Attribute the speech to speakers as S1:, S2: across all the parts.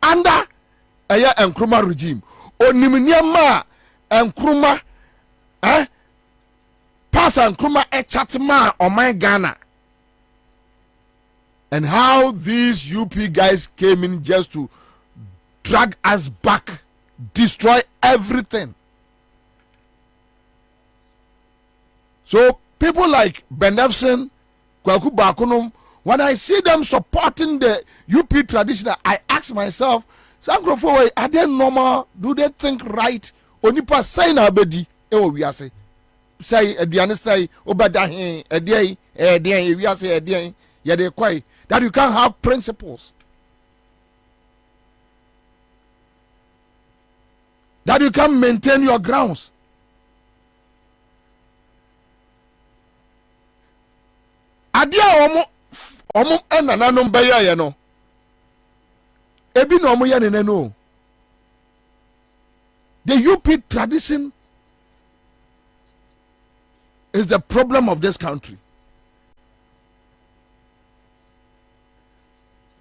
S1: Under a Nkrumah regime, onimnyama Nkrumah, pass Nkrumah a chatma on my Ghana, and how these UP guys came in just to drag us back, destroy everything. So people like Benefson, Kwaku Bakunum, when I see them supporting the UP tradition, I ask myself, Sankrofo, are they normal? Do they think right? Onipa say na bedi, we are say Ediane say Obadahin, Edian, we are say Edian, Yade Kwai, that you can't have principles, that you can maintain your grounds. Adia omo enananom beye no ebi no omo ye ne no. The UP tradition is the problem of this country.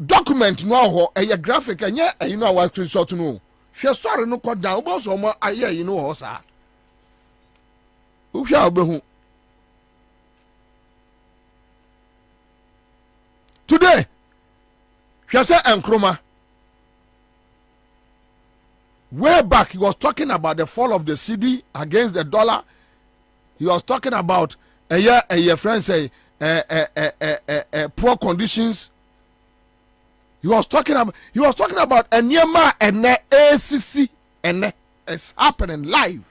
S1: Document no ho a graphic anya you know our screenshot no hwe story no ko down bo so mo aye you know ho sa uhwa obehu. Today, Shase Nkrumah, way back, he was talking about the fall of the cedi against the dollar. He was talking about a friend say poor conditions. He was talking about a Nyema and ACC and it's happening live.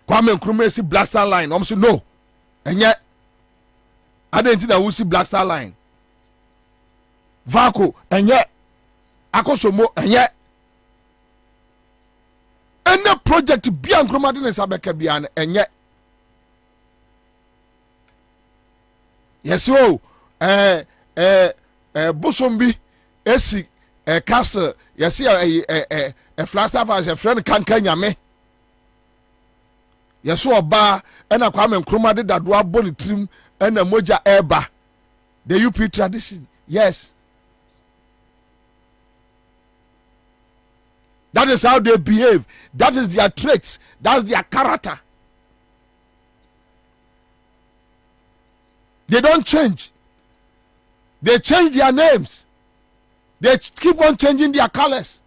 S1: Kwame Nkrumah see Black Star Line. I'm saying no. And yet, I didn't think that we see Black Star Line. Vako, and yet, Akosomo, and yet, any project beyond Nkrumah didn't Sabeka beyond, and yet, yes, oh, Busombi, Esi, Castle, yes, a flash staff as a friend can Kanyame. Yes, Oba, and a Kwame Nkrumah did that boni trim and a moja eba. The UP tradition, yes. That is how they behave. That is their traits. That's their character. They don't change. They change their names. They keep on changing their colors.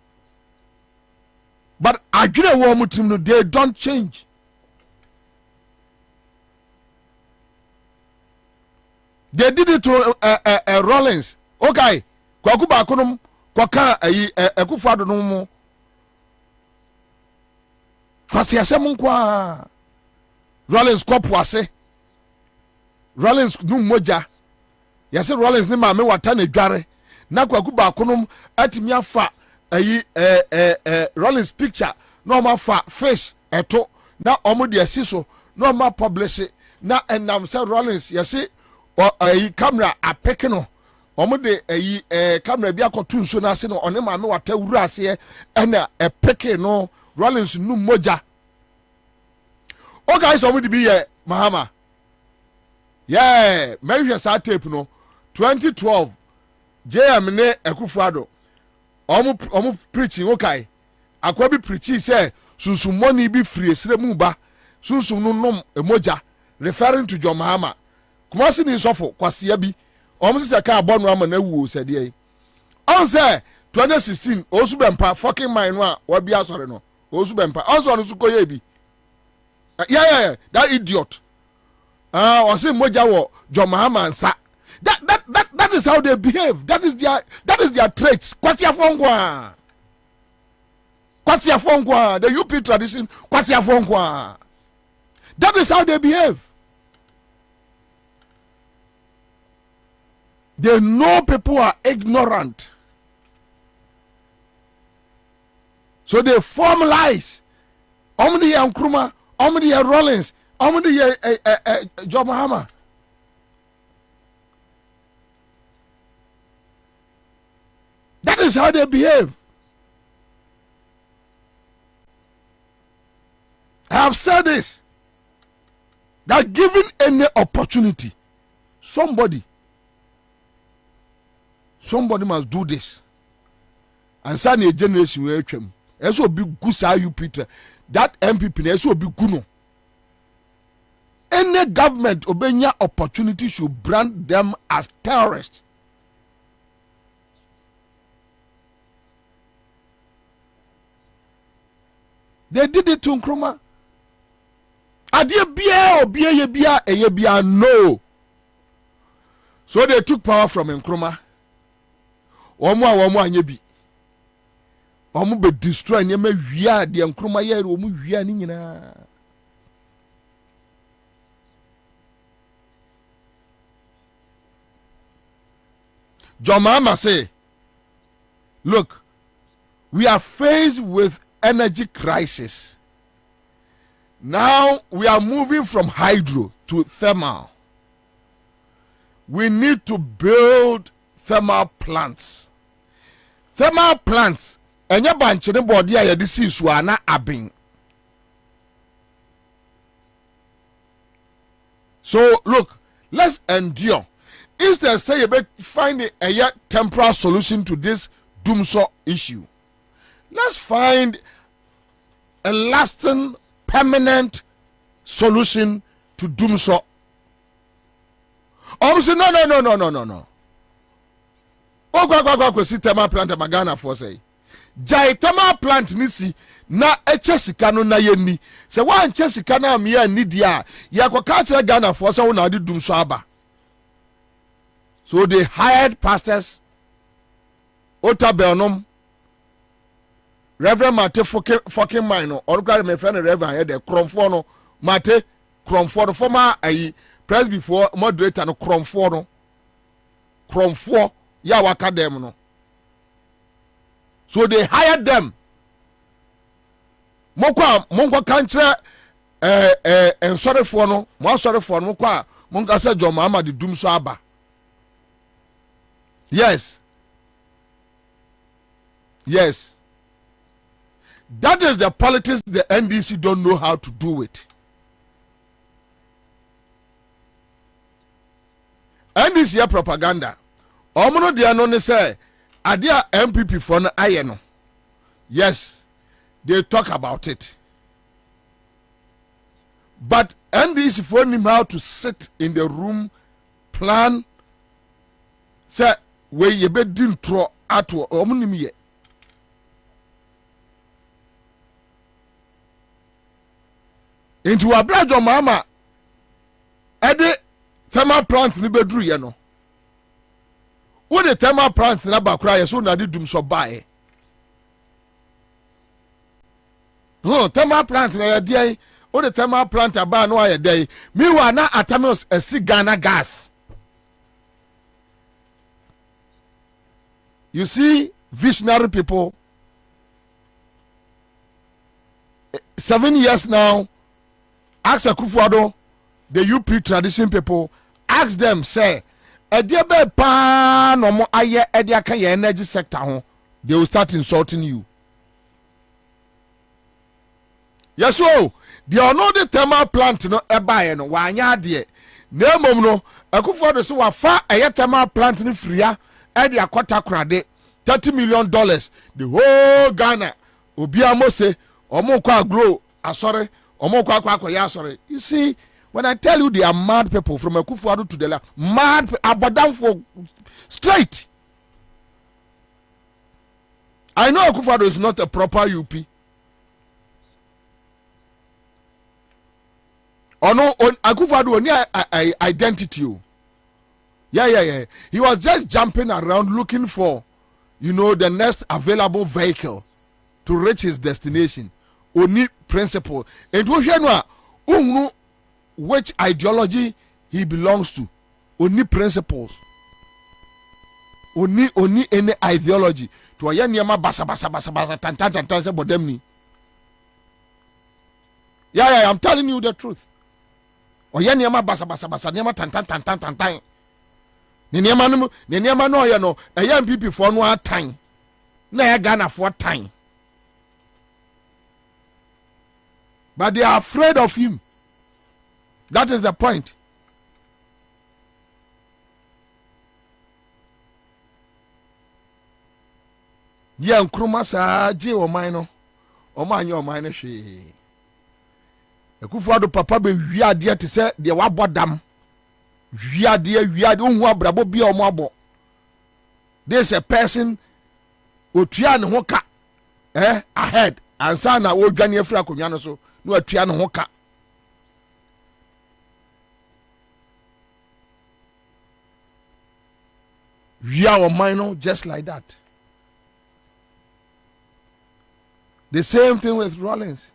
S1: But they don't change. They did it to Rollins. Okay, kwaku ba konom kwaka ekufado no mu. Kwasi asem nkwa. Rollins kopo ase. Rollins nu moja. Yase Rollins ni maame wata na dware. Na kwaku ba konom atimi afa Rollins picture no ma fa fish eto na omo de asiso no ma publish na enam se Rollins yase camera apeke no omo de camera bi akotu nso na ase no one maame wata wura ase na epeke no Rollins nu moja. O guys omo de bi ye Mahama. Yeah, maybe sa tape no 2012 JM ne Akufo-Addo omo preaching okay. Akwa bi preaching say sunsun money bi free esre mu ba sunsun no nom emoja referring to John Mahama. Kumasi ni sofo kwasia bi omo se ka abo no ama na wu se de on say 2016 osu bempa fucking mine no a wa bi asore no osu bempa osu no su koye bi yeah that idiot o say moja wo John Mahama Ansah. That is how they behave. That is their traits. Kwasia fongwa. The UP tradition. Kwasia fongwa. That is how they behave. They know people are ignorant, so they form lies. Omni Nkrumah, Omni Rollins, Omni John Mahama. That is how they behave. I have said this, that given any opportunity, somebody must do this. And suddenly a generation will come. Eso be good you Peter. That MPP eso be good. Any government obenya opportunity should brand them as terrorists. They did it to Nkrumah. Adie bia obia ye bia no. So they took power from Nkrumah. Omo anye bi. Omo be destroy nyema wia de Nkrumah ye omo wia ni nyina. John Mahama say, look, we are faced with energy crisis. Now we are moving from hydro to thermal. We need to build thermal plants. Thermal plants enye banche ne body a yede si so ana abin. So look, let's endure. Instead say you find a temporary solution to this doomsday issue. Let's find a lasting, permanent solution to doomsday. Say no. Go see thermal plant magana for say. Jai thermal plant nisi na echesika no na yeni. Say one chesika na me ya ni dia. Ya kwa kachira Ghana for say na di doomsday aba. So they hired pastors. Otabelnom. Reverend Mate fucking mine or my friend Reverend here the Cromfono Mate Cromfono former press before moderator no Cromfono Cromfo ya waka them no. So they hired them. Monko kantre and sorry for no more sorry for no kwa monka say John Mahama the doom so aba. Yes. That is the politics the NDC don't know how to do it. NDC propaganda. Omono dia no ne say adia MPP for no aye no. Yes, they talk about it. But NDC for him how to sit in the room, plan, say where you be din tro ato omonim ye. Into a brother Mama Ede thermal plant ni bedru ye no wo the thermal plant na bakura ye so na de dum so bae thermal plant na ye dey wo the thermal plant aba no aye dey meanwhile na Atamis esi Ghana gas. You see visionary people 7 years now. Ask Akufo-Addo, the UP tradition people, ask them, say, Ediebe pa no mo aye ediaka ye energy sector ho, they will start insulting you. Yes, so they are not the thermal plant no ebaye no wanya de. Na mom no Akufo-Addo so wa fa aye thermal plant ni fria edi akota krade $30 million. The whole Ghana obi amose omo kwa grow asore. You see, when I tell you they are mad people from Akufo-Addo to the left, mad abadam for straight. I know Akufo-Addo is not a proper UP. Or no, Akufo-Addo only identity. Yeah. He was just jumping around looking for, the next available vehicle to reach his destination. Only principle. And we which ideology he belongs to. Only principles. Only any ideology. To a yama basa tan about them. Yeah, I'm telling you the truth. O yama basa nyama tan. Ni nyama no ya no. A young people for no time. Na ya Ghana for time. But they are afraid of him. That is the point. Yeah, Nkrumah sa je o mine o mine hwe. Akufo-Addo papa be wiade te se de wabodam. Wiade onhu abrabo bia o mo abo. This a person otua ne ho ka ahead Ansah na wo dwane afira konwa no so. No atua no ho ka. We are a minor just like that. The same thing with Rawlings.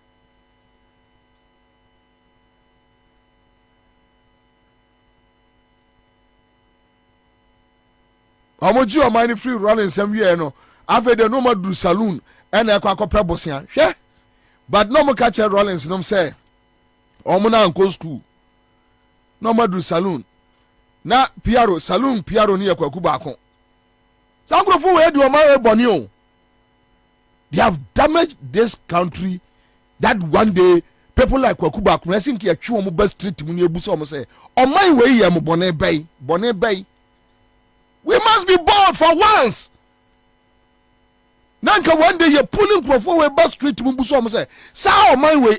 S1: Omoji o mine free Rawlings some year no. After the no ma do saloon and akwa bosia. Hwe. But no more catch Rawlings, no say. Omuna anko school. No more do saloon. Na Piaro saloon Piaro ni Kwaku baako. Sankrofo we do my boni o. They have damaged this country that one day people like Kwaku baako I think ya twa mo best street mu ni ebuso mo say. O man we ye mo bone bay. We must be bold for once. Nanka one day you're pulling Crawford way bus street to Mubuso say, Sao my way,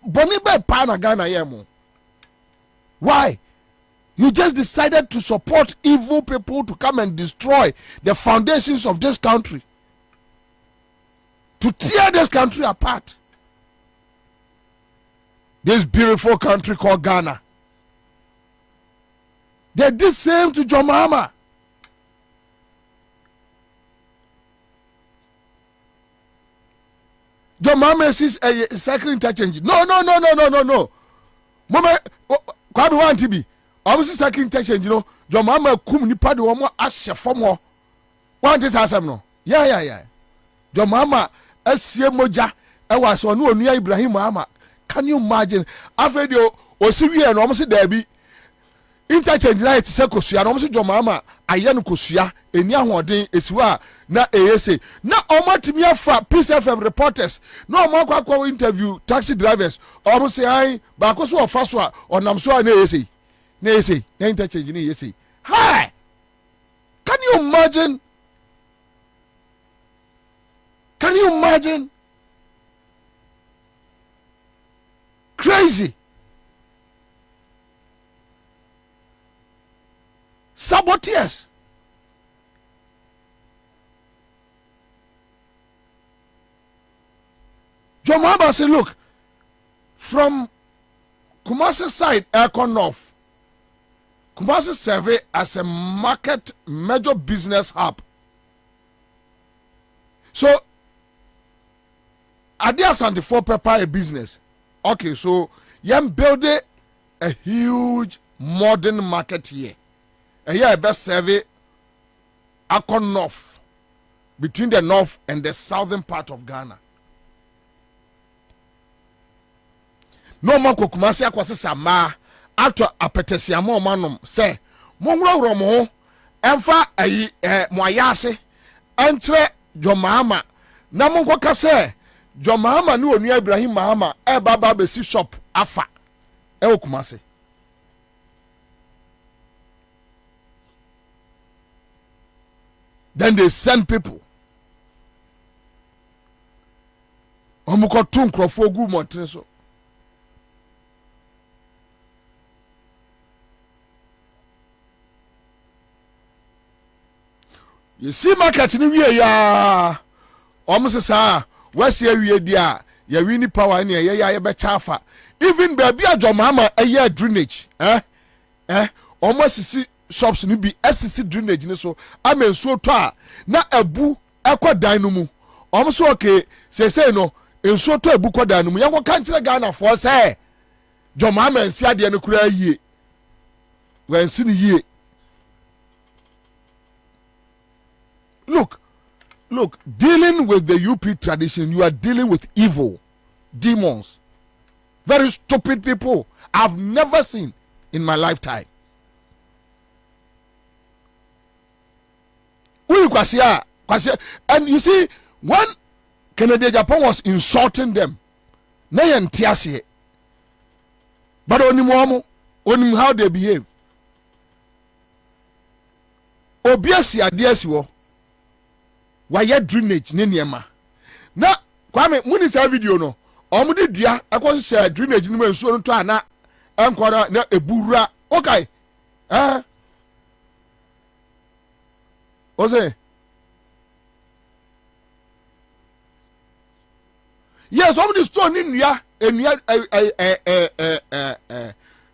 S1: Bonnie by Pana Ghana Yemo. Why? You just decided to support evil people to come and destroy the foundations of this country, to tear this country apart. This beautiful country called Ghana. They did the same to John Mahama. John Mahama is a cycle interchange. No. Mama, Kwabena want to be. I was cycle interchange, John Mahama kum nipa de womo ahye fomo. Want this asem no? Yeah. John Mahama asie moja e was onu onua Ibrahim Mahama. Can you imagine? After the osiwie no omo there be interchange na it se kosua no omo John Mahama aye no kosua eni ahoden esiwa na ASA na omatimi afa Peace FM reporters na omakwa interview taxi drivers omo say ai ba ko so ofa so a onam so na ASA na interchange na ASA. Hi, can you imagine crazy saboteurs. John Mahama said, look, from Kumasi side, aircon north, Kumasi serve as a market major business hub. So Ade Asante for pepper a business. Okay, so you build a huge modern market here. And here best serve Akon North, between the north and the southern part of Ghana. No more Kumasi akwase sama ato apetesiamo manom say monwuro mo emfa ayi moyase entre Jomahama na monkoka say Jomahama ni onu Ibrahim Mahama baba be si shop afa Kumasi. Then they send people. Omuko tun krofo gu montene so. You see market ni wie ya. Omo sa wasi awie dia ya wini power ni ya be chafa. Even baby Jomahama drainage. Omo sisi shops ni bi SCC drainage ni so amensuo to a na abu ekwa dan no mu omo so okay say no ensuo to abu kwa dan no mu yanko kan kire Ghana for say Jomahama ensi ade no kura yie wansi ni yie. Look, dealing with the UP tradition, you are dealing with evil demons, very stupid people I've never seen in my lifetime. And you see, when Kennedy Japan was insulting them, but only how they behave. Obiasi adiasi wo, why drainage niema. Na Kwame muni sa video no, omudi dua ekwo drainage ni mensuo nto ana enkwara na ebura. Okay. Ose. Yes, somebody stone in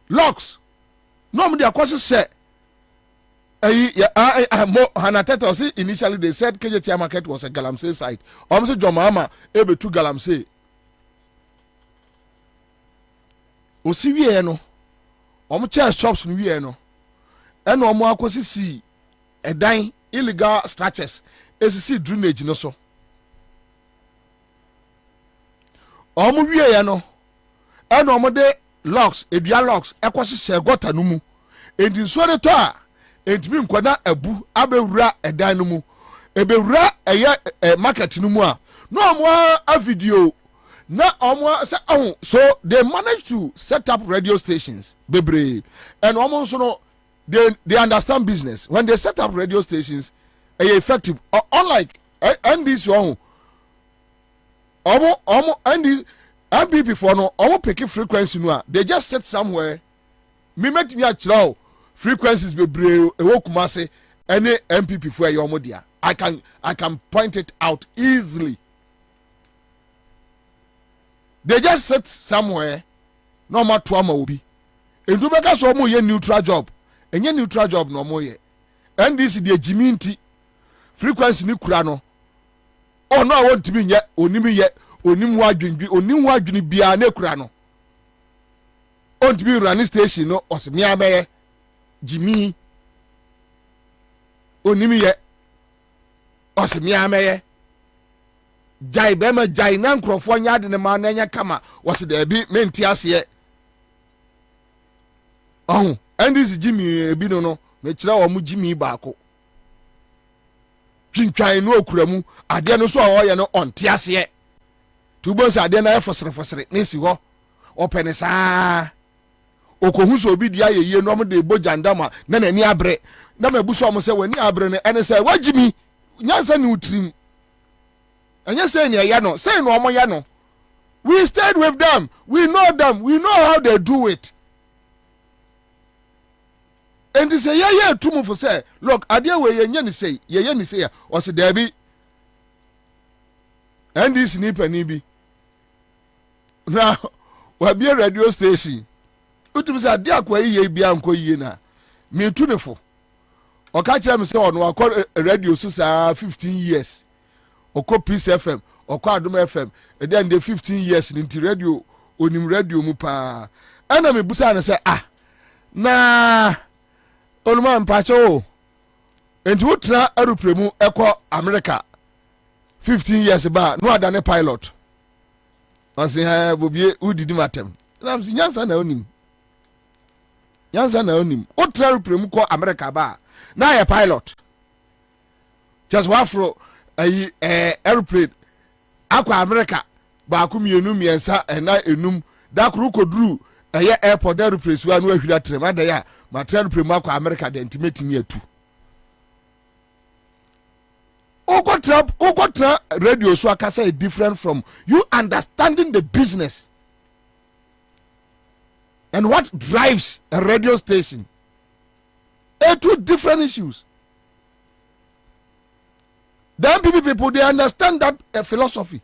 S1: locks. Normally, of course, say. Initially they said KJT market was a Galamsey site. Almost Jomahama able to Galamsey. Osi wie no. Omo shops ni wie no. Eno omo akosi si edan illegal structures esisi drainage no so. Omo wie ya no. Eno omo de locks, edua locks ekosi se gota no mu. Enti so de to a entimi nkwana abu abewura edan no mu. Ebewura market no mu a. No omo a video na omo say so they managed to set up radio stations bebre and omo so no they understand business. When they set up radio stations effective unlike NBC omo and MPP for no omo pick frequency no they just set somewhere me make me a frequencies bebre ewo Kumasi any MPP for your media. I can point it out easily. They just sit somewhere no matter tuama obi. And to make us omo ye neutral job. And ye neutral job no mo ye. And this is the jiminti frequency ni kura no. Oh no, I want to be ye onimi ye onimu adwini bia na kura no. On to be running station no os me abeye jimi onimi ye os me ameye jai bema jai na nkrofo nya de ne ma na nya kama was there be menti ase and this jimi ebi no me kira wo mu jimi baako twintwan no okuramu ade no so a wo ye no onte ase tubo sa ade na e fosere nesi ho opene saa okohu so obi dia ye no mo de bojandama na nani abre na mabuso mo se wani abre ne ene se wajimi nyansa ni utrim anya say ne ya no say no omo ya no. We stayed with them, we know how they do it. And they say yeah tumu for say look ade we ye ni say o se there be and this nipa ni bi now we be a radio station utum say ade akwa ye bia anko yie na me tunefo o ka kire me say ono akọ radio so sa 15 years okọ Peace FM okọ Adom FM e dey 15 years nti radio onim radio mu pa ana me busa na say na onuma mpacho enti wotra aeroplane ekọ America 15 years ba no adane pilot ɔsi ha Bobie udidi matem na msi nyansa na onim wotra aeroplane kɔ America ba na ya pilot just wafro aeroplane akɔ America ba ku mienu miensa na enum da kuru koduru airport aeroplane so no ahwira trem ada ya ma tra aeroplane akɔ America de intimatimi atu Okotra radio so akasa is different from you understanding the business and what drives a radio station. Two different issues. Then people they understand that philosophy.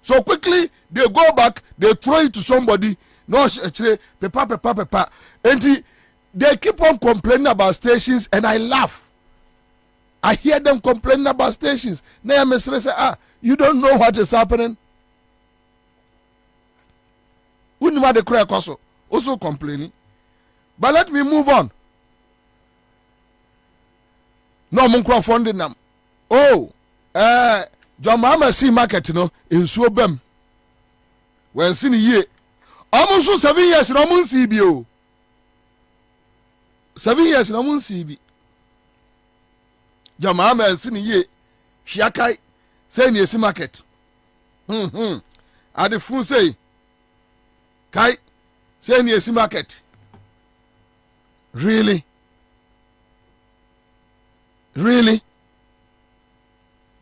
S1: So quickly they go back, they throw it to somebody. No, actually, paper. And they keep on complaining about stations, and I laugh. I hear them complaining about stations. Now I say, you don't know what is happening. Also complaining. But let me move on. No mun crowdfunding them. Oh, John Mama see market no in Suobem. When seen ye almost 7 years no mun CBO. 7 years no mun CB. John Mama seen ye Shiakai say near see market. At the phone say Kai say near see market. Really?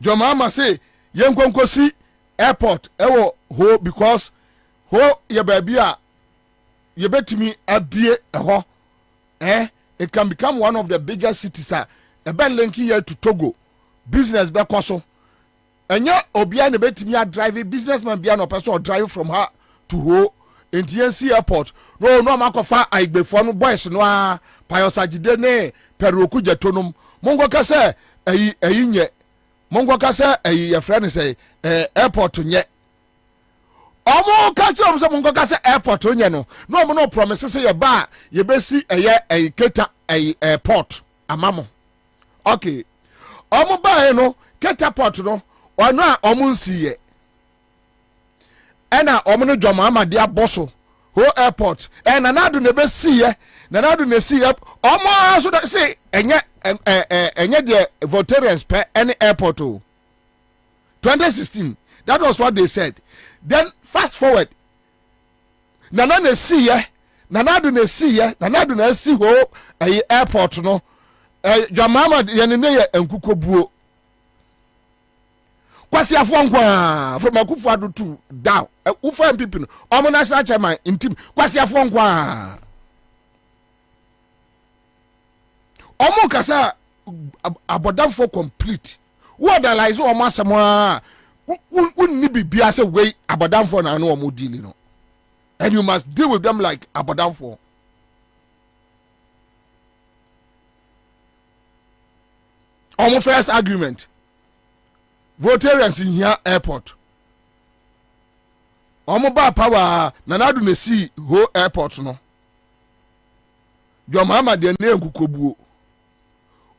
S1: John Mama say yen konkosi airport ewo ho because ho ye baby a ye betimi abie eho it can become one of the biggest cities e ben linking here to Togo business be koso enya obia ne betimi a drive businessman bia no person drive from her to ho NTNC airport no makofa aigbefo no boys no a payosagide ne peroku jetonum mongo kase ayi nye mongo kase ayi ye friend say airport nye omo ka che omse mongo kase airport nye no mo no promise say ye ba ye besi ayi keta ayi airport amamo okay omo ba no keta port no ono a omo nsiye ena omo no dwoma amade aboso ho airport nanado ne besiye nanado ne siye omo so say enye the Voltarians per any airport 2016 that was what they said. Then fast forward nanado ne see ho airport no Jamama yenene ye enkukobuo kwasi afo nkwa from akufo ado to down ufa people omo national chairman in team kwasi afo nkwa omo kasa abodam for complete what the lies o masamo wouldn't bibia say way abodam for na no omo dealing no, and you must deal with them like abodam for. Omo first argument Voltarians in here airport omo ba power nanado na see ho airport no your mama de na enkukobuo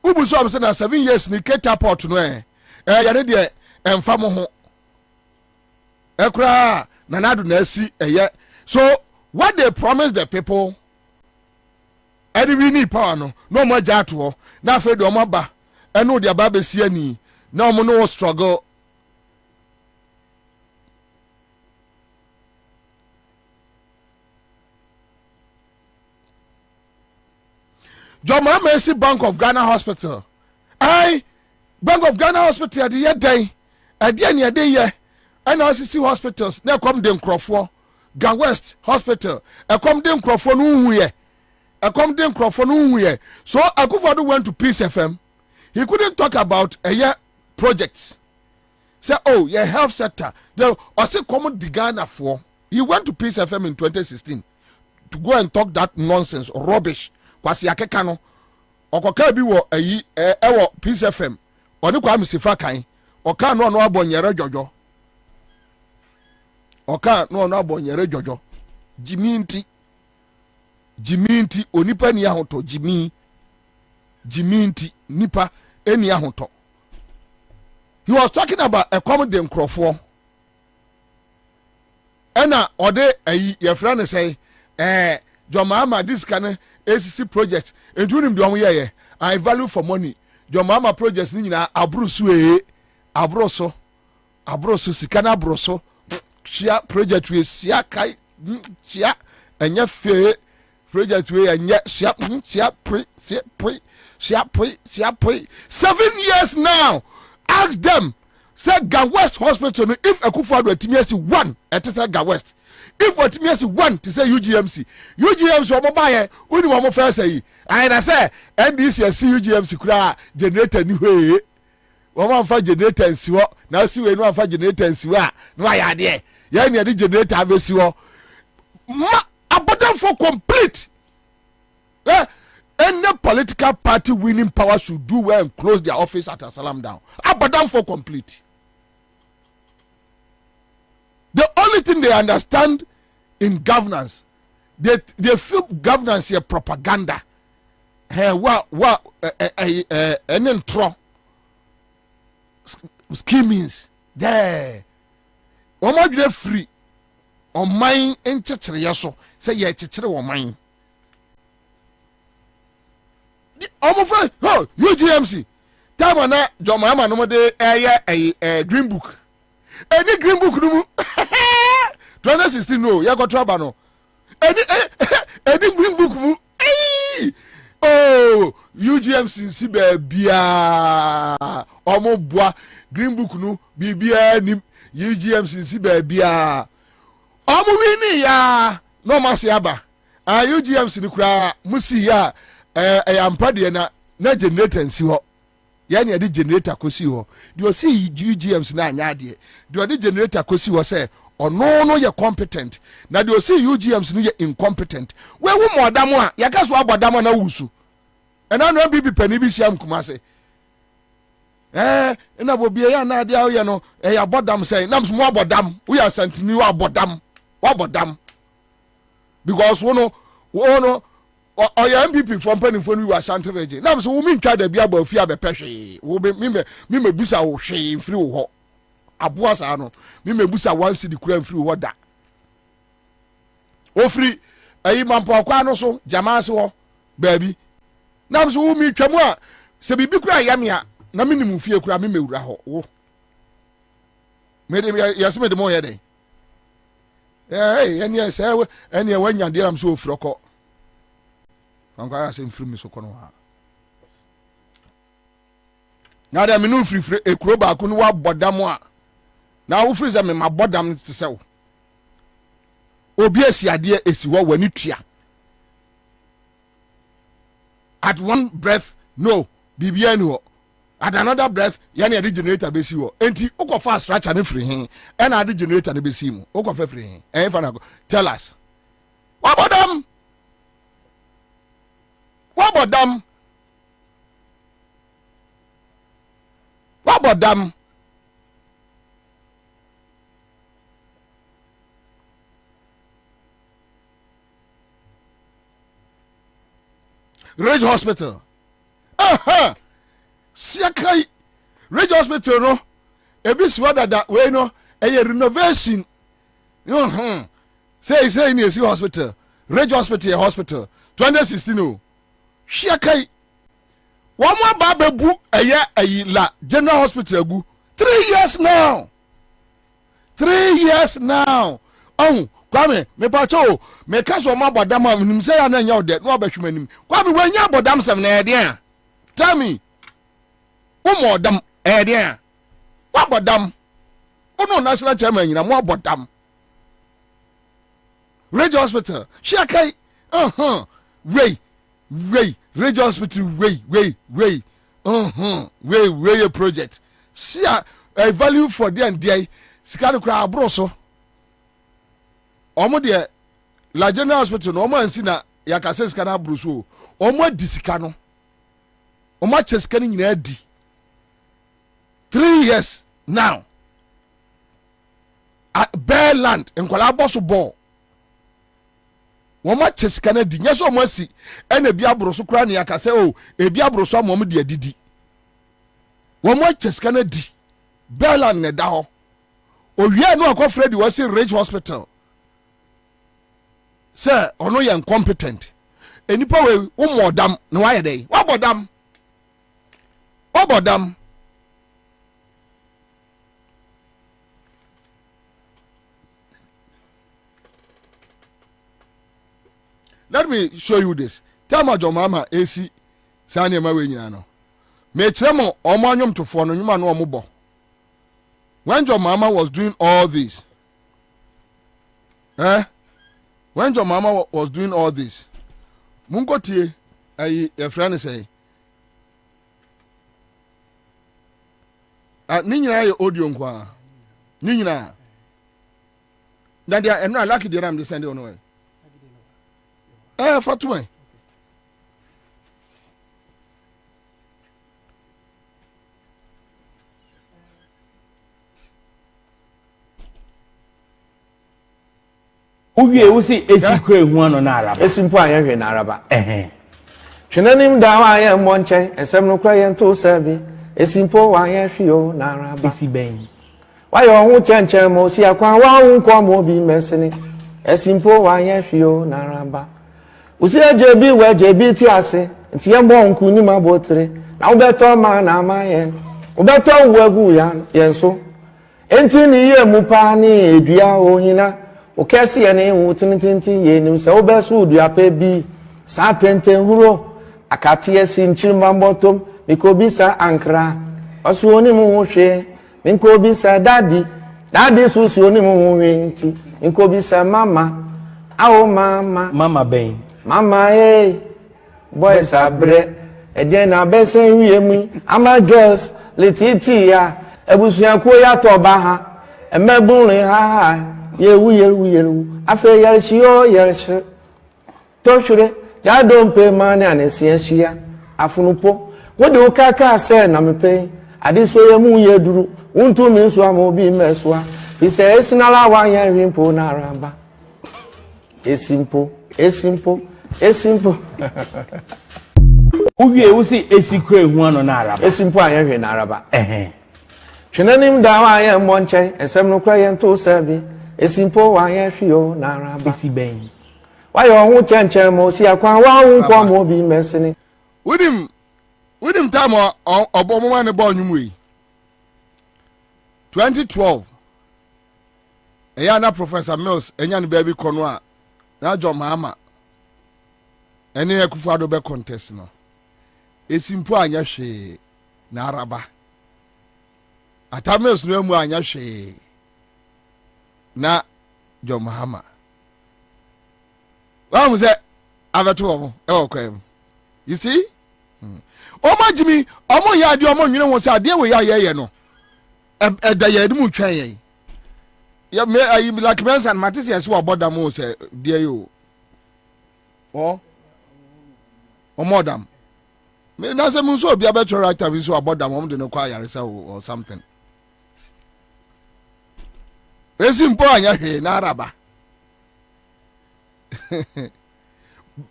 S1: ubu so say na 7 years ni catapult no ya ne de emfa mo ho ekra nanado na si so what they promise the people we need power no mo ja to na fe de omo ba eno de aba be si ani na omo no struggle Joma Mercy Bank of Ghana Hospital. Bank of Ghana Hospital at the year day. At the end of the year, NRCC hospitals, now come them Crawford. Gan West Hospital, come them Crawford Unwe. Come them Crawford Unwe. So Akufo-Addo went to Peace FM. He couldn't talk about a year projects. Say, oh, yeah, health sector. They also come to Ghana for. He went to Peace FM in 2016 to go and talk that nonsense or rubbish. Kwasi akeka no okoka bi wo ayi ewo Peace FM oni kwa msifa kan oka no abonyere jojo oka no abonyere jojo jiminti onipa ni ahoto jiminti nipa eni ahoto. He was talking about a common nkrofo ena ode ayi ye friend say Jomama this kind ACC project endunim de omoye I value for money Jomama projects ni nyina abroso sikana abroso chia project we sia kai chia enya fe project we enya sia pre 7 years now. Ask them say Ga West Hospital if Akufo-Addo atimiasi 1 etese Ga West if atimiasi 1 to say UGMC omo baye uni mo first say I na say NDC UGMC kura generator ni hwe wo ma fa generator nsi ho na si we no fa generator nsi ho a no aya de ya ni de generator avesi ho ma abodan for complete any political party winning power should do well and close their office at Asalam down. Abadan for complete. The only thing they understand in governance, they feel governance here propaganda. Schemings there. Omajule free. On mine in yaso. Say yeah, chichire on mine. UGMC time na Jomama no de green book any green book no 2016 no ya go traba no any green book mu UGMC si be bia omo boa green book no bibia nim UGMC si be bia omo wini ya no masi aba UGMC ni kura musi ya ampa de na generator nsi ho ya ne de generator kosi ho de o see UGMs na anya de o de generator kosi ho say ono no ye competent na de o see UGMs no ye incompetent we wu modam a ya ka so abodam na wusu ena no bibi pani bi siam kuma se ena Bobie ya na de aye no ya bodam say nam so mo abodam we ya santimi wa abodam because wono or your MPP from Penny for you Ashanti region. Now, so we try to be able to fear the peshe. Me busa o she free ho. Abuasa no. Me busa one city crane free water. O free. Ayi mampo kwa no so jama so baby. Now, so we twa mu a se bibi kura yam ya na me nimu fie kura me mewura ho. Wo. Me de yasme de mo ye dey. Any say any wanya dey am so ofroko. I say free me so kono ha. Now there me no free e kuro ba ko no wa bodam a. Na wo free say me ma bodam te se wo. Obi asiade esi wo wani tua. At one breath no bibia ni wo. At another breath ya na the generator be si wo. Enti ukofa structure ne free hin. E na the generator ne be si mu. Ukofa free hin. Fa na go. Tell us. What bodam? What about them? Rage Hospital. Siakai Rage Hospital no. Ebi swada that way no. A renovation. Say in a hospital. Rage Hospital. 2016 no. Shiakai one more babu la General Hospital agu 3 years now. 3 years now. Kwame me pacho me kaso ma bodam nim say na nya ode no abahwemanim. Kwame wanya bodam sem na ede a. Tell me. Mo bodam ede a. Wa bodam. Ono national chairman nyina mo bodam. Rage Hospital. Shiakai. Ray Rage Hospital way a project see a value for them there sika kra abroso omo de la General Hospital no omo ansi na yakase sika na abroso omo di sika no Oma cheskani nyina di 3 years now at bare land nkwala boso ball woma cheskana di nyeso omo asi ena bia broso kura ne yakase o ebia broso amom de adidi woma cheskana di bare land ne da ho owie no akọ Freddy was in Rich Hospital say ono ye incompetent enipa we umodam na waye dey wabodam let me show you this. Tell my mama AC sani ma we nyina no. Me chemo omo anyom tofo no nyuma no omo bo. When your mama was doing all this, when your mama was doing all this, mungo tie a friend say, ni nyina ye audio nkwa. Ni nyina. Dan dia eno lucky dey ram dey send on way. Fatuma.
S2: Uwie wusi esikwe hu ano na araba.
S3: Esimpo ayehwe na araba. Twenanim da wa aye mo nchen, ensem no kra ye nto sabi. Esimpo wa ayehwe o na araba.
S2: Esi ben.
S3: Wa yo hu chenchen mo si akwa wa hu ko mo bi mesini. Esimpo wa ayehwe o na araba. Usi ejebi we jebi ti ase. Nti ye mo nku ni mabotre. Na ubeto ma na ma ye. Ubeto wagu ya yenso. Enti ni ye mupa ni edua ohina. Okesi ye ne hu tintinti ye nim se obeso dua pa bi sa tenten huro akate esi nchirma mbotom mikobisa ankra oso oni mu hwe mikobisa daddy susu oni mu hwe nti mikobisa mama awo mama
S2: ben
S3: mama boys abre ede na besen hwie mu ama girls letiti ya ebusuanko ya toba ha emebunrin ha yewu afa yarshi toshure jadompe mane anesiashia afunupo wode okaka ase na mepe adiso yemu yeduru untu mi nso amobi meswa ise esinala wa yan rimpo na araba esimpo
S2: Uwie wusi esikwe hu ano na araba.
S3: Esimpo ayehwe na araba. Twenanim da wa aye mo nchen, ensem no kra ye nto sabi. Esimpo wa ayehwe o na araba.
S2: Esi ben.
S3: Wa yo hu chenchen mo si akwa wa hu kwa mo bi mesini.
S1: With him time obomo ne bo nyumu yi 2012 eya na Professor Mills enya ne baby kono a na jo mama ene ekufado be contest no esimpo anya hwe na araba Atamils no mu anya hwe na jo mama wa mu se abeto wo e okwem you see Oma Jimmy, Omo ya di omo nwene won se ade we ya ye no. Da ya di mu twan ye. Ya me ayi like mensan matisi so aboda mo se de yo. Omodam. Me na se mu so obi abeto writer bi so aboda mo de no kwa yare se or something. Esimpo anya hwe na araba.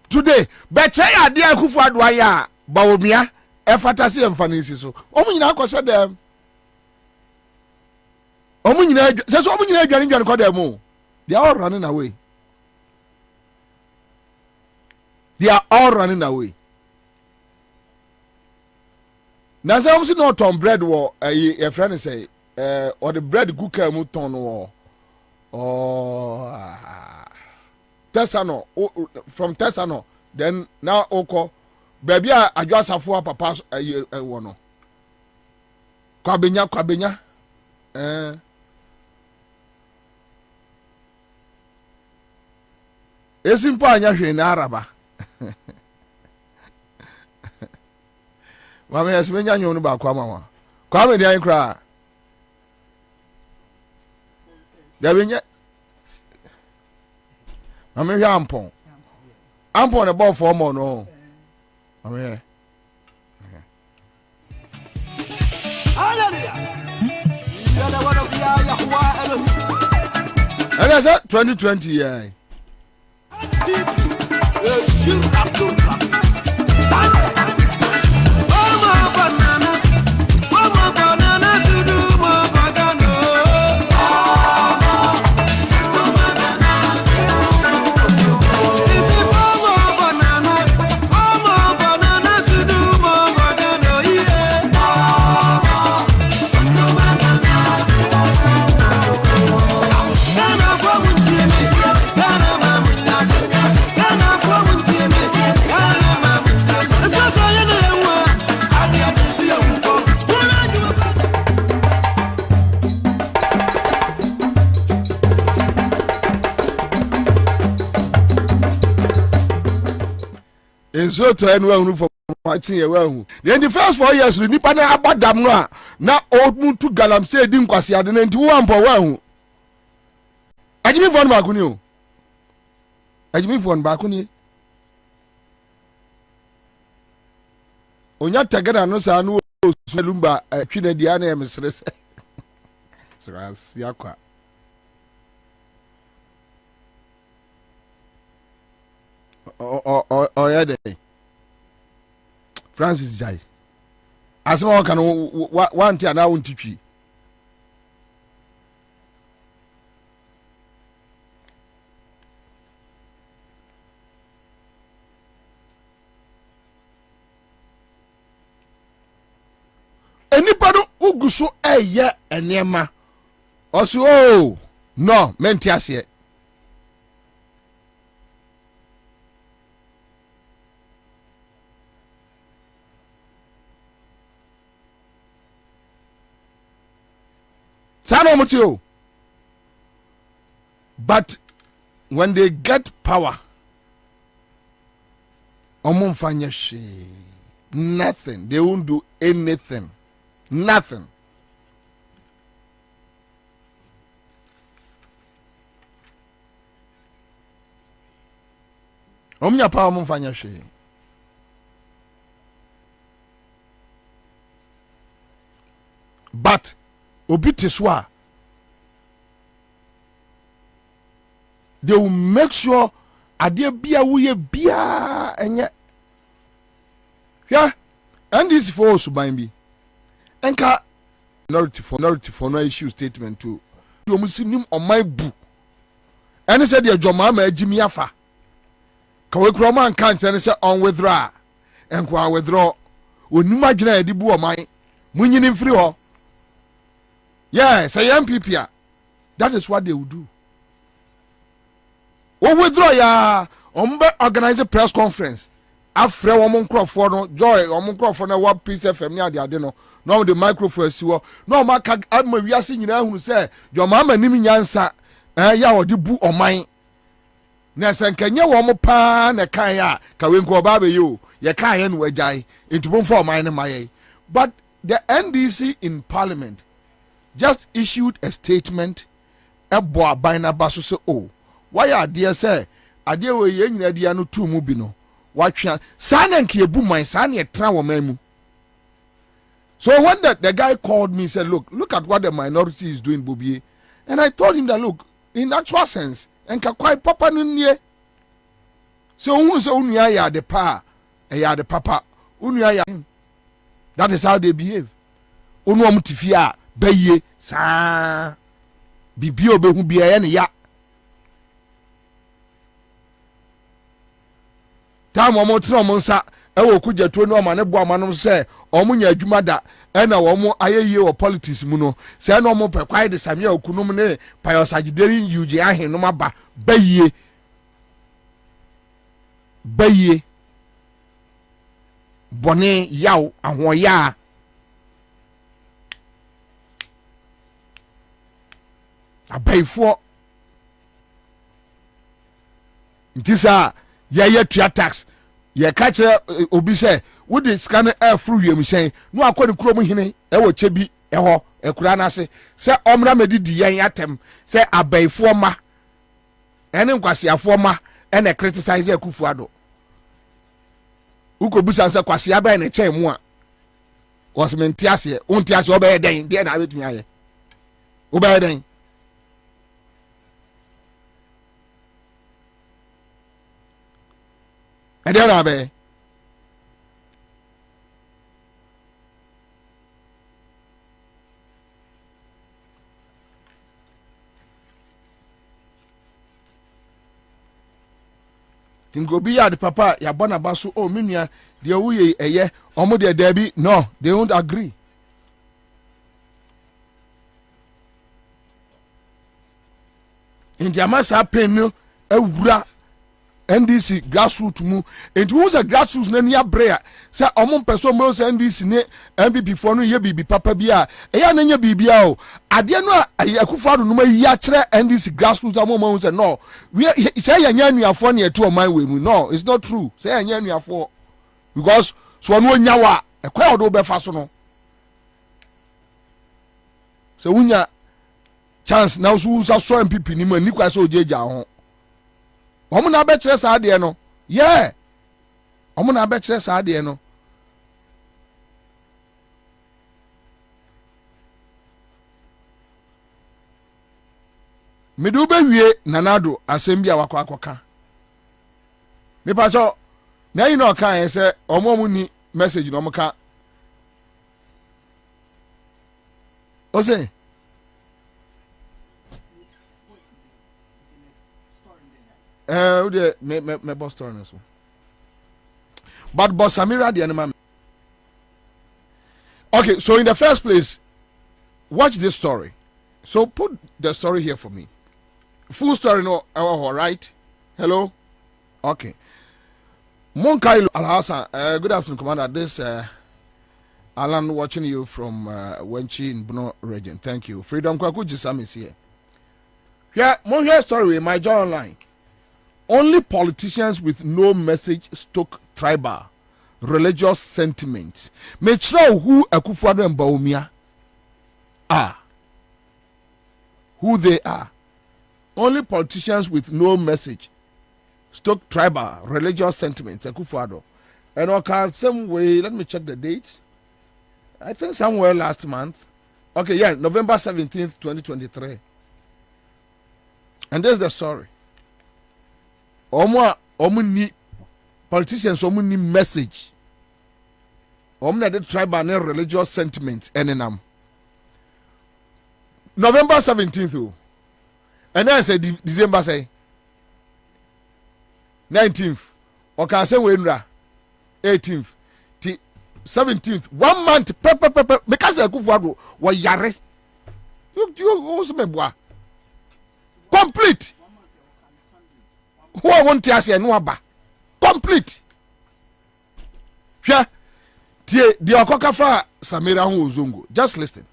S1: Today, beche ya de akufu adwa ya bawomia efatasi emfanisi so omu nyina akose dem omu nyina se so omu nyina adwane ko dem they are all running away na se omu si no ton bread wo e friend say or the bread cooker mu ton wo Tesano from Tesano then now oko baby adwasafo papa wo no Kwabena esimpo anya hwe na araba mama yasimenya nyo no ba kwa mama kwa me dia nkra da benya mama hwe ampon ne bo for mo no mama And I said 2020, yeah. So to anyone for watching a well. Then the first 4 years, we nipa na abadam no na old to galam say dim kwasi ade na nti wo ampo wa hu. Ajimi fon ba kuni o. Ajimi fon ba kuni. Onya tagada no sa no lumba twina dia na emsere se. Sras yakwa. Yeah, day. Francis Jai. As one can one tea now on TV. Anybody who goes so a year and Yama. Also, oh no, mentias yet. But when they get power, nothing. They won't do anything. Nothing. Power but obitiswa they will make sure ade bia wo bia enye yeah and this for suban bi enka minority for no issue statement too you muslim on my bu and said the joma ma agimi afa ka we kro man kan say on withdraw enko withdraw onum adwena edi bu o man munyini free ho. Yeah, say MPP. That is what they will do. We withdraw ya. Organize a press conference. After one crowd no joy, one crowd for no what piece FM near the adeno. No the microphone si wo. No ma ka am we ase nyina hu say your mama nim nyansa. Ya wo de bu o man. Na se nkanye wo mo pa na kan ya ka we nko ba be yo. Ye kan ya no agai. Intubon for man na maye. But the NDC in parliament just issued a statement ebo abina baso say oh why are there say ade we ye nyina dia no tu mu bi no watwa sana nke ebu man sana ye tra wo man mu. So when the guy called me said look at what the minority is doing Bobie, and I told him that look in actual sense enka kwai papa no nie so who say unua ya de pa ya de papa unua ya that is how they behave onu am tifia baye sa bibio be hu bia ne ya tam omo tre omo nsa e wo kugyeto no ma ne bo amanom se omo nya adwuma da e na omo ayeye wo politics mu no se na omo pe kwai de samia okunum ne payosagideri UJ ahen no maba baye bone yaw ahoya abayfo ntisa ye tua tax ye ka che obi se wo de scan air fru wiem sen no akoni krom hine e wo chebi e ho e kura na se omra medidi yen atem se abayfo ma ene nkwasiafo ma ene criticize akufuado uko busa se kwasi abay ne chen mu a osmentiase untiase obey den de na betumi aye obey den I don't know, be. Tingo be ya the papa ya bona basu oh minia de wuye eye omo de debi no they won't agree. In the amasa pen no ewura NDC grassroots mu enti wo se grassroots na nia brea se omo person mo se NDC ne MPP for no ye bibi papa bia eya na nya bibia o ade no akufado no ma yi a kire NDC grassroots omo mo se no we say ya nya anuafo na eto oman we mu no it's not true say ya nya anuafo because so no nya wa ekwa odo be fa so no so wunya chance now so so MPP ni ma ni kwa so ojeja ho omo na be kire sa de no yeah omo na be kire sa de no medu be wie nanado asem bia wakwa akoka me pa cho na yi no kan say omo ni message no mo ka o say me boss story no so but boss Samira the animal. Okay, so in the first place watch this story. So put the story here for me. Full story no all right. Hello. Okay. Monkailo Al-Hassan, good afternoon, Commander. This Alan watching you from Wenchi in Bono region. Thank you. Freedom Kwaku Jisam is here. Yeah, Monkailo story my joy online. Only politicians with no message stoke tribal religious sentiments. Make sure who Akufo-Addo and Bawumia are. Who they are. Only politicians with no message stoke tribal religious sentiments. Akufo-Addo. And okay, some way, let me check the date. I think somewhere last month. Okay, yeah, November 17th, 2023. And there's the story. Omo ni politicians omo ni message. Omo na the tribal and religious sentiments enenam. November 17th. And then I said December say 19th. Okay, say wenra 18th. 17th. 1 month because Akufo-Addo wa yare. You also me boa. Complete. Who I want to say no aba complete. Hwɛ tie the okokafa Samira ho Zongo. Just listen.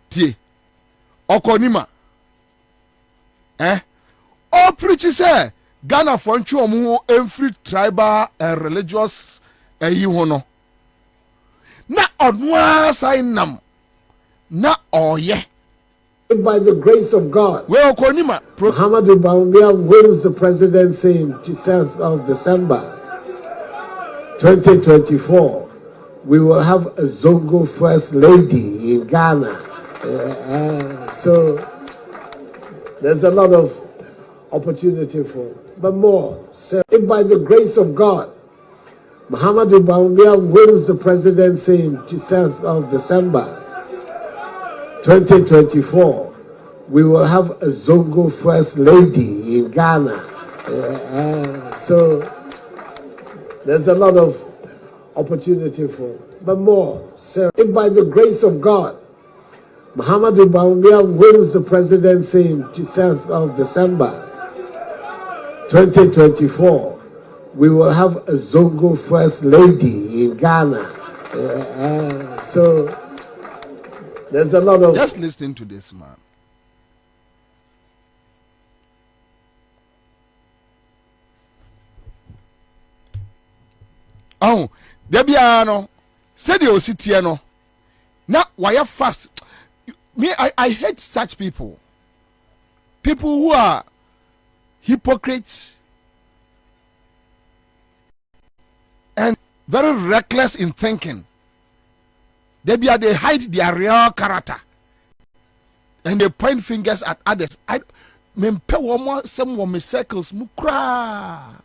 S1: Tie okonima o preach say Ghana for ntwe omo every tribal and religious yi ho no na odwa sign nam na oye.
S4: By the grace of God,
S1: Muhammadu
S4: Bawumia wins the presidency in 10th of December 2024. We will have a Zongo first lady in Ghana. So there's a lot of opportunity for it. But more, so if by the grace of God, Muhammadu Bawumia wins the presidency in 10th of December 2024, we will have a Zongo first lady in Ghana. So there's a lot of opportunity for it. But more, so if by the grace of God, Muhammadu Bawumia wins the presidency in 10th of December 2024, we will have a Zongo first lady in Ghana. So there's a lot of...
S1: Just listen to this man. Oh, Debiano said you sit here no. Now why you fast? Me, I hate such people. People who are hypocrites and very reckless in thinking. They hide their real character and they point fingers at others. mempe wo sem wo me circles mu kra.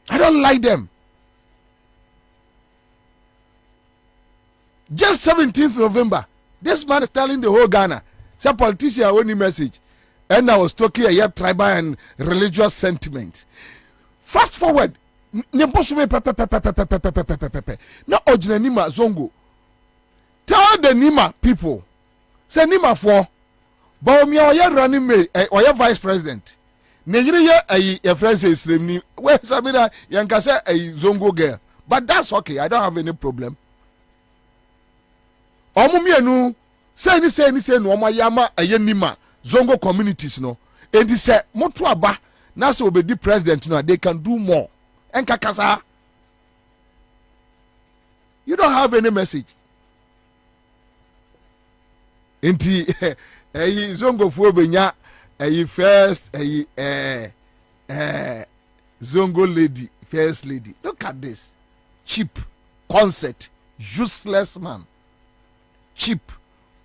S1: I don't like them. Just 17th November, this man is telling the whole Ghana, say politician only message, and I was talking a tribal and religious sentiment. Fast forward, Nemposume pepe. No original Nima Zongo. Tell the Nima people, say Nima for, but me oya running me, oya vice president. Nigeria a friend says Slimni, where Sabina Yanka say a Zongo girl, but that's okay. I don't have any problem. Omumienu say no mayama ayenima Zongo communities no. And he say motu aba na so be the president no, they can do more. Enkakasa. You don't have any message. Enti Zongo fo benya first Zongo lady, first lady. Look at this. Cheap concept, useless man. Cheap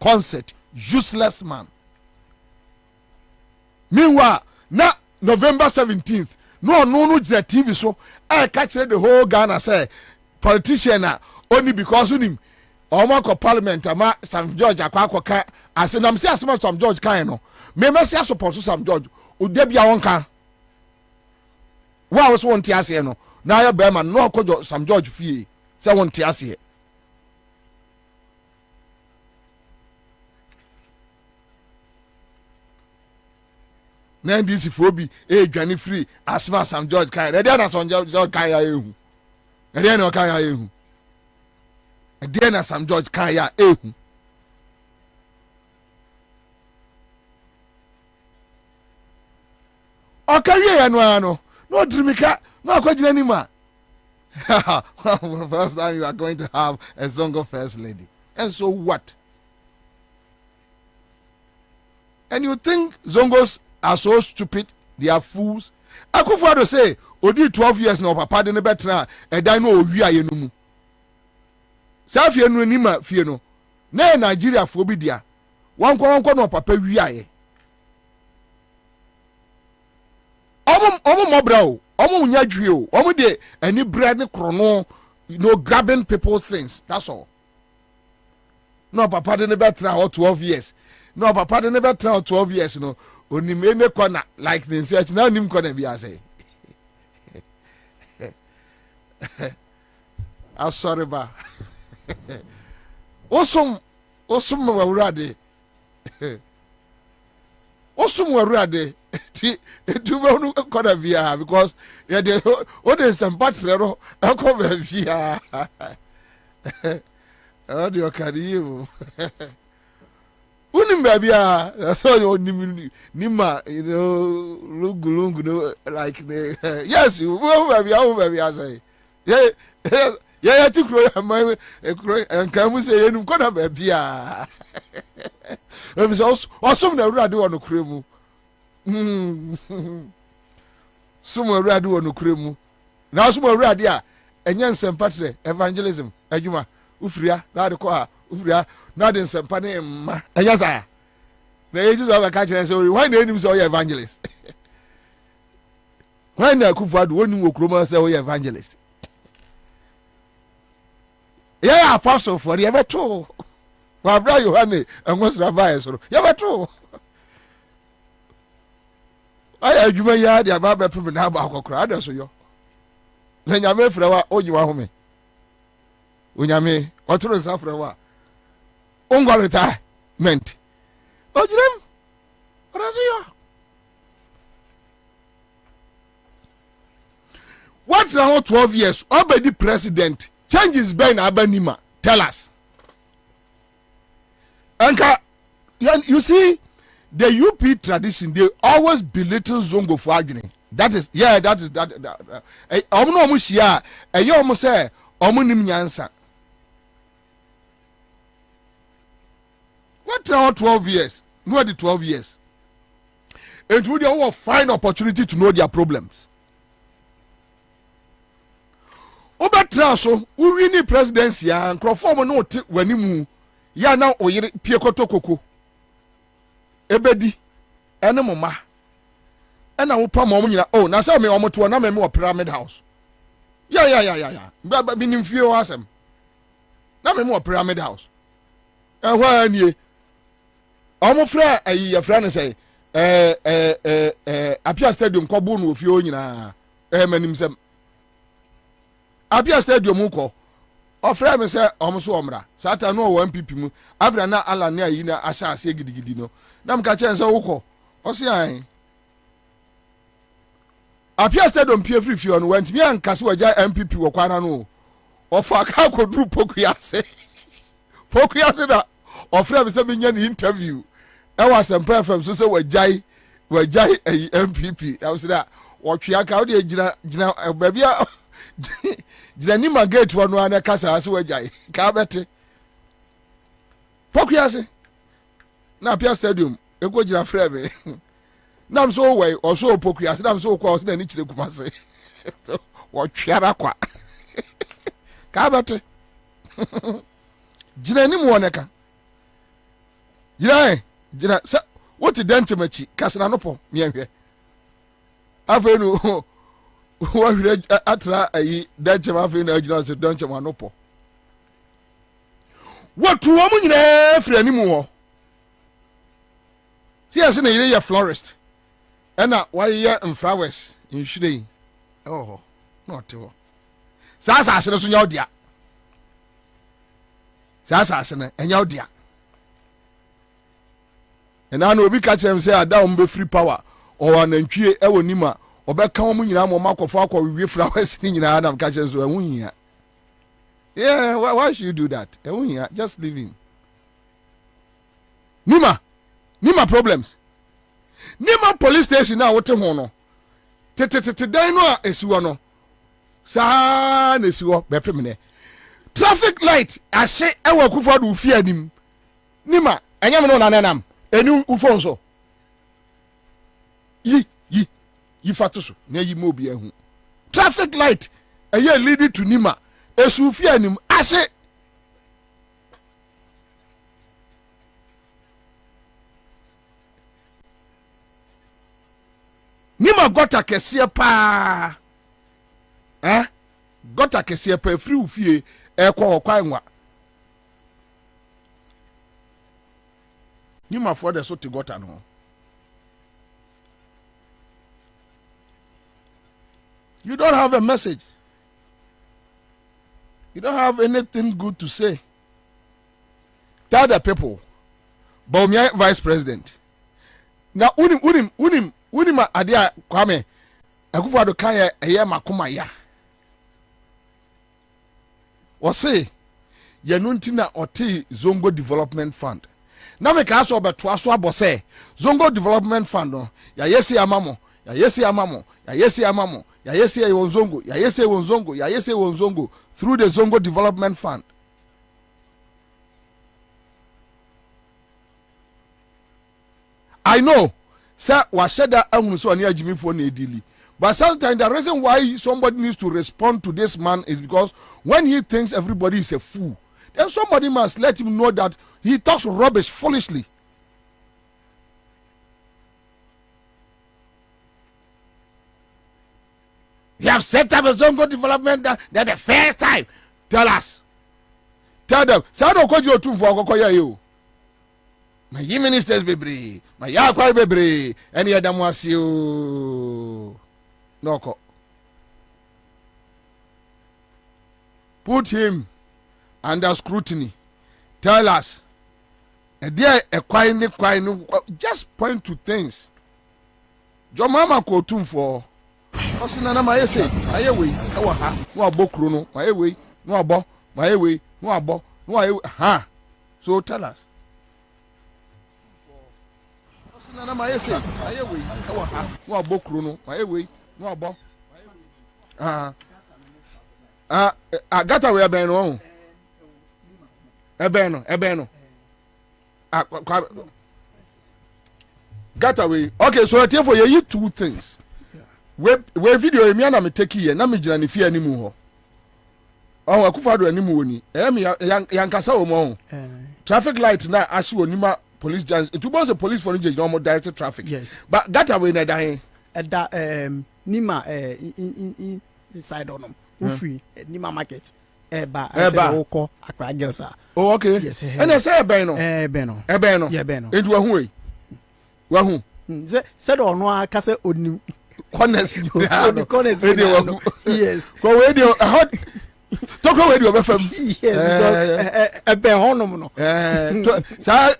S1: concept, useless man. Meanwhile, now November 17th, no the TV so I catch the whole Ghana say politician only because of him. Omako parliament ama Sam George akwa I said I'm say asema Sam George kan no. Me say support Sam George. Udebia wonka. Wa was won ti ase no. Na ya be man no kojo Sam George fie. Say won ti ase. Na this Bobie dwane free asma Sam George kan. E dey na Sam George kan ya ehu. E dey na kan ya ehu. E dey na Sam George kan ya ehu. Okawie ya no drimika no akwagina ni ma. First time you are going to have a Zongo first lady. And so what? And you think Zongos are so stupid? They are fools. I could to say, Odi 12 years now, papa de betra, and I know we are you. Safia no nima fieno. Na Nigeria phobia. One no papa we are. Omo mobra, omo nyadwe, omo de any bread ne krono, grabbing people's things. That's all. No papa de betra or 12 years. No papa de betra or 12 years no. Oni mene kona like the search now nim kona bi ase. I'm sorry ba. Osum wawurade. Osum wawurade. Ti tuba nu kona bia because ya de o de sempatre ro e ko ba bia. O de okariyo. Unim baby so you nima lungu no like yes you baby I say yeah tikro my and can say you kona baby we so some na urade won kremu some urade won kremu na some urade a enye nsempatre evangelism adwuma ufria na de ko ha ufria na de nsempa ne mma enya sa na ye Jesus aba catch say why na enim say o evangelist why na Akufo-Addo woni wokroma say o evangelist yeah apostle for the ebeto wa bra Yohane enwosra bae so ye beto ay adwuma ya de aba bepem na aba akokora adaso yo na nyame frɛ wa onyiwa home onyame otoro nsa frɛ wa retirement. Ojirem. What's now 12 years? Obedi president. Changes Ben Abanima. Tell us. Anka, you see, the UP tradition, they always belittle Zongo for arguing. That is. Omo mushia. Eyo omo say omo nim nyansa. What now 12 years? No, the 12 years. It would have find opportunity to know their problems. obetra so uwi ni presidency ya nkrofo no te wanimu ya na oyire pie kotokoko ebedi ene moma ena wo pa mo nyina oh na say me omoto na me pyramid house ya ba binim fie o asem na me pyramid house ehwa anie omo fra ayi ya fra ne say Apia Stadium ko bu no ofie o nyina manim sem Apia Stadium ko ofra me say omo so omra sata no o MPP mu afra na ala ne ayi na asha ase gidigidi no na mka chen say wo o se an Apia Stadium pie free fie on went me ankase waja MPP wo kwana no ofa ka kodru Pokuase da ofra me say me nya ni interview e was some FM so say wajai MPP I was that watchia ka o de gina babia gina ni magate wonu ana kasa ase wajai ka bete Pokuase na Apia Stadium e go gina frɛ me nam so we o so Pokuase nam so kwa o se na ni kire kumase so watwia ra kwa ka bete gina ni mu woneka gina sa woti dentemachi kasna no po mienhwe afenu wa hire atra ayi dentema afenu agina se dentema no po watu wa mu nyina fira ni mu ho si ase na yire ya florist ena wa ye flowers in shirei oh not ho sa ase so nya odia sa ase na enya odia and I know we catch him say Adam be free power or an entry ewo nima obeka wo nyina mo makofo akwa we flowers ni nyina Adam catch him so ehun yeah why should you do that ehun just living nima problems nima police station na wote ho no tete dan no a esiwo no sa na esiwo be pemne traffic light ase ewo akufo do fi anim nima enyam no na nanam enu ufonso yi fatuso na yi mobi ehu traffic light eye lead to nima esufi anim ase nima gota kese pa gota kese pa free ufie ekwo kwanwa nima for the so to gota no you don't have a message. You don't have anything good to say. Tell the people, Bobie vice president. Now, unim adia kwame. Akufo-Addo kaya eye makoma ya. Wose ye nuntina oti Zongo Development Fund. Na me ka so obeto aso abose Zongo Development Fund no ya yesi amamo, ya yesi amamo, ya yesi amamo. Ya yesi wonzongo, ya yesi wonzongo, ya yesi wonzongo through the Zongo Development Fund. I know, sir, was said that I'm so near Jimmy for Nedili. But sometimes the reason why somebody needs to respond to this man is because when he thinks everybody is a fool, then somebody must let him know that he talks rubbish foolishly. You have set up a Zongo development that the first time. Tell us. Tell them. Say I don't call you too for you. My ministers bebre. My yakwa bebre. Any other was you. No. Put him under scrutiny. Tell us. Just point to things. Your mama called too for. Osina na maye say ayewe e wa ha no abokro no mayewe no abo mayewe no abo no ayewe ha so tell us osina na maye say ayewe e wa ha no abokro no mayewe no abo agata we ben no ebe no gata we okay so therefore you two things we video emi na me take here na me gina ne fie animu ho Oh, Akufo-Addo animu woni. Yankasa wo mo. Traffic light na ashi onima police judge. It was a police for the normal directed traffic.
S5: Yes.
S1: But that away na dahin.
S5: That Nima inside on them. Free Nima market. Eba. Oko Accra girls are.
S1: Oh, okay.
S5: Yes.
S1: And I say Beno.
S5: Beno.
S1: Beno.
S5: Yeah, Beno.
S1: Into a hui. Wahu.
S5: Said on one case on
S1: corners.
S5: Corners. Yes.
S1: Go radio. Hot. Talk radio FM.
S5: Yes. A Behonum.
S1: So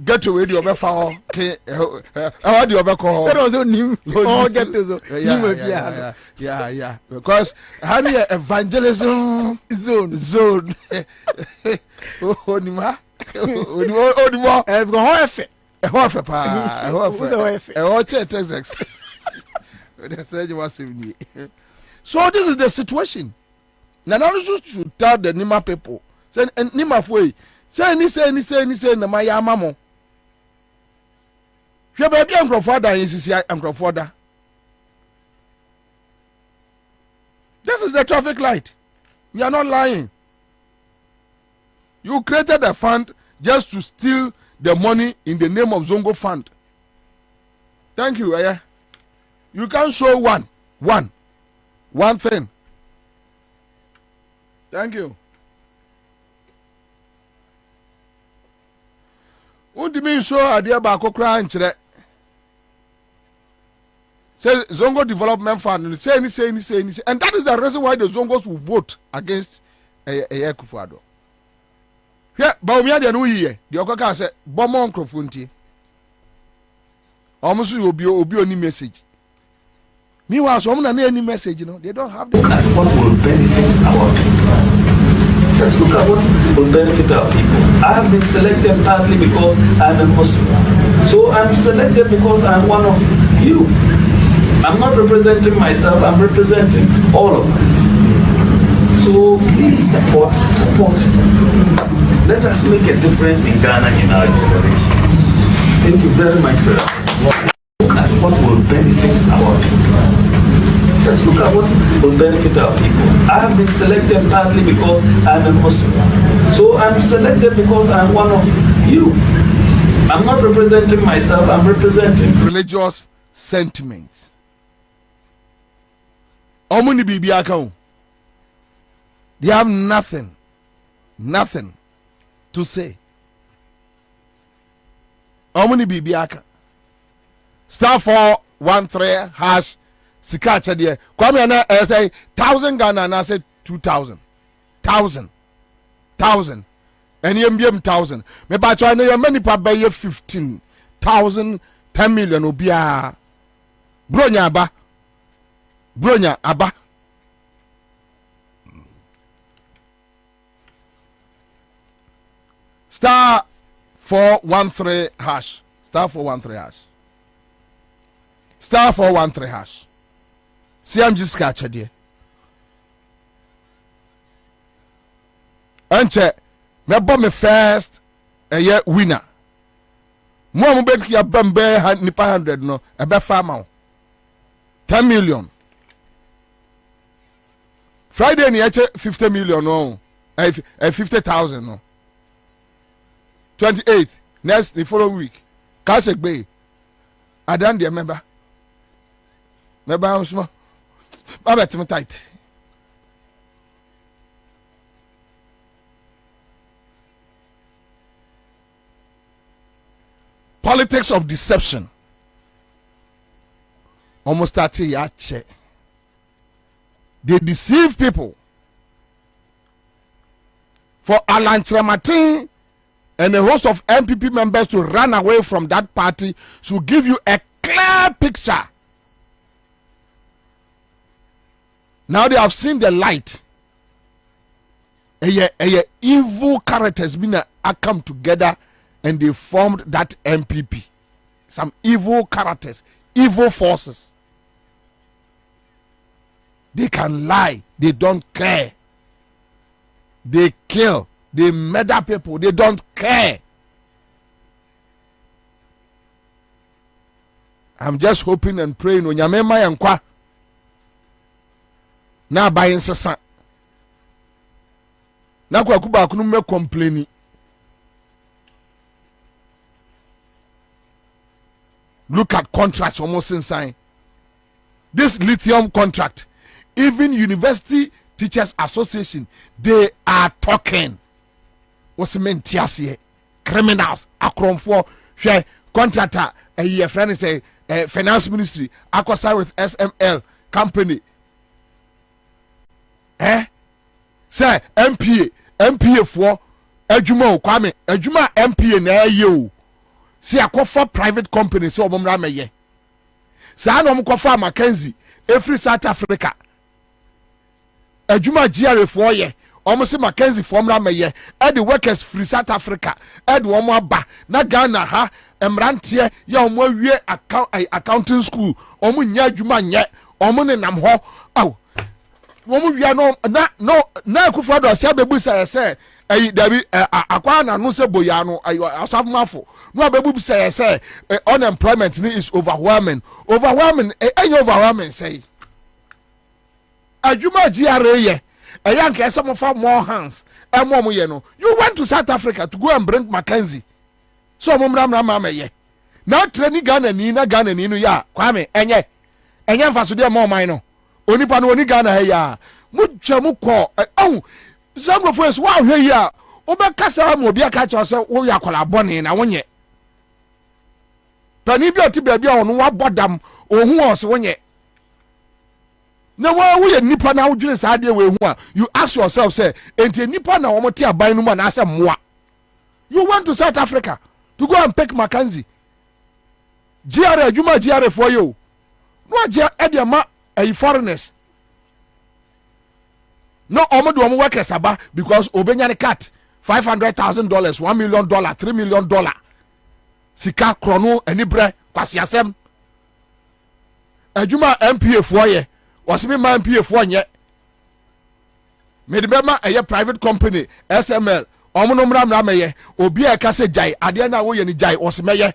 S1: get to radio before. Okay. How do you ever call?
S5: Said also new. Oh, get to
S1: yeah. Because honey, evangelism zone. Onima. Onima.
S5: I've got effect.
S1: A horse pa. A horse Texas. So this is the situation. Now you should tell the Nima people. Say Nima way. Say na maya mamo. Your baby I'm grandfather I'm grandfather. This is the traffic light. We are not lying. You created a fund just to steal the money in the name of Zongo fund. Thank you, Aya. You can show one thing. Thank you. What do you mean show idea about Kokra and Chile? Say Zongo Development Fund, say, and that is the reason why the Zongos will vote against Akufo-Addo. Yeah, but we are the new year. The Okoka said, Bomon Crofunti. Almost you will be any message. Meanwhile, some any message, they don't have the.
S6: Look at what will benefit our people. Let's look at what will benefit our people. I have been selected partly because I'm a Muslim. So I'm selected because I'm one of you. I'm not representing myself, I'm representing all of us. So please support. Let us make a difference in Ghana in our generation. Thank you very much for that. Look at what will benefit our people. Let's look at what will benefit our people. I have been selected partly because I'm a Muslim. So I'm selected because I'm one of you. I'm not representing myself, I'm representing
S1: religious sentiments. Omuni bibiaka. They have nothing to say. Omuni bibiaka. Star 413 hash sikacha there. Kwabena say 1,000 Ghana and I say 2,000. 1,000. And you 1,000. Me ba try na many pa buy 15,000 10 million obia. Bronya aba. Star 413 hash. Star 413 hash. Star 413 hash. See, I'm just catching there. Anche, me bomb me first a year winner. More bet ya bambe nipa 100 no, a be farm 10 million. Friday ni 50 million no, 50,000 no. 28th next the following week. Cash bay. I done the member. Member I'm small. I bet me tight. Politics of deception. Almost 30 years. They deceive people. For Alan Trematin and a host of MPP members to run away from that party should give you a clear picture. Now they have seen the light. Evil characters been come together and they formed that MPP. Some evil characters, evil forces. They can lie. They don't care. They kill. They murder people. They don't care. I'm just hoping and praying. Onyamema yankwa. Na ba insesa. na kwaku ba kunu me complain look at contracts almost inside this lithium contract. Even University Teachers Association, they are talking. What's the main tias criminals akron for share contractor a year friend say finance ministry akosa with SML company say MPA for adwuma Kwame adwuma MPA na ye o see akofa private company say obomra meye sa na omkofa Mackenzie every South Africa adwuma GRA for ye almost Mackenzie formula meye e the workers free South Africa e the omo aba na Ghana ha emrantie ya omo awie accounting school omo nya adwuma nye omo ne nam ho aw omo wia na akufo do sia bebu say dabi akwa na no se boya no asafmafo no abebu say unemployment is overwhelming overwhelming say adwuma GRA ye eyan ke some for more hands emom ye no you went to South Africa to go and bring Mackenzie so omomra mama ye na training Ghana ni no ya Kwame enye mfaso de mo man no onipa no oni Ghana he ya mutwa mukọ Zongo first wa hwe yi a obekasa mo bia ka cha se wo yakola bone na wonye tani bi oti bia bia ono wa bodam ohun o se wonye na wo ye nipa na wodwire sa de we hu a you ask yourself say enti nipa na wo mote aban no ma na ase moa you went to South Africa to go and pick Mackenzie GRA adwuma GRA for you no je e de ma foreigners no omo do omo workers aba because obenya ne cut $500,000 $1 million $3 million sika krono anibre kwasiasem adwuma MPA for ye wasimi ma MPA for nye medibema eye private company SML omo no mra meye obi e ka se jai ade na wo ye ni jai osimeye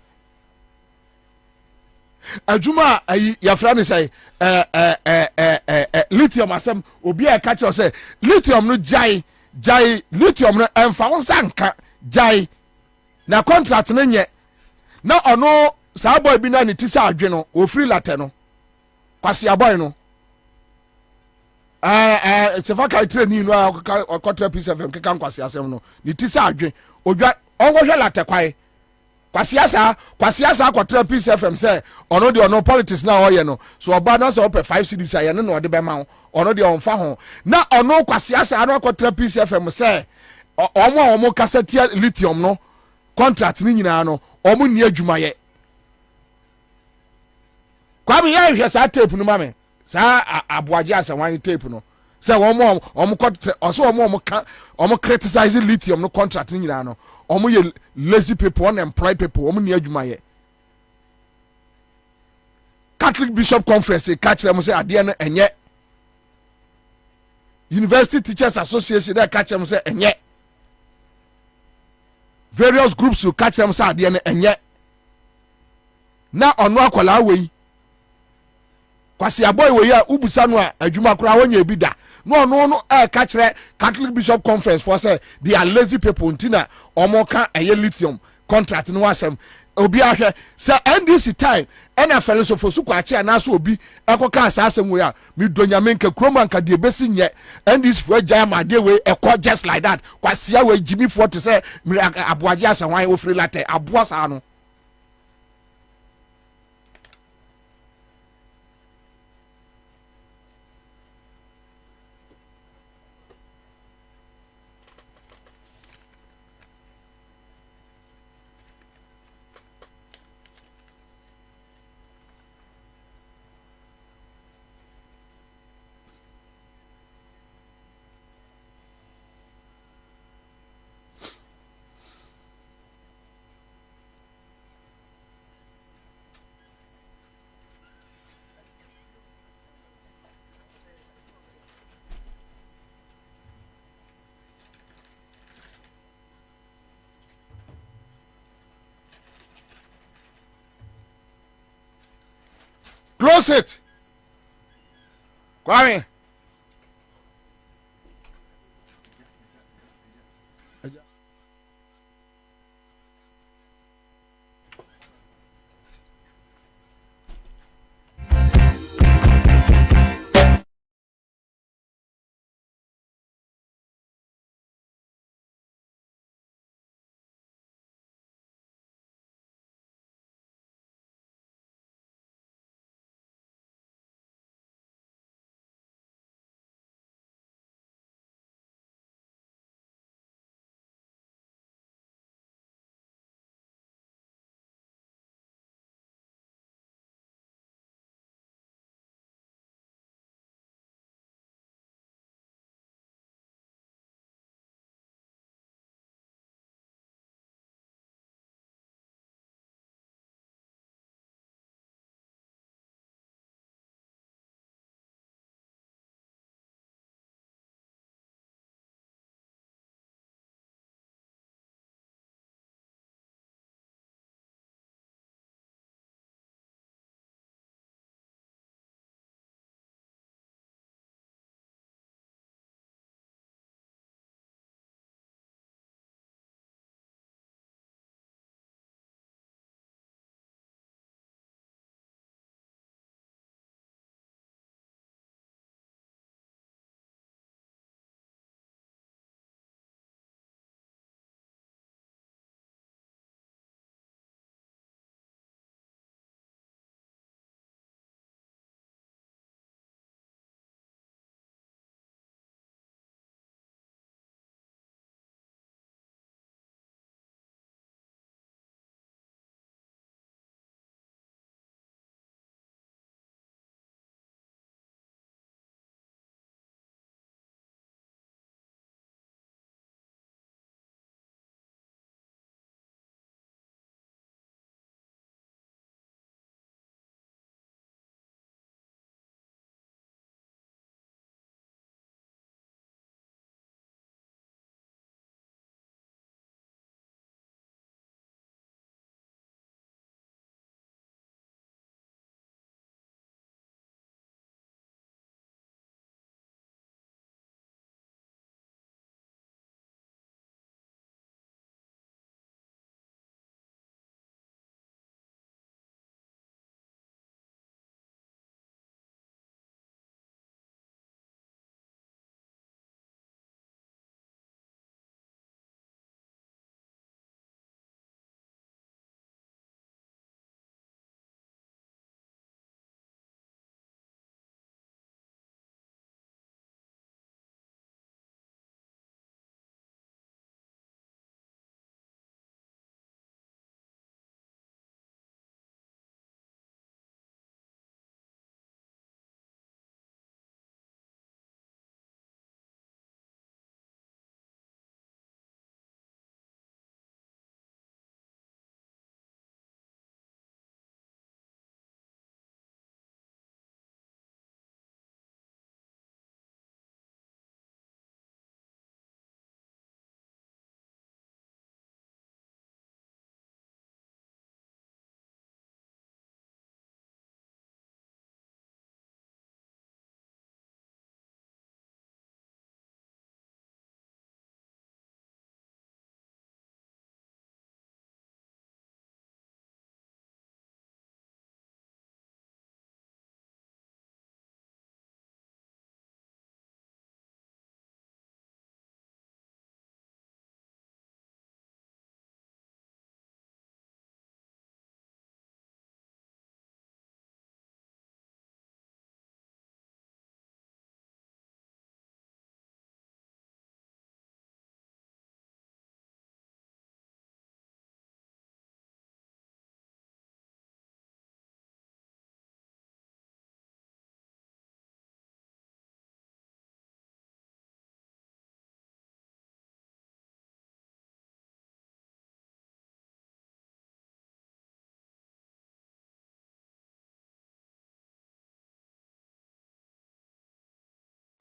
S1: adwuma ayi ya frani say lithium asem obi e ka che say lithium no jai lithium no emfa won sanka jai na contract no nye na ono sa boy bi na ni ti sa adwe no o free latte no kwase aboy no se fa ka training no akotra P7 keka kwase asem no ni ti sa adwe odwa ongo hwe latte kwai kwasiasa akotra P7 say ono de ono politics na oye no so oba na so ope 5 cedis aye no de be ma ono de onfa ho na ono kwasiasa ano akotra P7 say omo kasetia lithium no contract ni nyina no omo ni adwuma ye Kwame ya hwe sa tape no mame sa aboaje asanwan tape no say omo criticize lithium no contract ni nyina no omo ye lazy people unemployed people omo ni adwuma ye Catholic Bishop Conference catch them say ade na enye University Teachers Association they catch them say enye various groups will catch them say ade na enye na ono akwala we kwasi aboy we ya ubusa no adwuma kura wonye bi da no catch Catholic Bishop Conference for say they are lazy people ntina omo ka eye lithium contract no wasem obi ahwe say NDC time NFL so fosu kwa chia na so obi ekoka asasem we a mi donyame nka kroma nka de besi nye NDC for agya ma de we ekọ just like that kwasia we Jimmy for to say aboaje asanwan ofri latte aboa sa no close it. Kwame.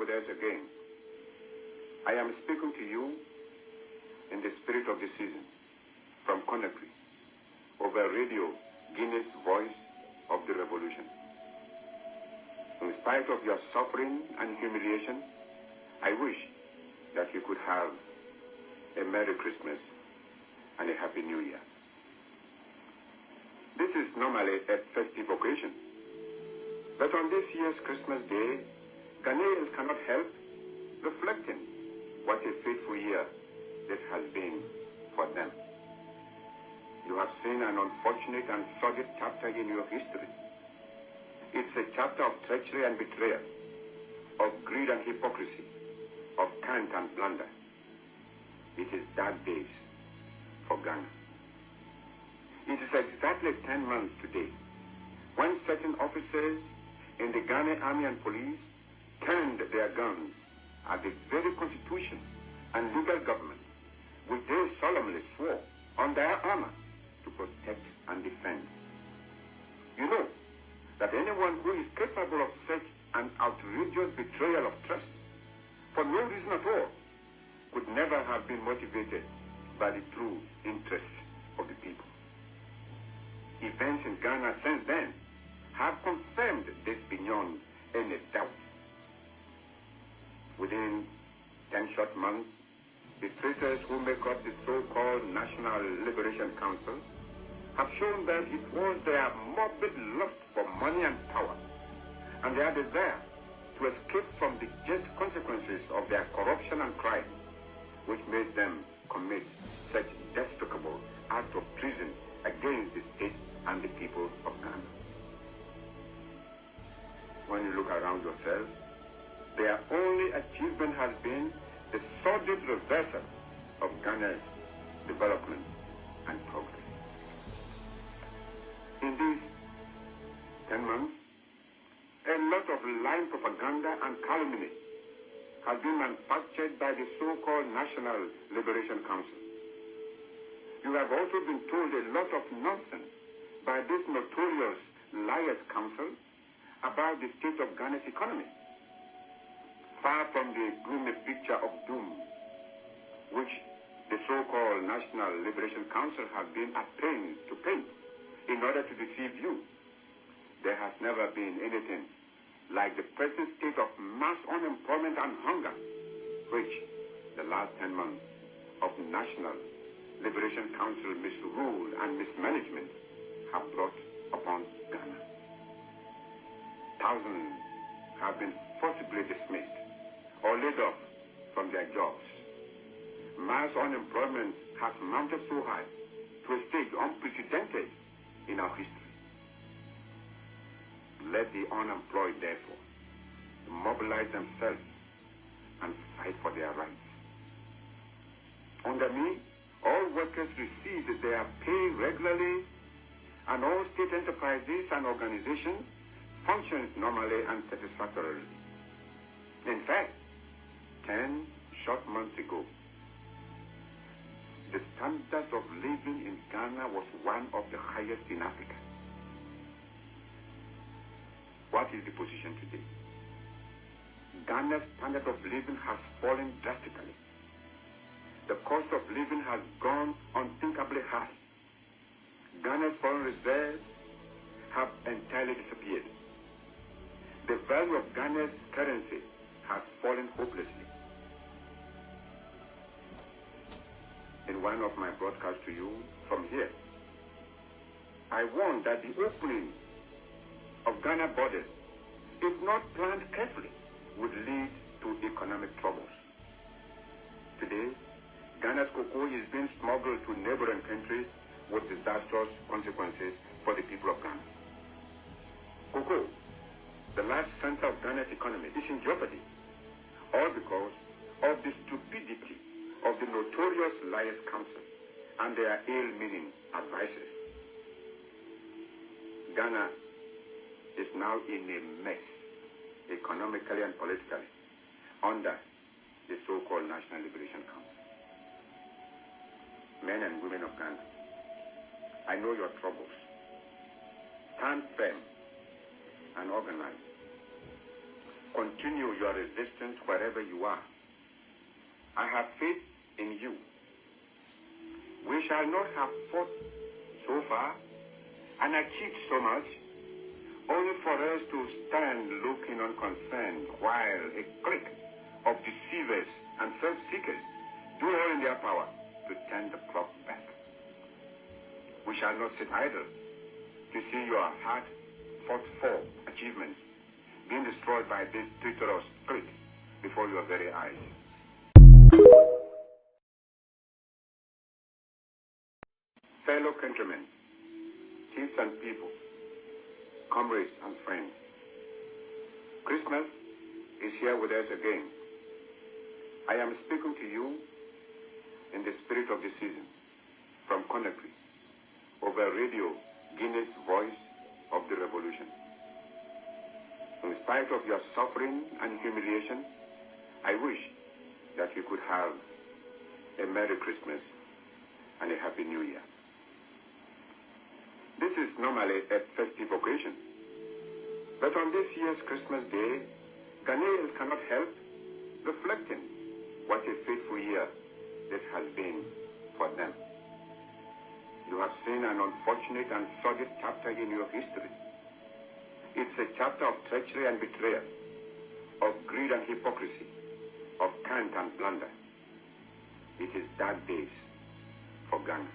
S7: with us again. I am speaking to you in the spirit of the season from Conakry over radio Guinness Voice of the Revolution. In spite of your suffering and humiliation, I wish that you could have a Merry Christmas and a Happy New Year. This is normally a festive occasion, but on this year's Christmas Day, Ghanaians cannot help reflecting what a fateful year this has been for them. You have seen an unfortunate and sordid chapter in your history. It's a chapter of treachery and betrayal, of greed and hypocrisy, of cant and blunder. It is dark days for Ghana. It is exactly 10 months today when certain officers in the Ghana Army and Police turned their guns at the very constitution and legal government which they solemnly swore on their honor to protect and defend. You know that anyone who is capable of such an outrageous betrayal of trust for no reason at all could never have been motivated by the true interests of the people. Events in Ghana since then have confirmed this beyond any doubt. Within 10 short months, the traitors who make up the so-called National Liberation Council have shown that it was their morbid lust for money and power and their desire to escape from the just consequences of their corruption and crime which made them commit such despicable acts of treason against the state and the people of Ghana. When you look around yourself, their only achievement has been the sordid reversal of Ghana's development and progress. In these 10 months, a lot of lying propaganda and calumny has been manufactured by the so-called National Liberation Council. You have also been told a lot of nonsense by this notorious Liars Council about the state of Ghana's economy. Far from the gloomy picture of doom which the so-called National Liberation Council has been at pains to paint in order to deceive you, there has never been anything like the present state of mass unemployment and hunger which the last 10 months of National Liberation Council misrule and mismanagement have brought upon Ghana. Thousands have been forcibly dismissed or laid off from their jobs. Mass unemployment has mounted so high to a stage unprecedented in our history. Let the unemployed, therefore, mobilize themselves and fight for their rights. Under me, all workers receive their pay regularly, and all state enterprises and organizations function normally and satisfactorily. In fact, 10 short months ago, the standard of living in Ghana was one of the highest in Africa. What is the position today? Ghana's standard of living has fallen drastically. The cost of living has gone unthinkably high. Ghana's foreign reserves have entirely disappeared. The value of Ghana's currency has fallen hopelessly. In one of my broadcasts to you from here, I warned that the opening of Ghana borders, if not planned carefully, would lead to economic troubles. Today, Ghana's cocoa is being smuggled to neighboring countries with disastrous consequences for the people of Ghana. Cocoa, the large center of Ghana's economy, is in jeopardy, all because of the stupidity of the notorious Liars Council and their ill-meaning advisors. Ghana is now in a mess, economically and politically, under the so-called National Liberation Council. Men and women of Ghana, I know your troubles. Stand firm and organize. continue your resistance wherever you are. I have faith in you. We shall not have fought so far and achieved so much, only for us to stand looking unconcerned while a clique of deceivers and self-seekers do all in their power to turn the clock back. We shall not sit idle to see your hard-fought-for achievements being destroyed by this traitorous clique before your very eyes. Fellow countrymen, chiefs and people, comrades and friends, Christmas is here with us again. I am speaking to you in the spirit of the season, from Conakry, over Radio Guinness Voice of the Revolution. In spite of your suffering and humiliation, I wish that you could have a Merry Christmas and a Happy New Year. This is normally a festive occasion, but on this year's Christmas Day, Ghanaians cannot help reflecting what a fateful year this has been for them. You have seen an unfortunate and sordid chapter in your history. It's a chapter of treachery and betrayal, of greed and hypocrisy, of cant and blunder. It is dark days for Ghana.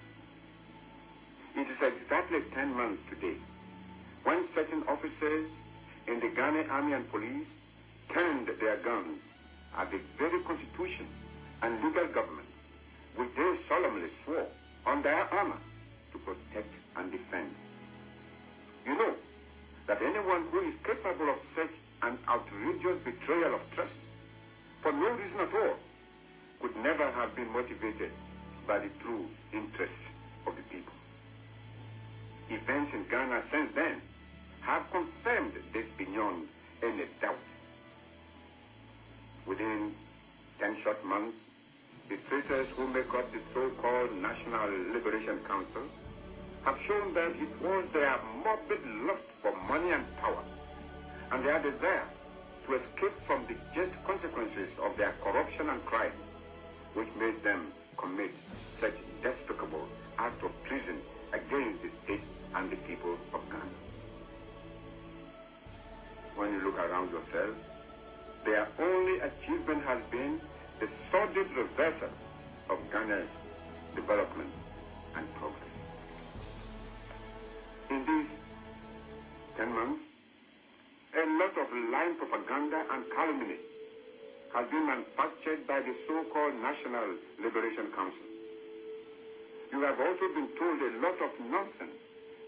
S7: It is exactly 10 months today when certain officers in the Ghana Army and Police turned their guns at the very constitution and legal government which they solemnly swore on their honor to protect and defend. You know that anyone who is capable of such an outrageous betrayal of trust for no reason at all could never have been motivated by the true interests of the people. Events in Ghana since then have confirmed this beyond any doubt. Within 10 short months, the traitors who make up the so-called National Liberation Council have shown that it was their morbid lust for money and power and their desire to escape from the just consequences of their corruption and crime which made them commit such despicable acts of treason against the state and the people of Ghana. When you look around yourself, their only achievement has been the sordid reversal of Ghana's development and progress. In these 10 months, a lot of lying propaganda and calumny has been manufactured by the so-called National Liberation Council. You have also been told a lot of nonsense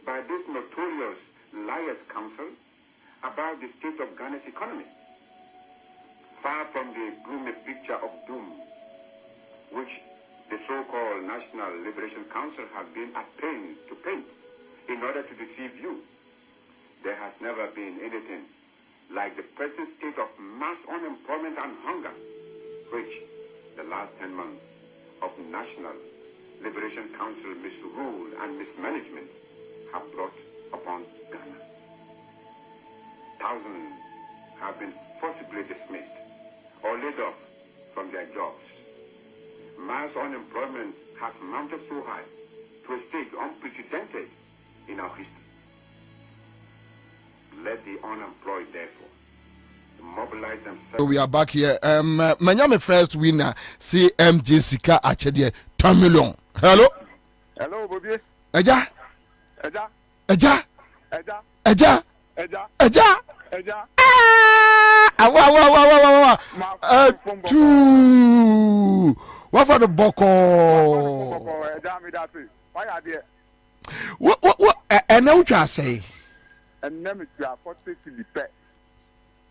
S7: by this notorious Liars Council about the state of Ghana's economy. Far from the gloomy picture of doom which the so-called National Liberation Council have been at pains to paint in order to deceive you, there has never been anything like the present state of mass unemployment and hunger which the last 10 months of National Liberation Council misrule and mismanagement have brought upon Ghana. Thousands have been forcibly dismissed or laid off from their jobs. Mass unemployment has mounted so high to a stage unprecedented in our history. Let the unemployed, therefore, mobilize themselves.
S1: We are back here. My first winner, CMG Sika Achedie, 10 million. Hello?
S8: Hello, Bobie.
S1: Eja?
S8: Eja?
S1: Eja?
S8: Eja?
S1: Eja?
S8: Eja?
S1: Eja?
S8: Eja?
S1: Two. What for the boko?
S8: Eja, me that way. Why are there?
S1: What? And now what you say?
S8: And name it, you are 40 cedi per.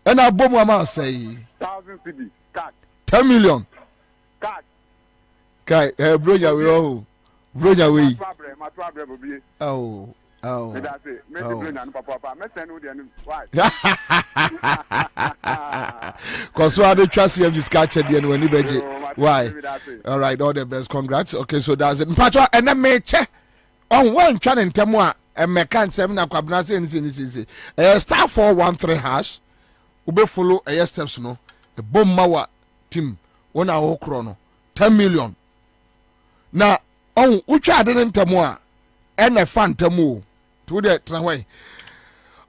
S1: And I bomb what say?
S8: 1,000 cedi. Cash.
S1: 10 million.
S8: Cash.
S1: Kai, bro, ya we oh. Bro, ya we.
S8: My problem, Bobie.
S1: Oh.
S8: Me that way. Me the brain and papa. Me send you the why?
S1: Cause so I don't trust you just catch at the end when you beji. Why? All right, all the best. Congrats. Okay, so that's it. Mpacho, and then me che on one channel temwa and me can't say na Kwabena say anything. Star 413 hash ube follow a steps no a bomb mawa team one our chrono 10 million na on ucha didn't tamo and a fan tamo to the tramway.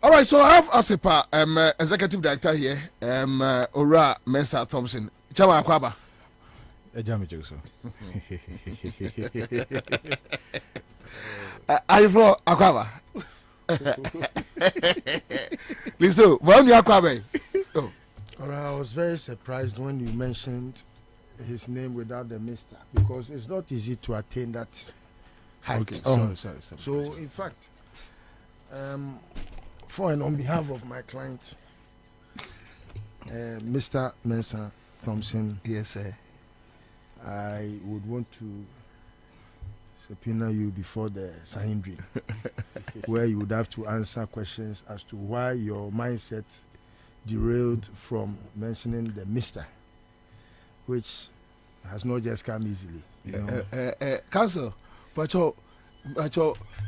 S1: All right, so I have Asipa executive director here Ora Mensa Thompson Chama Kwaba
S9: Ejami Joso
S1: I for Akwaba Listen, when you Akwabe.
S10: I was very surprised when you mentioned his name without the Mr. because it's not easy to attain that height.
S1: Okay. Oh, sorry.
S10: So, in fact, for and on behalf of my client, Mr. Mensa Thompson,
S1: Yes, sir.
S10: I would want to subpoena you before the Sahindri, where you would have to answer questions as to why your mindset derailed from mentioning the Mr., which has not just come easily. You know?
S1: Council, but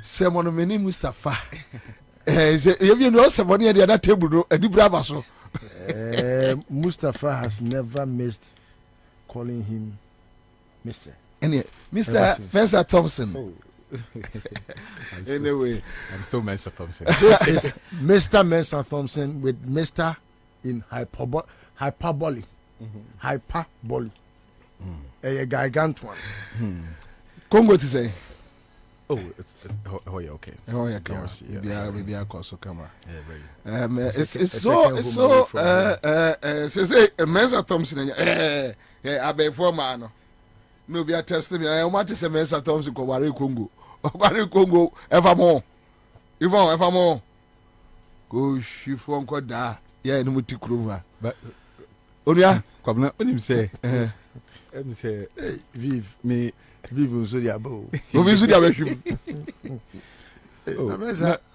S1: someone many Mustafa. You know, somebody at the other table, a brava so.
S10: Mustafa has never missed calling him Mr.
S1: Anyway, Mr. Mensa Thompson.
S9: Oh.
S1: Anyway,
S9: I'm still Mensa Thompson.
S10: This is Mr. Mensa Thompson with Mr. in hyperbole. Hyperbole. A gigantuan.
S1: Congo to say.
S9: Oh, yeah, okay.
S1: Oh yeah, come
S9: on.
S1: Maybe I call so come on.
S9: Yeah, very.
S1: It's so say Mensa Thompson. I be for man. No be a testing me. I want to say Mensa Thompson ko ware Congo. Ware Congo evermore. Even evermore. Go shift from koda. Yeah, no muti kuruma.
S9: But
S1: Onia,
S9: Kwabena, when you say
S10: Vive also the above.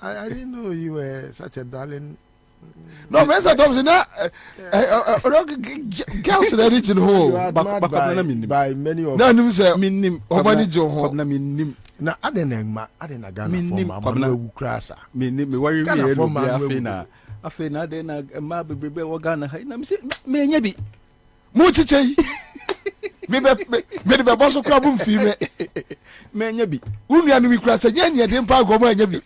S10: I didn't know you were such a darling.
S1: No, Mensa Thompson, girls in the region home.
S10: By many of
S1: no, you say,
S9: Minim,
S1: Obani Joe,
S9: Minim.
S10: Now, I didn't Ghana for my Ukrasa.
S9: Me worry
S10: Ghana for
S9: me
S10: my
S9: afena de na ma bebe wo Ghana ha na me say me nya bi
S1: mu chichei me be boss kura bu mfi
S9: me nya bi
S1: unu anu mi kura se nya de mpa go ma nya bi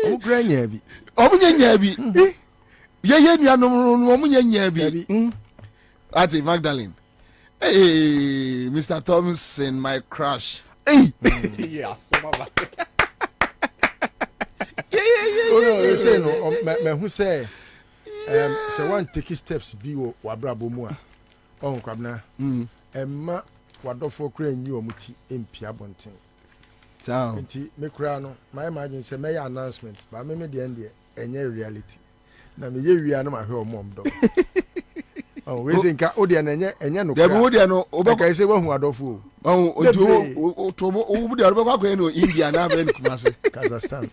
S10: o kura nya bi
S1: o mu nya bi ye nu anu o mu nya bi ati Magdalene hey Mr. Thompson my crush hey
S9: yes so ma
S10: Oh no, you say no. Me who say, one take steps be wabrabo mu a. Oh Kwabena. Emma wadofo kra nyi omuti empia bonten.
S1: So.
S10: Nti me kra no, my imagine say me announcement, but me de end enye reality. Na me ye wia no ma hwe omom do. Oh, we say nka o de enye no.
S1: Dey be wo de no,
S10: obeka say wahu adofo.
S1: Oh, o bu de ro be kwa no India na be Kumasi,
S10: Kazakhstan.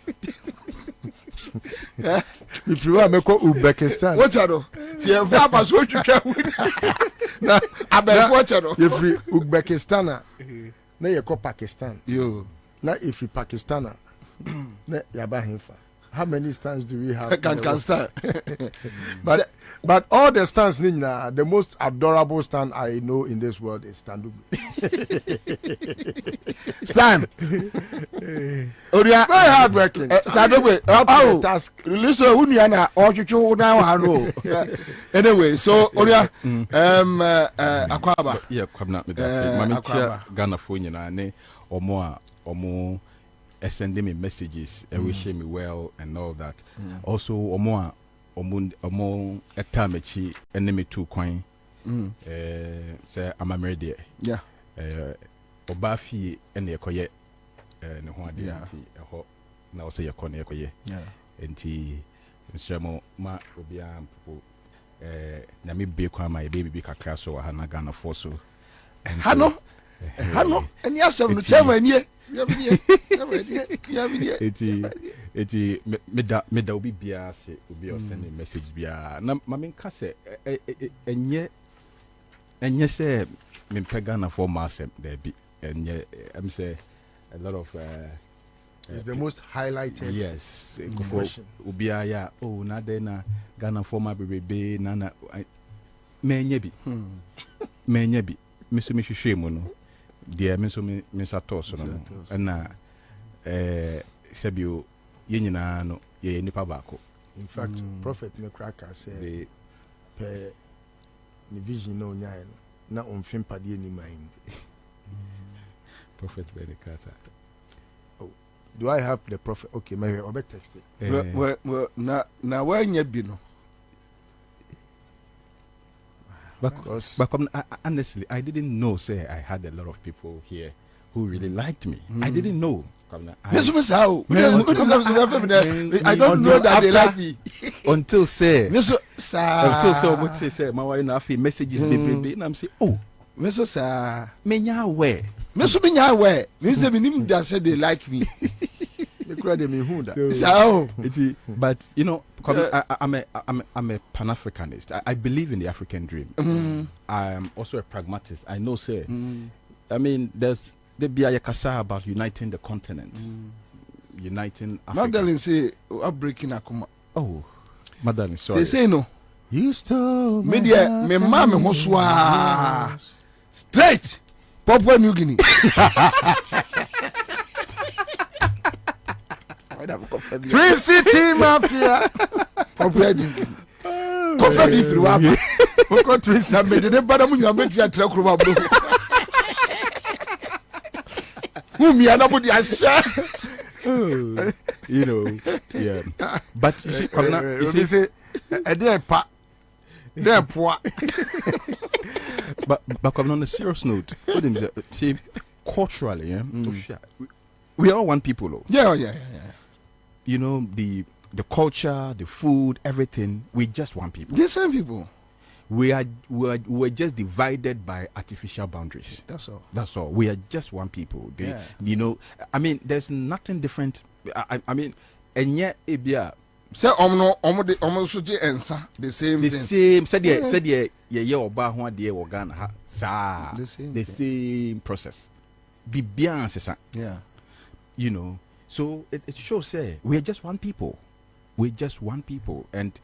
S10: If you want to go Uzbekistan,
S1: what you see a far so you can na abe what you
S10: if you Uzbekistan na you go Pakistan
S1: yo
S10: na if you Pakistan na you ba himfa. How many stands do we have?
S1: Can stand.
S10: But all the stands, the most adorable stand I know in this world is Standubi.
S1: Stand.
S10: Very hard working.
S1: Standubi. Oh, task. Listen, Unyana or you now. Anyway, so Oria, Akwaba.
S9: Yeah, Kwabena, me that Mamicha Ghana phone na ne omo sending me messages and wishing me well and all that. Also, omo etamechi enemy two coin. Say I'm married there.
S1: Yeah.
S9: Obafi ene ekoye ne ho ade nti eho na o say yakọ na ekoye.
S1: Yeah.
S9: Nti msemo ma obi ampo na me be kwa my baby kakra so ha na Ghana for so.
S1: Hano eni asem no chairman nie.
S9: Eti meda obi bia se obi o send message bia na ma menka se enye se me pega na for masem there be enye am say a lot of
S10: It's the most highlighted.
S9: Yes. Ubia oh na dena Ghana former baby nana menyebi. Menyebi. Miso mi hwehwe mu no. Dia miso mi sato so no. Na sebio ye nyina no ye nipa baako.
S10: In fact, Prophet Nekraka said the vision no nyai na onfim pade ni man.
S9: Prophet Benekata.
S10: Oh, do I have the prophet? Okay, maybe I'll be texted.
S1: Well, now where you be no?
S9: But honestly, I didn't know. Say I had a lot of people here who really liked me. I didn't know. I don't know
S1: that they like me
S9: until say my wife na messages baby and I'm say oh
S1: Mr. Sir
S9: menya where
S1: Mr. Menya where Mr. Minim that said they like me
S10: they cry them in who that
S9: but you know I'm a Pan-Africanist. I believe in the African dream. I am also a pragmatist. I know say I mean there's the Biayakasa about uniting the continent, uniting Africa.
S1: Magdalene say, "I'm breaking akuma."
S9: Oh, Magdalene, sorry.
S1: Say no.
S10: You stole
S1: me dear, me mama hoswa straight Papua New Guinea.
S10: Twin City Mafia.
S1: Papua New Guinea. Coffee if you want. Oko Twin City. Me de bada mu nyame twa tra kuruma bro. You
S9: know, yeah. But you see, you see, but come on a serious note. See, culturally, we are one people, though.
S1: Yeah.
S9: You know, the culture, the food, everything. We just one people.
S1: The same people.
S9: We're just divided by artificial boundaries.
S1: That's all.
S9: We are just one people. You know, I mean, there's nothing different. I mean, and yet,
S1: say Ansah the same
S9: the
S1: thing.
S9: Same. Said the same process.
S1: Yeah.
S9: You know, so it shows say we are just one people. We're just one people, and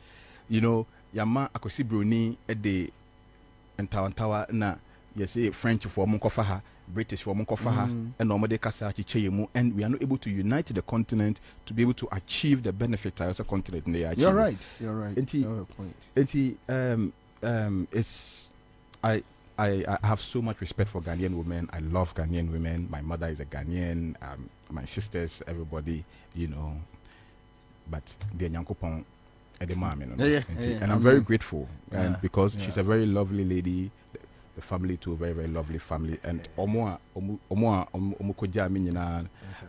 S9: you know. Yama akosi broni ede entawantawa na yesi French for munkofaha, British for munkofaha, and normally kasa chicheyemu, and we are not able to unite the continent to be able to achieve the benefit as a continent.
S1: You're right.
S9: It's I have so much respect for Ghanaian women. I love Ghanaian women. My mother is a Ghanaian. My sisters, everybody, you know. But the Nyankopon. And I'm very grateful because she's a very lovely lady. The family too, very very lovely family. And I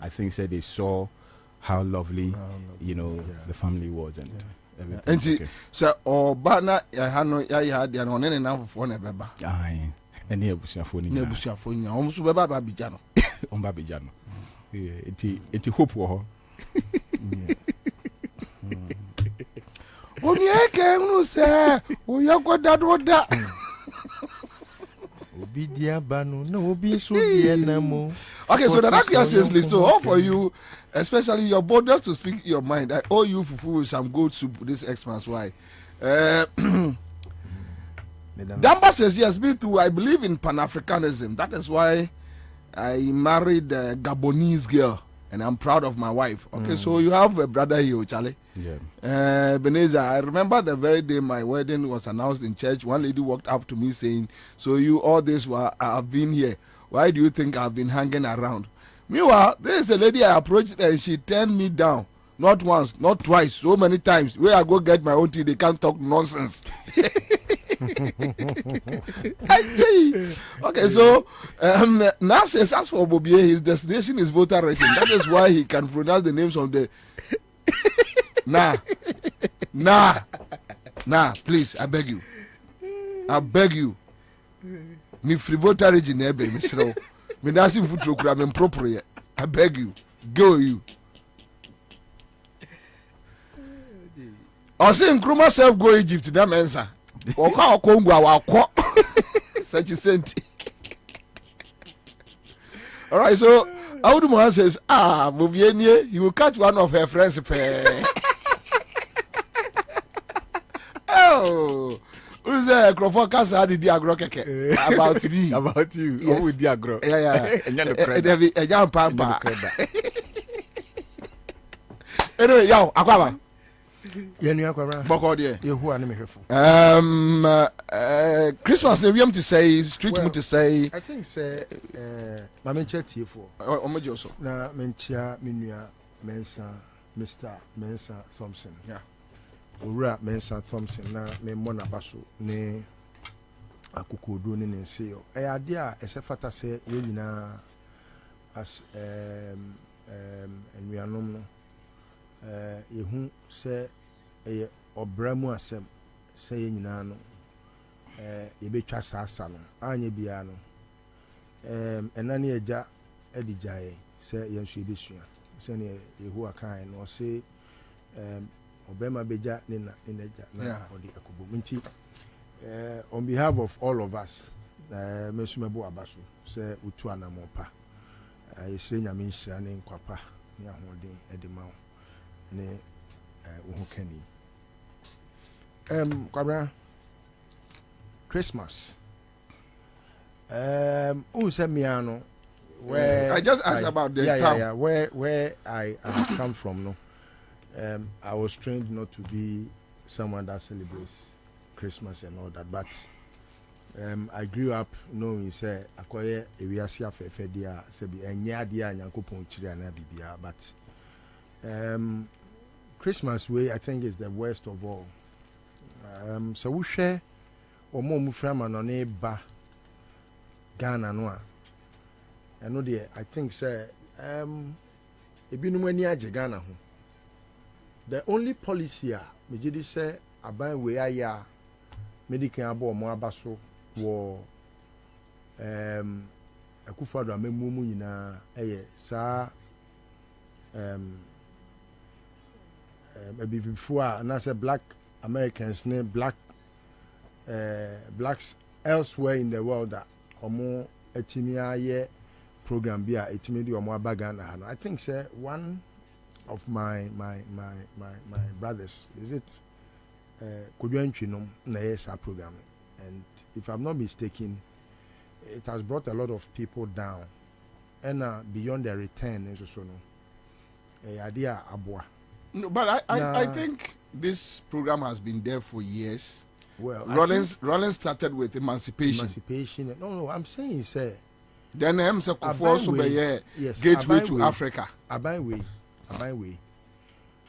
S9: think said they saw how lovely you know the family was and everything.
S1: And so bana ya hano ya had ya no ne na fofo na beba.
S9: Ai. Ene abusuafo ni.
S1: Na abusuafo nya. Omso beba ba bija no.
S9: Omba bija no. Enti hope wo ho.
S1: Onyeke unu se oyakoda doda
S10: obidia banu no obi so die namo.
S1: Okay, so that seriously, so all for you, especially your boldness to speak your mind. I owe you fufu with some goat soup this Xmas. Why? Damba says yes, me too. I believe in Pan-Africanism. That is why I married a Gabonese girl, and I'm proud of my wife. Okay, so you have a brother here, Charlie.
S9: Yeah.
S1: Beneza, I remember the very day my wedding was announced in church. One lady walked up to me saying, "So you all this while I've been here, why do you think I've been hanging around?" Meanwhile, there is a lady I approached and she turned me down. Not once, not twice, so many times. Where I go get my own tea, they can't talk nonsense. Okay, so now says as for Bobie, his destination is voter rating. That is why he can pronounce the names of the. Nah, please, I beg you. Me free voter region, ebe, me slow. Me nasi futuro kura me impropriate. I beg you, go you. I say Nkrumah self go Egypt, that Ansah. Oka Kongo awako. Such a senti. All right, so Audumo says, Bobie, you will catch one of her friends. Oh, who's there? Crawford Casa did Diagro about me.
S9: About you.
S1: Yes.
S9: Oh, with Diagro.
S1: Yeah.
S9: And then the credit.
S1: A young pampa. Anyway, yo, Akwaba.
S10: Yenu Akwaba.
S1: Boko dear.
S10: You who are me careful.
S1: Christmas New Year to say, street to say.
S10: I think say Mama chat here for.
S1: Omojoso.
S10: Na menchia minua Mensa Mr. Mensa Thompson.
S1: Yeah.
S10: Ura Mensa Thompson na me mona baso ne akukodo ne nseyo. Ade a esefata se ye nyina as enuanom no yehu se eye obramu asem se ye nyina no ye betwa saasa no anye bia no enane eja edijaye se ye nso ebesua se ne yehu akan no se Obema beja nina na odi akubo nti on behalf of all of us mesumebo abaso se utu anamopa yesire nyame nhira ne nkwapa ne ahoden edema ne wo kani Kwabena Christmas say miano where
S1: I just asked about the town.
S10: Where I come from no. I was trained not to be someone that celebrates Christmas and all that, but I grew up knowing say akoye ewiase afefe dia se bi enya dia Nyankopon chiri ana bibia, but Christmas way I think is the worst of all. So we share omo mu frama no ne ba Ghana no a eno de I think say ebinum ani age Ghana ho. The only policy me jidi say aban we aya medical abo mo abaso wo akufado amemu mu nyina eye sa before na say black Americans ne blacks elsewhere in the world that omo etimi aye program bia etimi di omo abaga na ha. I think say one of my brothers, is it Kodwantwinom na yes program, and if I'm not mistaken, it has brought a lot of people down and beyond their return and so no idea abwa.
S1: No, but I think this program has been there for years.
S10: Well,
S1: Rollins started with emancipation.
S10: No, I'm saying say
S1: then gateway to Africa.
S10: Aban way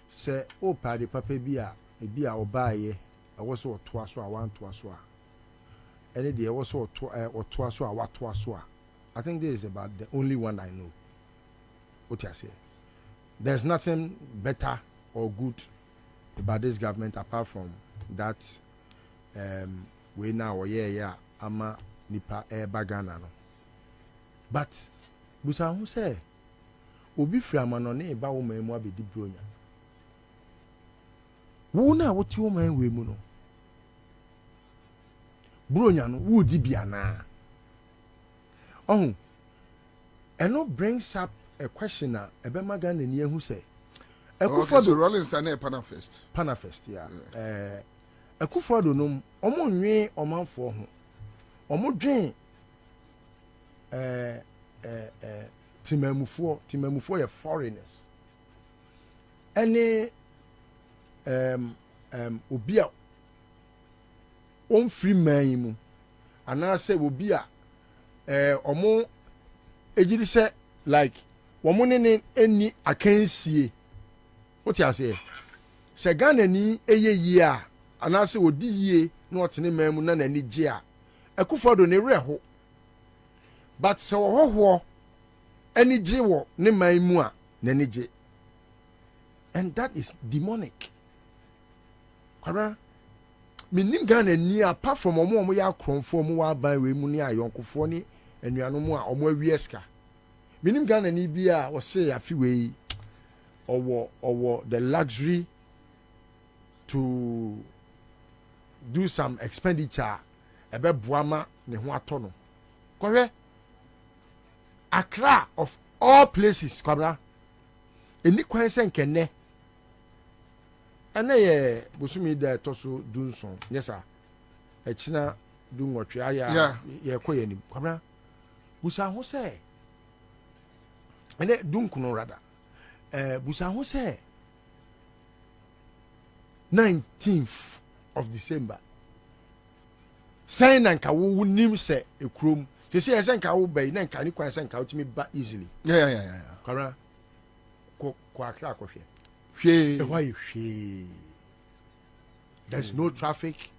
S10: say o pa de papa bi a obaye e wo so to aso a wan to aso a ene de e wo so to aso a wa to aso a. I think this is about the only one I know. What you say? There's nothing better or good about this government apart from that we now ama nipa Ghana no. But busa who say obi frama no ne ba wo man mu abedi bronya wo na wo ti wo man we mu no bronya no wo di bia na eno brings up a question na ebe magana ni ehu say
S1: so Rollins na Panafest
S10: yeah Akufo-Addo no omo nwe omanfo ho omo dwen timamufo ye foreigners any obi a on free man mu ana say obi a omo ejiri say like womo ne eni akansie what you say Ghana ni eye yi a ana say odi yie na otene man mu na nani gye a Akufo-Addo ne reho but so hoho any jewo ne man mu a nani gye, and that is demonic. Kwabena minim Ghana ni apart from omo ya kronfo omo wa ban we mu ni ayonkofo ni enuanom a omo awieska minim Ghana ni bia wo say afi we owo the luxury to do some expenditure ebe boama ne ho ato no. Accra of all places kwabra eni kwan sen kenne ene ye busumi da toso dunson yes sir echina dunwotwe aya ye koyanim kwabra busa ho se ene dunkuno rada busa ho se 19th of December sign and ka wo nim se ekrom se se esen ka wo bai na nka ni kwan sen ka utimi ba easily
S1: yeah
S10: kwabra ko akra ko hwe
S1: hwe
S10: there's no traffic.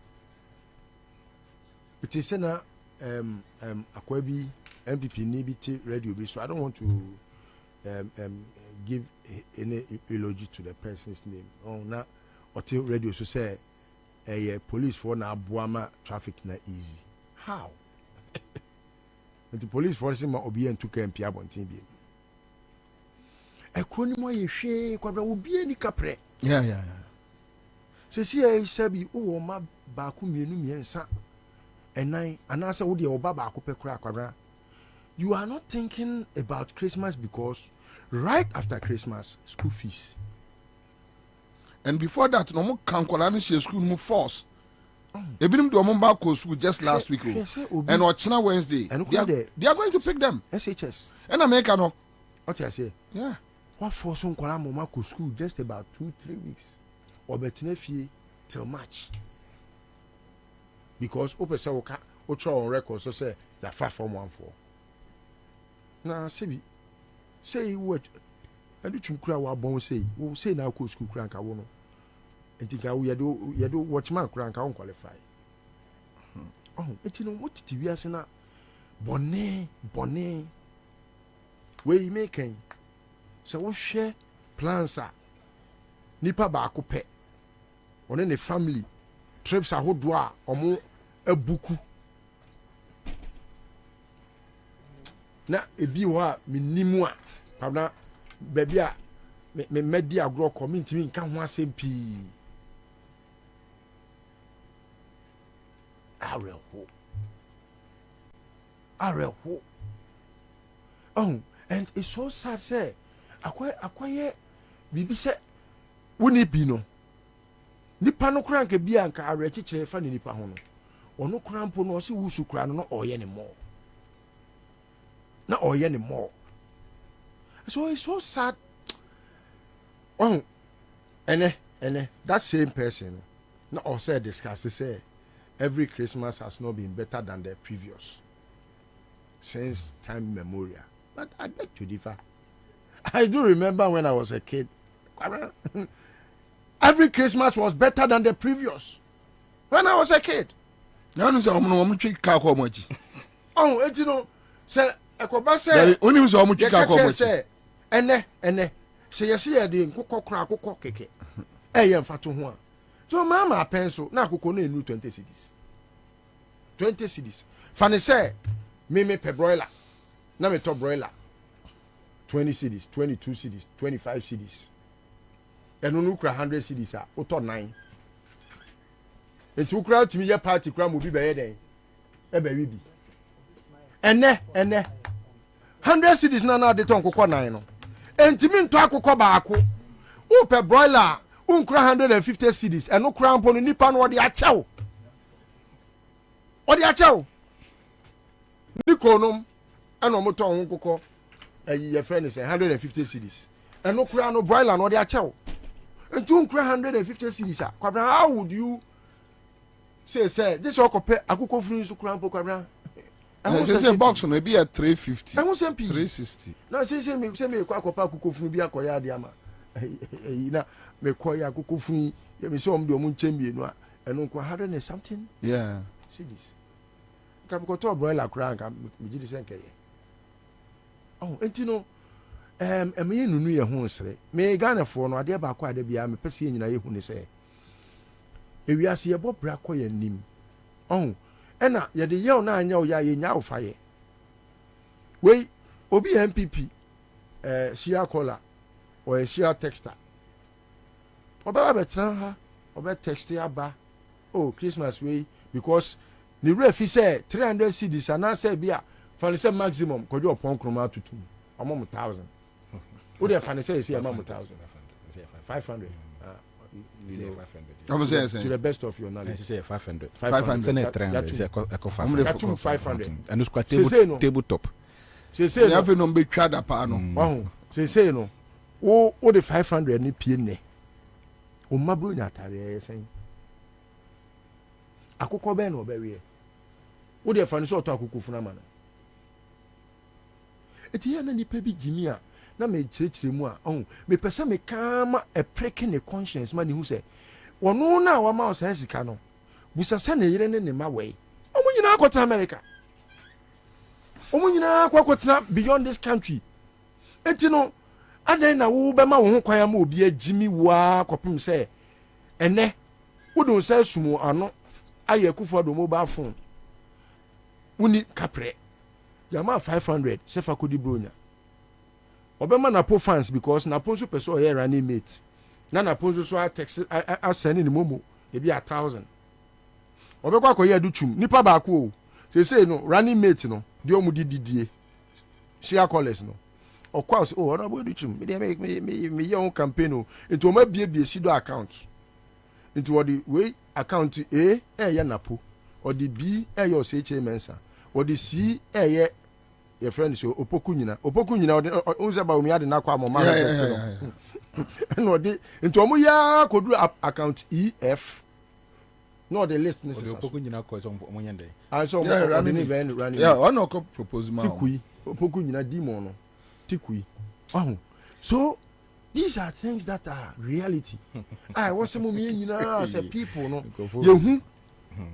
S10: It is na akwabi MPP ni bi ti radio bi, so I don't want to give any eulogy to the person's name. Oh na oti radio so say police for na aboama traffic na easy. How? The police force ma obi en to camp ya bontin bi. Ekro ni mo ye hwe kwabra obi ani kapre.
S1: Yeah.
S10: Se si e sabi o ma ba ku mienu miensa enan anasa wo de oba ba ko pekura kwabra. You are not thinking about Christmas because right after Christmas school fees.
S1: And before that, no more can call school move force. Ebinim do mo back to school just last week. And Ochina Wednesday.
S10: And
S1: they are going to pick them.
S10: SHS.
S1: And America no.
S10: What I say?
S1: Yeah.
S10: What force on kola mo to school just about 2-3 weeks. Or betine fie till March. Because open say o try on record so say that 5-4-1-4. Na say what adu chumkura wa bon say wo say na ko school kura nka wo no entika wo yedo watchman kura nka won qualify etino motiti wiase na bonne we making so wo hwe plans a nipa ba ko pe one ne family trips ahodo a omo abuku na ebi wa minimu a pabna baby a me medi agro community mi nka ho asem pi areho oh and it's so sad say akwaye bibi se woni bi no nipa no kura nka bi anka are chichire fa ni nipa ho no ono kura mpo no se wusu kura no oye ne mo na oye ne mo. So it's so sad. Oh, and that same person, now also discuss to say every Christmas has not been better than the previous since time memorial. But I beg to differ. I do remember when I was a kid, every Christmas was better than the previous. When I was a kid.
S1: Oh,
S10: you know, say. Ekoba say
S1: oni so omuchika ko mo
S10: say ene say yesi ye de nkokọ kra akokọ keke ye mfato ho a so mama penso na akokọ na enu 20 cedis fane say me pe broiler na me to broiler 20 cedis 22 cedis 25 cedis enu nu kra 100 cedis a o to 9 entu kra timi ye party kra mo bi be ye den e ba wi bi ene 100 cedis na de ton kokọ 9 no entimi nto akokọ baako wo pe broiler unkra 150 cedis eno kra mpo no nipa no de achew nikonom eno mo ton kokọ ye friend say 150 cedis eno kra no broiler no de achew entu unkra 150 cedis a kwabra how would you say this okope akokọ funu so kra mpo kwabra.
S1: I say box no be at 350.
S10: I won't say
S1: 360.
S10: No, say me kwa kopa kukofunu bi akoya de ama. Na me koya kukofunu ye me say om de om nchemie no a eno kwa 100 and something.
S1: Yeah.
S10: See this. Ka ko to broiler kra nka me gidi senke ye. Oh, enti no me nunu ye ho sere. Me Ghana fo no ade ba kwa ade bia me pese ye nyina ye hu ne se. Ewiase ye bo bra koya nim. Oh, ena ye de ye na anya o ya ye nya ofaye we obi MPP share caller or share texter oba betra ha oba text ya ba oh Christmas we because the ref say 300 cedis and say bia for the maximum ko do opon kroma tutu among 1,000. Would you find say among 1,000? 500.
S1: I'm saying
S10: To the best of your knowledge.
S9: Say 500.
S10: 500.
S9: Say 500. And it's quite tabletop.
S10: Say
S1: you have no be chada pa no.
S10: Wow. Say no. Oh, the 500 ni pie ne. O mabru nya atare sen. Akoko be no be we. Wo de fa no so to akoko funa ma no. Eti ya na nipa bi jimi a na me kirikire mu a me pese me kama a prick in the conscience ma ni hu se wono na wa ma o sa sika no busa sa ne yire ne ma we omo nyina akota America omo nyina akota beyond this country enti no adan na wo be ma wo ho kwan ma obi agimi wa kopem se ene wo don sa sumo ano aye kufo do mobile phone woni kapre yama 500 sefa kodi bronya obema na po fans because na po so person o running mate na po so a text a send ni momo e bi 1,000 obekwa ko ye dutum nipa ba ko o say no running mate no de o mu dididie share callers no okwa o ona bo dutum me ye on campaign o into o ma bie si do account into what the way account A ye na po or the B ye o say Ansah or the C ye your friend so opoku nyina onse ba omi ade na kwa mama no de into omo ya kodu account EF no the list necessary
S9: opoku nyina ko so omo nyende
S10: so running
S1: one ko propose ma
S10: tikui opoku nyina demon no tikui so these are things that are reality I was some me nyina as a people no yehu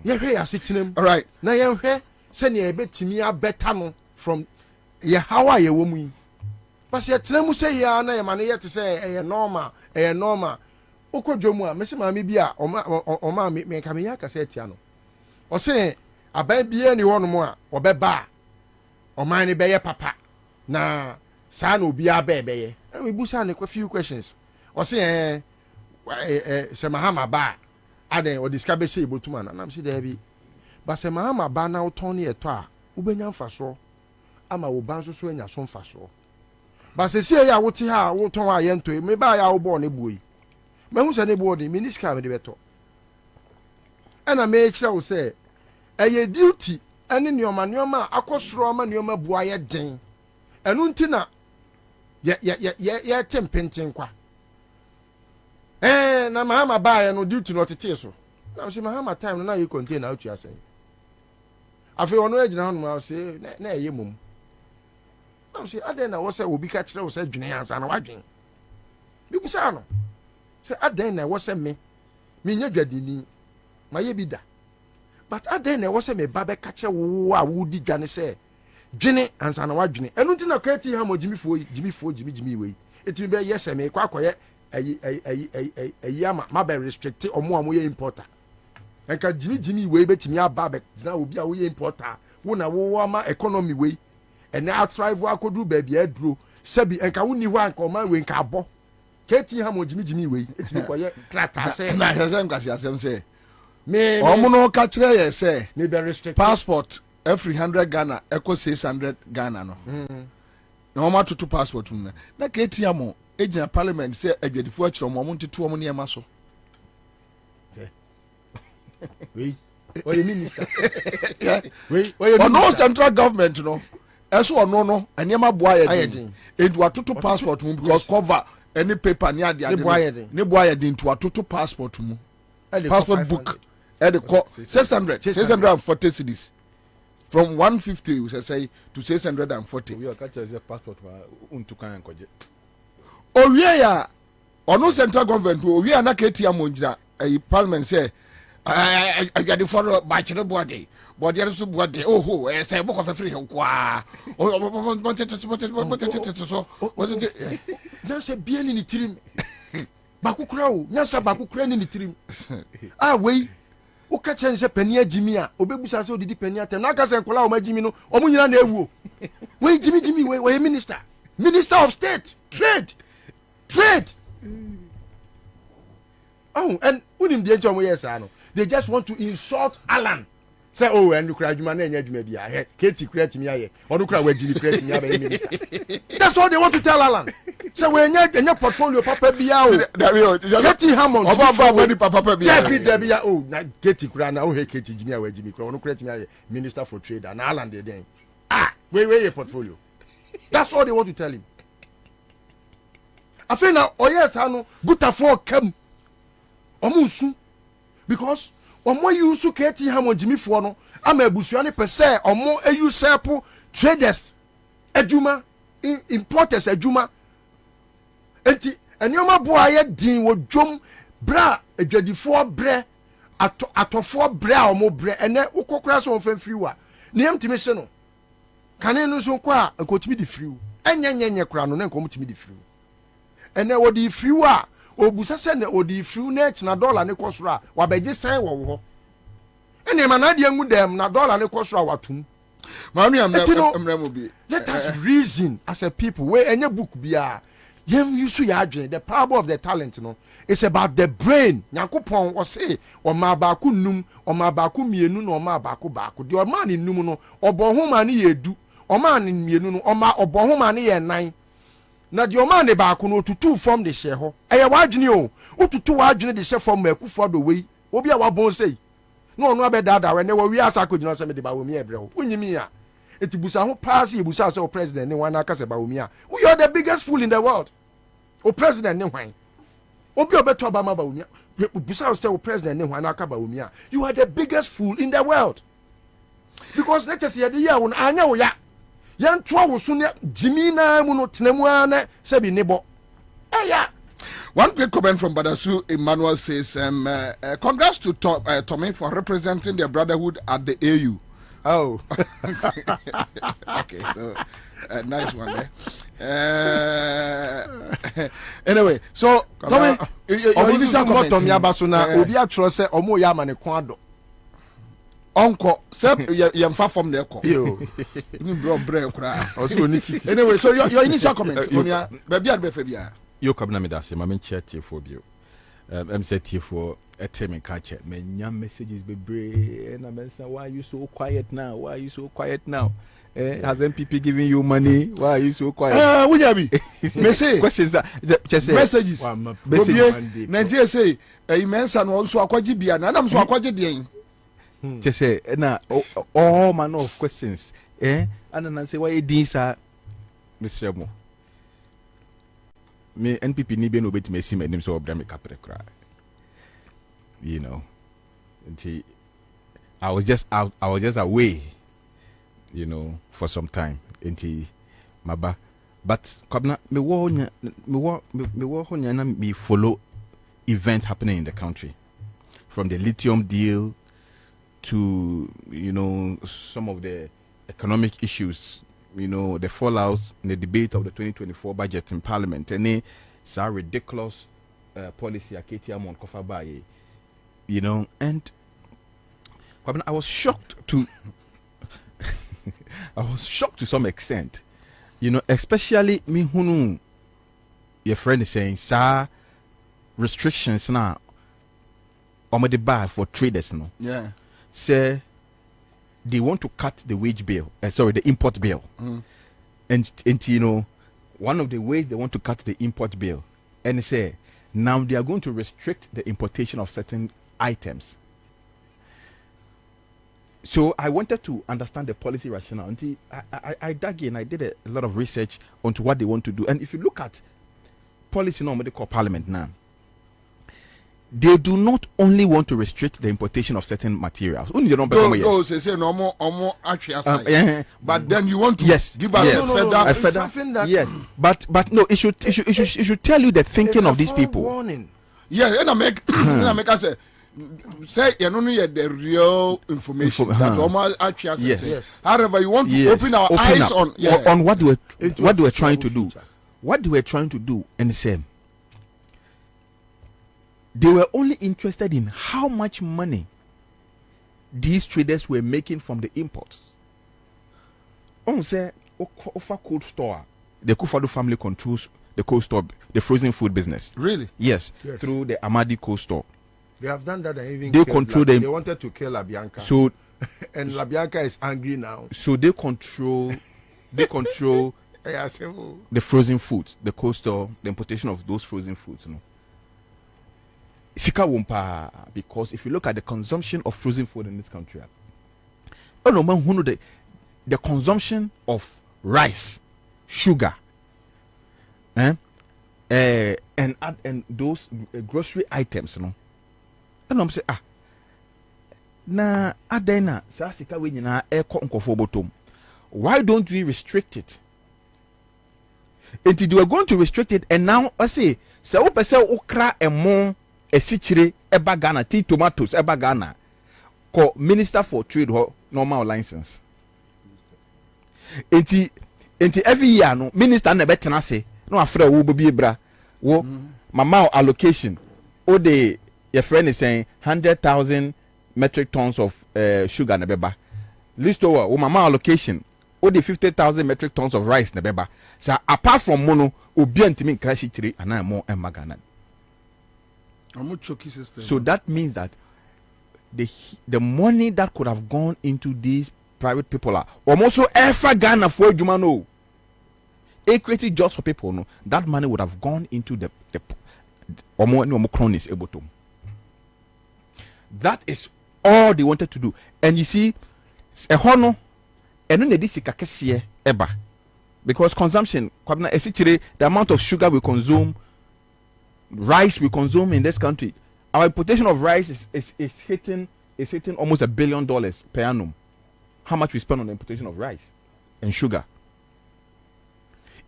S10: ye hwe asitinem
S1: all right
S10: na ye hwe se ne ebetimi abeta no from ye how are you woman but ye tena mu say ya na ye ma ne ye te say normal okodwomu a me se ma me bi a oma me ka me ya ka say tia no o se aban bia ni wono mu a obeba oman ne be ye papa na sa na obi abebe ye we busa ne few questions o se se mahama ba aden o discover say ibotuma na se there bi but se mahama ba na uton ne eto a ubenya mfaso ama wo ban so anya so mfaso ba se sie ya wote ha wo ton a ye nto me ba ya wo bo ne buoyi me hu se ne bo de miniska me de beto ana me kira wo se eye duty ene nioma akosoro ma nioma bua ye den enu nti na ye tempenten kwa na mahama ba ye no duty no tete so na se mahama time no na you contain out you asen afi ono ejina hanu ma se na eye mum na say aden na wo say obi ka kire wo say dwene Ansah na wadwen bi busa no say aden na wo say me nya dwadini ma ye bi da but aden na wo say me ba be ka kire wo a wo di dwane say dwene Ansah na wadwen enu nti na kwati ha mo jimi we etimi be yes me kwa akoye ayi ama ma be restrict omo amoye importer enka jimi we betimi aba be na obi a wo ye importer wo na wo ama economy we and now thrive wa kodu baby aduro sebi enka woni ho anka man we nka abo keti ha mo jimi we etimi koye krata se
S1: na hesem kasi asem se me omo no ka kire ye se
S10: me be restrict
S1: passport every 100 Ghana equal 600 Ghana no na omo atutu passport mu na keti amo ejina parliament se adwadifo akire omo nteto omo ne ema so
S10: we oye minister
S1: we no central government no eso no enema boa ye din edu atoto passport mu because cover any paper ni ade ne boa ye din to atoto passport mu passport book e de 640 cedis from 150 we say to 640
S9: we catch as passport untu kan koje
S1: owie ya ono central government owie na ketia monjira parliament say I got the for bachelor body but there is body oh say book of free kwa so what is it
S10: na say bien ni tirim bakukura o na say bakukura ni tirim we o ka chen say pani agimi a obebusa say odidi pani atem na ka say nkola o magimi no o mu nyina na ewu we jimi we minister of state trade and unim de ncho mo yes ano they just want to insult Alan Say, oh, and you cry, you man, and you may be a Katie create me, or you cry where you create me. That's all they want to tell Alan. So when you're in your portfolio, Papa Biao, Katie Hammond, Papa Bia, oh, Katie Grana, oh, hey, Katie Jimmy, where Jimmy Crown, create me Minister for Trade, and Alan, then. Where your portfolio? That's all they want to tell him. I feel now, oh yes, I know, good for come. Omusu, because omo yusu Katie Hammond Jimmy Fono, I'm a busuani per se, omo eu serpo traders, ejuma, importers, ejuma. Enti, enyoma boy din wo dwom bra adwadifo bre atofo bre a omo bre ene ukokura so onfan friwa ne mtimi se no kane no so kwa ankotimi di friwu enyenyenye kura no na nkomtimi di friwu ene wodi friwu a obusa se ne odi friwu na china dollar ne kosoro a wabeje san wo ho ene ma na de angu dem na dollar ne kosoro a watum mami amramo bi. Let us reason as a people we enye book bia the power of the talent, it's about the brain. Nyankopon was say, or ma baku num, or ma baku mienu, or ma baku baku. The man in numuno, or bohomani ye do, or man in mienu, or ma or bohomani ye nine. Now the man de baku no to two from the share. Aya wajnio, o to two wajne the share from me for the way. Obia wabon say. No better when they were we ask I could not say the bawumia bro. Unyimia. It busa who pass you busa so president ni wana kase bawumia. We are the biggest fool in the world. O president ni why? Obi obeto abama bawumia. Busa say o president ni wana ka bawumia. You are the biggest fool in the world. Because let's say the year on anya wo ya. Yan twa wo so ne jimina mu no tenemu ana se bi nebo. Eya.
S1: One quick comment from Badasu Emmanuel says, congrats to Tommy for representing the brotherhood at the AU.
S10: Oh.
S1: Okay, so nice one there. Anyway, so Tommy, your initial comment.
S10: Tommy Abasuna, Obia Trose, Omo Yamane Kwado.
S1: Uncle, Seb, you're from there. Anyway, so your initial comment. Baby,
S9: Yo Kwabena me dase ma menchia tiefo bio say tiefo eteme ka che menya messages bebre na mensa why you so quiet now has MPP giving you money? Why are you so quiet?
S1: Wujabi message
S9: questions that
S1: messages Bobie Nigeria say mensa no also akwaji bia na nam so akwaji den
S9: say na all manner of questions and then say why this Mr. Mo me NPP ni be no bet me see me nim so obda me kapre kra, you know. Until I was just away, you know, for some time until maba. But Kwabena me follow events happening in the country, from the lithium deal to, you know, some of the economic issues, you know, the fallouts in the debate of the 2024 budget in Parliament, and it's a ridiculous policy Aketia Kofa Baye, you know, and I was shocked to some extent, you know, especially me hunu your friend is saying sir restrictions now on the bar for traders, no.
S1: Yeah.
S9: Say they want to cut the wage bill, the import bill. And you know, one of the ways they want to cut the import bill, and they say now they are going to restrict the importation of certain items. So I wanted to understand the policy rationale. Until I dug in, I did a lot of research onto what they want to do. And if you look at policy normally called Parliament now, they do not only want to restrict the importation of certain materials. But
S1: then you want to give us
S9: further. Yes, but no, it should tell you the thinking of these people.
S10: Warning.
S1: Yeah, and I make say you don't know the real information that almost actually
S9: yes.
S1: However, you want to open our eyes on
S9: what they were trying to do. What they were trying to do, and the same. They were only interested in how much money these traders were making from the imports. On say, Ofa cold store, the Kufado family controls the cold store, the frozen food business.
S1: Really?
S9: Yes. Through the Amadi cold store.
S10: They have done that and even
S9: they control them.
S10: They wanted to kill Abianca.
S9: So
S10: And Labianca is angry now.
S9: So they control the frozen foods, the coastal, the importation of those frozen foods, Sika wumpa, because if you look at the consumption of frozen food in this country, the consumption of rice, sugar, and those grocery items, and I'm saying, na adena sa sika we nyina eko nkofo botom. Why don't we restrict it? Until you are going to restrict it, and now I say, so pese okra emo esichire eba Ghana, tea tomatoes eba Ghana, ko Minister for Trade normal license. Until every year no minister na betena say no afra wo bobi bra wo mama allocation o de your friend is saying 100,000 metric tons of sugar na beba. List over wo mama allocation o de 50,000 metric tons of rice na beba. So apart from mono obi antimi nkrashi tire ana mo emma Ghana. So that means that the money that could have gone into these private people are almost so ever Ghana for Juma no. A created jobs for people no. That money would have gone into the cronies able to. That is all they wanted to do. And you see, a hono, and then they did eba. Because consumption, the amount of sugar we consume, rice we consume in this country, our importation of rice is hitting almost $1 billion per annum. How much we spend on the importation of rice and sugar.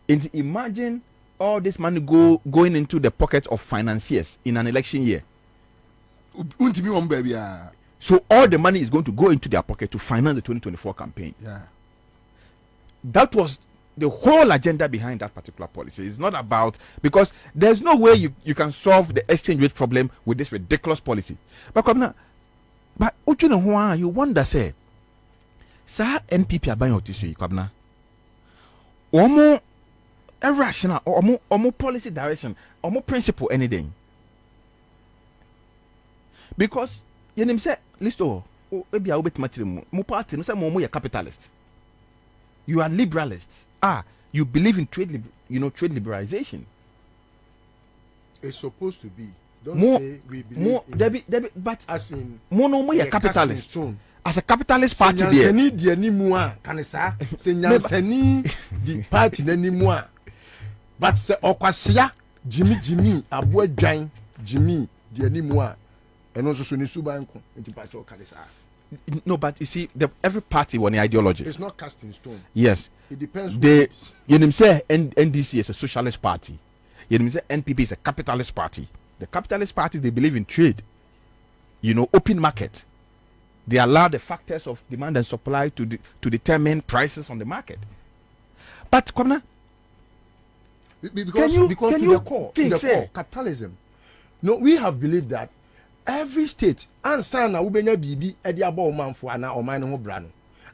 S9: And imagine all this money going into the pockets of financiers in an election year. So all the money is going to go into their pocket to finance the 2024 campaign.
S1: Yeah.
S9: That was the whole agenda behind that particular policy. It's not about, because there's no way you can solve the exchange rate problem with this ridiculous policy. But you wonder, say, Sir NPP are buying out this week, Kwabena. Omo irrational, omo policy direction, omo principle anything. Because you say, listen, maybe I will bet much more party. No say more you capitalist. You are liberalists. You believe in trade liberalization.
S10: It's supposed to be. Don't say we believe in.
S9: But
S10: as in
S9: more you capitalist. As a capitalist party there.
S10: Senyansani di anymore. Can say senyansani di party anymore. But se okwasia Jimmy abua dwan Jimmy di anymore. And also so ni subanko enti pacho kalisa.
S9: No, but you see, every party wants an ideology.
S10: It's not cast in stone.
S9: Yes.
S10: It depends.
S9: You say NDC is a socialist party. You say NPP is a capitalist party. The capitalist party, they believe in trade. Open market. They allow the factors of demand and supply to determine prices on the market. But Kwabena,
S10: because to the core, capitalism. No, we have believed that every state Ansah na ubenya bibi edi aba omanfo ana oman no bra no.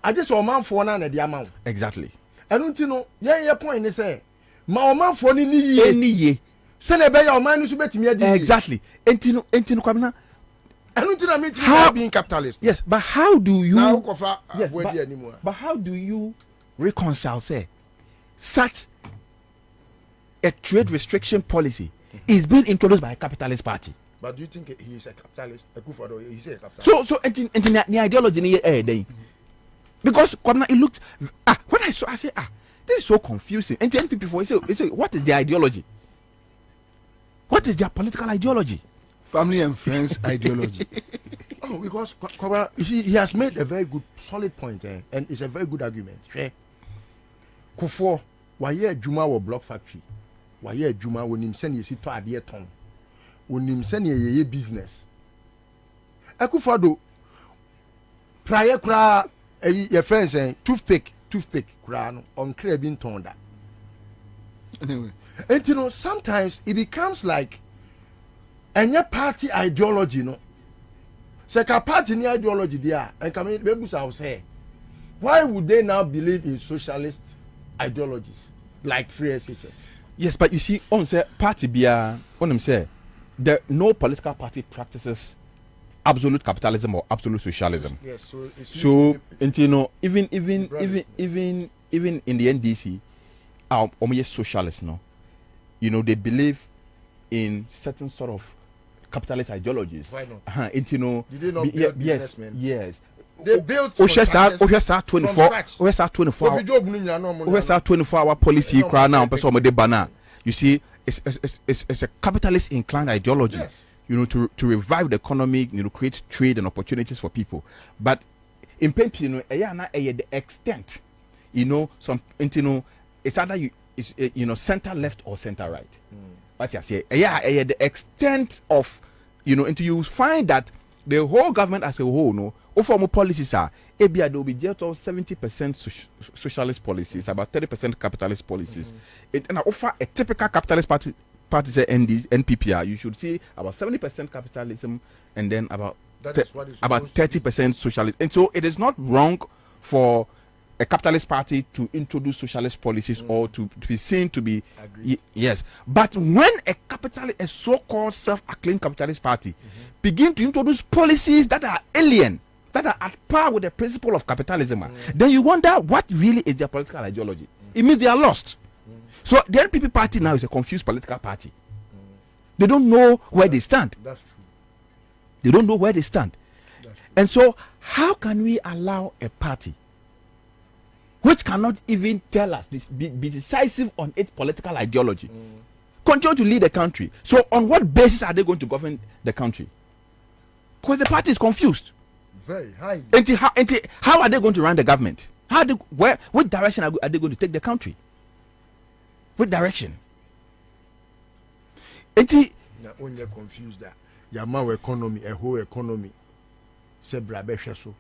S10: I just omanfo na edi amount.
S9: Exactly.
S10: Enu nti no, ye point ni say ma omanfo ni ye. Se na be ya oman no so betimi edi.
S9: Exactly. Enti no Kwabena.
S10: Enu nti na me timi being capitalist.
S9: Yes, but how do you
S10: now kofa avoid anymore.
S9: But how do you reconcile say such a trade restriction policy is being introduced by a capitalist party?
S10: But do you think he is a capitalist? He's a capitalist.
S9: So the ideology ni because it looked when I saw, I said this is so confusing. And then people say what is their ideology? What is their political ideology?
S1: Family and friends ideology.
S10: Because you see, he has made a very good solid point, and it's a very good argument. Kufo, why Juma or block factory? Why Juma when him send you see to adhere ton? When him send ye business. Akufado prior kra your friends saying toothpick kra no on crabin tonda.
S1: Anyway.
S10: And sometimes it becomes like any party ideology, no. So party ni ideology there, and come in maybe I will say, why would they now believe in socialist ideologies like free SHS?
S9: Yes, but you see, on say party bia on them say no political party practices absolute capitalism or absolute socialism.
S10: Yes,
S9: so you know, even in the NDC, socialists, no, you know, they believe in certain sort of capitalist ideologies.
S10: Why not?
S9: You know,
S10: did they not build businessmen?
S9: Yes.
S10: They built
S9: 24 hour policy now. You see, it's a capitalist inclined ideology.
S10: Yes.
S9: You know, to revive the economy, you know, create trade and opportunities for people. But in Pempi, you know, the extent, you know, you know, it's either you know, center left or center right. What you say? The extent of, you know, until you find that the whole government as a whole, no, formal policies are there will be just 70% socialist policies, about 30% capitalist policies. And I offer a typical capitalist party say NPPR, you should see about 70% capitalism and then about 30% socialism. And so it is not wrong for a capitalist party to introduce socialist policies or to be seen to be yes. But when a so-called self-acclaimed capitalist party begin to introduce policies that are alien, that are at par with the principle of capitalism, then you wonder what really is their political ideology. It means they are lost. So the NPP party now is a confused political party. They don't know where they stand.
S10: That's true.
S9: They don't know where they stand. And so how can we allow a party which cannot even tell us, be decisive on its political ideology, continue to lead the country? So on what basis are they going to govern the country? Because the party is confused.
S10: Very high.
S9: How are they going to run the government? What direction are they going to take the country? What direction?
S10: When you're confused, that your economy, a whole economy, say brabesha so.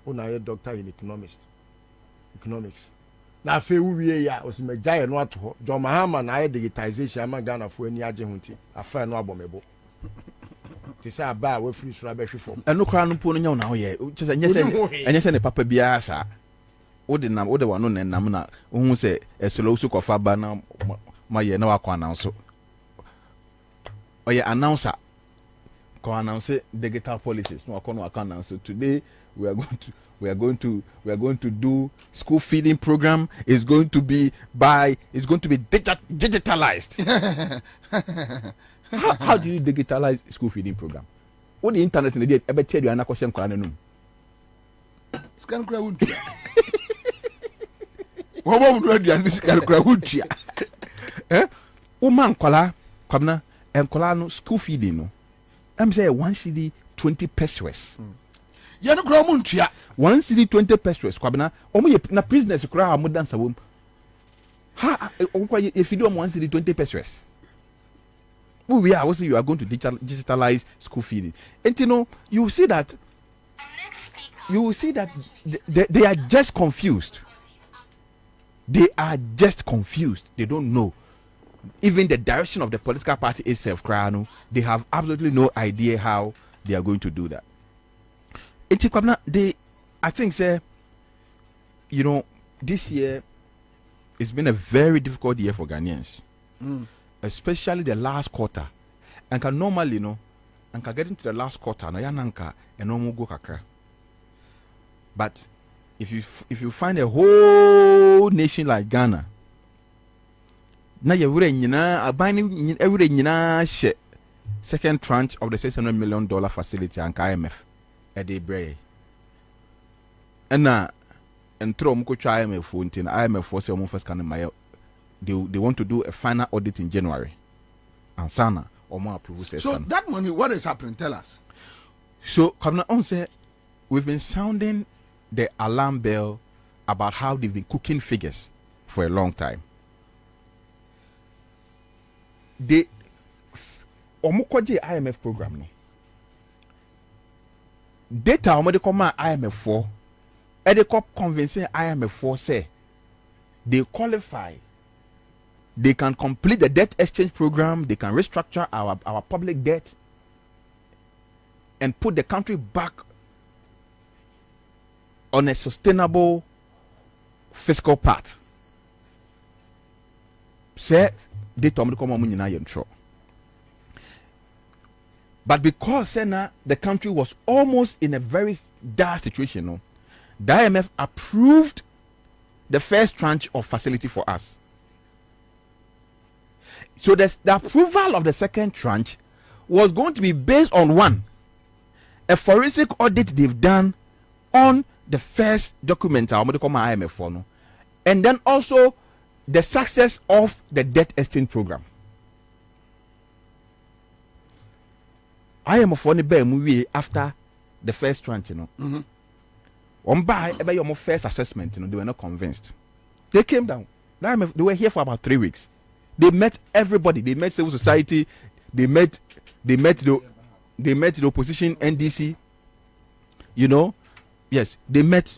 S10: When I a doctor in economics. Now, if we was my giant what John Mahama na digitization, I'm gonna for any agent. I find no abominable. To say about we free brabesha for.
S9: And no crown pony now here. Just and yes, and papa biasa. Ode wano na nam na ohun se esolo su kofa ba na maye na wakọ announce oye announcer ko announce digital policies no wakọ announce today we are going to do school feeding program is going to be digitalized. How do you digitalize school feeding program? What the internet in the day ebe tell you na question kwa nanum
S1: scan kra wuntu woman do aduane sika kra wutua
S9: woman kwala Kwabena enkwala no school feeding no am say 1 cedi 20 pesos
S1: ye no kra muntua
S9: 1 cedi 20 pesos Kwabena omo ye na business kra ha modansa wom ha onkwa ye feed om 1 cedi 20 pesos we are also you are going to digitalize school feeding and you know you will see that they are just confused. They are just confused. They don't know. Even the direction of the political party itself, they have absolutely no idea how they are going to do that. I think, sir, you know, this year it's been a very difficult year for Ghanaians, especially the last quarter. And can normally, you know, and can get into the last quarter, and no go kakra. But if you find a whole nation like Ghana, now you're second tranche of the $600 million facility and IMF at the break. And now, and throw Moko IMF for IMF for some first kind of they want to do a final audit in January. Ansah or more approval.
S1: So that money, what is happening? Tell us.
S9: So Kwabena Ansah, we've been sounding the alarm bell about how they've been cooking figures for a long time. They omukoje IMF program no. Data omode come IMF for e dey convincing IMF for say they qualify. They can complete the debt exchange program, they can restructure our public debt and put the country back on a sustainable fiscal path. Say, they told me to come on in intro. But because the country was almost in a very dire situation, no, the IMF approved the first tranche of facility for us. So the approval of the second tranche was going to be based on a forensic audit they've done on the first document, IMF for, no, and then also the success of the debt exchange program. IMF for the movie after the first tranche, you know. By your first assessment, you know, they were not convinced. They came down. They were here for about 3 weeks. They met everybody. They met civil society. They met the opposition, NDC. You know, yes, they met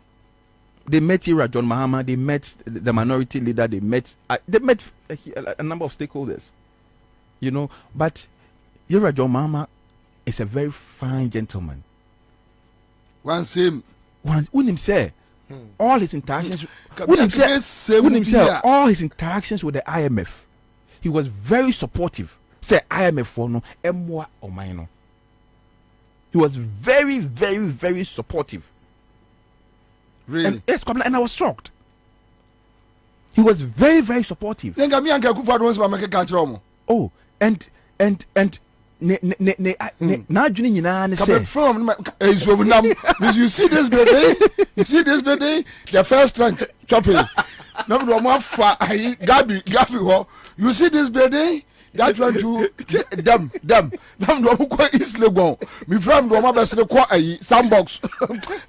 S9: Ira John Mahama. They met the minority leader. They met a number of stakeholders. You know, but Ira John Mahama is a very fine gentleman. One him say all his interactions. All his interactions with the IMF, he was very supportive. Say IMF for no emwa or minor. He was very, very, very supportive. Really? And, yes, and I was shocked. He was very, very supportive. Oh, and you
S1: see this building? You see this building? The first tranche chopping. You see this building? That one to them. No quite is Legon. Me from the mother said, sandbox.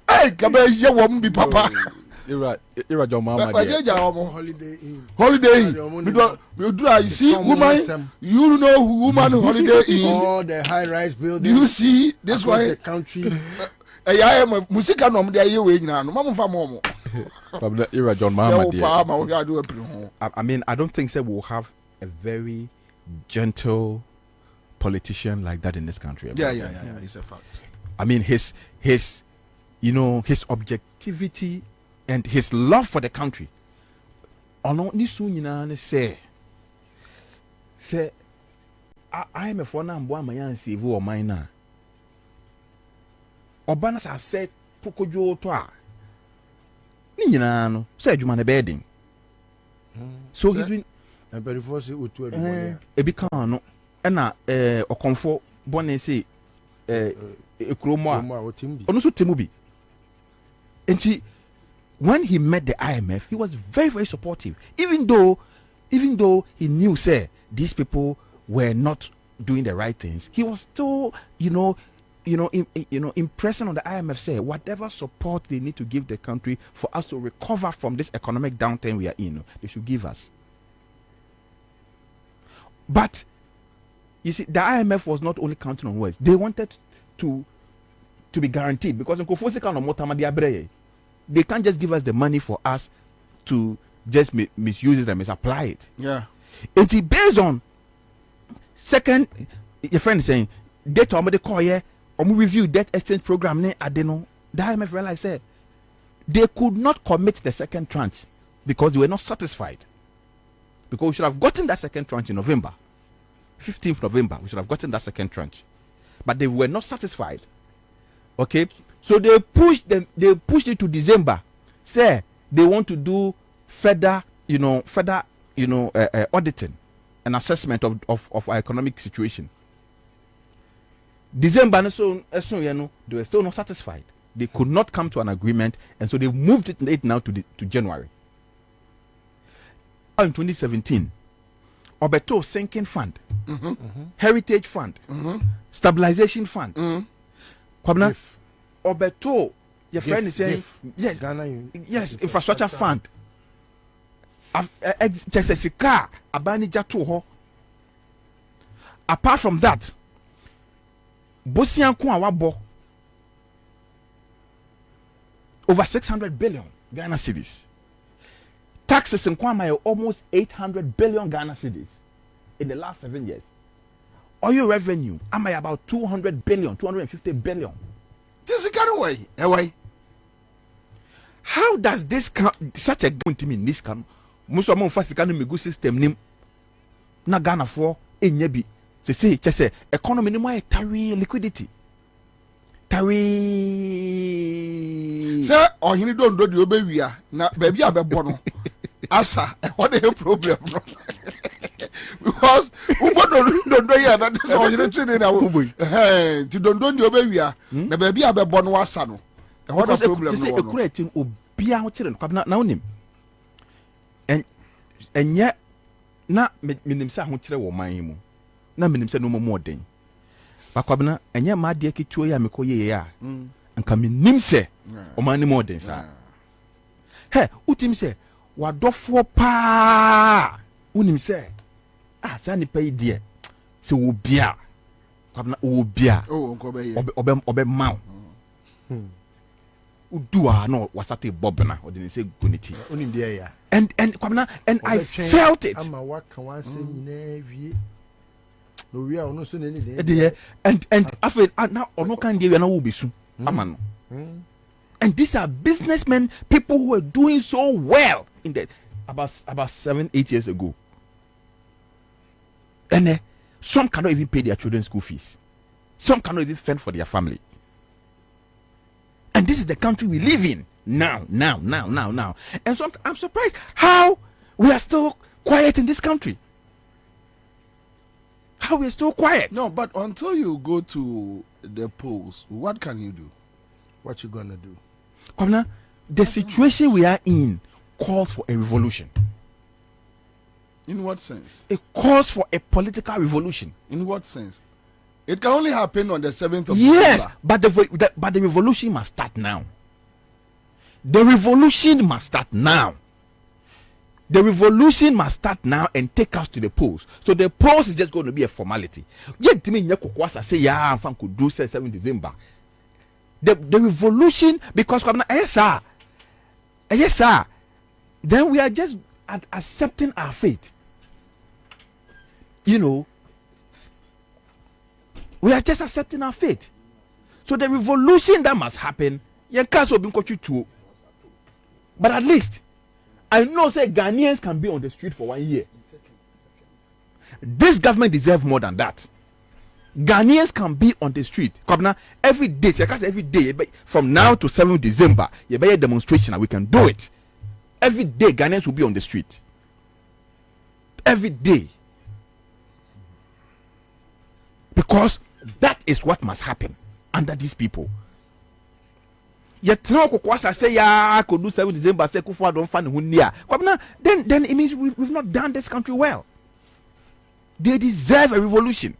S1: Hey, come here, you won't be papa.
S9: You're right, your mama.
S10: Holiday
S1: Inn. You see, woman, you know woman Holiday Inn.
S10: All the high-rise buildings.
S1: You see this one.
S10: The country.
S1: I am a musical nom there. You wait now. Mama for mom.
S9: I mean, I don't think we'll have a very gentle politician like that in this country.
S1: Yeah. It's a fact.
S9: I mean, his objectivity and his love for the country. Say, I am a phone and one my aunt save or mine. Obanas has said, Pocojo toa. Ninano, said you man a bedding. So he's been
S10: a very force with
S9: a bicano, and a comfort bonnet say a chroma or also Timubi. And when he met the IMF, he was very, very supportive. Even though he knew, say, these people were not doing the right things, he was still, impressing on the IMF, say, whatever support they need to give the country for us to recover from this economic downturn we are in, they should give us. But you see, the IMF was not only counting on words; they wanted to be guaranteed, because they can't just give us the money for us to just misuse it and misapply it.
S1: Yeah.
S9: It's based on second, your friend is saying, data on the call here, or review debt exchange program. The IMF realized said they could not commit the second tranche because they were not satisfied. Because we should have gotten that second tranche in November, 15th November. We should have gotten that second tranche, but they were not satisfied. Okay. So they pushed it to December. Say they want to do further auditing and assessment of our economic situation. December, so they were still not satisfied. They could not come to an agreement, and so they moved it now to January. In 2017, Obeto Sinking Fund, Heritage Fund, Stabilization Fund, Kwabena. Obeto, your friend is saying, yes, yes, infrastructure fund. Apart from that, Bosian Kwawabo over 600 billion Ghana cedis. Taxes in Kwama are almost 800 billion Ghana cedis in the last 7 years. Oil revenue, am I about 200 billion, 250 billion?
S1: This is kind of way.
S9: How does this such a going to mean this can Muslim first can me good system name na Ghana for enyebi say just say economy no more tari liquidity. Tari
S1: say ohini don do the obewia na baby abebo no asa what the problem no because ubodo do here that is ohini training na ti don do the obewia na baby abebo no asa no what the problem no
S9: say ekura team obia ho kire no Kwabena na onim enye na minim say ho kire wo man mu na minim say no mo den Kwabena enye ma de ketuo ya mekoye ya anka minim say o man ni mo den sa he utim say wadofo pa unim say sa ni pay die se wo bia Kwabena wo bia obe maw udua no wasate bobna o dey say guniti
S10: unim dia ya
S9: and Kwabena and I felt it
S10: ama waka wan say nyina wie no we are no so na ni
S9: and after now ono kan dey na wo besu ama no and these are businessmen, people who were doing so well in the about 7-8 years ago, and some cannot even pay their children's school fees, some cannot even fend for their family. And this is the country we live in now. And so I'm surprised how we are still quiet in this country. How we are still quiet.
S1: No, but until you go to the polls, what can you do?
S10: What you gonna do?
S9: Kwabena, the situation we are in calls for a revolution.
S1: In what sense?
S9: It calls for a political revolution.
S1: In what sense? It can only happen on the 7th of
S9: Yes,
S1: December.
S9: but the revolution must start now. The revolution must start now. The revolution must start now and take us to the polls. So the polls is just going to be a formality. Yet to me, Nyakokwasa say yeah, fan could do 7 December. The revolution, because yes sir, then we are just accepting our fate. You know, we are just accepting our fate. So the revolution that must happen, but at least I know say Ghanaians can be on the street for 1 year. This government deserves more than that. Ghanaians can be on the street. Kwabena, every day, every day, from now to 7th December, you be a demonstration and we can do it. Every day, Ghanaians will be on the street. Every day. Because that is what must happen under these people. Yet no Kokwasa say yeah, I could do 7th December, say Kufa don't find who near. Then it means we've not done this country well. They deserve a revolution.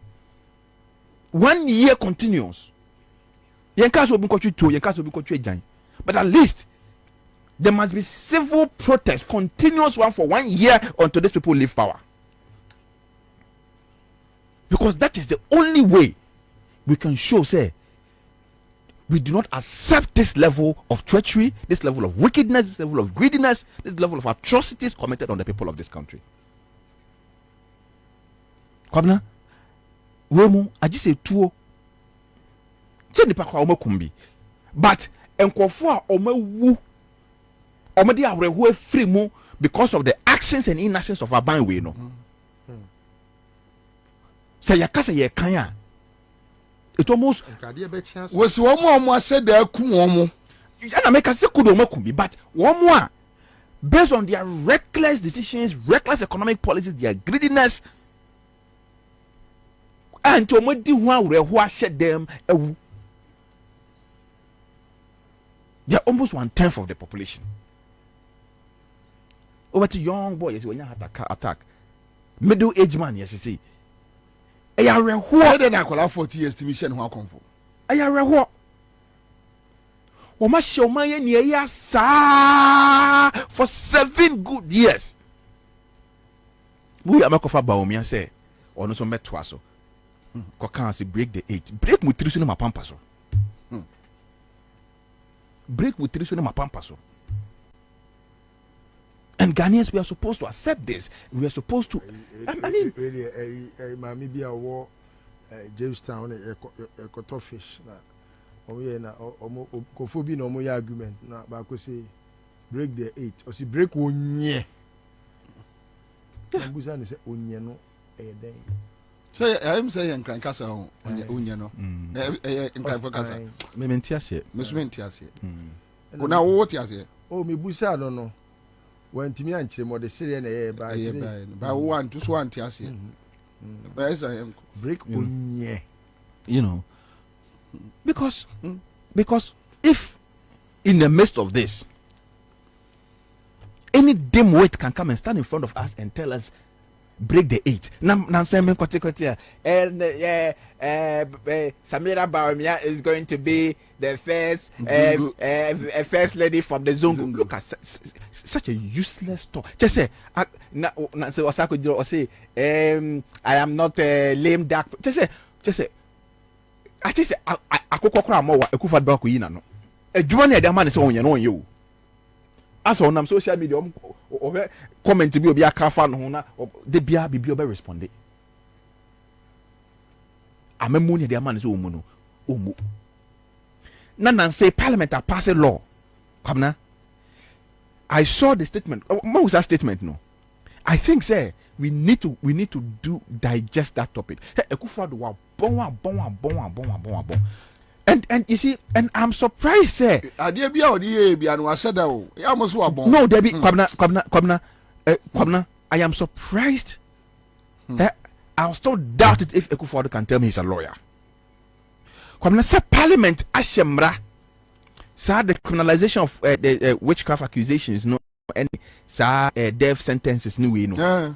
S9: 1 year continuous. But at least there must be civil protest, continuous one for 1 year until these people leave power. Because that is the only way we can show, say, we do not accept this level of treachery, this level of wickedness, this level of greediness, this level of atrocities committed on the people of this country. Kwabena, wemu aji se tuo se nipa kwa omakumbi but enkofo a omawu omade awreho afiri mu because of the actions and inactions of Abanwe no say yakasa ye kan a it almost
S1: was one said there kuomo
S9: yana make say kudo omakumbi but one more based on their reckless decisions, reckless economic policies, their greediness. And to me, who shed them, they're almost 1/10 of the population. Over to young boys when you attack, middle-aged man, yes, you see. I are who
S1: I don't know 40 years to be sent who come for.
S9: I are what? Oma show my near sa for 7 good years. We are makofa baomi and say, or no so met twaso. Kokansi break the 8. Break mutrition ma pampaso. Break mutrition ma pampaso. And Ghanaians, we are supposed to accept this. We are supposed to. I mean,
S10: maybe a war, Jamestown, a cuttlefish. Oh yeah, na kofobi no more argument. Na bako say break the 8. Or see break 1 year. Ambusa say onye no
S1: Say I'm saying Crankasa Unyano. Crankasa.
S9: Mementiasia.
S1: Miss Mentiasia. Now what you say?
S10: Oh, me busa no no. When to me and Chim or the Syrian by
S1: one to swan Tiasia.
S10: Break unye.
S9: You know, because if in the midst of this, any dimwit can come and stand in front of us and tell us, break the 8. Samira Baumia is going to be the first lady from the Zongo. Look at such a useless talk. Just say, I am not a lame duck. Just say, I just say, I could cry more. I could fight back with you. A Juani, the man is on you. As on social media, comment to be a car fan, the beer be responded. I'm a money, the man is umuno. Nan say Parliament are pass a law. Come now. I saw the statement. What was that statement? No, I think say we need to digest that topic. And you see, and I'm surprised, sir.
S1: No, Debbie,
S9: Kwabena, I am surprised that I'll still doubt it if Ekufuado can tell me he's a lawyer. Kwabena, sir, Parliament Ashemra, sir, the criminalization of the witchcraft accusations, no any, sir, death sentences, no way, no.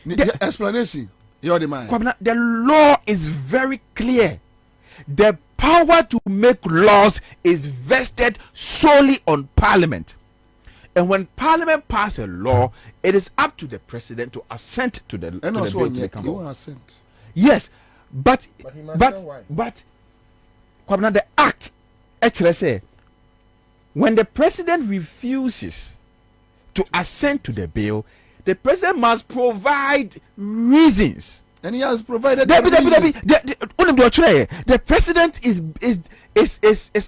S1: The explanation, you're the man.
S9: Kwabena, the law is very clear. The power to make laws is vested solely on Parliament. And when Parliament passes a law, it is up to the President to assent to the bill to become law.
S1: Assent.
S9: Yes, but Kwabena, the act actually say when the President refuses to assent to the bill, the President must provide reasons.
S1: And he has provided.
S9: The President is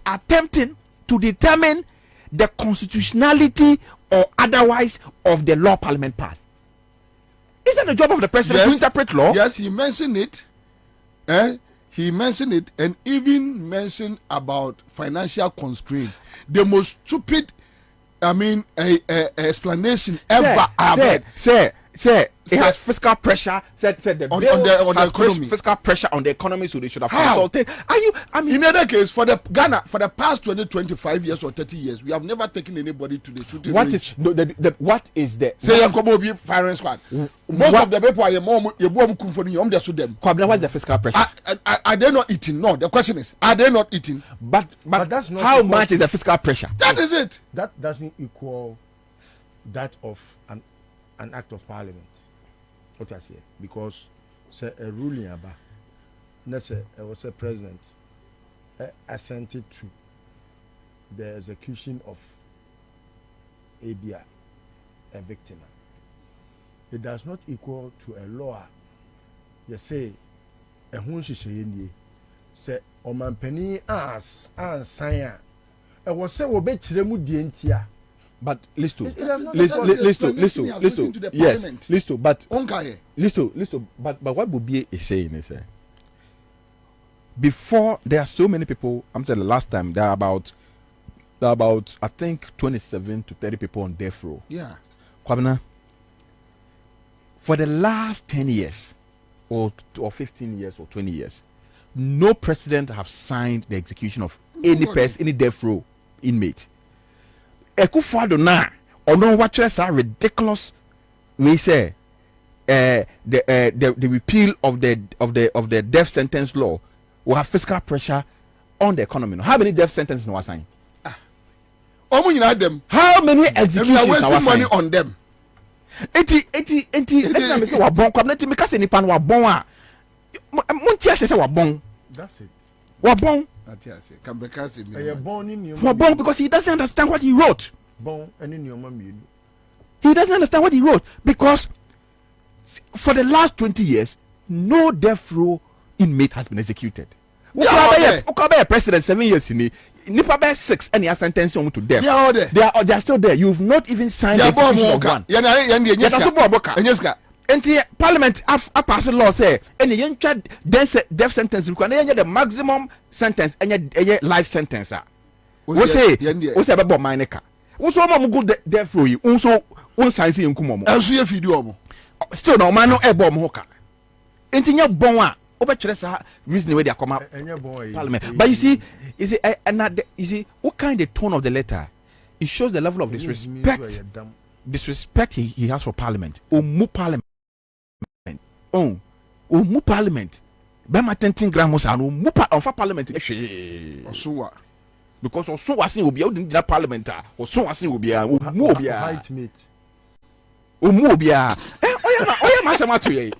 S9: attempting to determine the constitutionality or otherwise of the law Parliament passed. Isn't the job of the President to interpret law?
S1: Yes, he mentioned it. He mentioned it and even mentioned about financial constraint. The most stupid, explanation ever.
S9: Say it has fiscal pressure. Said the bill has fiscal pressure on the economy, so they should have consulted.
S1: In other case, for the Ghana, for the past 25 years or 30 years, we have never taken anybody to the shooting range.
S9: What is the
S1: say Yankobo firing squad? Most of the people are
S9: Kwabena, what's the fiscal pressure?
S1: Are they not eating? No, the question is, are they not eating?
S9: But that's not how much is the fiscal pressure?
S1: That is it.
S10: That doesn't equal that of an act of Parliament. What I say, because say a ruling about let's say I was a president assented to the execution of a victim. It does not equal to a law. You say a hunshi say omampeni sign. I was say obechiremu dientia.
S9: But listen, but what Bobie is saying is before there are so many people. I'm saying the last time there are about I think 27 to 30 people on death row.
S1: Yeah,
S9: Kwabena, for the last 10 years or 15 years or 20 years, no president have signed the execution of any person, any death row inmate. Ekufuado na ono watches are ridiculous. We say the repeal of the death sentence law will have fiscal pressure on the economy. How many death sentences no assign?
S1: How
S9: many executions
S1: wasting money on them?
S9: 80 let me say wa bon kwabena me kase nipa no wa bon a muntia say wa bon.
S10: That's it.
S9: Wa bon. Because he doesn't understand what he wrote. He doesn't understand what he wrote because for the last 20 years, no death row inmate has been executed. Ukabe president 7 years in Nipa 6 and he has sentenced him to death. They are still there. You've not even signed the execution of one. enti parliament pass law say any yentwa death sentence because na the maximum sentence any life sentence we say bebo mineka we so mo go death row yi so won science enkumo mo
S1: enso ye fidi omo
S9: still no man no ebo mo hoka enti nya bon a obekere sa reason wey dey come parliament but you see what kind of tone of the letter it shows the level of disrespect he has for parliament mu parliament mu parliament be ma 10 grams and mu parliament
S1: osuwa
S9: because osuwa sin obi o din parliament osuwa sin obi mu obi mu obi oya masema to ye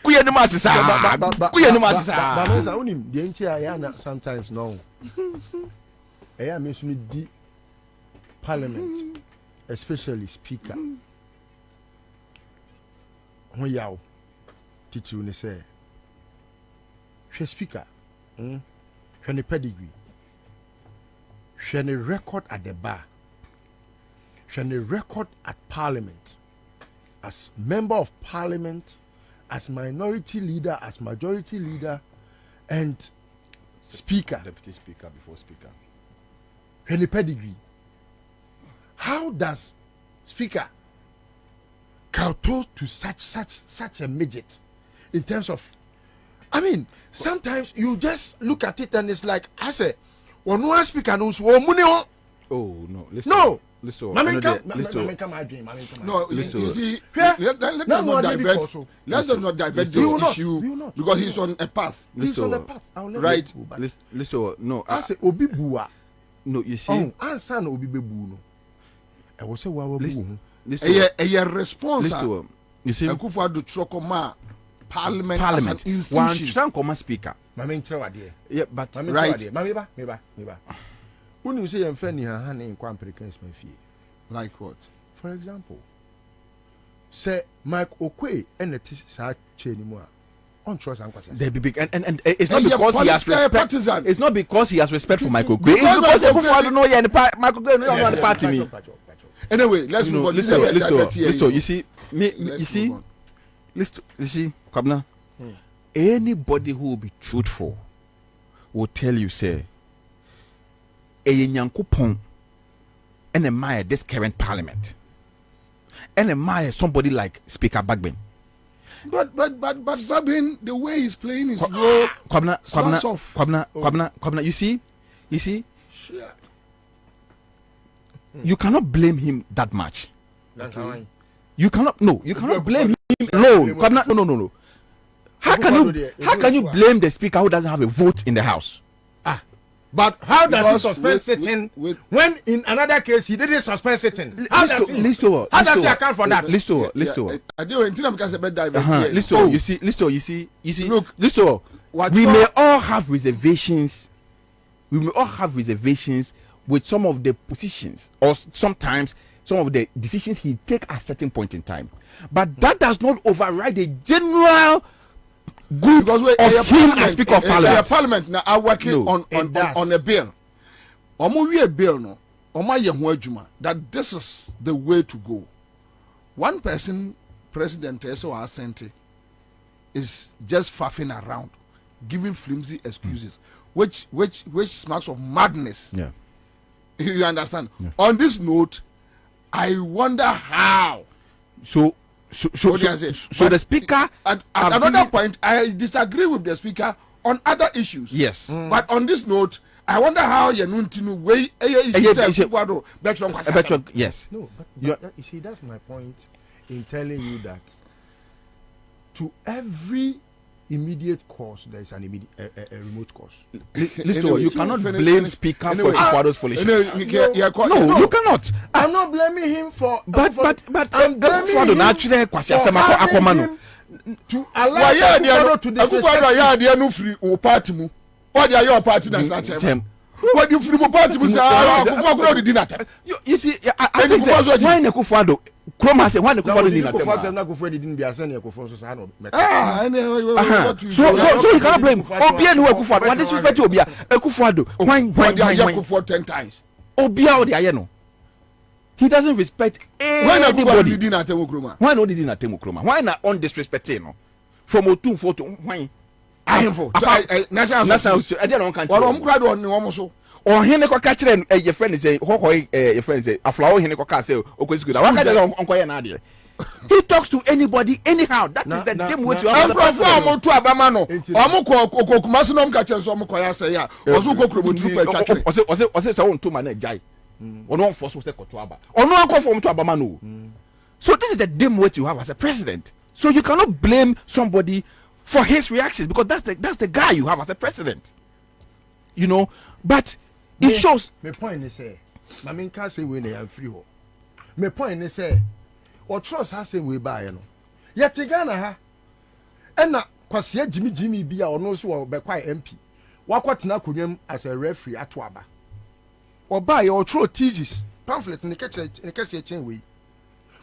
S9: kuye ni masisa
S10: unim the entire sometimes no eya me sumi di parliament especially speaker ho yaw titu ni say hwe speaker hwe ni pedigree hwe ni record at the bar hwe ni record at parliament as member of parliament, as minority leader, as majority leader, and speaker.
S9: Deputy speaker before speaker.
S10: Any pedigree. How does speaker kowtow to such a midget in terms of, I mean, sometimes you just look at it and it's like, I say, one speaker knows what money.
S9: Oh no, listen.
S10: No.
S9: Listen,
S10: no,
S1: you see, let's not divert this issue because he's on a path.
S10: He's on a path.
S1: Right?
S9: Listen, no.
S10: I say Obi Bua.
S9: No, you see.
S10: Ansah no Obi Bebu no. I was say wawa bu.
S1: A response.
S9: You see,
S1: Akufo-Addo Trokoma Parliament as an institution.
S9: One come speaker.
S10: Mama nchewa de.
S9: Yeah, but
S10: right. Mama ba. When you say I'm funny, hand in Kwamprikans my fee.
S1: Like what?
S10: For example, say Mike Okwe and the Tisa Chenimua on trust and
S9: they be big and it's not because he has respect. It's not because he has respect for Mike Okwe. It's because I don't know Mike Okwe no on the party me.
S1: Anyway, let's move on.
S9: Listen, you see, you see, Kwabena, anybody who will be truthful will tell you, say, Nyankopon and admire this current parliament and admire somebody like Speaker Bagbin.
S1: But Bagbin, the way he's playing his role,
S9: Kwabena, you see, sure. You cannot blame him that much.
S1: Okay.
S9: You cannot blame him alone. Kwabena, no. How can you blame the speaker who doesn't have a vote in the house?
S10: But how does he suspend sitting when in another case he didn't suspend sitting? How does he account for that?
S9: List over. You see. Look, we may all have reservations. With some of the positions or sometimes some of the decisions he take at a certain point in time. But that does not override the general good of him as Speaker of Parliament.
S1: Parliament now are working on a bill. A bill no. That this is the way to go. One person, President Teso Asante, is just faffing around, giving flimsy excuses, which smacks of madness.
S9: Yeah.
S1: You understand? Yeah. On this note, I wonder how.
S9: So the speaker
S1: at another point, I disagree with the speaker on other issues.
S9: Yes.
S1: But on this note, I wonder how you way
S9: yes.
S10: No, but you see, that's my point in telling you that to every immediate cause there is an a remote cause.
S9: Listen, you cannot blame speaker for Kwabeno's foolishness.
S1: No,
S9: you cannot.
S10: I'm not blaming him for.
S9: But
S10: I'm blaming him for him to allow Kwabeno to disrespect.
S1: What are your party national chairman? What you free party we say Akufo-Addo did not.
S9: You see, I think why Akufo-Addo Kroma say why Akufo-Addo did not.
S10: Akufo-Addo didn't be as any Akufo so no.
S9: So you can't blame Obia no Akufo-Addo. What disrespect Obia Akufo-Addo. Why
S1: Akufo 10 times.
S9: Obia odi ayeno. He doesn't respect anybody.
S1: Why did he not Kroma?
S9: Why no did he not Kroma? Why not on disrespecting no? From Otumfo to why?
S1: Ahemfo national
S9: I don't country.
S1: Or crowd on no so.
S9: Or hene ko catch your friend is say your friend say aflawo hene ko ka say okwesikuda. Why can't onko na ade? He talks to anybody anyhow. That is the damn way to have.
S1: Omo to abama no. Omo ko Kumasi no mka chenso omo ko ya say ya. Oso ko krobotu pe twatwe.
S9: Ose say won to man na jai. Ono force say ko to aba. Ono akọ from to abama no. So this is the damn way you have as a president. So you cannot blame somebody for his reactions because that's the guy you have as a president. You know, but it shows.
S10: My point is say, my main can't say when they are free. My point is say, or trust has same way by no. Yet Ghana ha, and na kwasi Jimmy be or no so be quite MP. Wakwatena kunyem as a referee at Waba. Or buy or throw thesis pamphlet in the case chain way.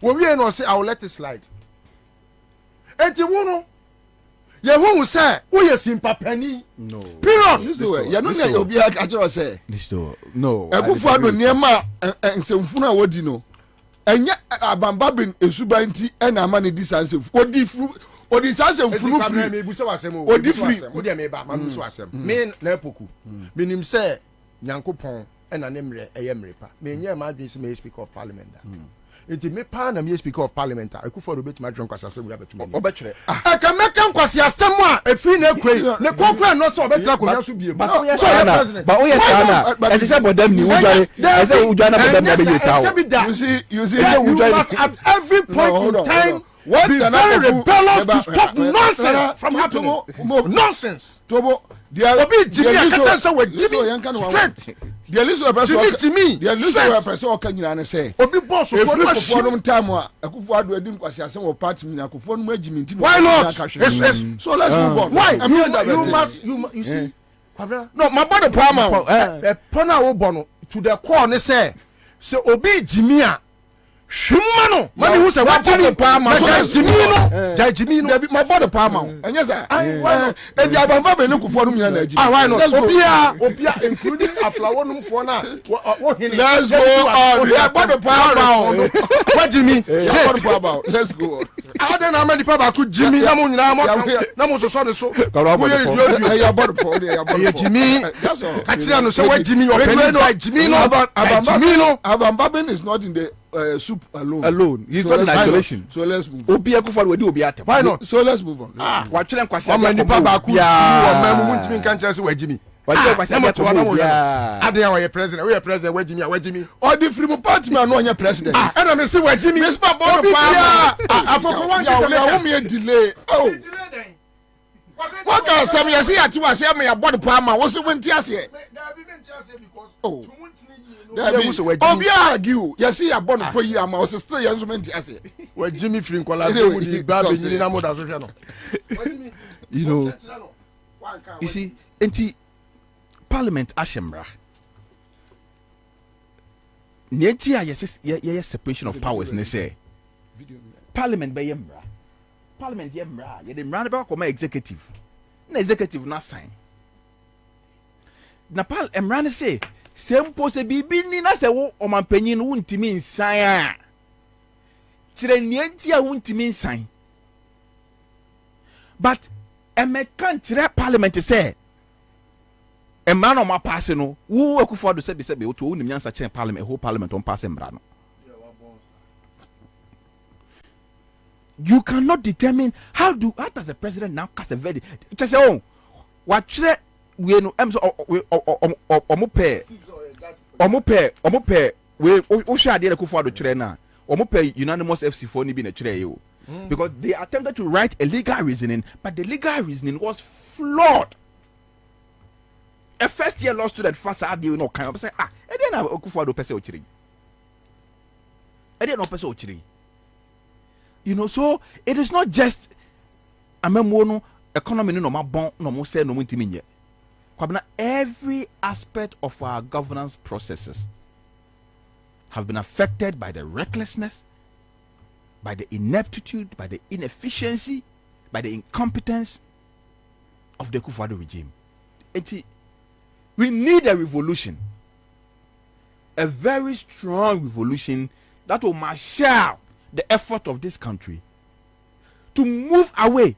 S10: When we no say I will let it slide. And you know. Ye who say we are sympathy. No. Period.
S1: You know na obi akachiro say.
S9: No.
S1: Akufo-Addo niema nsemfunu a wodi no. Enye abamba bin esuba nti na amane disansef. Odi sansefunu free.
S10: Me busa wasem o.
S1: Odi free.
S10: Odi me ba ma busa wasem. Me na epoku. Me nim say Nyankopon na nemre eyemre pa. Me nye ma adwin say me speaker of parliament da. Enti me pa na me speaker of parliament Akufo-Addo betuma dwen kwasa asem ya betuma.
S9: Obetwere.
S10: Aka meka nkwasi asem a efi na ekwe. Ne kokra no so obetira konya so biem.
S9: But o yes ana. And say bodam ni ujare. I say ujana bodam na be yetawo.
S1: You see
S10: you must at every point in time
S1: what
S10: be very rebellious to stop nonsense from happening. Nonsense.
S1: Tobo
S10: Obi Jimmy akata say we Jimmy straight.
S1: The Elizabeth person
S10: Jimmy
S1: the Elizabeth person o kanyina ne say
S10: Obi boss so
S1: no time a Akufo-Addo edi nkwasi asem o party mi Akufo no agimi nti.
S10: Why not? Yes.
S1: So let's move on.
S10: Why? You see. Kwabena.
S1: No, my body palm.
S10: Pona wo bono to the core ne say Obi Jimmy a hwimma no mani hu say what Jimmy palm so Jimmy no
S1: my body palm. And yes sir. And the abamba be ne Akufo no mi na agimi.
S10: Why not? Obia including aflawo no for na wo hini.
S1: Let's go on. The body palm.
S10: What Jimmy?
S1: Let's go on.
S10: I don't know many people could Jimmy na mo nyina mo na mo so so so.
S1: Your body palm.
S10: Jimmy. That's all. Kachira no say what Jimmy your penny Jimmy no
S1: Abamba is not in the soup alone.
S9: He's not in isolation.
S1: So let's move on.
S9: Obi Akufo-Addo we do obi atem.
S10: Why not?
S1: So let's move on.
S9: Watching kwasi
S10: o many people could Jimmy o memu muntimi kan chance we Jimmy.
S9: Watching kwasi
S10: Ade we president we Jimmy.
S1: Or the free party man no anya president.
S10: And I say we Jimmy.
S1: Miss Bobie
S10: Afoko one
S1: say me delay. Oh. What can some you see at you say me about the palm was it when tiase? Oh. Obi argue. You see about the poor am was still instrument tiase.
S10: We Jimmy Frinkola dey ba be nyini na moda so hwe no.
S9: You know. You see, enti parliament ashemra. Neti a yes separation of powers ne say. Parliament be yemra. Parliament yemra. Ye dem ran about come executive. Na executive na sign. Na emra ne say sempo se bibi ni na se wo omanpanyin wo ntimi nsan a. Kire neti a wo ntimi nsan. But emekan kire parliament say a man on my passing no who Akufo-Addo say be to nim nyansa kire parliament whole parliament on pass emra no. You cannot determine how does the president now cast a verdict? Just say, oh, what should we know? We share the Akufo-Addo chire na. Unanimous FC4 ni bi na chire yo. Because they attempted to write a legal reasoning, but the legal reasoning was flawed. A first year law student first had you know kind of say and then Akufo-Addo pese o chire. And then no pese o chire. You know, so it is not just a memono economy no ma bon no mo say no ntimi nye. Kwabena, every aspect of our governance processes have been affected by the recklessness, by the ineptitude, by the inefficiency, by the incompetence of the Kufuor regime. We need a revolution, a very strong revolution that will marshal the effort of this country to move away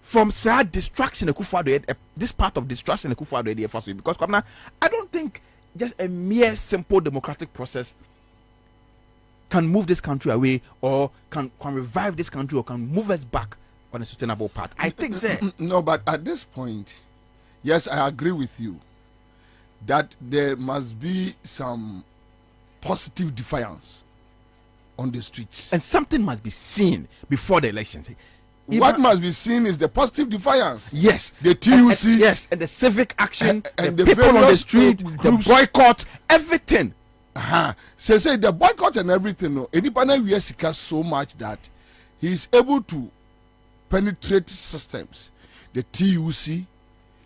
S9: from sad destruction, this part of destruction, because I don't think just a mere simple democratic process can move this country away, or can revive this country, or can move us back on a sustainable path. I think so.
S1: No, but at this point, yes, I agree with you that there must be some positive defiance on the streets,
S9: and something must be seen before the elections.
S1: What must be seen is the positive defiance.
S9: Yes,
S1: the TUC,
S9: yes, and the civic action,
S1: and
S9: the
S1: the
S9: people on the street,
S1: groups,
S9: the boycott, everything.
S1: Say the boycott and everything. No, Edipana Wiesika so much that he is able to penetrate systems. The TUC,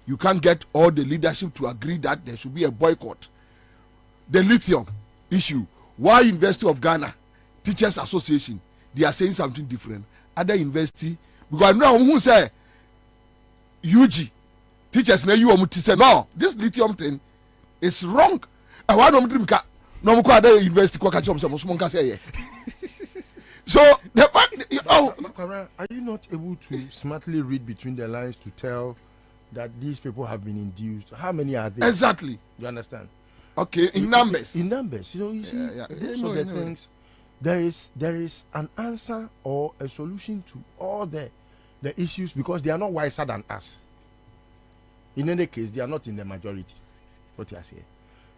S1: you can't get all the leadership to agree that there should be a boycott. The lithium issue, why University of Ghana Teachers Association, they are saying something different. Other university, because now who say UG teachers na you say no, this lithium thing is wrong. I want no more other university kwa kachom some say. So the
S10: are you not able to smartly read between the lines to tell that these people have been induced? How many are there?
S1: Exactly.
S10: You understand?
S1: Okay, in numbers.
S10: In numbers. You see, most of the things, there is an answer or a solution to all the issues, because they are not wiser than us. In any case, they are not in the majority. What you are saying.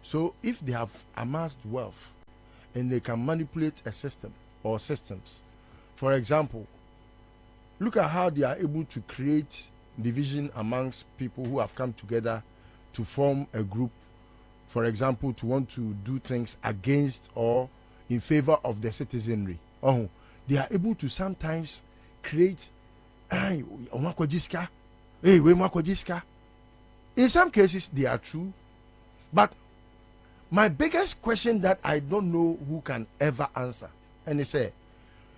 S10: So if they have amassed wealth and they can manipulate a system or systems, for example, look at how they are able to create division amongst people who have come together to form a group, for example, to want to do things against or in favor of the citizenry. They are able to sometimes create in some cases they are true, but my biggest question that I don't know who can ever answer, and they say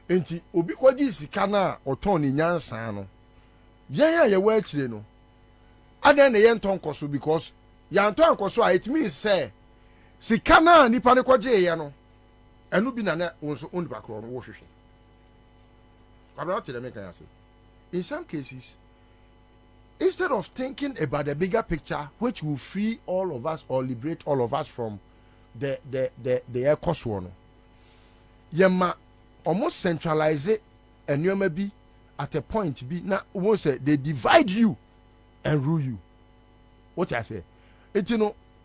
S10: enti obi kwaji sika na oton ni nyansa no ye wa akire no adan na ye nton koso, because ya nton koso it means say sika na nipa ne kwaje ye no enu bi na na wonso on ba kro no wo hwehwe kwabra tell me can say in some cases, instead of thinking about the bigger picture, which will free all of us or liberate all of us from the air cost one, yema almost centralize it, and you may be at a point be now won't say they divide you and rule you. What I say, it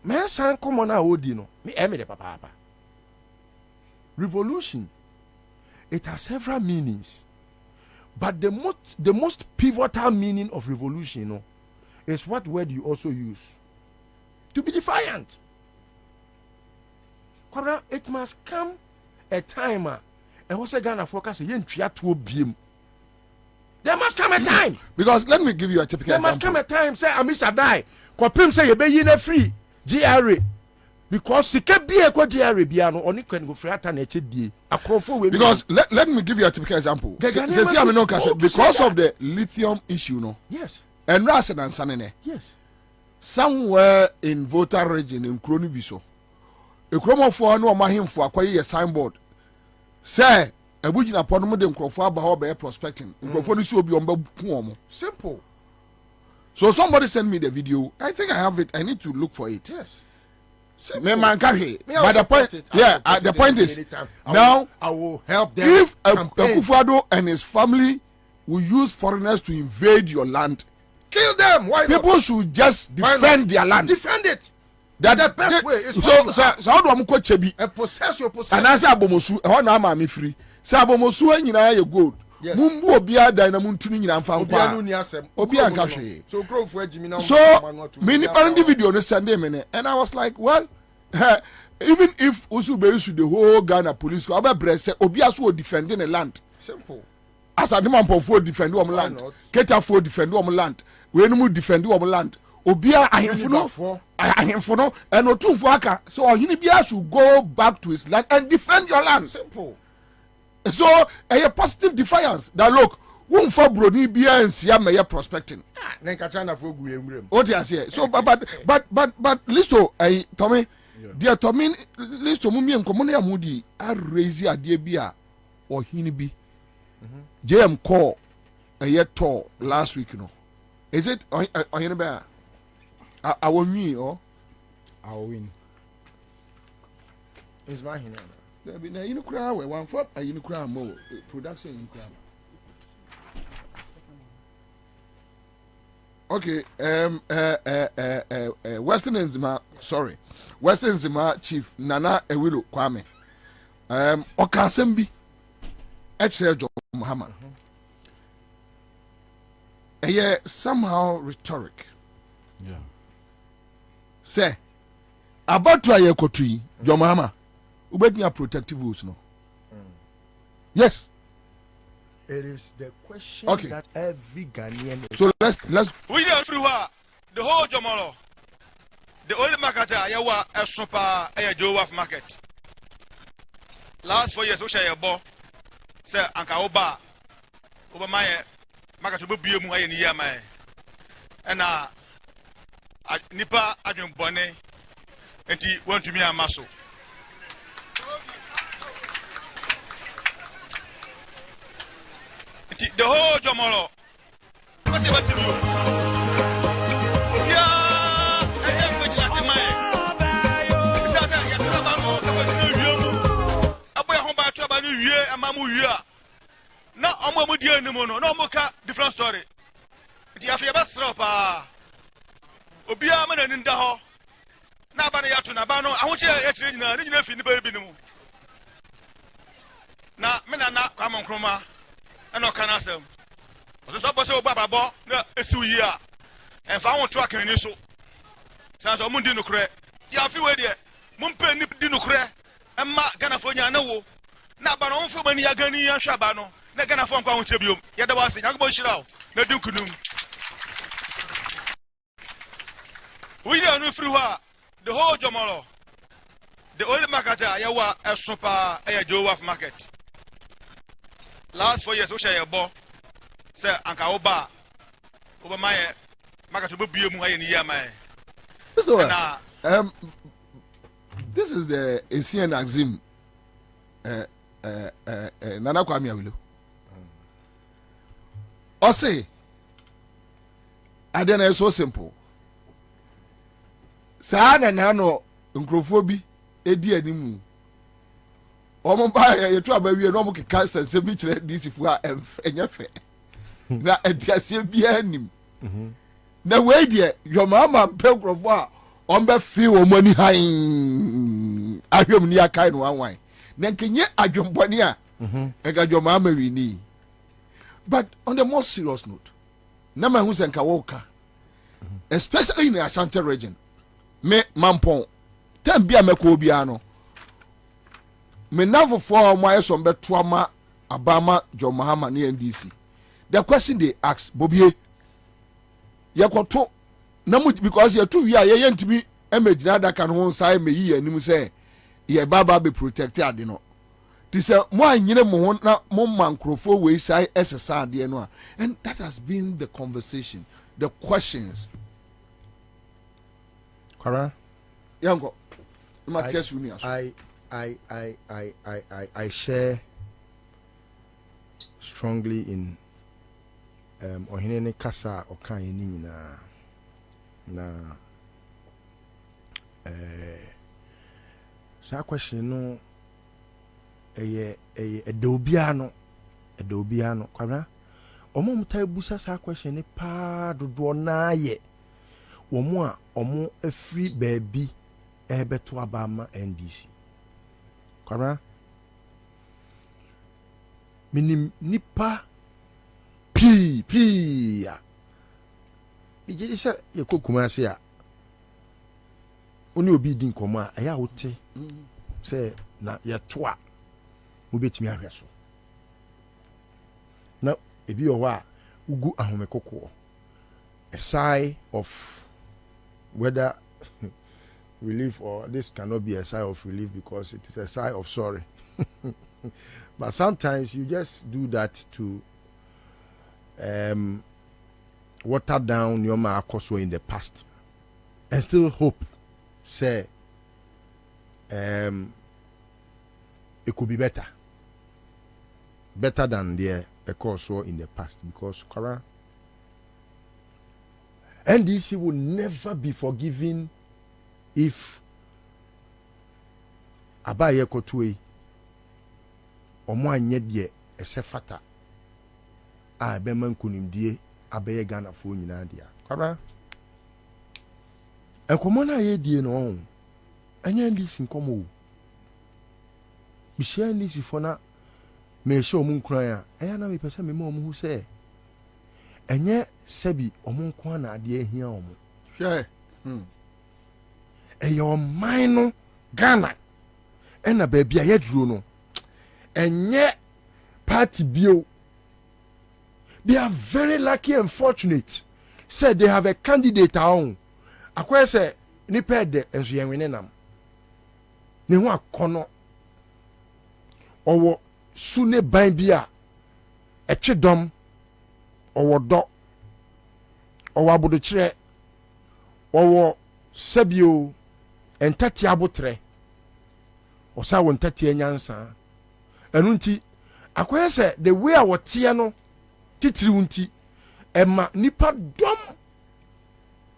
S10: man san come on me the papa. Revolution, it has several meanings. But the most pivotal meaning of revolution, is what word you also use. To be defiant. It must come a time, and what's a Ghana focus? There must come a time.
S1: Because let me give you a typical
S10: example. There must come a time, say, Amisa die. Kopim say, you be in a free GRA. Because because
S1: let me give you a typical example. Because of the lithium issue, no.
S10: Yes.
S1: And Rasen and Sanene.
S10: Yes.
S1: Somewhere in Volta region in Kronibiso, a chromo for no mahim for acquire a signboard. Say a bujin upon them crofar by prospecting. Will be on
S10: simple.
S1: So somebody sent me the video. I think I have it. I need to look for it.
S10: Yes.
S1: But the point, the point is now
S10: I will help them.
S1: If Akufo-Addo and his family will use foreigners to invade your land,
S10: kill them. Why
S1: people
S10: not?
S1: should just defend their land.
S10: Defend it. That's the best way. It's
S1: so how do I go chebi
S10: and possess your possession?
S1: And as abomosu, I want na me free. Say abomosu nyina ye gold. Mumbu obia dan na muntuni nyina mfa nkwa. Obia nka hwe.
S10: So grow for Jimmy now.
S1: So many parent video no Sunday mene, and I was like, well, even if Usube issue the whole Ghana police, I be say obia so defending the land.
S10: Simple.
S1: As a man for defend our land. Keta for defend our land. We no defend our land. obia ahemfo no and otumfo aka so ohini bia should go back to his land and defend your land.
S10: Simple.
S1: So a positive defiance that look wonfa broni bia nsia me prospecting.
S10: Nenka China for gu emrem.
S1: What you say? So but listo Tommy dear Tommy listo mumi enkomo na amudi a raise ade bia ohini bi. JM call a year tour last week no. Is it ohini ba? I will me or
S9: I will win.
S10: Is my hina.
S1: There be na you cry one for you cry more production in cry. Okay, Western Nzima Chief Nana Ewilo Kwame. Okasembi Echejo Muhammad. Somehow rhetoric.
S9: Yeah.
S1: Say about to aye kotui John Muhammad. Ubetnya protective rules no. Yes.
S10: It is the question that every Ghanaian.
S1: So let's.
S11: We are through the whole Jomolo. The only market yawa a super a Joe market. Last 4 years, we share a ball. Say Anka Oba over my market to be a in Yama. And Nipa Adjun Bonnet and he went to me a muscle. The whole Jomolo. What's it to do? Yeah, I am Vigilance in my no, I'm going to no more different story. The Africa Stropa Obia man in Daho. Nabana Yatunabano, I want you to in the baby. Now, men are not common chroma. And no can ask them. But the supposed Baba Bo, a year. And if I want to track in issue, sounds a mundi no cre. Yafi way there. Mumpe nip dinocre. And Mark California no. Nabanon for many Agani and Shabano. Negana from Pound Tribune. Yet the was in Agboshirao. The Dukunum. We don't know through her. The whole Jomolo. The only market yawa a super a Joe market. Last 4 years, we share a ball. Say Anka Oba over my market to be in Yama.
S1: So, this is the Asian Axim Nana Kwame Awilo. Or say, I don't know, so simple. Sana Nano Uncrophobia, Eddie Animu. Omo ba ye to abawie no mo keka sense bi kire DC fu a enye fe na entiase bia anim na we de your mama pegurofo a on be fi o mani han ahwem ni akai no anwan na nkenye adwombone a ega your mama wi ni. But on the more serious note, na ma hu senka woka especially in the Ashanti region me mampon tem bia meko bia no me never for my son betuama Abama John Mahama ni NDC. The question they ask Bobie yakoto namu because you two year ye ntimi image na that can one side me yi anim say ye baba be protected ade no. This mo anyine mo na mo mankrofo we sai esesa ade no. And that has been the conversation, the questions.
S10: Kara
S1: Yango
S10: I share strongly in Ohinene Kasa Okayeni na sa question no edobiano kwabra omo mutai busa sa question ni pa dodo na ye omo a omo afri baby ebeto abama NDC kwabra minim nipa pi ya ijiri se yekokuma se a oni obi din koma aya wote se na yeto a mo betimi ahwe so na ebi o wa ugu ahomekoko a sigh of whether relief or this cannot be a sigh of relief because it is a sigh of sorry. But sometimes you just do that to water down your marcoso in the past and still hope, say, it could be better than the Ecoso in the past, because Kara NDC will never be forgiven if Abaye Kotui or more nyedye esefata a beman kunimdie Abaye Ghana for Ninadia. Kara and Komona ye die no and NDC in Komo. Be sharing this for na me show mun cry na me pese me mom who say enye sebi omun kwa na ade ahia omo
S1: hwe
S10: your mind Ghana na baby aye duro no enye party bio. They are very lucky and fortunate, said they have a candidate on akwa say ni pede enso yen wene nam ne ho akono owo sune ban bia etwedom owo do owo abodo kire owo sabio entati abotre osa wo ntati anyansa enu nti akoye se the way a wotie no titiri unti ema nipa dom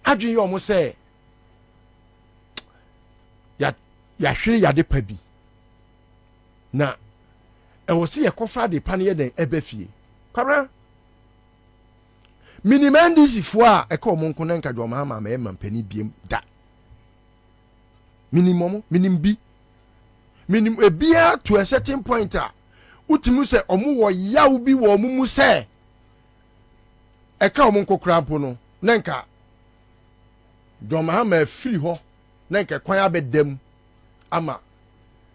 S10: adwen yo mo se ya hwere ya de pa bi na e wo se ye kofa de pa ne ye den ebefie kwabra minimandi fo a e ka omo nko na nka do ma ma e mampani biem da minimum ebia to a certain point a utimu se omo wo yawo bi wo omo se e ka omo nko krampo no na nka do ma ma firi ho na nka kwan abedam ama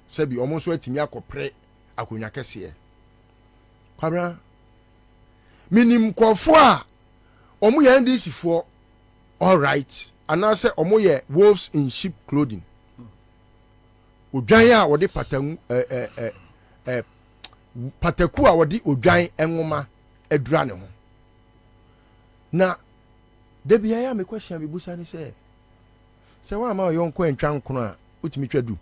S10: sabi omo so atimi akopre akonya kese kwabra minim kofo a omo ya ndisi fo all right anase omo ye wolves in sheep clothing odwan a wode pataku pataku a wode odwan enwoma adura ne ho na debia ya me question be busa ni se wa ma yonko entwa nkono a utimi twadu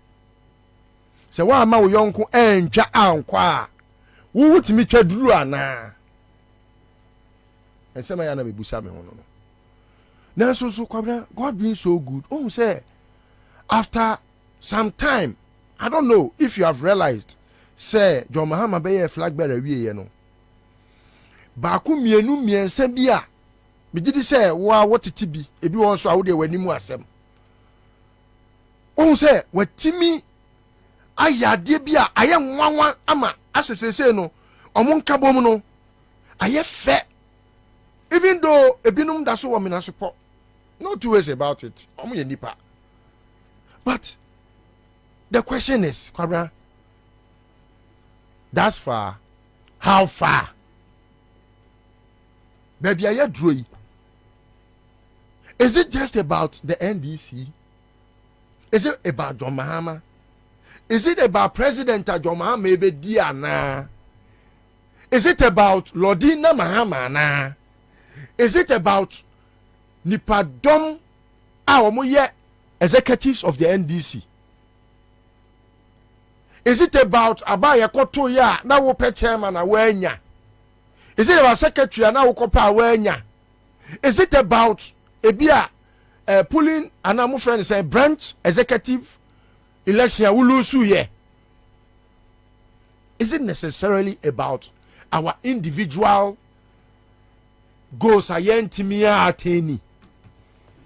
S10: se wa ma yonko entwa ankwa a wo utimi twaduru ana ensema ya na me busa me ho no na so kwabra God being so good say after some time, I don't know if you have realized, say John Mahama be a flag bearer we no baaku mienu miensa bia me gidi say wa what it be ebi won so awode wanimu asem say watimi ayade bia aye nwanwa ama asesese no omon kabom no aye fe even though ebinum da so wo me na so po no two ways about it omo ye nipa but the question is, Kwabra, that's far. How far? Baby, are you drawing? Is it just about the NDC? Is it about John Mahama? Is it about President John Mahama? Maybe Diana? Is it about Lordina Mahama? Is it about Nipadom? Our executives of the NDC? Is it about Abaya Koto ya na wo pe chairman na wenya? Is it about secretary na wo kopa wenya? Is it about ebia pulling anamu friend say branch executive election ya wulusu ye? Is it necessarily about our individual goals ayentimia ateni?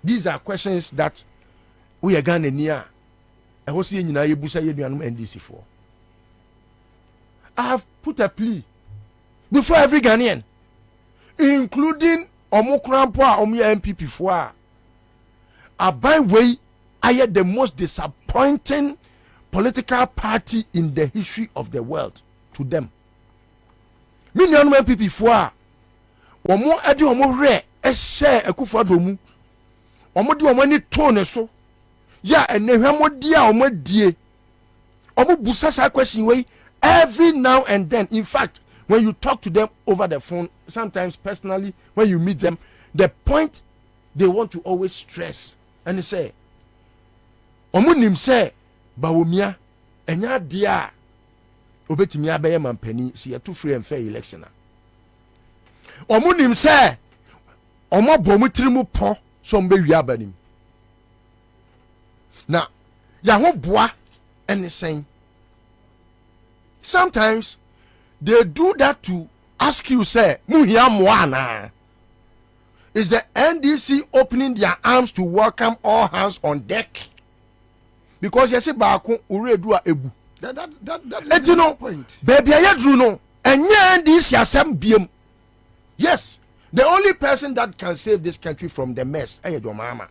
S10: These are questions that we are gonna near. I was seeing in Ayebusa NDC for. I have put a plea before every Ghanaian, including Omokrampoa Omia MPP for. By way, I had the most disappointing political party in the history of the world to them. Million MPP for. Omo adi omo re e share ekufa domu.
S1: omo di omo ni tone so ya enehwemo dia omo die omo busa sa question way every now and then. In fact, when you talk to them over the phone, sometimes personally when you meet them, the point they want to always stress and they say omo nim say bawomia enya dia obetimi abaye mampani si yetu free and fair election omo nim say omo bomu tirimu po so mbe wi abanim na ya ho boa ene sen. Sometimes they do that to ask you say muhia moana. Is the NDC opening their arms to welcome all hands on deck? Because you say baako uredu a ebu. That is the point. Baby ayedru no enye NDC asem biem. Yes, the only person that can save this country from the mess ayedo mama.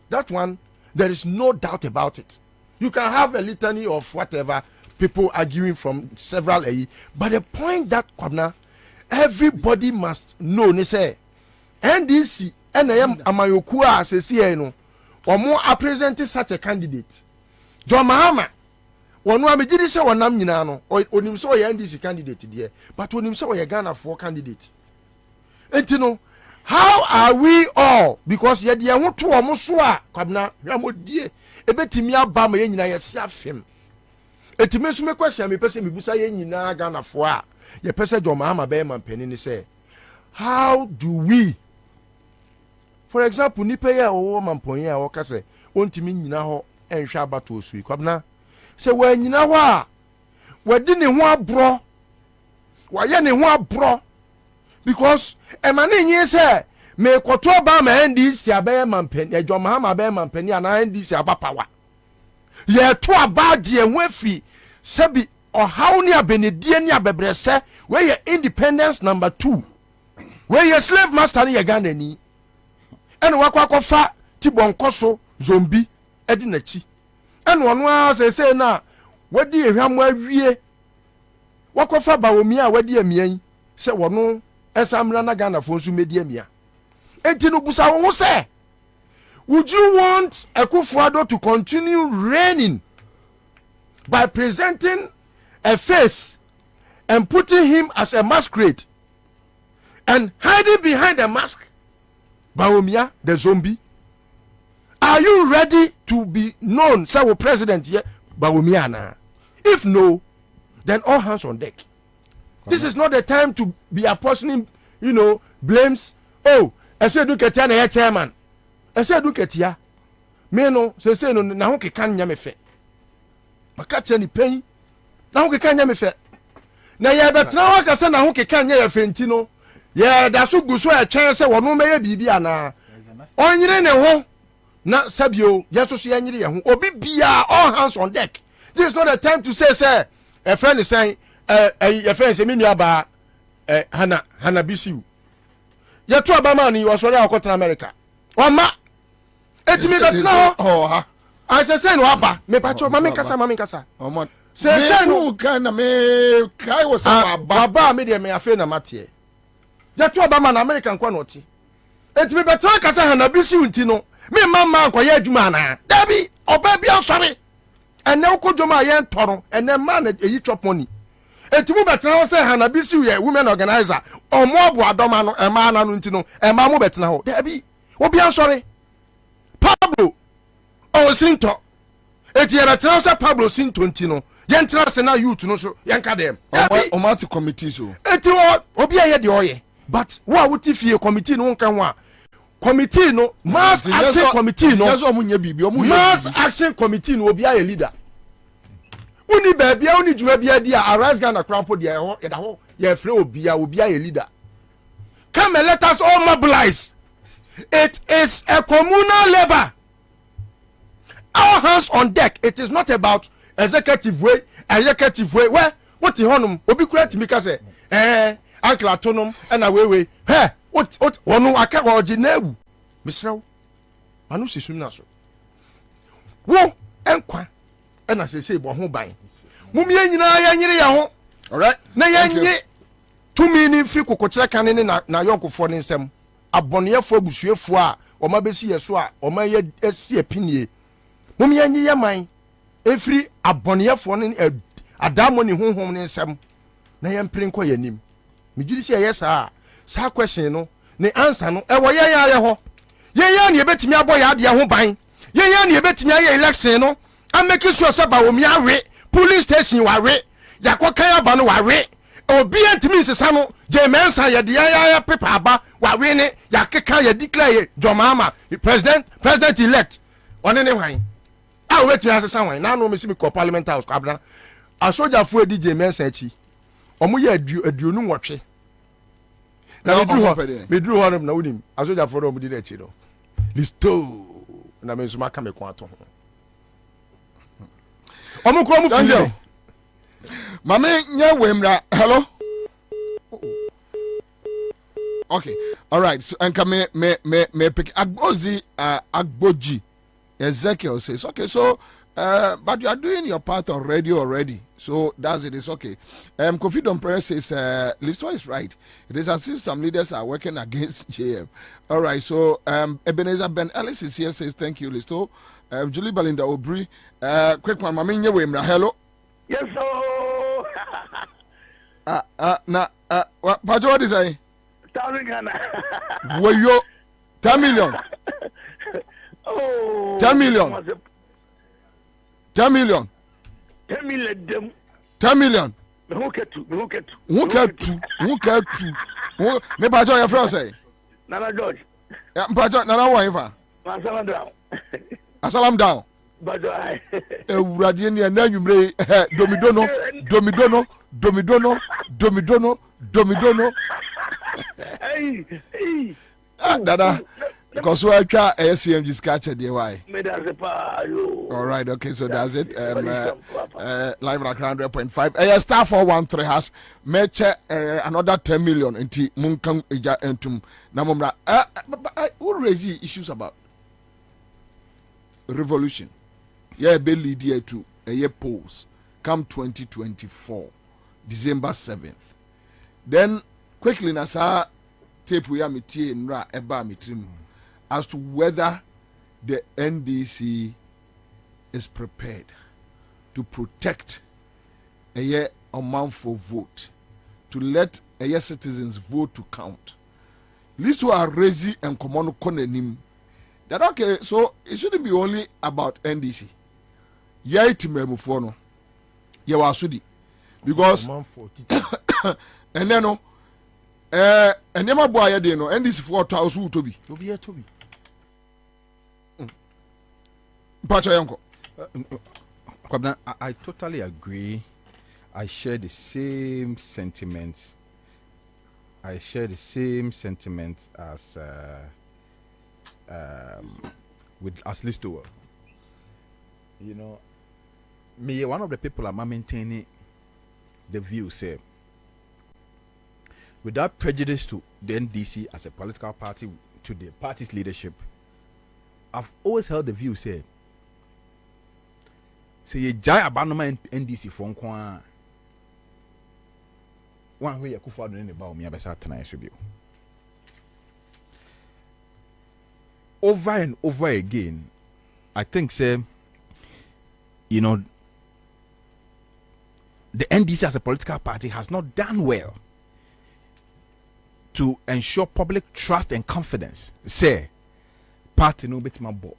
S1: That one, there is no doubt about it. You can have a litany of whatever people arguing from several but the point that Kwabena, everybody must know ni say NDC NAM amayoku a sesi no omo a present such a candidate. John Mahama wonu amegidi se wonam nyina no onim se o NDC candidate there, but onim se o Ghana for candidate. Entino, how are we all, because ye de ho to omo so a Kwabena hwamodie ebetimi aba ma ye nyina ye se afem. Etime so me question me pese me busa ye nyina Ghana for a ye pese John Mahama be man penini say, how do we, for example, nipa ye o mamponye a woka se ontimi nyina ho enhwa abato osui Kwabena se wa nyina ho a wadi ne ho abro wa ye ne ho abro because emane nyi se me koto ba ma NDC abaye mampeni John Mahama abaye mampeni ana NDC abapawa ye to abadi e ho afri sebi ohaw ni abenedie ni abebrese we ye independence number 2 we ye slave master ni ye Ghana ni ene wakwakofa tibonkoso zombi edi nachi ene ono a se na wadi ehwam awie wakofa bawomia wadi amian se wono esamra na Ghana fo nsu medi amia enti no busa wo se, would you want Akufo-Addo to continue reigning by presenting a face and putting him as a masquerade and hiding behind the mask Bawumia the zombie? Are you ready to be known say we president here Bawumia na? If no, then all hands on deck. This is not the time to be apportioning, blames. Oh, I said do ketia na chairman. I said do ketia. Me no, say no na ho keka nya me fe. Maka che ni pen. Na ho keka nya me fe. Na ye betra wa ka se na ho keka nya ye fe nti no. Ye da so guso e twen se wono me ye bibi ana. Onyire ne ho na sabio ye so ye nyire ye ho. Obi bia all hands on deck. This is not the time to say a friend is saying a friend say me nua ba Hana bisiu. Ye to abama ni was where akota America. Oma etimi gatna ho. I say no aba me pacho mami kasa. Oma
S4: say no kana me kai was
S1: baba me de me afi na matie. Ye to abama na America nkwa no ti. Etimi beto kasa Hana bisiu nti no. Me mama akwa adwuma na. Dabi oba bia sori. Ene ukodwoma ye ntoro ene man eyi chop money. Etimu betena ho say Hana bisiu ye women organizer. Omo abu adoma no ema na no nti no ema mo betena ho. Dabi obi ansori. Pablo Sinto. Eti ye betena ho say Pablo Sinto nti no. Ye ntra se na youth no so ye nka dem.
S4: O mati committee so.
S1: Eti obi aye de oye. But wo wuti fie committee no nka ho a. Committee no mass action committee no. Mass action committee no obi aye leader. Uni bebia uni djuma bia dia arise Ghana crampo dia ho yeda ho ye free obi aye leader. Come and let us all mobilize. It is a communal labor. All hands on deck. It is not about executive way. Where what the honum obi create me ka say uncle autonom and away. Hey, what onu aka wo ginebu. Misraw. Manu sisu na so. Wo enkwa na say bo ho ban. Mumie nyina ya nyire ya ho. All right. Na ya nye tumi ni free kokokyere kan ne na yonkofo ne nsem. Aboneyefo abusuefo a
S10: Oma besi yeswa, oma ye esi epinie. Mum ye nyi yaman. Every aboneyefo ne adamo ne honhom ne nsem. Na ye mpren kɔ yanim. Me gidi se yes sa question no, ne answer no, e wo ye ya ho. Ye ne ebetimi abɔ ya de ho ban. Ye ne ebetimi aye election no, am make sure say ba wo mi awe, police station wa we, yakɔ kan aba no wa we. Obi antimi nsesa no, je mensa ye de ya paper aba, wa we ne, ya keka ye declare Jomama, president elect. One ne hwan. Ah wait me asesa hwan. Na no me si me call parliament house Kwabena. A soldier fu DJ mensa achi. Omo ye aduonu nwotwe. Na me dru ho na wonim. A soldier fu do mo di na achi no. Listo. Na me nsuma ka me ko ato ho. Omo kro mo fi.
S1: Mame nye wemra. Hello. Okay. All right. So and me pick Agbozi Agboji. Ezekiel says, okay, so but you are doing your part on radio already. So that's it. It's okay. Kofi Don Prayer says, Listo is right. It is as if some leaders are working against JM. All right. So Ebenezer Ben Ellis is here, says, thank you, Listo. Julie Belinda Aubry. Quick one, Mami Nyewemra. Hello.
S12: Yes, sir.
S1: What is I?
S12: 1,000 Ghana.
S1: Were you 10 million?
S12: Oh,
S1: 10 million. 10 million.
S12: 10 million.
S1: 10 million.
S12: Who get two?
S1: Me pacho your friend say.
S12: Nana George.
S1: Yeah, pacho nana wa
S12: Asalam down.
S1: Asalam down.
S12: But I.
S1: Uradi ni na nwumre domidono.
S12: Hey.
S1: Dada. Because we try ACMG sketch the why.
S12: All
S1: right, okay, so that's it. Live like 100.5. Star 413 has match another 10 million into Munkang Eja Entum Namomra. Who raise issues about revolution? Yeah, be lead here to a year polls come 2024, December 7th. Then quickly Nasa tape we are meeting Nra Eba Mitrim. As to whether the NDC is prepared to protect a year unlawful vote, to let a year citizens vote to count. These who are raising and common konenim. That okay, so it shouldn't be only about NDC. Yeah, it may move on. Yeah, wasudi because and then no. And never boy de no NDC 4,000 to be.
S9: Kwabena, I totally agree. I share the same sentiments. as Listo. You know, me one of the people I'm maintaining the view say, without prejudice to the NDC as a political party, to the party's leadership, I've always held the view say you jai abandonment NDC from one way you could find any about me about tonight should be over and over again. I think say, you know, the NDC as a political party has not done well to ensure public trust and confidence. Say, party no bit my boy.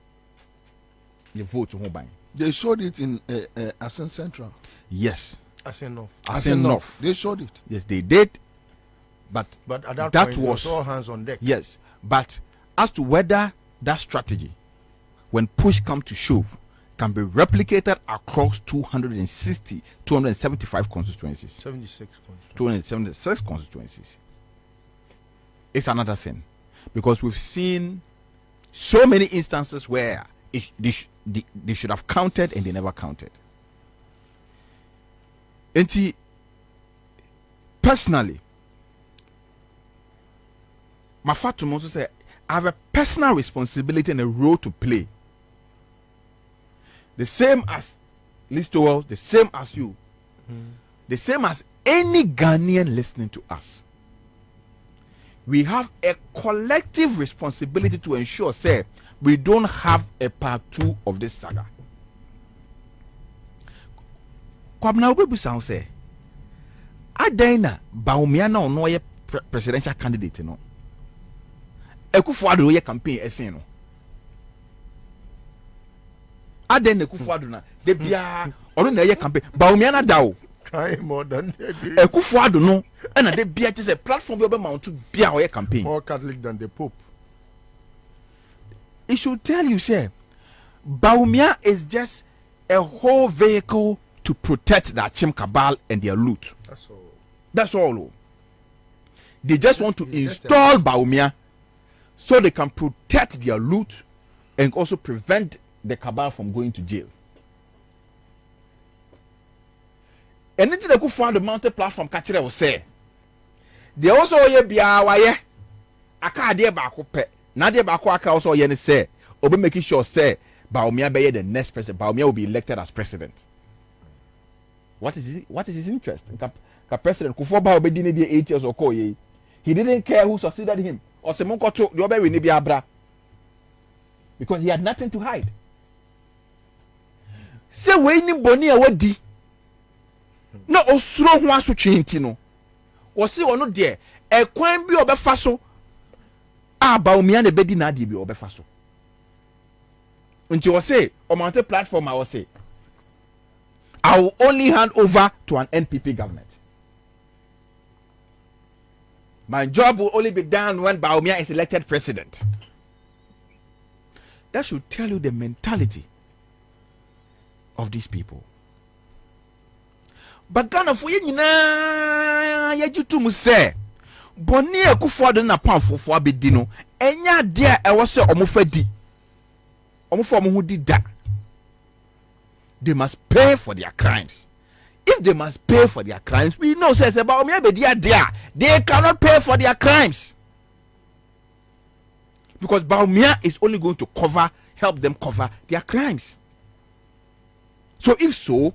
S9: You vote to home.
S1: They showed it in Ansah Central.
S9: Yes.
S1: Enough. They showed it.
S9: Yes, they did. But
S10: at that point, was all hands on deck.
S9: Yes. But as to whether that strategy, when push comes to shove, can be replicated across 275 constituencies. 276 constituencies. It's another thing. Because we've seen so many instances where they should have counted and they never counted. And personally, my fatum also say I have a personal responsibility and a role to play. The same as Listo, the same as you, the same as any Ghanaian listening to us. we have a collective responsibility to ensure, say, we don't have a part 2 of this saga. Kwabena Obebu sound say, Adena Baumiana no ye presidential candidate no. Ekufuado ye campaign esen no. Adena Ekufuado na de bia ono na ye campaign Baumiana dawo.
S10: Trying more than
S9: Ekufuado no and de bia it is a platform be mount to bia or ye campaign.
S10: More Catholic than the Pope.
S9: It should tell you, say, Baumia is just a whole vehicle to protect the Achim cabal and their loot.
S10: That's all.
S9: That's all. They just want to install Baumia so they can protect their loot and also prevent the cabal from going to jail. Anything they could find the mounted platform, Kachire will say. They also ye bia waye. Aka de ba ko pe. Na de ba ko aka also ye ne say. Obe making sure say Baumia be the next president. Baumia will be elected as president. What is his interest? Ka president Kufuor Obe di ne 8 years or ko ye. He didn't care who succeeded him. Or se monko to the obe we ni bia bra. Because he had nothing to hide. Say we ni boni e wadi. No osuro ho asotwe nti no. Wo se ono de e kwan bi obefa so. Baumia ne bedi na ade bi obefa so. Until you say, on my platform, I will say, I will only hand over to an NPP government. My job will only be done when Baumia is elected president. That should tell you the mentality of these people. But Ghana for you na you to say, Bonnie Kufuor na pamfo for abedino, enya dia e wo se omofadi. They must pay for their crimes. If they must pay for their crimes, we know says about me they cannot pay for their crimes. Because Baumia is only going to help them cover their crimes. So if so,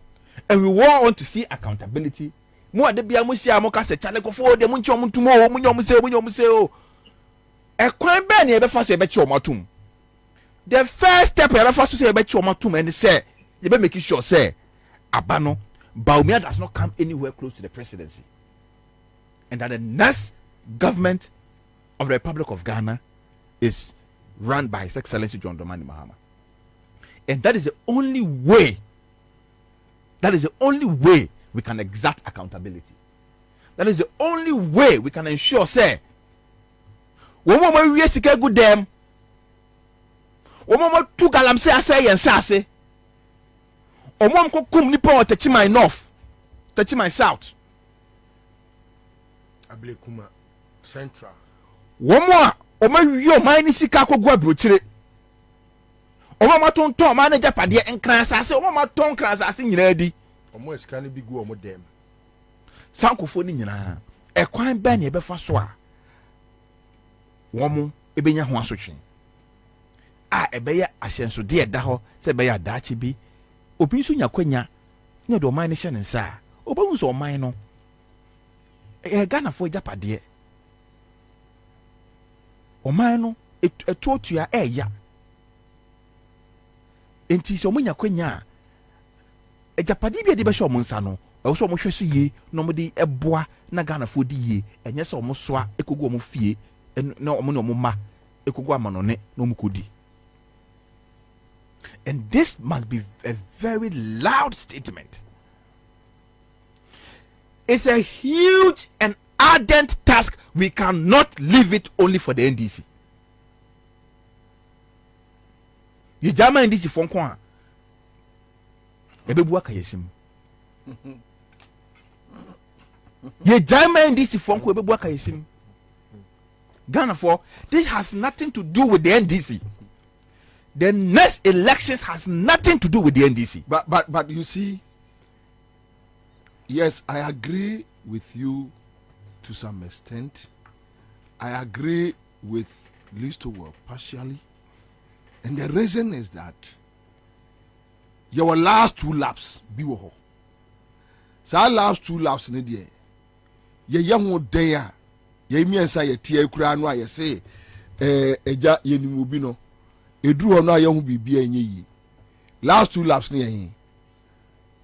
S9: and we want to see accountability, more de bia musia mo ka se chale ko fo de muncho muntumo munyo se o e kwan be na e be fa so e be chi omatum. The first step we ever first to say about Chomatum and say, you better make sure say, Abano, Baumia does not come anywhere close to the presidency. And that the next government of the Republic of Ghana is run by His Excellency John Dramani Mahama. And that is the only way, we can exact accountability. That is the only way we can ensure, say, when we see good them, Omo tu galam se ase yen sase. Omo ko kum nipa o techi my north, techi my south.
S10: Ablekuma Central.
S9: Womo omo wi o man ni sika ko go abrochire. Omo ma ton man na japade enkran sase, omo ma ton kran sase nyina di.
S10: Omo esika ni bi gu omo dem.
S9: Sankofo ni nyina. E kwan ba na e be fa so a. Womo ebenya ho asotwe. Ebeya ashenso de da ho se beya daachi bi obi nso nya kwanya nya do man ne hye ne nsa obahu so man no Ghana fo japade o man no etuotua ya enti so munya kwanya japade bi de be hye o nsa no e so mo hwe so ye no mo de eboa na Ghana fo di ye enye so mo soa ekogu o mo fie na o mo ne o mo ma ekogu amanone no mo kodi. And this must be a very loud statement. It's a huge and ardent task. We cannot leave it only for the NDC. You jama NDC for kwa. Ebe buaka yesim. You jama NDC for kwa ebe buaka yesim. Ghana for this has nothing to do with the NDC. The next elections has nothing to do with the NDC.
S1: But you see, yes, I agree with you to some extent. I agree with Listowell partially. And the reason is that your last 2 laps be wo. So our last 2 laps in the day. Ye young there ye mi Ansah ye tie kura no aye say eja ye ni obi no eduru ono aye hu bibia enye yi last 2 laps ne yen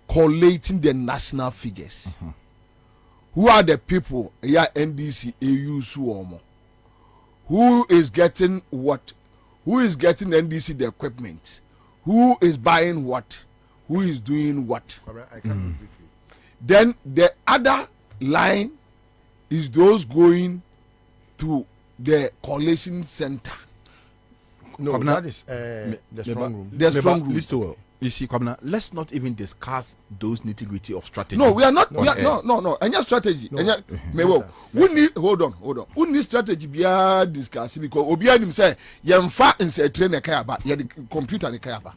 S1: collating the national figures. Who are the people NDC AU Suomo? Who is getting what? Who is getting NDC the equipment? Who is buying what? Who is doing what? Then the other line is those going to the collation center.
S10: No, that is the strong room.
S1: The strong room.
S9: You see, Kwabena, let's not even discuss those nitty-gritty of strategy.
S1: No, we are not. No. Any strategy. We need. Hold on. We need strategy. Be discuss because Obia him say yemfa inse train ekayaba. Ye the computer ekayaba.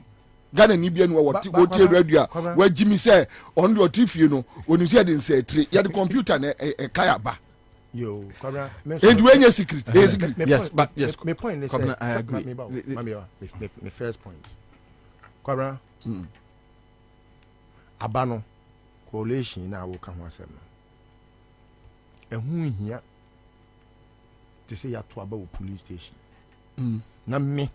S1: Ghana ni bia no what radio where Jimmy say on your TV you know when you say the inse train ye the computer ekayaba.
S10: Yo, Kwabena.
S1: And when you secret.
S9: Yes, but yes.
S10: My point is
S9: Kwabena, I agree.
S10: My first point. Kwabena. Abano coalition na wo ka ho asem no ehun hia te say ya to aba wo police station na me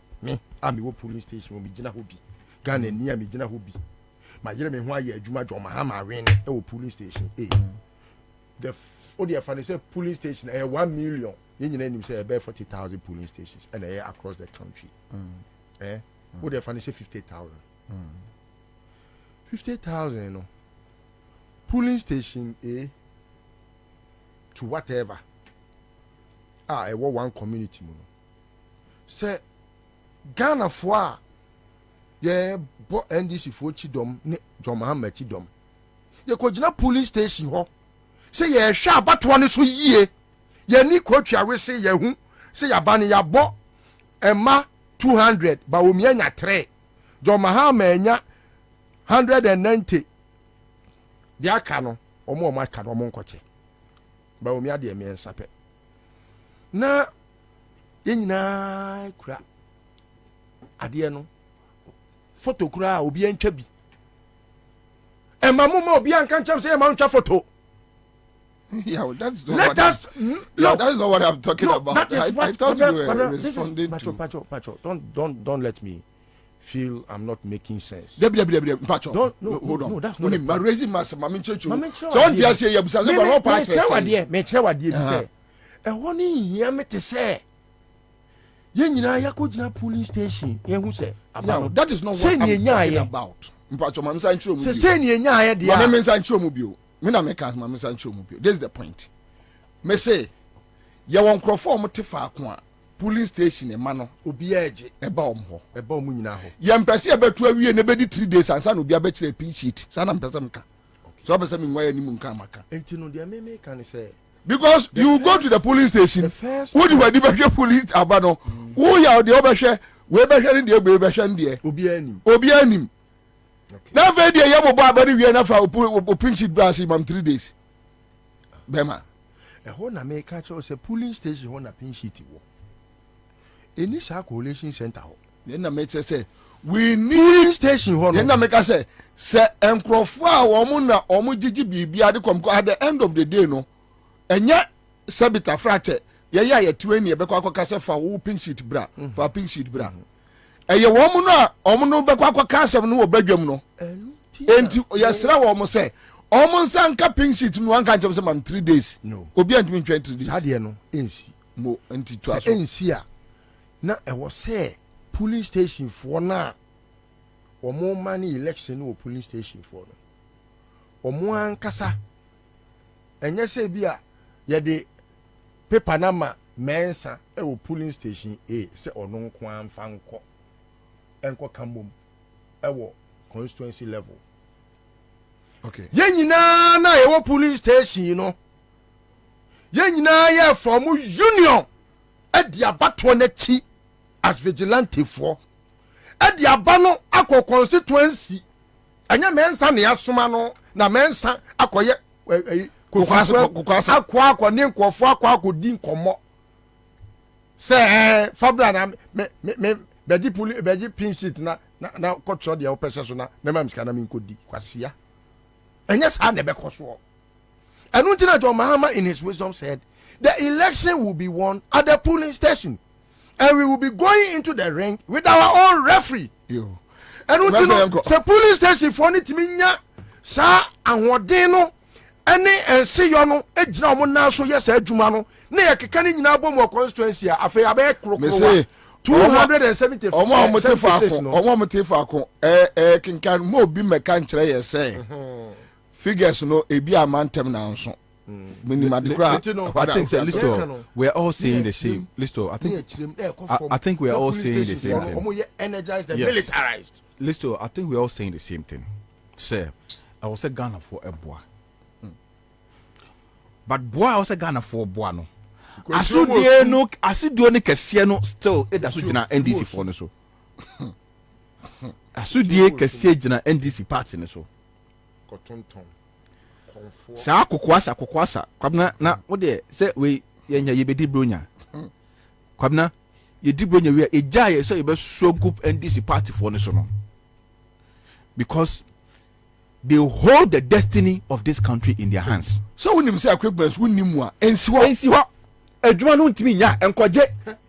S10: ami wo police station wo bi gina ho bi Ghana ni ami gina ho bi ma yere me ho aye adwuma dwo ma ha ma wen e wo police station the odi fa say police station 1 million ye nyina nim say e 40,000 police stations and across the country odi fa say 50,000 50,000, you know. Polling station A to whatever. I want one community, you know. Say Ghana for bo NDC for chidom ne Jomahama chidom. Ye ko jina polling station ho. Say ye sha batwa ne so yie. Ye ni kwatwa we say ye hu. Say ya ba ne ya bo emma 200 ba omi anya 3. Jomahama enya 190 dia kano omo aka no omo nkoche ba omi ade eme nsape na yenyina kura ade no photo kura obi antwa bi e mamuma obi anka ncham say e ma ntwa photo.
S1: Yeah, that's not that is not what I'm talking about. I thought you were responding to
S10: Pacho, don't let me feel I'm not making sense.
S1: Pacho. Hold on. No, that's not. I'm raising my church. So on just say you say no part.
S10: Me tell be say. E woni hia me te say. Ye nyina yakogina police station. Ye hu say.
S1: Now, that is not what I'm talking about. Pacho, mam san chiro mu bio.
S10: Say ni enya aye dia.
S1: Mam san chiro mu bio. Me na make mam san chiro mu bio. This is the point. Me say ye won crofo mo te fa ko a police station e ma no
S10: obi age
S1: e ba om ho
S10: e ba omu nyina ho
S1: ye mpese e betu awie ne bedi 3 days ansa no obi abekire pin sheet sana mpese mka so obese me nwa ya ni mu nka maka
S10: enti no de me can say
S1: because you go to the police station who the wadi be police aba no who ya de obehwe we behwe ne de be behwe ne de obi anim na fa de ye bobo abari wie na fa pin sheet brass mam 3 days bema
S10: e ho na me catch say police station ho na pin sheet wo any circulation center ho
S1: then na me say we need
S10: police station ho
S1: then na me ka say enkrofo a wo na omo gigi bibia de kom at the end of the day no enya sabita frache ye ya ye 20 e be kwa kwaka say fa wo pin sheet bra fa pin sheet bra eye wo no a omo no be kwa kwaka asem no wo badwam no enti yesra wo mo say omo nsanka pin sheet no anka chem say man 3 days
S10: no
S1: obi antimi 20 days
S10: sade no ensi
S1: mo enti twa so
S10: ensi a na e wo say police station for na omo mani election no police station for no omo ankasa enye say bia ye de paper na ma mensa e wo police station A say ono nko amfa enko kamom e wo constituency level.
S1: Okay.
S10: Ye nyina na ye wo police station you know. Ye nyina ye from union e di abato na chi as vigilante for. E di abano akọ constituency. Anya mensa na yasoma no na mensa akoye
S1: kokwasa
S10: akọ ne nkofo akọ di nkomo. Say fabra na me beji pin sheet na kotro de opese so na ma mska na me nkodi kwasea. And yes, I never cost war. And John Mahama in his wisdom said, The election will be won at the polling station, and we will be going into the ring with our own referee.
S1: Yo.
S10: And we know the polling station for it minya sa ahoden no ene ense yo no ejina mo na so yes adwuma no na ye keka ni nyina bom constituency afa ya be krokro 270
S1: omo motifa ko kinkan mo bi meka nkyere ye say figures no ebi amantem na nso
S9: I think Listo, we're all saying the same. Listo, I think we're all saying the same thing.
S10: Energized and
S9: Yes.
S10: militarized.
S9: Listo, I think we're all saying the same thing. Sir, I was a Ghana for a boy. But boy, I was a Ghana for boy no. Asu do no kese no still e da so gina NDC for no so. Asu die kese gina NDC party no so.
S10: Kotonton.
S9: Sa kokwasa kwabna na wo de se we yenya yebedi bronya. Kwabna ye di bronya we eja ye so ye be so group NDC party for no so no. Because they hold the destiny of this country in their hands.
S1: So when you say equipment wunni mu a ensiwa
S9: adwuma no ntimi nya enkoje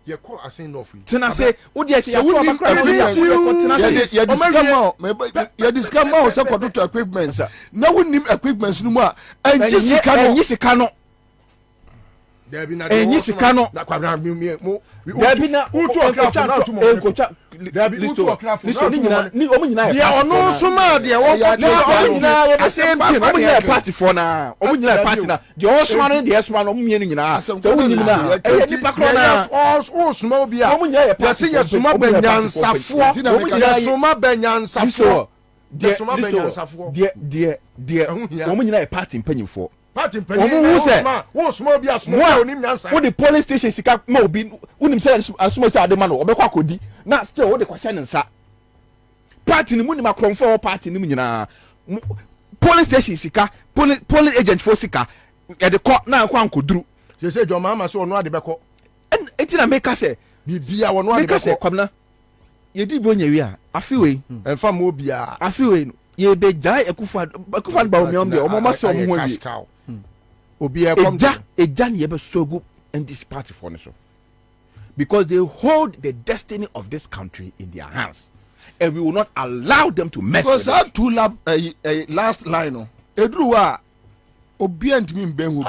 S10: ye call asin no free
S9: tena say wo de ya to abakra
S1: ya discount ma se kwato equipment na wunnim equipment no mu a enyi sika no
S10: enyi sika no na kwabra mo
S9: Debi na enkocha listo ni omo nyina
S10: ya ono so ma de wo
S9: nyina the same thing omo nyina party for na omo nyina party na the osman and the esman omo mienu nyina so wo nyina e nipa kro na
S10: o suma obi a
S9: omo nyina ya party
S10: ya suma banyansafo omo nyina suma banyansafo
S9: de omo nyina ya party mpanyimfo
S10: party mpanyimfo wo suma obi asuma onim nyansa
S9: wo the police station sika ma obi unim say asuma say adema no obekwa kodi na still wo de kwahye ne nsa party ni mu ni makromfo party ni mu nyina police station sika police agent for sika e de ko na akwa nkoduru
S10: je say jo mama so ono ade beko
S9: enti na make say
S10: bibia wono ade beko
S9: kwamna ye di bonya wi a afiwe
S10: emfa mo bia
S9: afiwe ye be jai ekufa ba omiom de omo ma se omo wi
S10: obi e kom
S9: eja ne ye be so good in this party for so because they hold the destiny of this country in their hands and we will not allow them to mess
S1: because
S9: with
S1: that two last line no edru a obi antimi mbenhu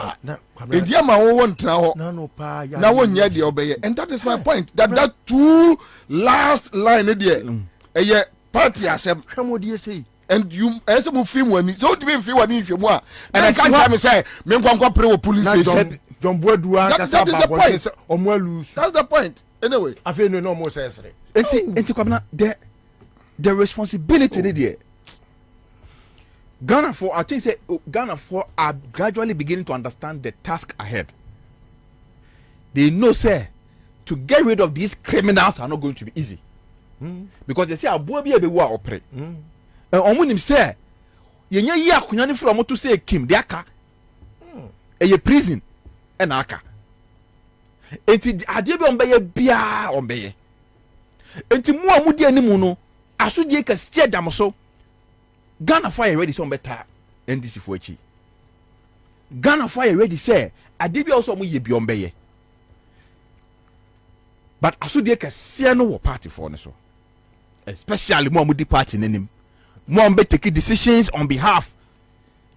S1: bi edia ma wo ntena ho na wonye de obeye and that is my point that two last line there eye party asem
S10: hwamodie sei
S1: and you as a film when so to be film when if you more and I can't tell me say me nkwankwa pre wo police station
S10: John Boadua kasa ba say omo lose
S1: that's the point anyway
S10: afi no mo say sere
S9: enti kwabna the responsibility there Ghana for I think say Ghana for are gradually beginning to understand the task ahead. They know say to get rid of these criminals are not going to be easy. Because they say Bobie be wa opre. Omunim say yenya yi akonya ni from to say Kim de aka. Eye prison e na aka. Enti ade be onbeye bia onbeye. Enti mu amudi animu no asodie ka stie dam so. Ghana fire ready so better NDC for echi. Ghana fire ready say ade bia also mu ye bi onbeye. But asodie ka sie no wo party for no so. Especially mu amudi party nenim. Mwambe take decisions on behalf,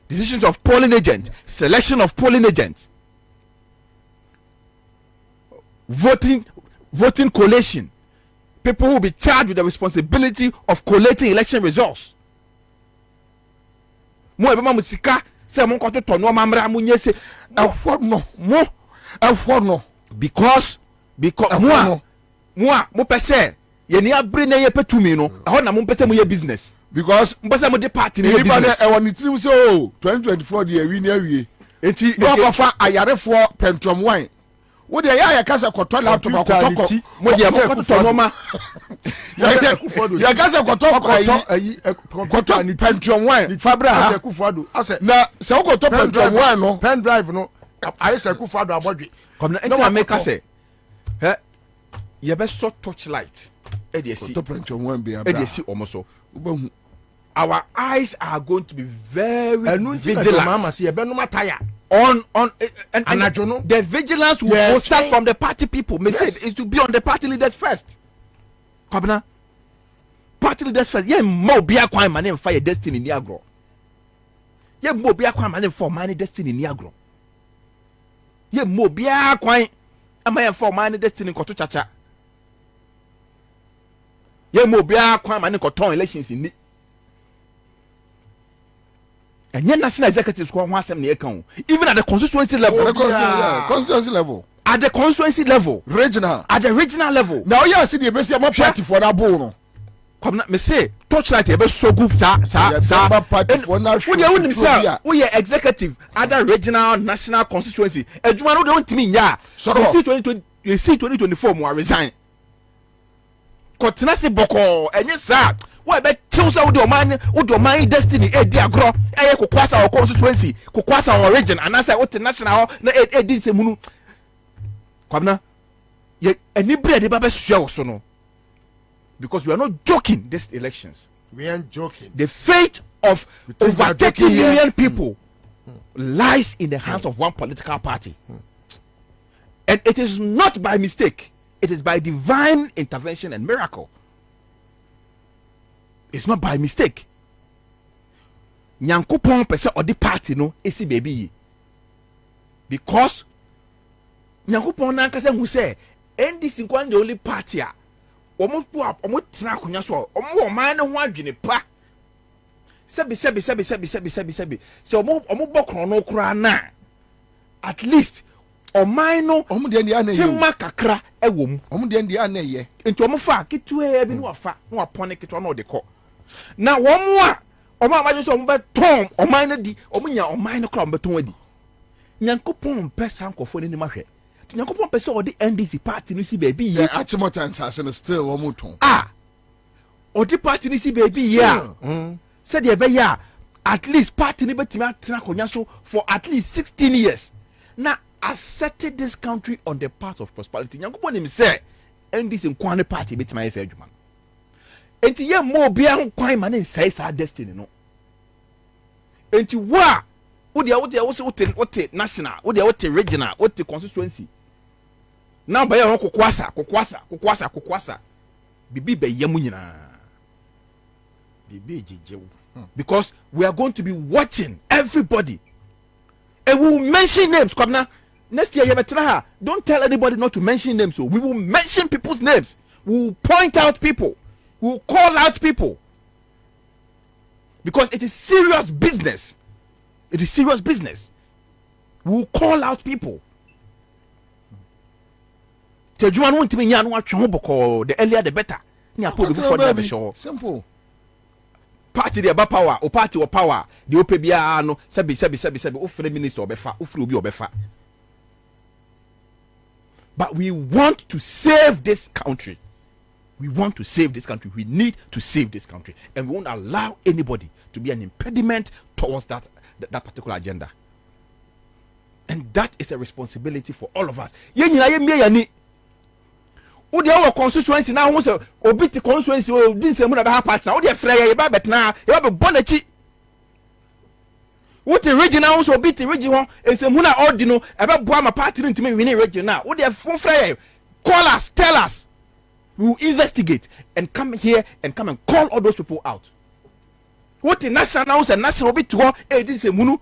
S9: decisions of polling agents, selection of polling agents, voting collation. People will be charged with the responsibility of collating election results. Mo ebe ma musika se mo nkoto to no mamra mo nyese no because mo pese ye ni abre na ye petumi no ho na mo pese mo ye business.
S1: Because
S9: mbese mo de party ni
S1: business e woni trim so 2024 de awi ni awie enti no fa ayarefo pentrom wan wo de ya kasa kwoto laptop akotoko
S9: mo de mo kwoto no ma
S1: ya kasa kwoto pentrom wan fabra ha na se wo kwoto pentrom wan no
S10: pen drive no ayi se kufado abodwe
S9: komna enti ameka se he ye be so torchlight e de si
S1: pentrom wan bia
S9: e de si omo so
S1: ubahu
S9: our eyes are going to be very vigilant on the vigilance will start from the party people. Yes. Is to be on the party leaders first. Kwabena, party leaders first. Yeah, more be a crime and fire destiny in Niagara. Yeah, more be a crime and for money destiny in Niagara. Yeah, more be a crime and for money destiny in Kotuchacha. Yeah, more be a crime and cotton elections in. And yet national executives who want some account even at the constituency level.
S1: Constituency level.
S9: At the constituency level.
S1: Regional.
S9: At the regional level.
S1: Now you see the best party for that bono.
S9: Come me say touchlight ebe so good party for now. We are executive at the regional national constituency. Ejuma no dey want me nya. So you see 2024 mo resign. Kotinasi boko enye sa. Why be choose out your mind destiny di agro kokwasa our constituency kokwasa our region and answer what national na did se munu Kwabena ye any bread dey ba so so no because we are not joking these elections.
S10: We aren't joking.
S9: The fate of over 30 million people lies in the hands of one political party. And it is not by mistake, it is by divine intervention and miracle. It's not by mistake. Nyankopon pese odi party no esi baby because Nyankopon na nkase hu se NDC nkwan the only party a omo tena akonya so omo man ne ho adwene pa sebi so omo bokron no kura na at least oman no omo de ndia na ye tema kakra ewom omo de ndia na ye enti omo fa kitwe bi no wafa no apone kitwa no de ko na womo a omo amaje so omo be tom oman na di omo nya oman no kra omo be ton adi Nyankopon pesa nkofo ne ni mahwe Nyankopon pesa odi NDC party no si baby ye
S1: achimota nsase no still omo ton
S9: odi party no si baby ye said ye be ya at least party ni betimi atena konya so for at least 16 years na asserted this country on the path of prosperity. Nyankopon him say NDC nkwane party betimi ayese adwuma enti ye mo bia nkwan ma ne say sa destiny no enti wa wote national wote regional wote constituency now by your kokwasa bibi be yemu nyina bibi jejewu because we are going to be watching everybody and we will mention names. Kwabena, next year don't tell anybody not to mention names. So we will mention people's names. We will point out people. We will call out people because it is serious business. It is serious business. We will call out people. The earlier the better.
S1: Simple.
S9: Party the about power or party or power. The OPBA no sebi ofre minister obefa ofre obi obefa. But we want to save this country. We want to save this country. We need to save this country, and we won't allow anybody to be an impediment towards that particular agenda. And that is a responsibility for all of us. Odi our constituency now who say obi ti constituency o din se mu na be ha partner odi frey ye ba betna ye ba bonachi odi regional so obi ti region ho ese mu na odi no e be boa ma party no ntimi win region now odi fun frey call us, tell us, we will investigate and come here and come and call all those people out. What the national and national obi to this se munu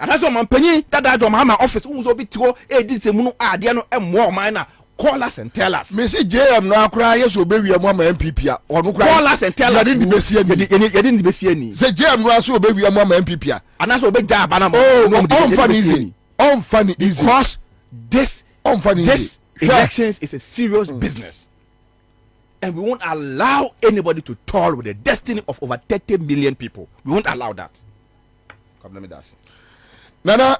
S9: and that's what man penny that my office who obi to this se munu dia no emwo man na call us and tell us. Me say JM no akra yes obi wi am MPP a onu kra call us and tell us. You didn't be see any say JM no aso obi wi am MPP a and that's obi ja bana unfunny easy because this elections is a serious business, and we won't allow anybody to toll with the destiny of over 30 million people. We won't allow that. Come, let me dash.
S1: Nana,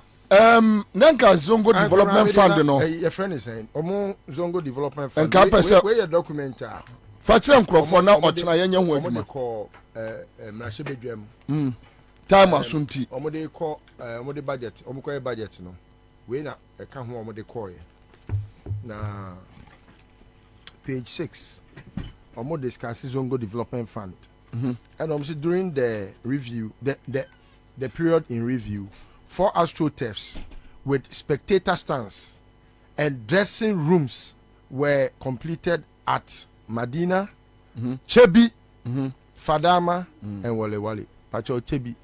S1: Nanka Zongo Development Fund, no.
S10: Your friend is saying, Omo Zongo Development Fund.
S1: And
S10: where your document are?
S1: Fatram Crawford now, or China, what they call
S10: Mashebe
S1: Time Asunti.
S10: Omo they call Omo budget, Omo budget, no. We na a come home with the call. Now, page 6, Omo discusses Zongo Development Fund. And during the review, the period in review, 4 astroturfs with spectator stands and dressing rooms were completed at Madina, Chebi, Fadama, and Wale. Pacho Chebi,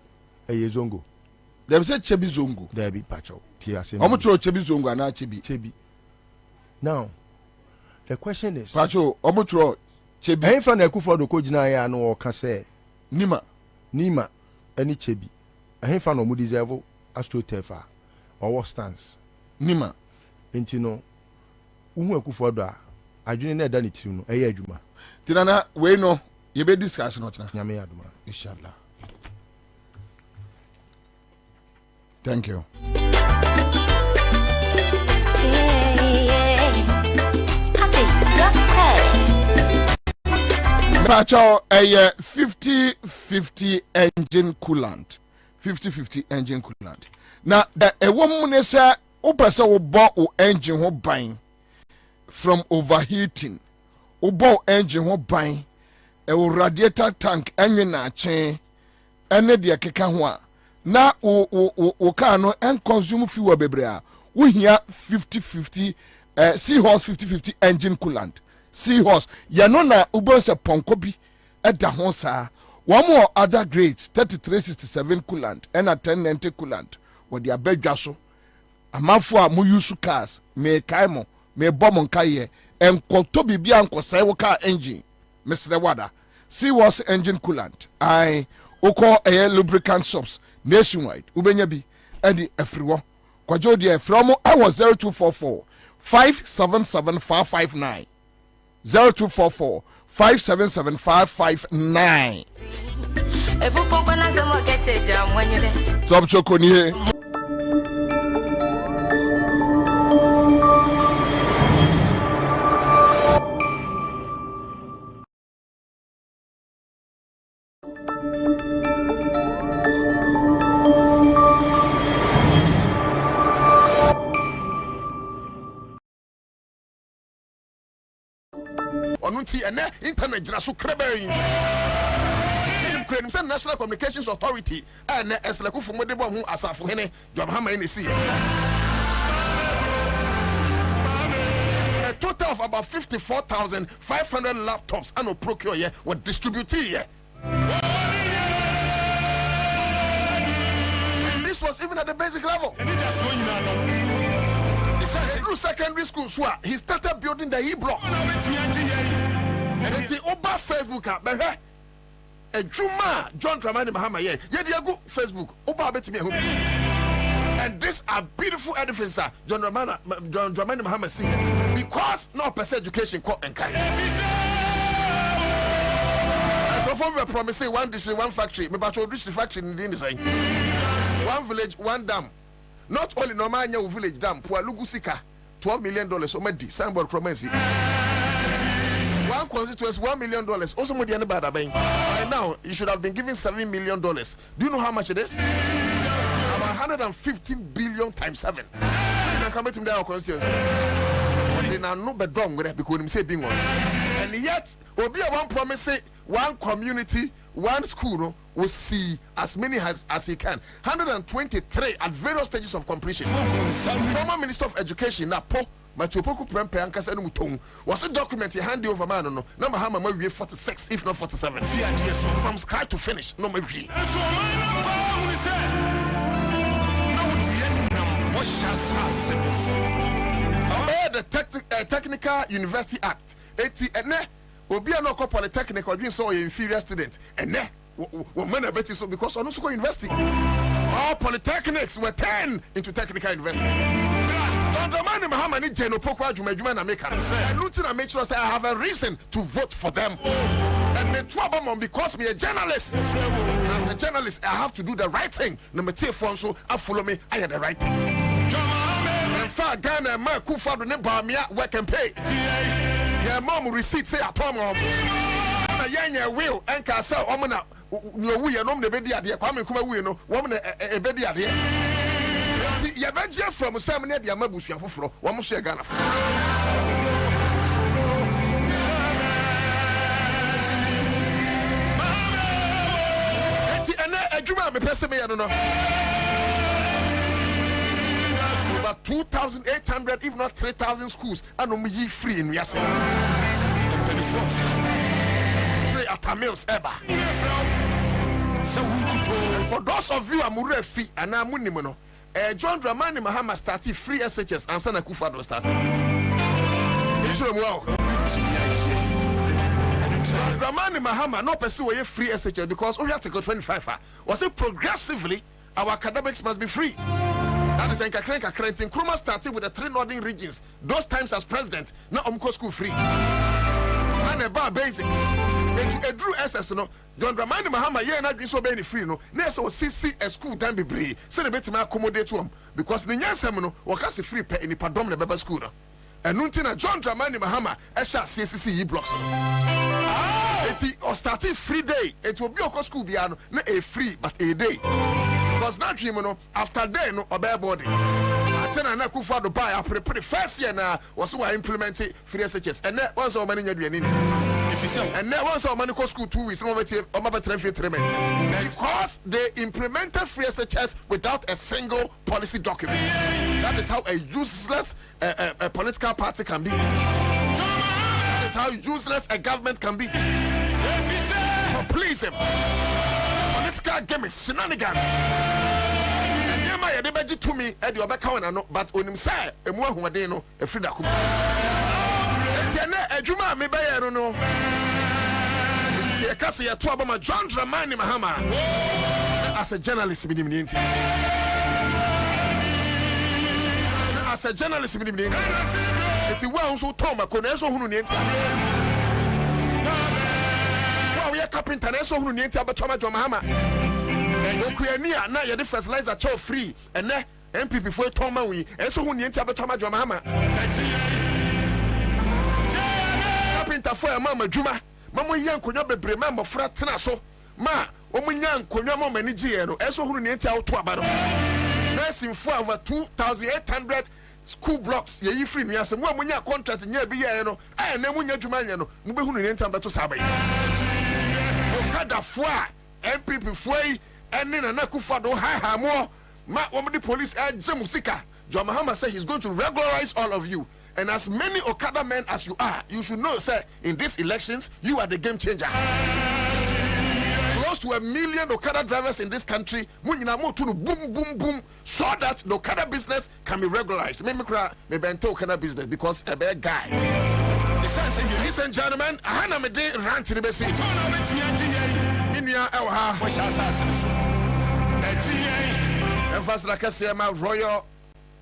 S10: Zongo.
S1: They say Chebi Zongo.
S10: There be Pacho.
S1: How much Chebi Zongo and Chebi?
S10: Now, the question is,
S1: Pacho, how much Chebi?
S10: I find a coup for the Kojina no can say
S1: Nima,
S10: any Chebi. I find no more deserve astroturf or what stands.
S1: Nima,
S10: Intino, a coup for that. I didn't done it to no, a juma.
S1: Tirana, we know you be discussing not
S10: Yame Aduma.
S1: Inshallah. Thank you. Pacho a 50-50 engine coolant. 50-50 engine coolant. Now a woman say opesa wo bo o engine ho ban from overheating. O bo engine ho ban e wo radiator tank enwe na chen ene de keka ho a na o car no en consume fuel bebre a wo hia 50-50 seahorse 50-50 engine coolant. Seahorse yano na ubonse ponko bi eda ho saa one more other grades 3367 coolant and a 1090 coolant with the abedwa so amafo a mo use cars me kaimo me bomb nkaye enkoto bibia nkosai wo car engine Mr. Wada Seahorse engine coolant I oko lubricant shops nationwide ubenya bi edi afriwo kwajo de from I was 0244 577 0244 577 Top Choco ni he. Onunti ene internet jira so krebe National Communications Authority and Esleku from Modebo who Asafo Hene Job Hama in the sea. A total of about 54,500 laptops and procure here were distributed here. And this was even at the basic level. Through secondary school, he started building the E-blocks. And it's the Oba Facebook app. A Juma John Dramani Mahama, yeah, go Facebook. Oba bet me. And these are beautiful edifices, John Dramani Mahama see because no per education quote and kind. I perform a promise one district, one factory, me batch district factory in the design. One village, one dam. Not only Normania village dam, poor Lugusika, $12 million omedi, signboard promise. One constituency, $1 million. Also, by now, you should have been given $7 million. Do you know how much it is? About 115 billion times 7. You can come to our constituency. They now know the dong because him say being one. And yet, will be one promise say one community, one school will see as many as he can. 123 at various stages of completion. Former Minister of Education, Napo. Machopoku Prempe Ankasa Mutung was a document he handed over man no number how my 46 if not 47 from scratch to finish no maybe the Technical University Act 80 and obi no ko polytechnic or being so inferior student and woman a better so because on also university all polytechnics were turned into technical university. The man in Mahamani Jeno Pokwa Jumajumana Maker. And Lutina make sure I have a reason to vote for them. And the trouble because me a journalist. As a journalist, I have to do the right thing. No matter so I follow me, I had the right thing. In fact, Ghana and my Kufa do never me work and pay. Your mom receipt say at home. A young will and Casa Omana. No, we are not the bedi idea. Come and come away. No woman a bedi idea. Ya beje from Samne dia mabusu afoforo wo mo so e Ghana fo
S13: Ejuma me pese me ya no. Over 2,800 if not 3,000 schools and ye free in Yasa. Free at Tamils Eba. And for those of you amure fee and amunimono, John Dramani Mahama started free SHS and Ansah Akufo-Addo started. Dramani Mahama no pursue a free SHS because we have to go 25. Was it progressively our academics must be free? That is Nkakren Nkrumah started with the 3 northern regions. Those times as president, now Omko school free. And a bar basic. A Drew SS no. John Dramani Mahama ye na so be free no. Na so CC a school time be bree. Say the beti ma accommodate to him because the nyansem no wakase free pe ni padom na beba school no. And nunti John Dramani Mahama e sha CCC blocks no. Eti or started free day. It will be a school biano na a free but a day. Because now dream no after day no obey body. Atena na Akufo-Addo buy a prepare first year na was who implement free SHS and that once our money and then once our money school 2 weeks no better because they implemented free SHS without a single policy document. That is how a useless a political party can be. That is how useless a government can be. So please him. Political gimmicks, shenanigans. They budget to me at your back counter, but when him say a more who they know a friend. A Juma me by I don't know. Cassia to Obama John Dramani Mahama as a journalist with him. As a journalist with him, if you want to Tom, I could also who need we are carpenter, so who need to Thomas Mahama. Okuania na yede fertilizer cho free and MPP for Toma we and so who need to Thomas Mahama. Carpenter for a mama Juma. Mama yan konya bebre mama fra tena so. Ma omunyan konya mama ni GE no and so who need to to abaro. Nursing for over 2,800 school blocks ye free me as mo amunya contract nya bi ye no eh na munya Juma nya no mo be hu ni ntam beto sabai. Okada fo a MPP foi eni na Akufo-Addo ha mo ma wo the police musika. John Mahama said he's going to regularize all of you, and as many Okada men as you are, you should know sir in these elections you are the game changer. Close to 1 million Okada drivers in this country munyina mo to boom boom boom so that the Okada business can be regularized. Me bento Okada business because a bad guy. Ladies and gentlemen, Hana me de rant to the best. Inya Elha. Emphas like I say, my Royal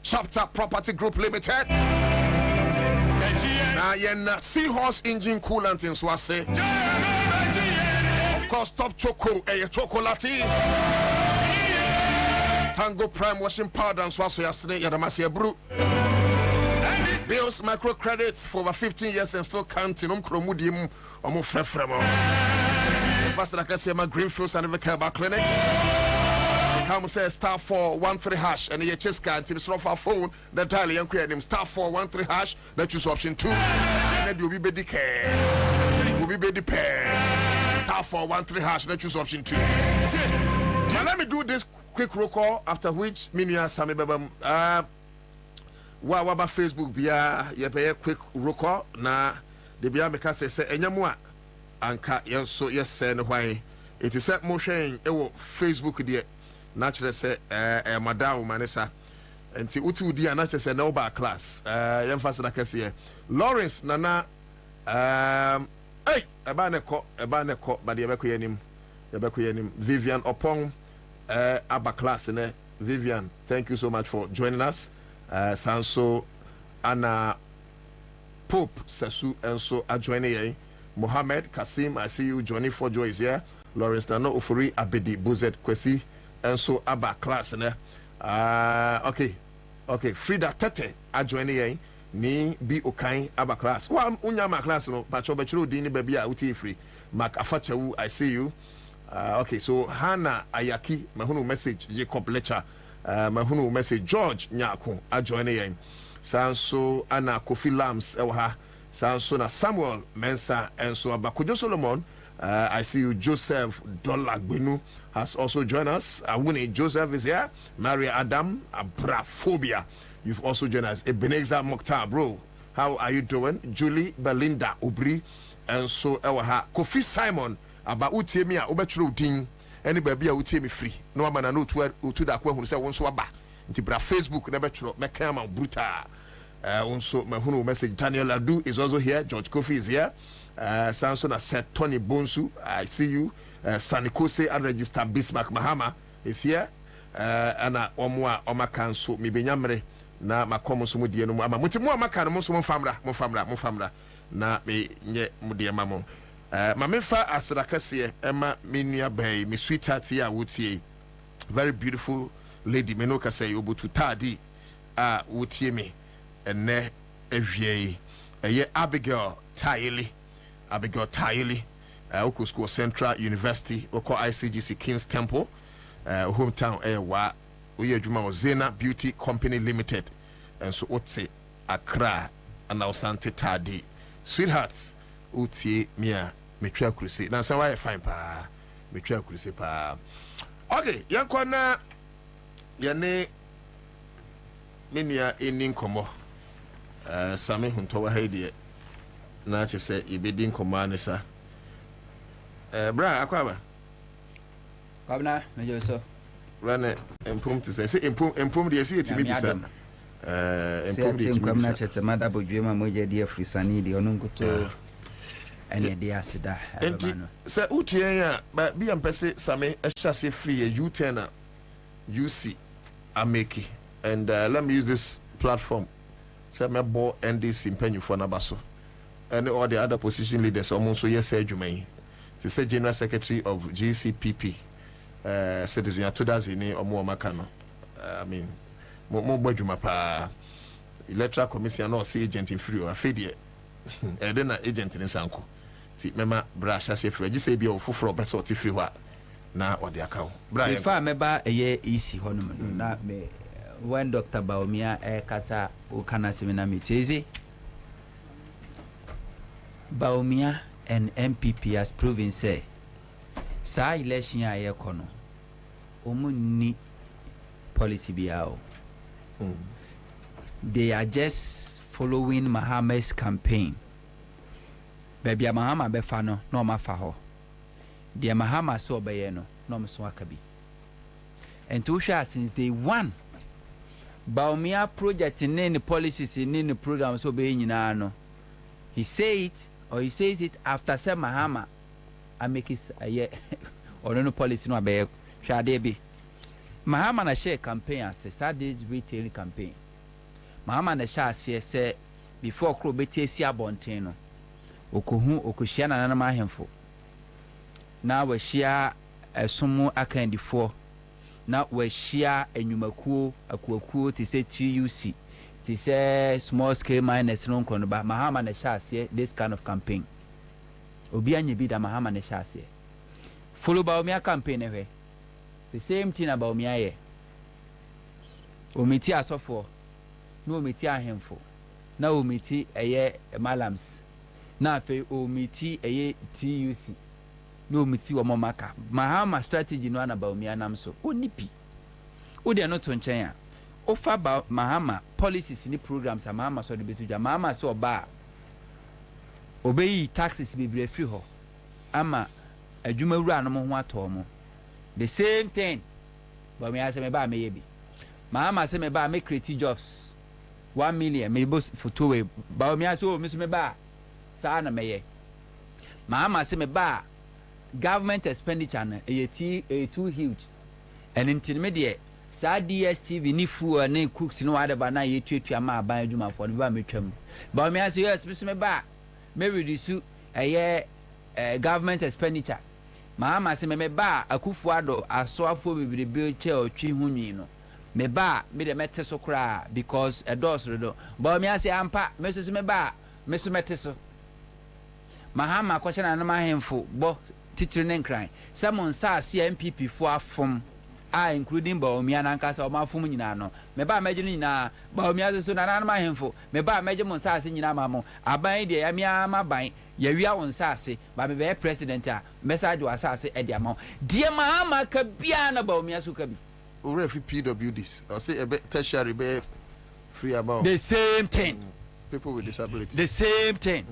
S13: Chapter Property Group Limited. Now, yen Seahorse engine coolant in Swase. Of course, Top Choco, a chocolate. Tango Prime washing powder and Swase yesterday. Yadamasia Brew. Bills microcredits for over 15 years and still counting. Kromudim omo frefremo. First like I say, my Greenfields and the Care Clinic. Come say star 413 hash and your chest card to the store for phone. That dial young name star 413 hash. That choose option 2. And then you'll be better care. You'll be better pair. Star 413 hash. That choose option 2. Now let me do this quick roll call after which Minia Sami Babam waba Facebook bia ye be quick roll call na de bia meka say enyamu a anka yenso yesɛ ne hwan it is set motion ewo Facebook de na kyerɛ sɛ madam manesa enti uti udi na kyerɛ sɛ na oba class yemfa na kɛse Lawrence nana eba ne kɔ ba de yɛbɛkɔ yanim Vivian Opong aba class ne Vivian, thank you so much for joining us. Sanso Anna Pope Sasu and so joining Mohammed Kasim, I see you. Johnny for Joy is here. Lawrence Nano Ofuri Abedi Buzet Kwesi and so Abba class okay Frida Tete joining ni bi okai Abba class wa unyama class no pacho bechuru dini baby a uti free Mark Afachewu, I see you. Okay, so Hannah Ayaki mahunu message Jacob Lecha mahunu message George Nyako joining Sanso Anna Kofi Lams Elha Sanso na Samuel Mensa and so Abakujo Solomon I see you. Joseph Dolagbenu has also joined us. Awuni Joseph is here. Maria Adam Abraphobia, you've also joined us. Ebenezer Mokhtar, bro, how are you doing? Julie Belinda Obri, and so Ewaha Kofi Simon about Utiemia Obetru Ding. Any baby Utiemi free. No man I know to that who say once waba. Intibra Facebook never tro Mekama Bruta. Also Mahunu message Daniel Adu is also here. George Kofi is here. Samson has said Tony Bonsu, I see you. Sanikose unregistered Bismarck Mahama is here. And Omwa Omakanso Mibenyamre na makomo so mudie no ama mutimu amaka no so mfamra na me nye mudie mamo. Mamefa asrakase ema menua bai me sweetheart ya wotie. Very beautiful lady menoka say obutu tadi wotie me ene ewie eye Abigail Taili Oko School Central University Oko ICGC King's Temple hometown wa we adwuma was Zena Beauty Company Limited and so otse Accra and Ausante Tadi sweethearts utie mia metwa kuruse na sa why fine pa metwa kuruse pa. Okay yankwana yane menua eni nkomo same hunto wa haidie na che se ibedi nkomo anisa bra akwaba
S14: Kwabena mejo so
S13: rane empum to say empum de see etimi bisa empum de etimi
S14: Kwabena chete mada bodwema moje de afrisani de onunkoto ene de asida
S13: enti se utie ya ba bi ampese same ehase free U10 na UC ameki and let me use this platform say me bo NDC mpanyufo na baso and all the other position leaders almost yes adwuman to say General Secretary of GCPP citizen atodazi ni omo maka no I mean mo badwuma pa Electoral Commission no say agent in free afedie e de na agent ni sanko ti mema bra hye free gi say bia ofoforo be so ti free ho na ode aka ho bra
S14: ye fa meba eye isi ho no na me when Dr. Baumia kasa o kana semina mitezi Baumia and MPP has proven say sa election aye kono omuni policy biao they are just following Mahama's campaign baby Mahama befa no no mafa ho de Mahama so obeye no no so akabi and to share since day one Baumia project in any policies in any programs so be nyina no he says it after say Mahama I make it or no policy no be shade be Mahama na share campaign as this retail campaign Mahama na share say before kro beti si abonten no okohia na nanama ahemfo na we share esomo akandifo na we share enwumakuo akuakuo to say TUC to say small scale miners no nkro no ba Mahama na share this kind of campaign obi anye bi da Mahama na share follow Baumia campaign ehwe the same thing about Baumia ye omiti asofo no omiti ahemfo na omiti eye malams na afi omiti eye TUC no omiti wo momaka Mahama strategy no na Baumia nam so onipi wo de no to nchen a ofa ba Mahama policies ni programs Mahama so de betuja Mahama so ba obeyi taxes bebre free ho ama adwuma wura no ho ato mo the same thing Baumia say me ba me yebi Mahama say me ba me create jobs 1 million me boss for two way Baumia so me so me ba sa na me ye Mahama say me ba government expenditure na too huge and intermediate sa DSTV ni fu na cooks no wada ba na ye tuatua ma ban adwuma for ba metwam Baumia say yes me so me ba me reduce government expenditure Mahama say me ba akufu ado asoafo bibrebe che otwi hunwi no me ba me de mete so kra because edos do Baumia say ampa me so me ba me so mete so Mahama kwashana na mahemfo bo titire ne nkran samon sa MPP fo afom including Baomia and Casa ma fuminano me ba imagine Baomia so na ma hemfo me ba imagine mon sase nyina mamo aban de amia ma ban ya wia won sase ba me be president a message wa sase e de amao de ma ka bia na Baomia so ka bi
S13: we fi PWDs or say a tertiary be free about
S14: the same thing
S13: people with disability
S14: the same thing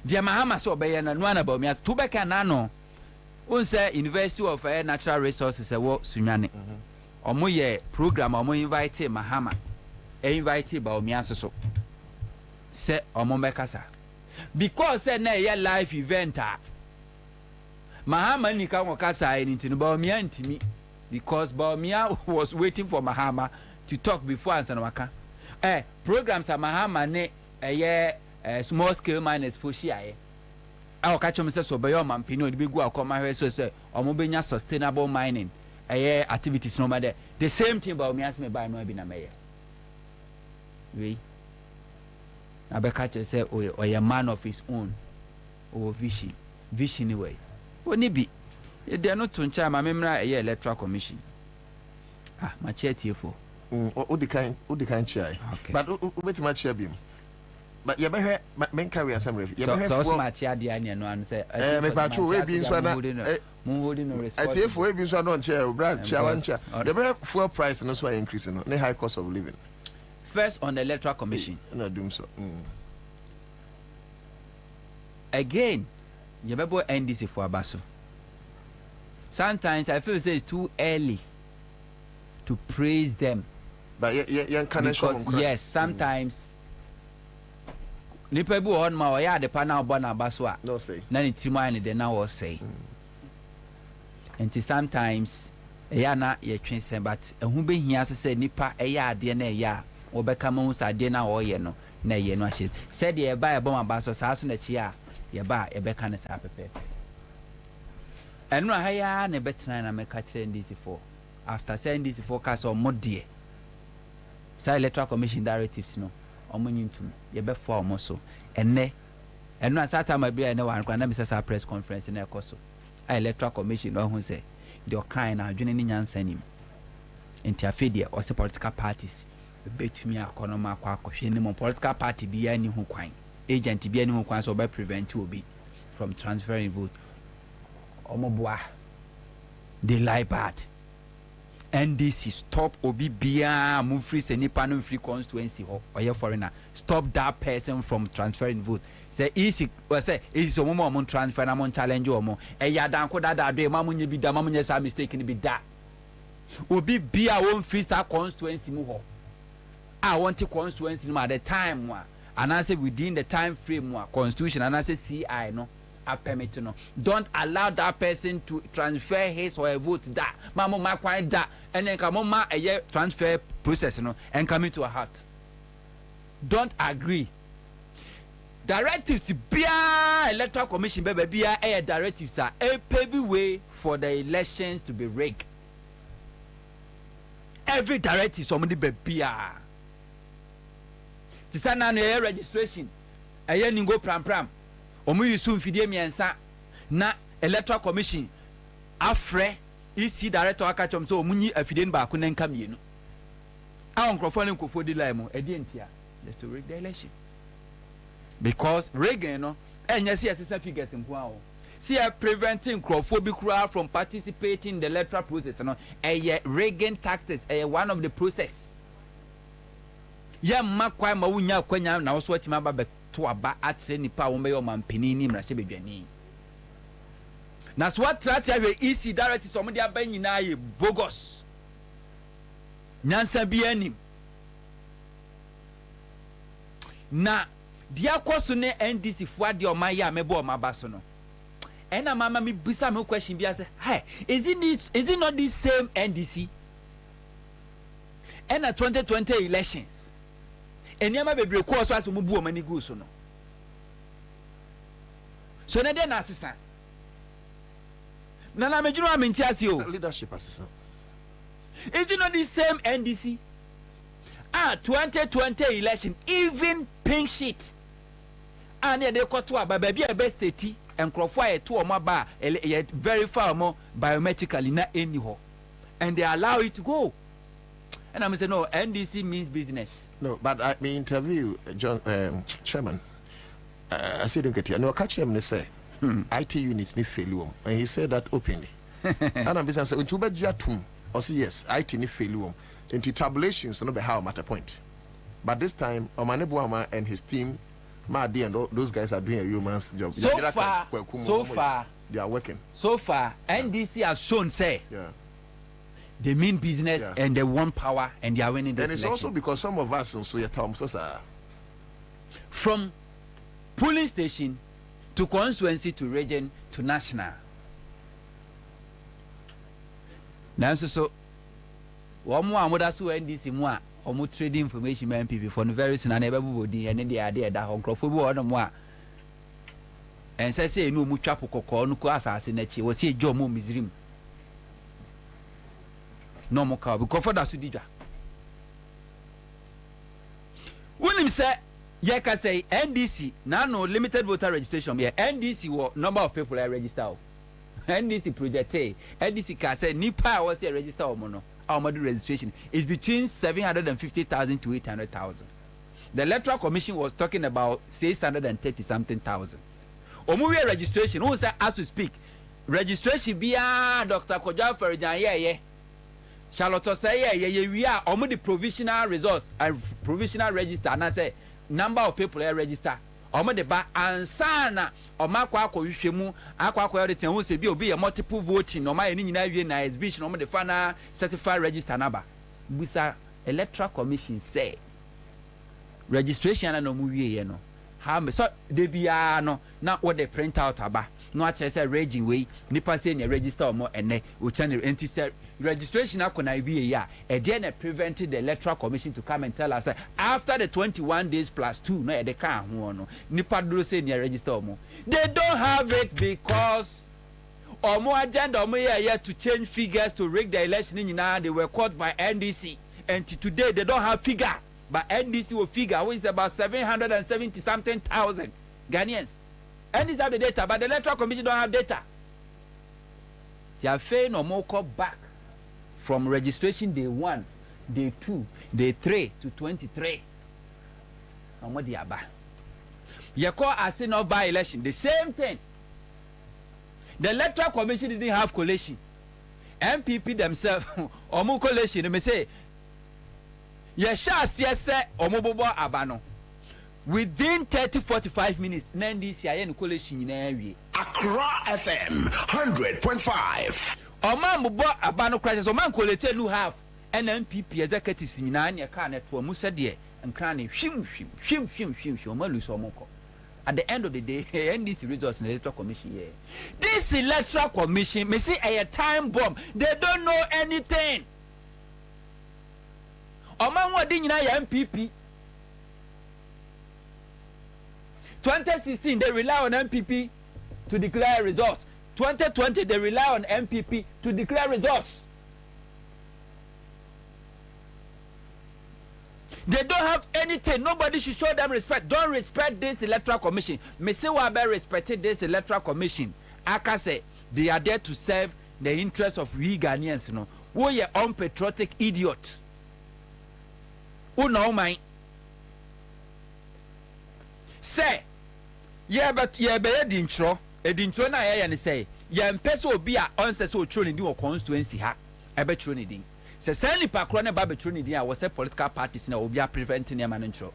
S14: de ma so be na no na Baomia to be ka na no unse University of Natural Resources wo Sunyane omo ye program omo invite Mahama invite Baomia so se omo mekasa because say na ye live event Mahama ni ka wokasa anything Baomia ntimi because Baomia was waiting for Mahama to talk before Ansah waka programs are Mahama ne small scale miners for share I catch him so by your man pino the big go come here so say omobenya sustainable mining activities no matter the same thing about me as me buy no be na me we I be catch say or a man of his own or vision anyway oni bi they are not to ncha ma memra electoral commission my chair for
S13: o the kind chair but wait my chair bim but you better men carry some ref you better
S14: so smart chair dey anya no an say
S13: me pa cho we bi nso na
S14: mo holding no response
S13: ati if we bi nso no chair bra chair one chair you better fuel price no so increase no high cost of living
S14: first on the electoral commission
S13: no doom so
S14: again you better NDC for abaso sometimes I feel say it's too early to praise them
S13: but
S14: because yes sometimes nipa bi on ma o ya de pa na obo na abaso a
S13: no say
S14: na ni tirima ni de na wo say and sometimes ya na ye twensem but ehu be hia so say nipa ya ade na ya wo be ka ma sa ade na wo ye no na ye no ahye said ye ba e bom abaso sa so na chi a ye ba e be ka ne sa pepe enu ha ya na betena na me ka kire NDC4 after saying this focus on modie say electoral commission directives no omunyintum ye be for omo so enne enu asata ma bia na wan kwa na bisa press conference na ekoso electoral commission no hu say the kind na adwene ni nyansa nim enti afedie o se political parties betumi akonoma akwa akohwe ni mo political party bia ni hu kwan agent bia ni hu kwan so be prevent obi from transferring vote omoboa they lie bad NDC stop obi bia move free senipa no free constituency or your foreigner stop that person from transferring vote say easy or say easy omo mo transfer na mo challenge omo ya dan ko dada do ma mo nye bi da ma mo nye sa mistake ni bi da obi bia won free star constituency mu ho I want to constituency at the time wa and I say within the time frame wa constitution and I say CI no a permit no don't allow that person to transfer his or her vote that mama ma kwan that and then come ma a transfer process no and come into a heart don't agree directives bia electoral commission bia directives are a paving way for the elections to be rigged every directive somebody bia tisana no registration ningo pram omu yusu mfidie miensa na electoral commission afre EC director akachom so omunyi afidie ba ko nenka mienu a onkrofo ne nkofo di line mo edi entia just to rig the election because rigging no enye see assessment figures nko a o see preventing nkofo bi kura from participating in the electoral process no rigging tactics one of the process ya makwa ma wunya kwanya na so atima ba to aba atre nipa wo me yo mampeni ni mra che bedwani na so atrase awe EC direct so mo dia ba nyina ye bogus nyansa bi anim na dia kwaso ne NDC fo ade o man ya mebo o mabaso no ena mama mi bisa me question bi ase hey is it not the same NDC ena 2020 elections eniama bebre ko so aso mubu o mani go so no so na de na asesa na mejuru amenti ase o
S13: leadership asesa
S14: is it not the same NDC 2020 election even pink sheet and they got to aba baby a best state enkrofo ayeto o maba verify mo biometrically na eni ho and they allow it to go. And I'm saying, no, NDC means business.
S13: No, but I mean, interview John Chairman. I said, don't get here. No, catch him. They say IT unit need failure, and he said that openly. And I'm business. Until be jatum, or say yes, IT need failure. Into tabulations, no be how matter point. But this time, Omanebuama and his team, Madi and those guys are doing a human's job.
S14: So far,
S13: they are working.
S14: So far, NDC has shown say. They mean business and they want power and they are winning this
S13: And it's
S14: election.
S13: also because some of us also
S14: from polling station to constituency to region to national. Now so one more that's who NDC more or trading information man people for the very soon and everybody and then they are there that hongrophobia or more. And say no mucha poko no ko assassin was see Joe Mo Misrim. No more car because for that sudija. When him say, yeah, can say NDC now no limited voter registration. Yeah, NDC what number of people are registered. NDC project NDC can say Nipa was a register or mono. Our model registration is between 750,000 to 800,000. The Electoral Commission was talking about 630 something thousand. Omuwe registration. Who say as we speak, registration via Dr. Kojo Ferijan yeah. Charlotte say we are almost the provisional results and provisional register and I say number of people are register almost the back Ansah na omakwa hwehwemu akwa everything who say be a multiple voting no my any na exhibition almost the final certified register number bisa Electoral Commission say registration no mu wie no how so they be no na what they print out aba no actually say raging way nipa say na register or more ene o channel anti say registration akona be ya e dey na prevented the Electoral Commission to come and tell us after the 21 days plus 2 no e dey kan ho no nipa do say na register or more they don't have it because omo agenda omo here to change figures to rig the election nyina they were caught by NDC and today they don't have figure but NDC will figure which is about 770 something thousand Ghanaians. NDC have the data, but the Electoral Commission don't have data. They are fair no more call back from registration day 1, day 2, day 3 to 23. And what they are back. You call as no by election, the same thing. The Electoral Commission didn't have collation. MPP themselves, omo collation, they may say, yes, omo abano. Within 30-45 minutes, NDC ayen collation in area.
S15: Accra FM 100.5.
S14: Oman bubo abano crisis. Oman collate no have NMPP executives in anya car network. Musa de and cranny shim. Oman lose omoko. At the end of the day, NDC results in the Electoral Commission here. This Electoral Commission may say a time bomb. They don't know anything. Oman wa di nyina ya MPP. 2016 they rely on MPP to declare results. 2020 they rely on MPP to declare results. They don't have anything. Nobody should show them respect. Don't respect this Electoral Commission. Me say we be respected this Electoral Commission. Aka say they are there to serve the interests of we Ghanaians. No, we are unpatriotic idiot. Who know mine? Say, yeah, but yeah, be edintro na yeah say, yeah, mpeso obi a onse so tro ni di constituency ha, e be tro ni din. Se say ni pakro na ba be tro ni din a wo say political parties na obi a preventing ya man ntro.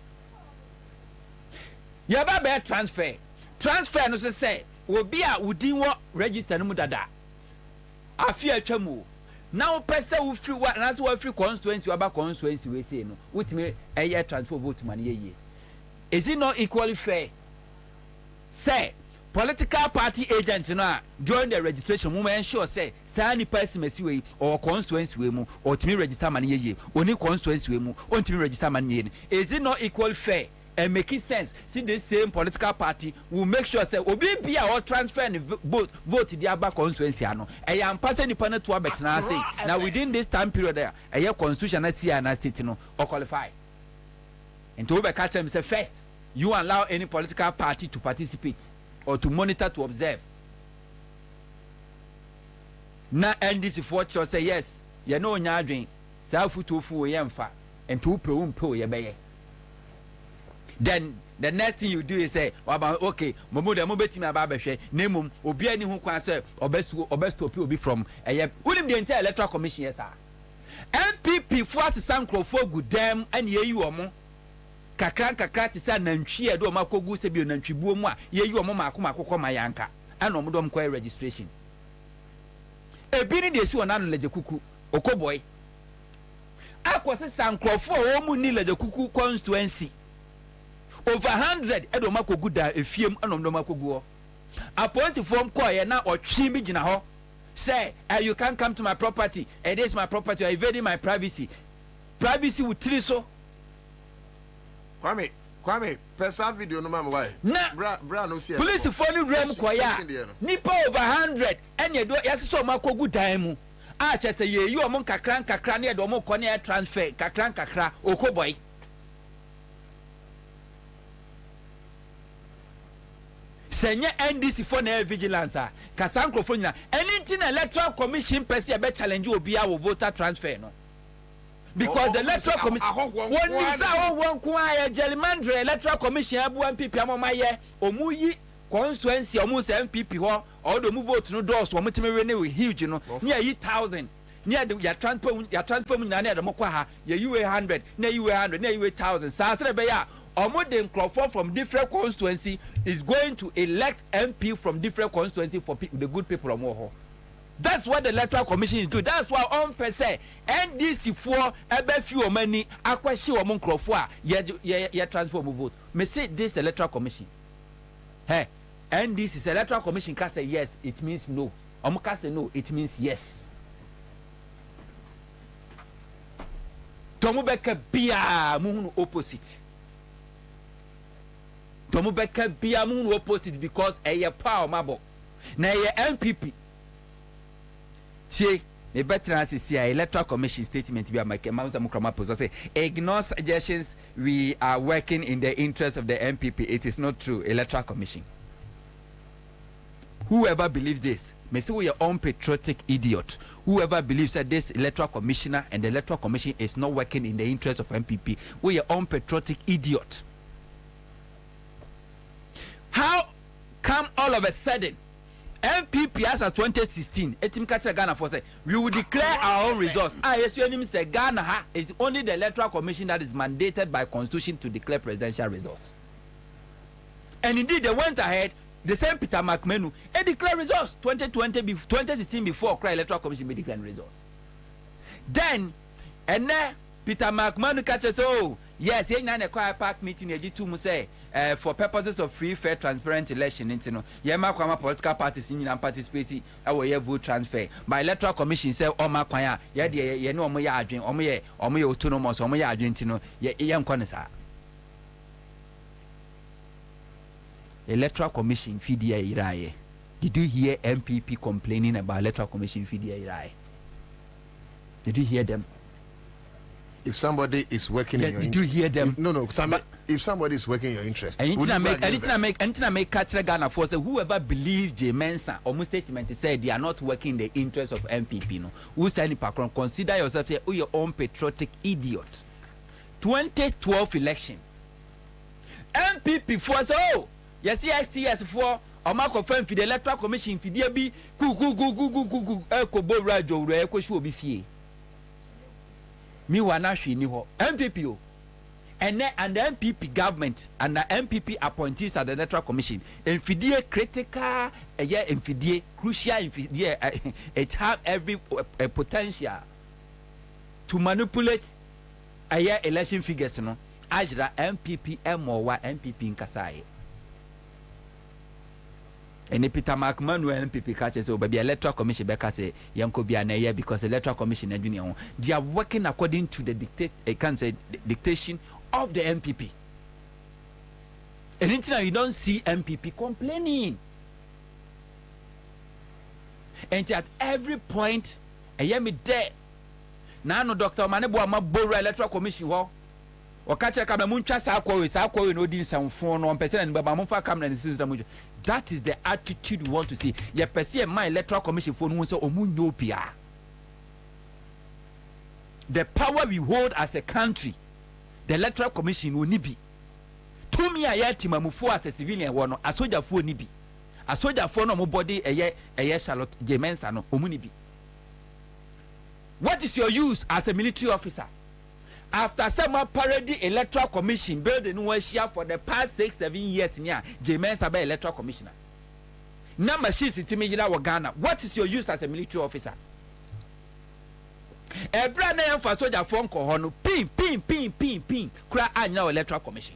S14: Yeah, ba be transfer no say obi a udin wo register no mu dada. Afi atwamu. Now person wo free wa na so wo free constituency wa ba constituency we say no. Wutimi eye transfer vote man ye. Is it not equally fair? Say, political party agents during the registration moment ensure say any person way or constituency we mu or to me register money ye only constituency we mu on to me register money. Is it not equally fair and making sense? See this same political party will make sure say obi be or transfer and vote the other constituency ano. I am passing the panel to abet na say now within this time period there a constitution na see na state no or qualify. And to be catch them say first, you allow any political party to participate or to monitor to observe. Now NDC for sure say yes, ye no nya adwen saa futufu ye mfa ento pe ye beye. Then the next thing you do is say, okay, momo de mo betimi aba behwe na mum obi ani hu kwan say obesto obi from unim the entire electoral commission yes sir. MPP for asesa nkrofo gu dem ani yeyi omo kakra ti say nantwi e do makogu se bi nantwibuo mu a yeyi omo makoma mayanka ana omo dom kwa registration ebi ni de si wona no leje kuku okoboy akwose nkrofo o mu ni leje kuku constituency over 100 edo makogu da efiem anom do makogu aponsi form call ye na otwi bi gina ho say you can't come to my property, it is my property, you're invading my privacy with three so
S13: Kwame pesa video no mama why bra no see
S14: police phone room kwaya nipa over 100 enye do yaseso makogu dan mu a chese ye yi omo kakra na edo omo kone transfer kakra okoboy senye NDC for na vigilance a kasankro for nyina anything electoral commission person be challenge obi a voter transfer no because the electoral commission won nisa won ko aye gerrymander electoral commission abu MPP amomaye omuyi constituency omu se MPP ho or do mu vote no doors wo mutime we ne huge no near 1000 near the ya transfer mu na de mokwa ha ya UA 100 na UA 100 na UA 1000 sa se be ya Omodem Crawford from different constituency is going to elect MP from different constituency for the good people of Moho. That's what the Electoral Commission is doing. That's why on per se NDC for ebe few money akwashi omon Crawford ye transfer mu vote. Me say this Electoral Commission. Hey, NDC's Electoral Commission can say yes, it means no. Omo can say no, it means yes. Tomu beka bia mu opposite. Tomu beka bia mu opposite because eye power mabo na eye MPP tie me better as Electoral Commission statement bi make Mamza Mukrama post say ignore suggestions we are working in the interest of the MPP. It is not true. Electoral Commission, whoever believes this may say we are unpatriotic idiot. Whoever believes that this Electoral Commissioner and the Electoral Commission is not working in the interest of MPP, we are unpatriotic idiot. How come all of a sudden MPP as of 2016 etim catch Ghana for say we will declare our own results? Yes, you name say Ghana is only the Electoral Commission that is mandated by Constitution to declare presidential results. And indeed they went ahead, the same Peter McMenu, and declare results 2016 before the Electoral Commission be declaring results. Then and then Peter McManu catches yes, here na Kwaya Park meeting ejitu say for purposes of free, fair, transparent election, yema kwama political parties in participate our vote transfer. By Electoral Commission say ma kwaya ye no omo ya adwen omo ye autonomous omo ya adwen tino ye nkwane sa. Electoral Commission feed iraye. Did you hear MPP complaining about Electoral Commission feed iraye? Did you hear them?
S13: If somebody is working in your
S14: did you hear them?
S13: If somebody is working in your interest,
S14: anything I make catch Ghana for say whoever believes J Mensa or statement said they are not working in the interest of MPP. No, who say any background? Consider yourself say your own patriotic idiot. 2012 election, MPP for so yes STS for Oma confirm for the Electoral Commission for the be Kobo Radio Eko show be fie. Me wana hwe ni ho MPP and the MPP government and the MPP appointees at the Electoral Commission infidie critical infidie crucial infidie it have every potential to manipulate election figures no ajira MPP MOwa MPP nkasai and Peter McMahon MPP catches over the Electoral Commission because say yanko bia na here because Electoral Commission junior they are working according to the dictation of the MPP. And until you don't see MPP complaining. And at every point I hear me there. Now no Dr. Manebo Amabora Electoral Commission ho. Okacha kamera muncha sa kwa no din sanfo no person and baba munfa kamera ni system. That is the attitude we want to see. Ye person my Electoral Commission for no say omu nyopia. the power we hold as a country, the Electoral Commission will be. To me, I had Timamufo as a civilian one, a soldier for Nibi. A soldier for no body, a year Charlotte Jemensano, Omunibi. What is your use as a military officer? After some parody Electoral Commission building Washia for the past 6-7 years in here, Jemensa be Electoral Commissioner. Now machines in Timijina or Ghana. What is your use as a military officer? A brand name for soldier phone call pin. Cry now Electoral Commission.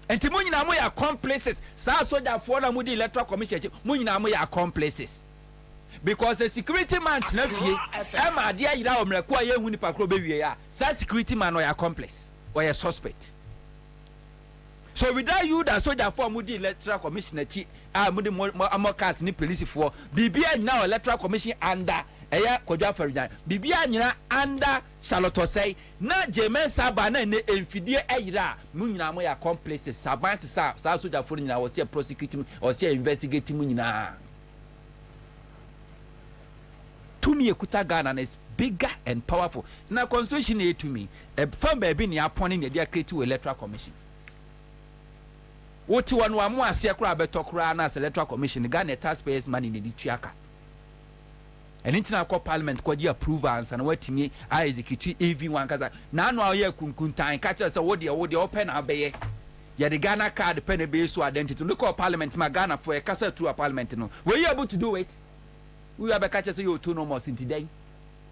S14: And Timunina moya accomplices. Sa soldier for na mudi Electoral Commission. Munina moya accomplices. Because the security man tnafie Emma dia yira o mreko aye hu nipa kro bewie ya. Sa security man or your accomplice or your suspect. So without you that soldier for mudi Electoral Commission achi mudi amokas ni police for bibia now Electoral Commission under eya Kodwa Farijan bibia nyina under Charlotte say na Jemen Saba na ne emfidie eyira mu nyina mo ya complices saban sa soldier for nyina was here prosecuting or here investigating mu nyina to me ekuta Ghana is bigger and powerful na constitution e to me e from baby ni appointing the dia create Electoral Commission what one mo ase kura beto kura na Electoral Commission Ghana taxpayers money ni tuaka and international parliament could you approve and what me I execute everyone kaza na no aye kunkuntan ka kire say wo de open abeye ya the Ghana card pen be so identity look at parliament ma Ghana for a kasa through a parliament no were you able to do it we have catch say you autonomous in today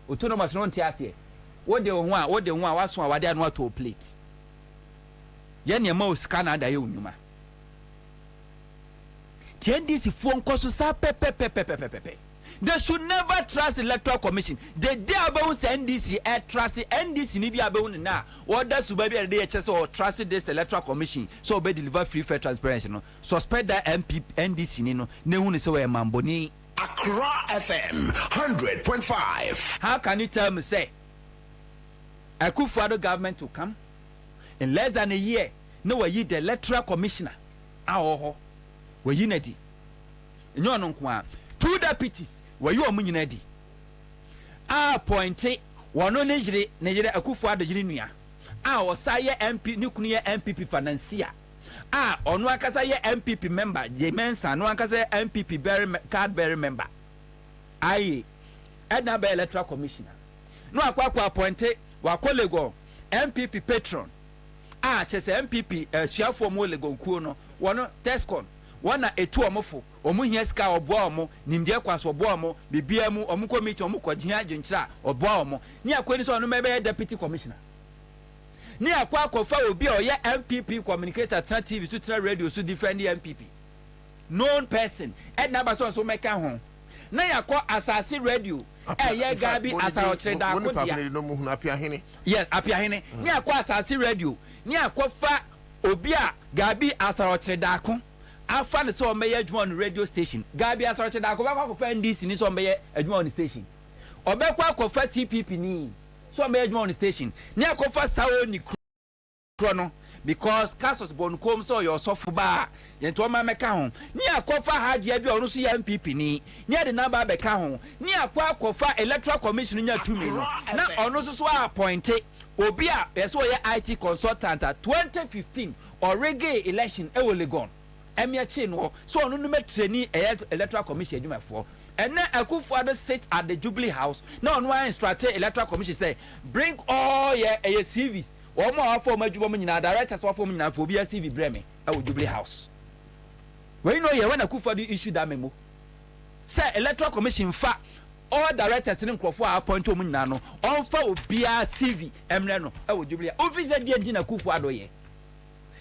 S14: autonomous no ntiase wo de ho a waso a wade anu to plate ye ne ma o scanner da ye onuma TNDC phone cost so pepe. They should never trust the Electoral Commission. They about NDC trust the NDC ni bi about na. What does Bobie dey chese or trust this Electoral Commission so be deliver free fair transparency no. Suspect that NDC ni no. Ne hu ni say we mamboni.
S15: Accra FM 100.5.
S14: How can you tell me say a Kufuor government to come in less than a year? No, we the Electoral Commissioner. We unity. No no kwa. 2 deputies were you omunyinadi appointed one no Nigeria Kufuor nua osaye MP nikunu ye MPP financier onu akasa ye MPP member Jemensa no akasa MPP card bearer member aye edna be Electoral Commissioner no akwa appointed wa kolego MPP patron chese MPP suafo mo lego nkuo no wono Tescon wana etu omofo omuhia ska oboa omo nimde kwaso oboa omo bibia mu omu committee omu kwagihia adwenkyira oboa omo ni akwani so no mebe deputy commissioner ni akwa akofa obi oye MPP communicator tra TV so tra radio so defend the MPP known person edna ba so meka ho na yakọ asase radio eye gabi asarotre da akodia yes apiahene ni akọ asase radio ni akofa obi a gabi asarotre da akọ afan so meye adwuma on radio station gabi asaroche da akọ fa NDC ni so meye adwuma on station obekwa akọfa CPP ni so meye adwuma on station ni akọfa sawo ni kro no because casus bonkom so your sofuba yento ma meka ho ni akọfa hadia bi onu so ya MPP ni de na ba beka ho ni akọfa Electoral Commission nya tumi no na onu so appointed obi a yeso ye IT consultant 2015 or reggae election e wo Legon emiachi no so onu no metreni Electoral Commission adwumafo and na Kufuor sit at the Jubilee House na onu an instruct Electoral Commission say bring all your CVs o mo afọ madwuma mo nyina directors afọ mo nyina fo bi CV breme e wo Jubilee House we know ye when Kufuor issue that memo say Electoral Commission fa all directors in Nkrofo appoint mo nyina no on fa obia CV emre no e wo Jubilee officer die na Kufuor do ye.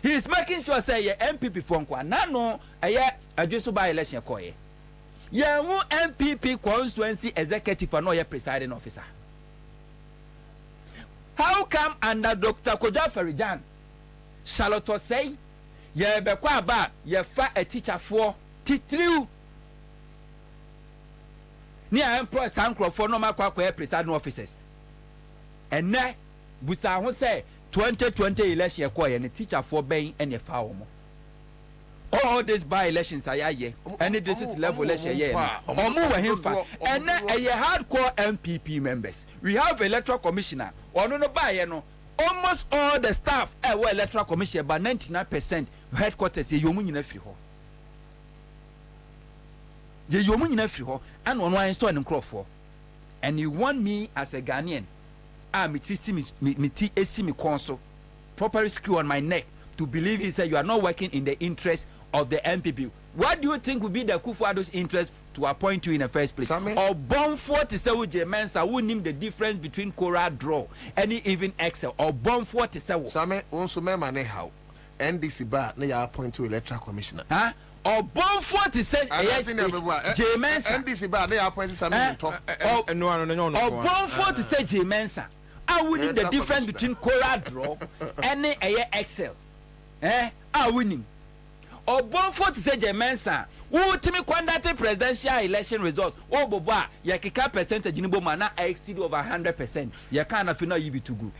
S14: He is making sure say ye MPP for nkwa na no eye adweso by election koye ye hu MPP constituency executive no ye presiding officer. How come under Dr. Kodwa Farijan Charlotte say ye bekwa aba ye fa a teacher for titriu ni a employ Sankrofo no makwa kwa presiding officers ene busa ho say 2020 election koye ne teacher for ben ene fa wo mo all these by-elections any district level election and a hardcore MPP members. We have electoral commissioner no buy no almost all the staff were electoral commissioner, but 99% headquarters ye yomu nyina free ho. Ye yomu nyina free ho and one install in Crawford. And you want me as a Ghanaian, me console, properly screw on my neck to believe you say you are not working in the interest of the MPP. What do you think would be the Kufuor's interest to appoint you in the first place? Or bomb for to say with Mensa who name the difference between Cora draw any even Excel or bomb for to say
S13: Same also me mane how NDC bar na ya appoint to electoral commissioner.
S14: Huh? Or bomb for to say J Mensa
S13: NDC bar na ya appoint Same talk.
S14: Or bomb for to say J Mensa. I winning the difference between Cora draw any Excel. Are winning. Or born for to say Jemensa, who to me conducted presidential election results. Oh, Boba, Yakika percentage in Bomana exceed over 100%. You can't have no you be too good.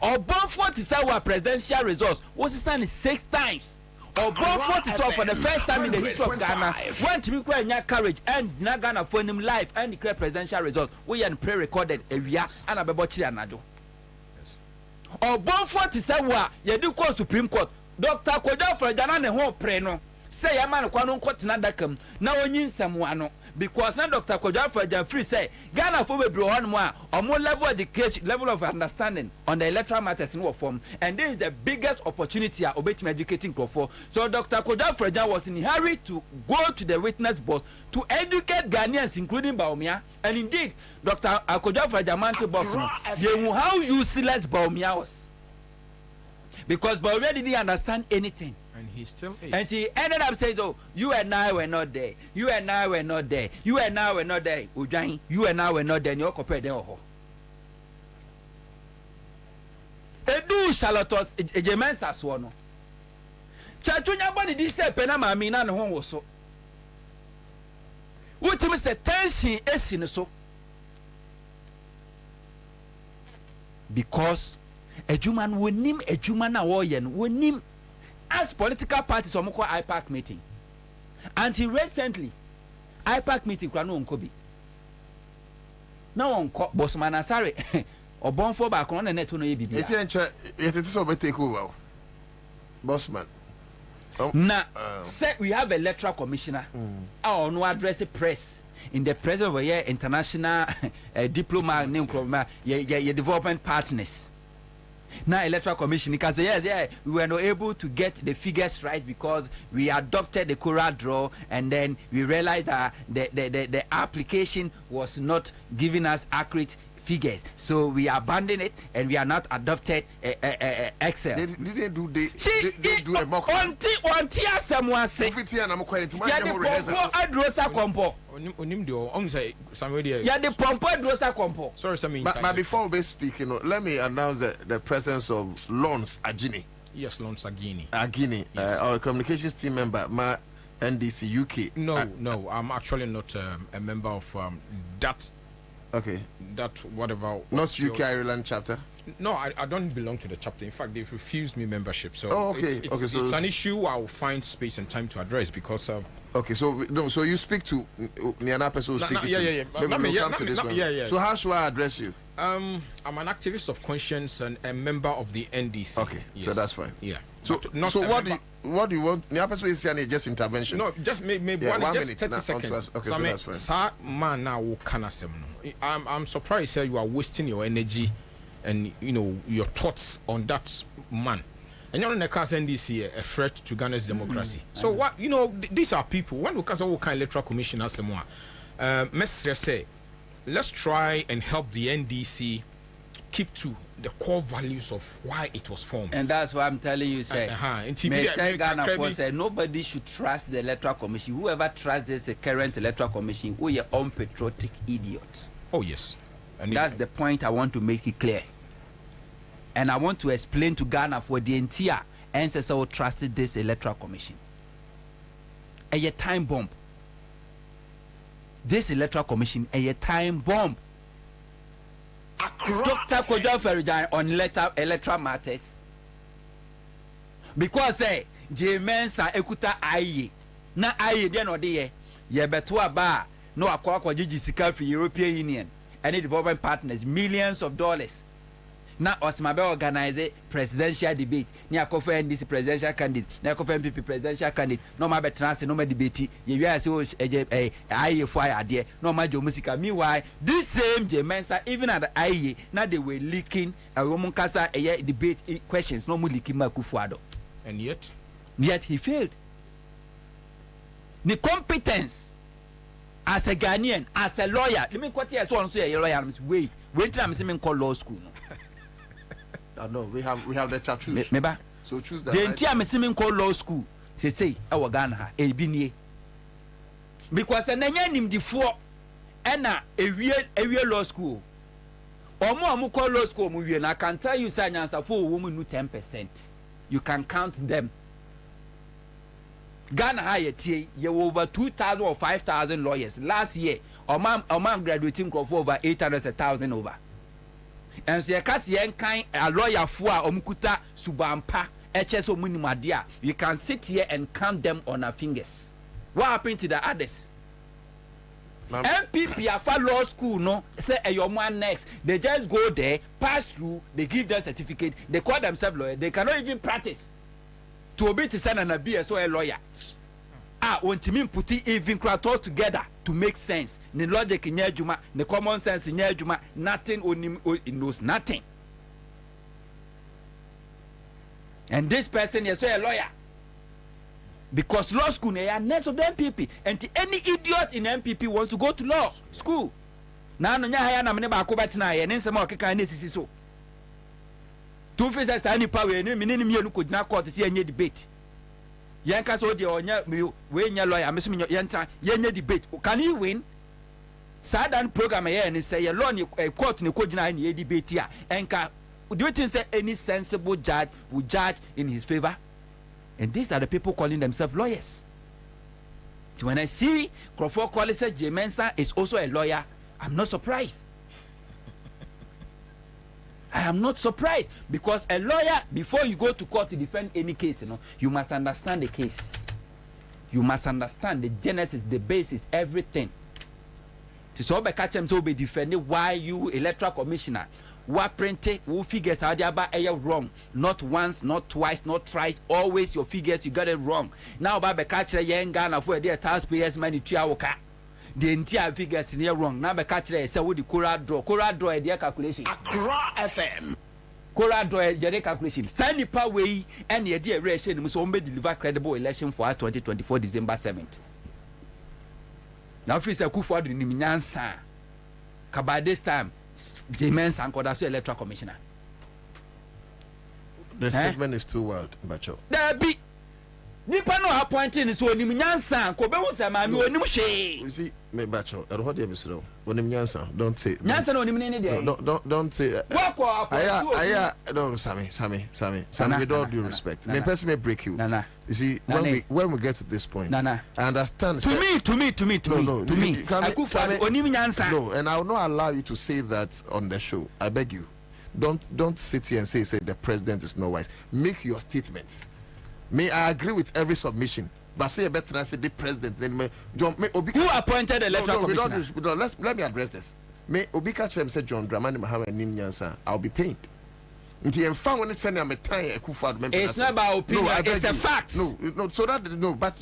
S14: Or born for to say what presidential results was standing 6 times. Or born for to say for the first time in the history of Ghana, when to me quite courage and not Ghana for him life and declare presidential results. We are pre-recorded area and a bebochi anado. Or born for to say what you do call Supreme Court. Dr. Kojo for Jana ne ho pre no say ya man kwano nkotina dakam na onyin samwano because na Dr. Kojo for Jana free say Ghana for be bro on mo a omo level education level of understanding on the electoral matters in what form, and this is the biggest opportunity obetime educating for. So Dr. Kojo for Jana was in a hurry to go to the witness box to educate Ghanaians including Baumia, and indeed Dr. Kojo for Jana box how useless Baumia was. Because Bobie didn't understand anything.
S9: And he still is.
S14: And he ended up saying, oh, you and I were not there. You and I were not there. You and I were not there. Ujai, you and I were not there. And you're compared there. Edu Charlottes, a Jemensa Swano. Chachunya body did say Penama Mina and home was so. What to Mr. Tenshi Essin so? Because a Juman will name a Juman Awoyan will name as political parties or more IPAC meeting. Until recently, IPAC meeting Krano Nkobi. Now on Bosman Asare or born for back on the net to no EBB.
S13: It is over take over. Bossman.
S14: Now, say we have electoral commissioner. Our no address the press. In the presence of a international diplomat, your development partners. Now electoral commission because yes we were not able to get the figures right because we adopted the Cora draw and then we realized that the application was not giving us accurate figures, so we abandoned it and we are not adopted Excel.
S13: They didn't do they do a mock
S14: on tia someone say
S9: sorry,
S13: but before we speak, let me announce the presence of Lawrence Agini.
S9: Yes, Lawrence Agini.
S13: Yes. Our communications team member, NDC UK.
S9: No, I'm actually not a member of that.
S13: Okay.
S9: That whatever.
S13: Not UK Ireland chapter.
S9: No, I don't belong to the chapter. In fact, they've refused me membership. So
S13: it's
S9: an issue I'll find space and time to address because.
S13: Okay, so you speak to Niana person who speak to.
S9: Yeah.
S13: We'll come to this one.
S9: Yeah.
S13: So how should I address you?
S9: I'm an activist of conscience and a member of the NDC.
S13: Okay, yes. So that's fine.
S9: Yeah.
S13: So what do you want? Niana person is saying just intervention.
S9: No, just maybe 1 minute, 30 seconds.
S13: Okay, so that's fine.
S9: Sir, man, now I'm surprised that you are wasting your energy and your thoughts on that man. And you're on the cast NDC a threat to Ghana's democracy. So what these are people. When we cast all kind of electoral commission as someone, say, let's try and help the NDC keep to the core values of why it was formed.
S14: And that's why I'm telling you, say, Ghana say nobody should trust the electoral commission. Whoever trusts the current electoral commission, we are unpatriotic idiots.
S9: Oh yes,
S14: and that's the point I want to make it clear. And I want to explain to Ghana for the entire ancestors who trusted this electoral commission. A time bomb. This electoral commission a time bomb. Dr. Kojo Ferijan on electoral matters. Because J Mensa Ekuta Aye na aye de no de ye beto aba no akwa gigi sika free European Union any development partners millions of dollars na osmabe organize presidential debate ni akofa NDC presidential candidate na akofa MPP presidential candidate no ma betrance no ma debate ye wi ase o aye fo ade no ma jo musika meanwhile this same Jemensa even at the aye na they were leaking woman kasa debate questions no mu leaking Makufuado,
S13: and yet
S14: he failed. The competence as a Ghanaian, as a lawyer, let me quote here so on say a lawyer wait till I'm saying call law school no.
S13: No, we have the chartreuse.
S14: Meba.
S13: So choose that.
S14: The entire I'm call law school. Say our Ghana e bi nie. Because na nya nim di fo na ewie law school. Omo call law school mu wie na can tell you say Ansah for wo mu 10%. You can count them. Ghana high tie ye over 2,000 or 5,000 lawyers last year. Oman graduating for over 800,000 over. And so you can a lawyer for omkuta subampa HSO minimadia. You can sit here and count them on our fingers. What happened to the others? MPP afa law school no say your man next. They just go there, pass through, they give them certificate, they call themselves lawyer. They cannot even practice. To obey to send and be a lawyer. When Timin put it even all together to make sense. The logic in Yajuma, the common sense in Yajuma, nothing on him knows nothing. And this person is a lawyer. Because law school they are next of the MPP. And any idiot in MPP wants to go to law school. Now no nya na me ba ko betina ye ne nsema okeka na sisi so. Two faces any power ni me ni mienu ko dina court se anye debate. Yanka so de onya we nya lawyer me so me yenta yenye debate. Can he win? Sadan program here and say law ni court ni ko dina ni debate here. Enka do you think say any sensible judge will judge in his favor? And these are the people calling themselves lawyers. So when I see Crawford Collins Jemensa is also a lawyer, I'm not surprised. I am not surprised because a lawyer, before you go to court to defend any case, you must understand the case. You must understand the genesis, the basis, everything. So be catch them so be defending why you electoral commissioner what printed who figures are wrong, not once, not twice, not thrice, always your figures you got it wrong. Now by catch a young Ghana for their taxpayers money the entire figures in here wrong. Now by catch a say with the Cora draw a dear calculation.
S15: Accra FM.
S14: Cora draw a dear calculation. Sign the power way and the dear ration must only deliver credible election for us 2024 December 7th. Now if it's a coup for the Ansah, by this time Jemensa and Kodaso electoral commissioner.
S13: The statement is too wild, Bacho.
S14: There be Nipa no appointing so Ansah Kobe was a man who knew she.
S13: You see, me Bacho, I don't hear Mr. When Ansah, don't say
S14: Ansah no name
S13: don't say no, Sammy, with all due respect. Me person may break you. You see, when we get to this point, I understand.
S14: To me.
S13: No, and I will not allow you to say that on the show. I beg you. Don't sit here and say the president is not wise. Make your statements. May I agree with every submission, but say better than say the president. Then
S14: who appointed the electoral commissioner?
S13: Let me address this. May Obika Chem say John Dramani Mahama and Ansah. I'll be paid. It's
S14: not about opinion. It's a fact.
S13: No. So that no, but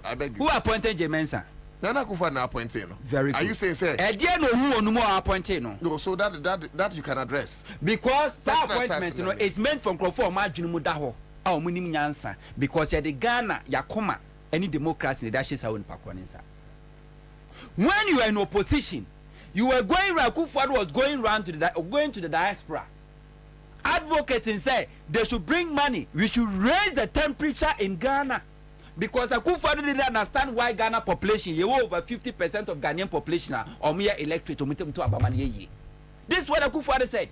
S13: I beg you.
S14: Who appointed Jemensa?
S13: Nana Kufa na appointed.
S14: Very good.
S13: Are you saying say?
S14: No more appointed.
S13: No, so that you can address.
S14: Because that appointment is meant from Crawford Majunimudaho. Oh, Munim Ansah. Because you're the Ghana, Yakoma, any democracy in the dashes are in Pakwaninsa. When you are in opposition, you were going around, Kufuor was going to the diaspora, advocating say they should bring money. We should raise the temperature in Ghana because Kufuor didn't understand why Ghana population, you over 50% of Ghanaian population are mere electorate. This is what Kufuor said.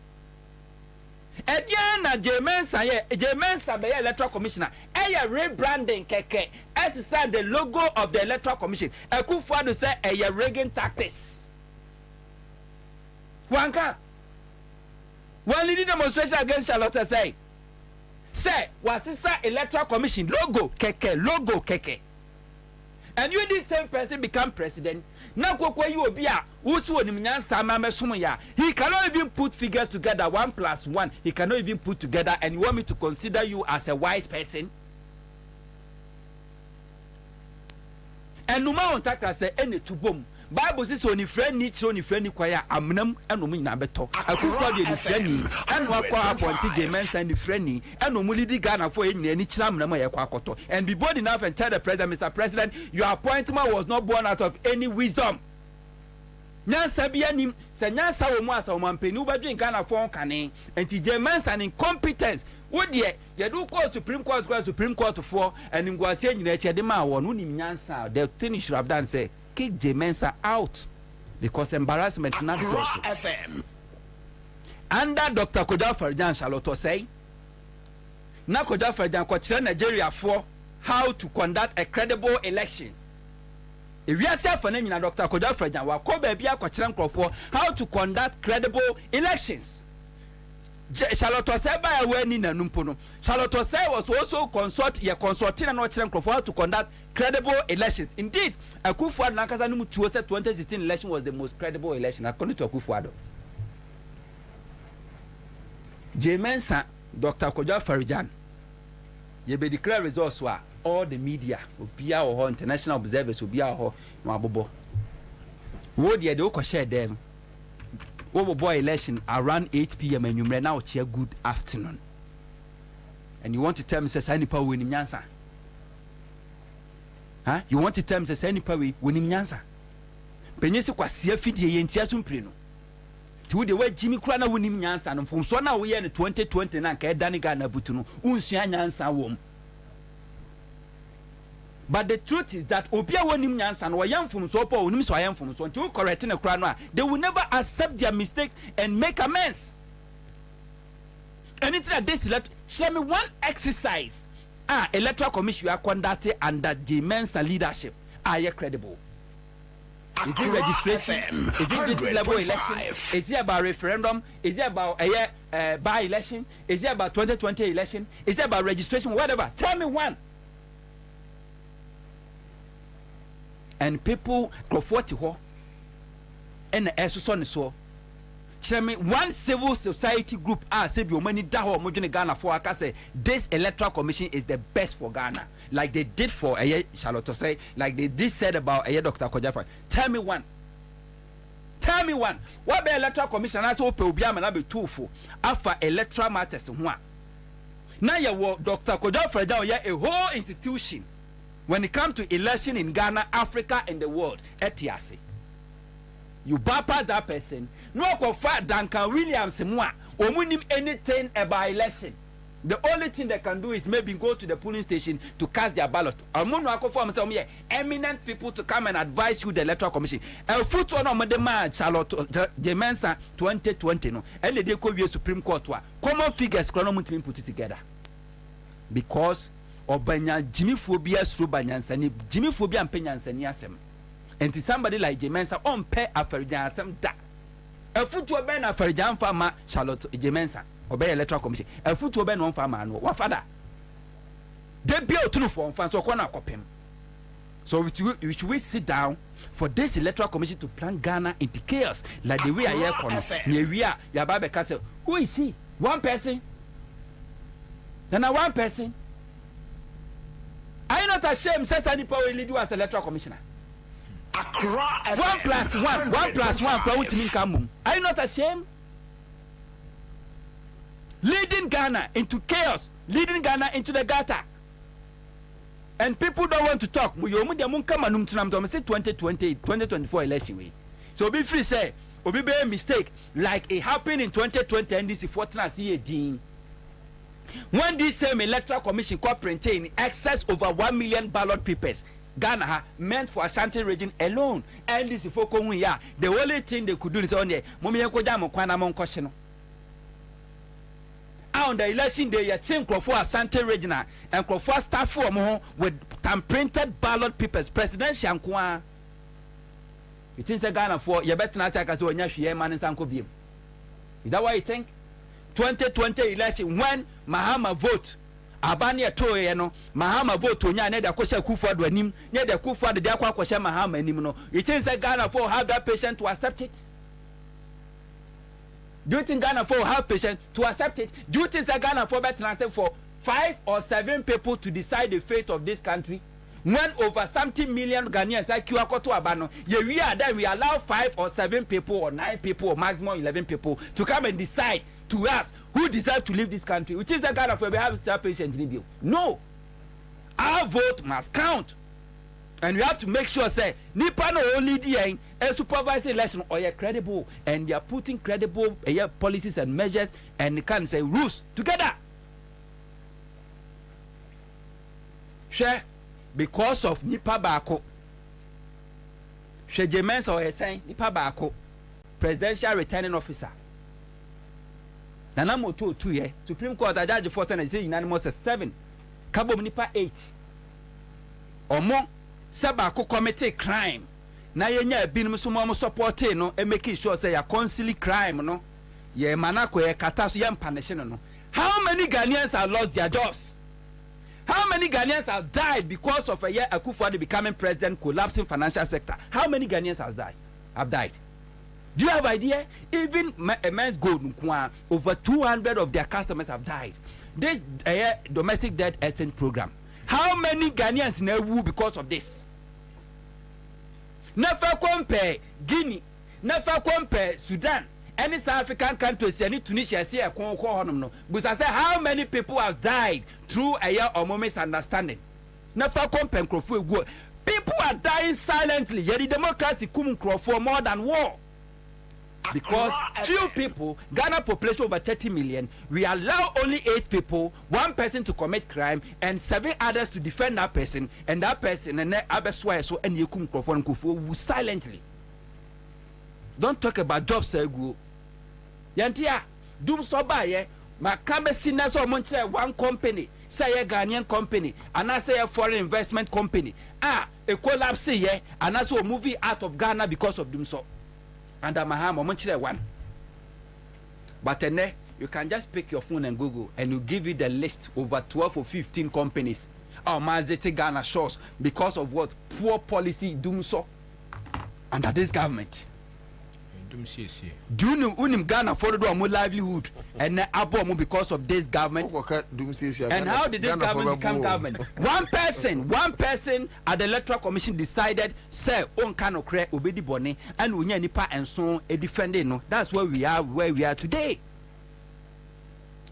S14: Again, Jemensa be electoral commissioner. Rebranding keke. As said the logo of the electoral commission. Kufuor say rigging tactics. One leading demonstration against Charlotte say say wasisa electoral commission logo keke. And you this same person become president. Now kokwa you obi a usu onimnyansa mamesom ya. He cannot even put figures together 1 + 1. He cannot even put together, and you want me to consider you as a wise person? And no man taka say any to boom. Bible says only friend ni kwaya amnam eno mu nyina beto. Akufo de friend ni eno akwa appointed the men send the friend ni eno mu lead Ghana for nyina ni kira amnam ye kwa akoto. And be bold enough and tell the president, Mr. President, your appointment was not born out of any wisdom. Nyansa bia nim se nyansa wo mu asa wo mampeni ubadwe Ghana for kane enti Germans and incompetence wo de ye do call Supreme Court for and ngwase nyina eche de ma wo no nim nyansa. The thing you should have done say kick Jemensa out because embarrassment not just FM. Under Dr. Koda Farijan Charlotte say na Koda Farijan ko Nigeria for how to conduct a credible elections. If we are self for name Dr. Koda Farijan wa ko ba bia ko for how to conduct credible elections. Charlotte say by we ni nanumpo no. Charlotte say was also consulting and watching for how to conduct credible elections. Indeed, Akufo-Addo Nankasa no 2016 election was the most credible election according to Akufo-Addo. Jemensa Dr. Koda Farijan ye be declare results wa all the media obia or international observers obia or no abobo. Wo de ko share them. Wo boy election around 8 p.m. and you may now cheer good afternoon. And you want to tell me say any power win nyansa? Huh? You want to tell me say any power win nyansa? Penyesi kwa sia fidie ye ntia sumpre no. Ti wo de wa Jimmy kura na wonim nyansa no fom so na wo ye ne 2020 na ka edane ga na butu no unsua nyansa wom. But the truth is that obia wonim nyansa no yam fom so pa onim so yam fom so until you correct ne kura no they will never accept their mistakes and make amends. Anything that they select, show me one exercise electoral commission you are conducting under the men's leadership are you credible? Is it registration? Is it this level election? Is it about referendum? Is it about a by election? Is it about 2020 election? Is it about registration? Whatever. Tell me one. And people go 40 and so tell me one civil society group say be money da ho mo dwene Ghana for aka say this electoral commission is the best for Ghana like they did for Charlotte say like they did said about Dr. Kojafa. Tell me one what be electoral commission na say ope obi am na be twofold afa electoral matters ho a na ye wo Dr. Kojafa da a whole institution when it comes to election in Ghana, Africa and the world etiase. You bypass that person. No confer Duncan Williams moi. Omunim anything about election. The only thing they can do is maybe go to the polling station to cast their ballot. Omuno akofor am say eminent people to come and advise you the electoral commission. El foot on the man Charlotte the Mensa 2020 no. And they go to Supreme Court wa. Common figures chronometry put it together. Because obanya Jimmy phobia through banyansani Jimmy phobia mpenyansani asem. And to somebody like Jemensa on pay a Farijan some da. A foot to ben a Farijan farmer Charlotte Jemensa obey electoral commission. A foot to ben one farmer no what father. They build true for fans or corner copim. So we should sit down for this electoral commission to plan Ghana into chaos like the way I hear from near we are Yababe Castle. Who is he? One person. Then a one person. Are you not ashamed? Says any power lead you as electoral commissioner. 1 + 1 are you not ashamed? Leading Ghana into chaos, leading Ghana into the gutter, and people don't want to talk. We say 2024 election way. So be free say obi be a mistake like it happened in 2020 and this is 14 when this same electoral commission cooperated in excess over 1 million ballot papers. Ghana meant for Ashanti region alone, and this is for Konguya. The only thing they could do is on there. On the election day, you change for Ashanti region and for staff for more with time-printed ballot papers. Presidential Shankwa. You think Ghana for you better not take us on your man in Sanko Beam. Is that what you think? 2020 election when Mahama vote abane etoye no Mahama vote onya na de akosha Kufuor anim na de Kufuor de akwa akosha Mahama anim no you think say Ghana for have that patience to accept it? Do you think Ghana for have patience to accept it? Do you think say Ghana for better for 5 or 7 people to decide the fate of this country? When over 70 million Ghanaians like you are to abano, we are then we allow 5 or 7 people or 9 people or maximum 11 people to come and decide to us who deserve to leave this country. Which is a Ghana for we have to patient review. No, our vote must count, and we have to make sure say Nipa no only the a supervised election or you're credible, and they are putting credible policies and measures and can say rules together. Share. Because of Nipa Bako, Shejemens or saying Nipa Bako, presidential returning officer. Nanamo 2 year Supreme Court judge for Senate unanimous 7, Cabo Nipa 8. Or more, Sabako committed crime. Na yenya bin musumo support no and making sure say ya conceal crime no. Ye manako ye kataso yam punishment no. How many Ghanaians have lost their jobs? How many Ghanaians have died because of a year Akufo-Addo becoming president, collapsing financial sector? How many Ghanaians have died? Do you have idea? Even Men's Gold, over 200 of their customers have died. This domestic debt exchange program. How many Ghanaians never because of this? Never compare Guinea, never compare Sudan. Any South African countries, any Tunisia, see a no. But I say, how many people have died through a year or more misunderstanding? Never compare Crawford. People are dying silently. Yet the democracy couldn't for more than war. Because few people, Ghana population over 30 million, we allow only 8 people, 1 person to commit crime, and 7 others to defend that person, and that person and that so and you couldn't Crawford silently. Don't talk about jobs, go. Yantia, doom so by Makabe sinners or Montreal, one company, say a Ghanaian company, and I say a foreign investment company. A collapse here, and also a movie out of Ghana because of doom so. And I'm a Montreal one. But then you can just pick your phone and Google, and you give you the list over 12 or 15 companies. Oh, Mazete Ghana shows because of what? Poor policy, doom so. Under this government. Do you know unim Ghana for the more livelihood and abo because of this government? And how did this government become government? One person at the Electoral Commission decided say on cano create obedi boni and unya nipa and so a defending no. That's where we are today.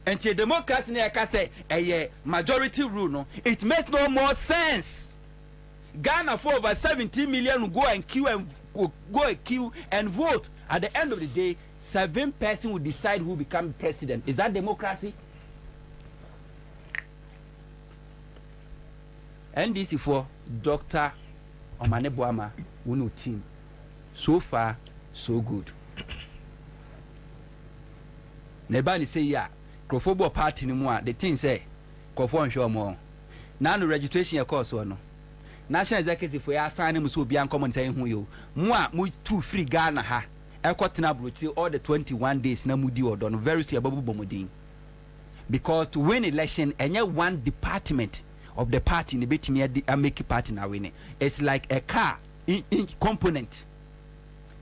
S14: And the democracy can say a majority rule no. It makes no more sense. Ghana for over 70 million will go and queue and vote. At the end of the day, 7 persons will decide who become president. Is that democracy? NDC for Dr. Omane Boama, Unu team. So far, so good. Nebani say ya, Krofobo party ni mwa, the thing say, Krofo nsho mo. Now the registration ya course no. National Executive for ya sign mu so bia common say hu yo. Mwa mu too free Ghana ha. All the 21 days na mudi or done very soon babu bomodin. Because to win election, any one department of the party in the make party na win. It's like a car in component.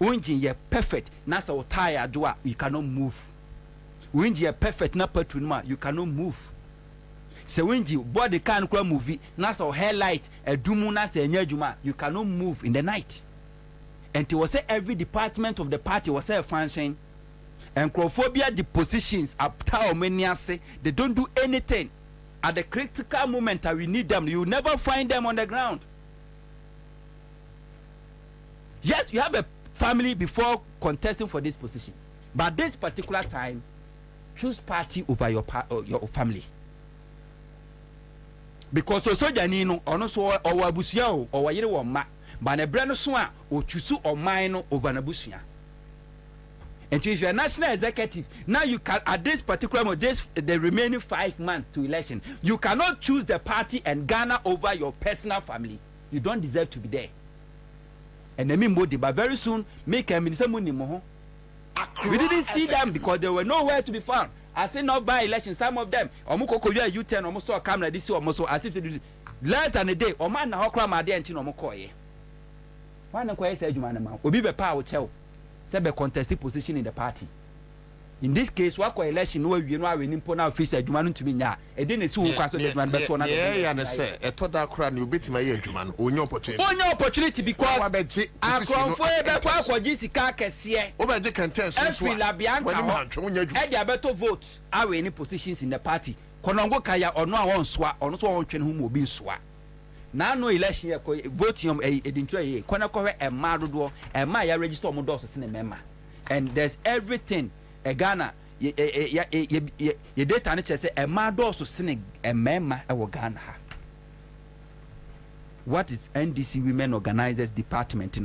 S14: Engine ye perfect, nasa o tire doa you cannot move. Engine ye perfect na petrol you cannot move. So when you body can movie, nasa o headlight a dumu nasa enyejuma you cannot move in the night. And it was say every department of the party was a function. And Crawfordia the positions up say they don't do anything. At the critical moment that we need them, you never find them on the ground. Yes, you have a family before contesting for this position. But this particular time, choose party over your family. Because so janino or so or wabusia or wayere wo ma. But a brand so or chusu or mine over Nabusia. And if you're a national executive, now you can at this particular moment, the remaining 5 months to election, you cannot choose the party and Ghana over your personal family. You don't deserve to be there. And I mean, but very soon, make a minister money more. We didn't see them because they were nowhere to be found. I say not by election. Some of them, Omukokoya U10, almost saw a camera this or almost as if they do less than a day. Or man, how come I didn't know Mokoye? One of the said, man, will be the power child. Said a contested position in the party. In this case, what election where you know we need to now face a Juman to me now. It didn't see who passed the man, but one other.
S13: Yeah, and I say, a total crown, you beat my ear, Juman, on your opportunity. On
S14: your opportunity because I come for a better for Jessica Cassia.
S13: Over the contest,
S14: every Labianca, Eddie Alberto votes are any positions in the party. Konongo Kaya or no one swat or not one whom will be swat. Now no election voting a dintre, Konako and Marudo and Maya register Modos in a member. And there's everything. A Ghana, ye data and say a mad also sinning a mema a Ghana. What is NDC Women Organizers Department?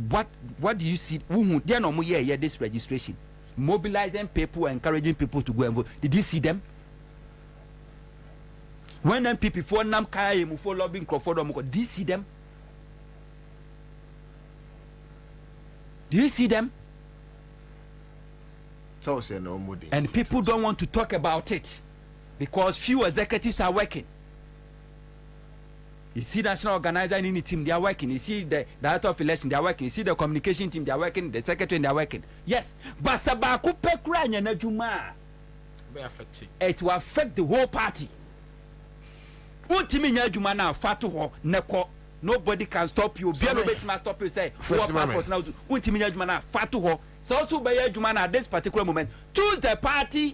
S14: What do you see? They no more this registration, mobilizing people, encouraging people to go and vote. Did you see them? When them people for Nam Kaya for lobbying Crawford, did you see them? Do you see them? And people don't want to talk about it because few executives are working. You see the national organizer in the team, they are working. You see the director of election, they are working. You see the communication team, they are working. The secretary, they are working. Yes, but Sabaku Pekranya Najuma, it will affect the whole party. Nobody can stop you. Nobody can stop you. Say, so also by Jumana at this particular moment, choose the party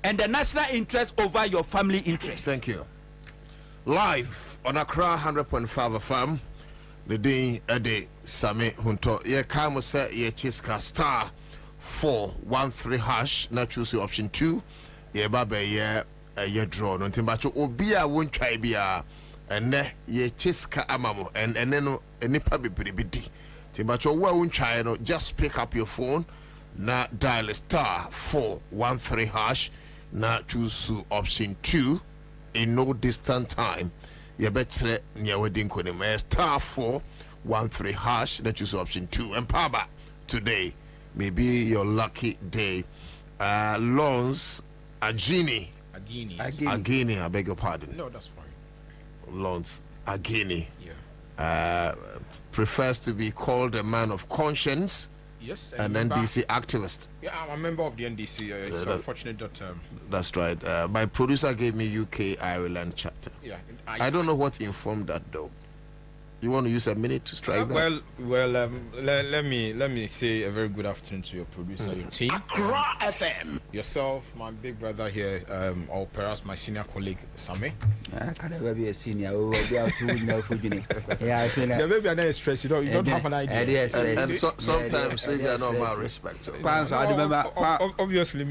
S14: and the national interest over your family interest.
S13: Thank you. Live on Accra 100.5 FM, the day a day, Sami Hunto, ye kamo se ye chiska star 413 hash, na choose option 2, ye babe ye draw, no timbacho, obia won't try bia, and ne ye chiska amamo, and neno, and nipa bibidi. But your well child, just pick up your phone, na dial star 413 hash, na choose option 2 in no distant time. You better near wedding star 413 hash, na choose option 2. And Paba, today may be your lucky day. Loans Agini, I beg your pardon.
S16: No, that's fine.
S13: Loans Agini. Yeah. Prefers to be called a man of conscience.
S16: Yes,
S13: an NDC activist.
S16: Yeah, I'm a member of the NDC. It's unfortunate that.
S13: That's right. My producer gave me UK Ireland chapter.
S16: Yeah,
S13: I don't know what informed that though. You want to use a minute to strike that?
S16: Let me say a very good afternoon to your producer, your team,
S15: Accra FM,
S16: yourself, my big brother here, or perhaps my senior colleague Sami.
S14: Can I be a senior? Yeah, I feel
S16: like maybe I'm not stressed. You don't have an idea.
S13: And sometimes maybe I know about respect.
S16: Obviously,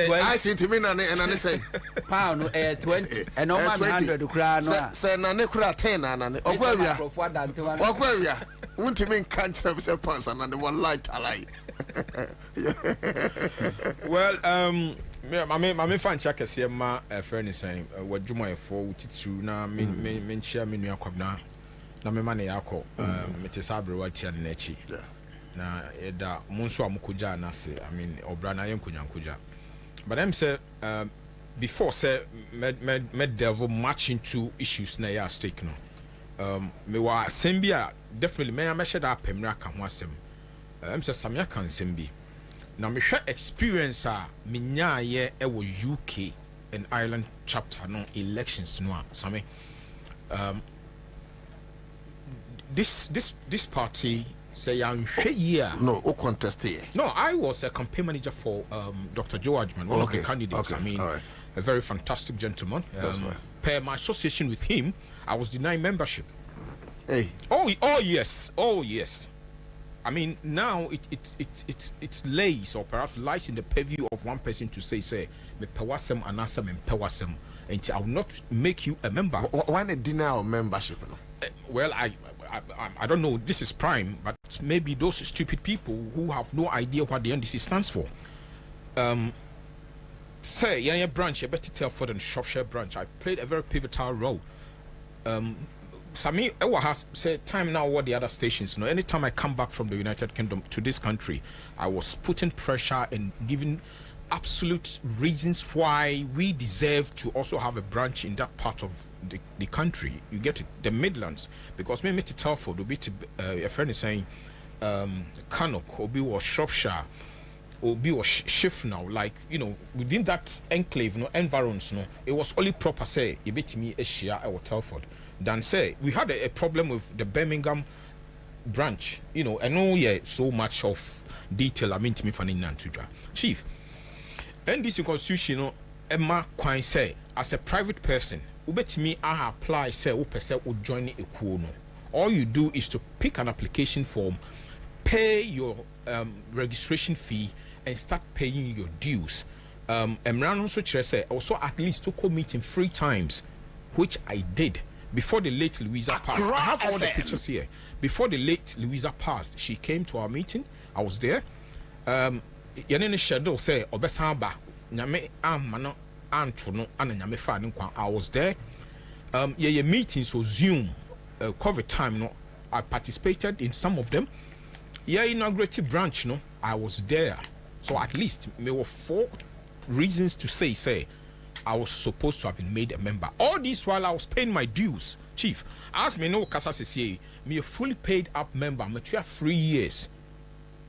S14: but
S13: I see to me and I say
S14: pound 20 and no 100 crown.
S13: Say Nane Kura 10 and Okwavia. Won't you mean country of a person and one light alike?
S16: Well, my fan check is here. My friend is saying, what do my for through now? Min share me near Kwabena. Na me money yako. Metisabre what ya nechi. Na eda monso amukuja na se. I mean, obrana yen kunyankuja. But I'm say before say me devil match into issues na ya stake no. Me wa sembia definitely me ameshe da pemra ka ho asem. I'm say samia kan sembi. Now me share experience me nya ye e wo UK and Ireland chapter no elections no same. This party say
S13: no contest here.
S16: No, I was a campaign manager for Dr. Joe Ajman, one of the candidates. I mean, a very fantastic gentleman. Per my association with him, I was denied membership.
S13: Hey.
S16: Oh yes. I mean, now it lays or perhaps lies in the purview of one person to say me pewasem anasem and pewasem, and I will not make you a member.
S13: Why not deny membership?
S16: Well, I don't know. This is prime, but maybe those stupid people who have no idea what the NDC stands for. Say, yeah, branch, you better tell for the Shropshire branch. I played a very pivotal role. Sami Ewa has said time now what the other stations. Anytime I come back from the United Kingdom to this country, I was putting pressure and giving absolute reasons why we deserve to also have a branch in that part of the country. You get it, the Midlands, because me to Telford will be to a friend is saying Cannock, Obi was Shropshire, Obi was shift now, like within that enclave, environs, it was only proper say you bet me a share or Telford than say we had a problem with the Birmingham branch. I know so much of detail. I mean to me for Chief. NDC constitution, Emma Quine say as a private person, ubet me I apply say upese would join a kuno. All you do is to pick an application form, pay your registration fee, and start paying your dues. Emran also say also at least took a meeting 3 times, which I did before the late Louisa passed. I have all the pictures here. Before the late Louisa passed, she came to our meeting. I was there. Yanene schedule say obesamba nyame amano antono ana nyame fa ne kwa. I was there. Your meetings was Zoom, COVID time. I participated in some of them. Inaugurated branch. I was there. So at least there were 4 reasons to say I was supposed to have been made a member. All this while I was paying my dues. Chief, as me know Kasa say me a fully paid up member. I'm 3 years.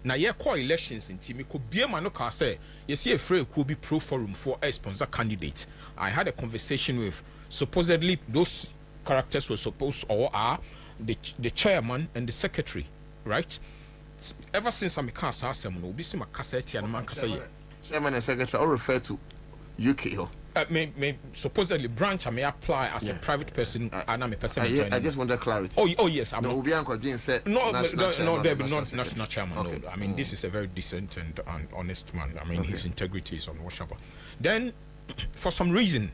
S16: Now yeah, call elections in team. Could be a man who say you see a free could be pro forum for a sponsor candidate. I had a conversation with supposedly those characters were supposed or are the chairman and the secretary, right? Ever since I'm a cast, someone will be some cassette and man say
S13: chairman and secretary all refer to UK.
S16: May supposedly branch I may apply as a private person and I'm a person.
S13: I just want the clarity.
S16: Oh yes, I'm
S13: no,
S16: not
S13: being said
S16: no, national chairman. No, I mean this is a very decent and honest man. I mean his integrity is unwashable. Then, for some reason,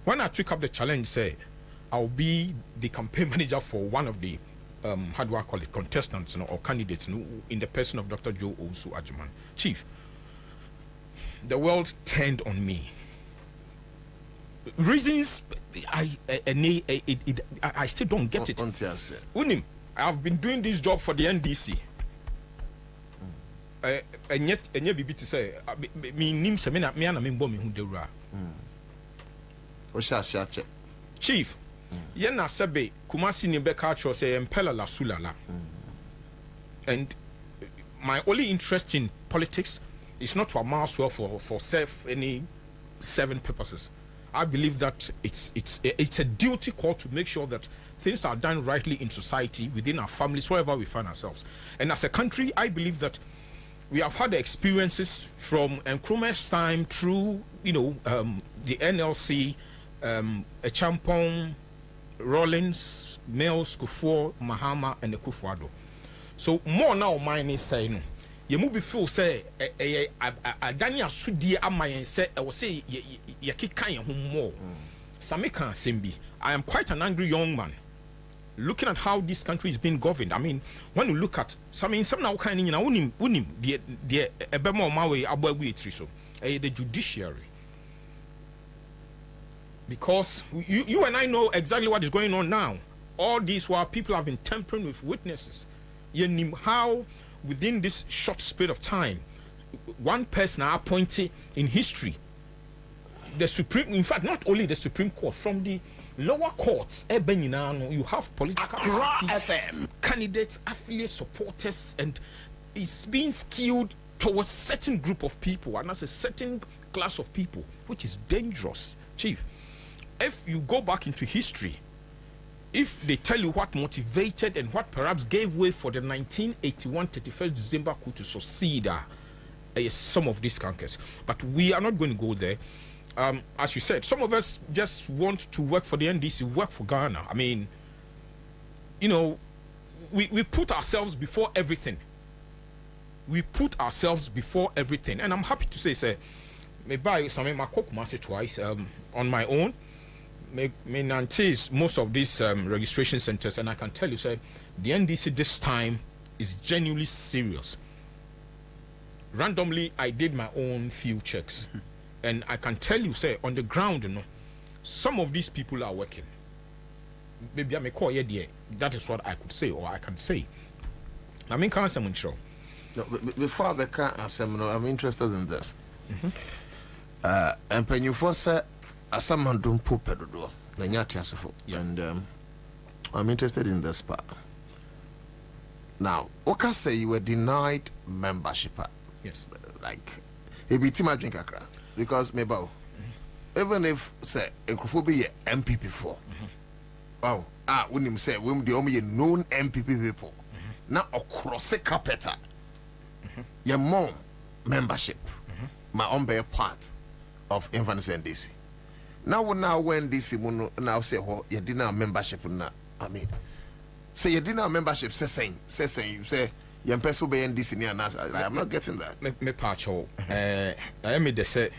S16: when I took up the challenge, say I'll be the campaign manager for one of the how do I call it, contestants or candidates in the person of Dr. Joe Osu Ajiman. Chief, the world turned on me. Reasons I still don't get it. Unim, I've been doing this job for the NDC. And yet bibi to say me nim se me na me mbom me hu dewura. Chief, yena sebe Kumasi ni beka cho say empela la sulala. And my only interest in politics is not to amass well for self any 7 purposes. I believe that it's a duty call to make sure that things are done rightly in society, within our families, wherever we find ourselves. And as a country, I believe that we have had the experiences from Nkrumah's time through, the NLC, Echampong, Rawlings, Mills, Kufuor, Mahama, and the Kufuado. So more now, mine is saying, you move before say Daniel Sudi Amayan say I will say you kikan more. Samika Simbi. I am quite an angry young man. Looking at how this country is being governed. I mean, when you look at some now kind of unim the ebemo mawe abwagu etriso. The judiciary. Because you and I know exactly what is going on now. All these while people have been tampering with witnesses. You know how within this short space of time, one person appointed in history, the Supreme, in fact, not only the Supreme Court, from the lower courts, you have political candidates, affiliate supporters, and it's being skewed towards a certain group of people, and that's a certain class of people, which is dangerous, Chief. If you go back into history, if they tell you what motivated and what perhaps gave way for the 1981 31st December coup to succeed, some of these cankers. But we are not going to go there. As you said, some of us just want to work for the NDC, work for Ghana. I mean, we put ourselves before everything. We put ourselves before everything. And I'm happy to say, maybe I twice on my own. Me nantes most of these registration centers, and I can tell you, sir, the NDC this time is genuinely serious. Randomly, I did my own few checks, and I can tell you, sir, on the ground, some of these people are working. maybe I may call you there. That is what I could say or I can say. I mean, can't someone show?
S13: Before I can seminar, I'm interested in this. And when you first say, as someone don't put pedo, and I'm interested in this part. Now, Oka say you were denied membership.
S16: Yes.
S13: Like, it be too much drink because maybe even if say a be MPP for. When him say we the only known MPP people. Now across the carpet. Your mom membership. My own bear part of Inverness and DC. Now when DC now say you didn't have membership now. I mean, say you didn't have membership. Say you say you person be DC near us. I'm not getting that.
S16: Me pacho. I mean they say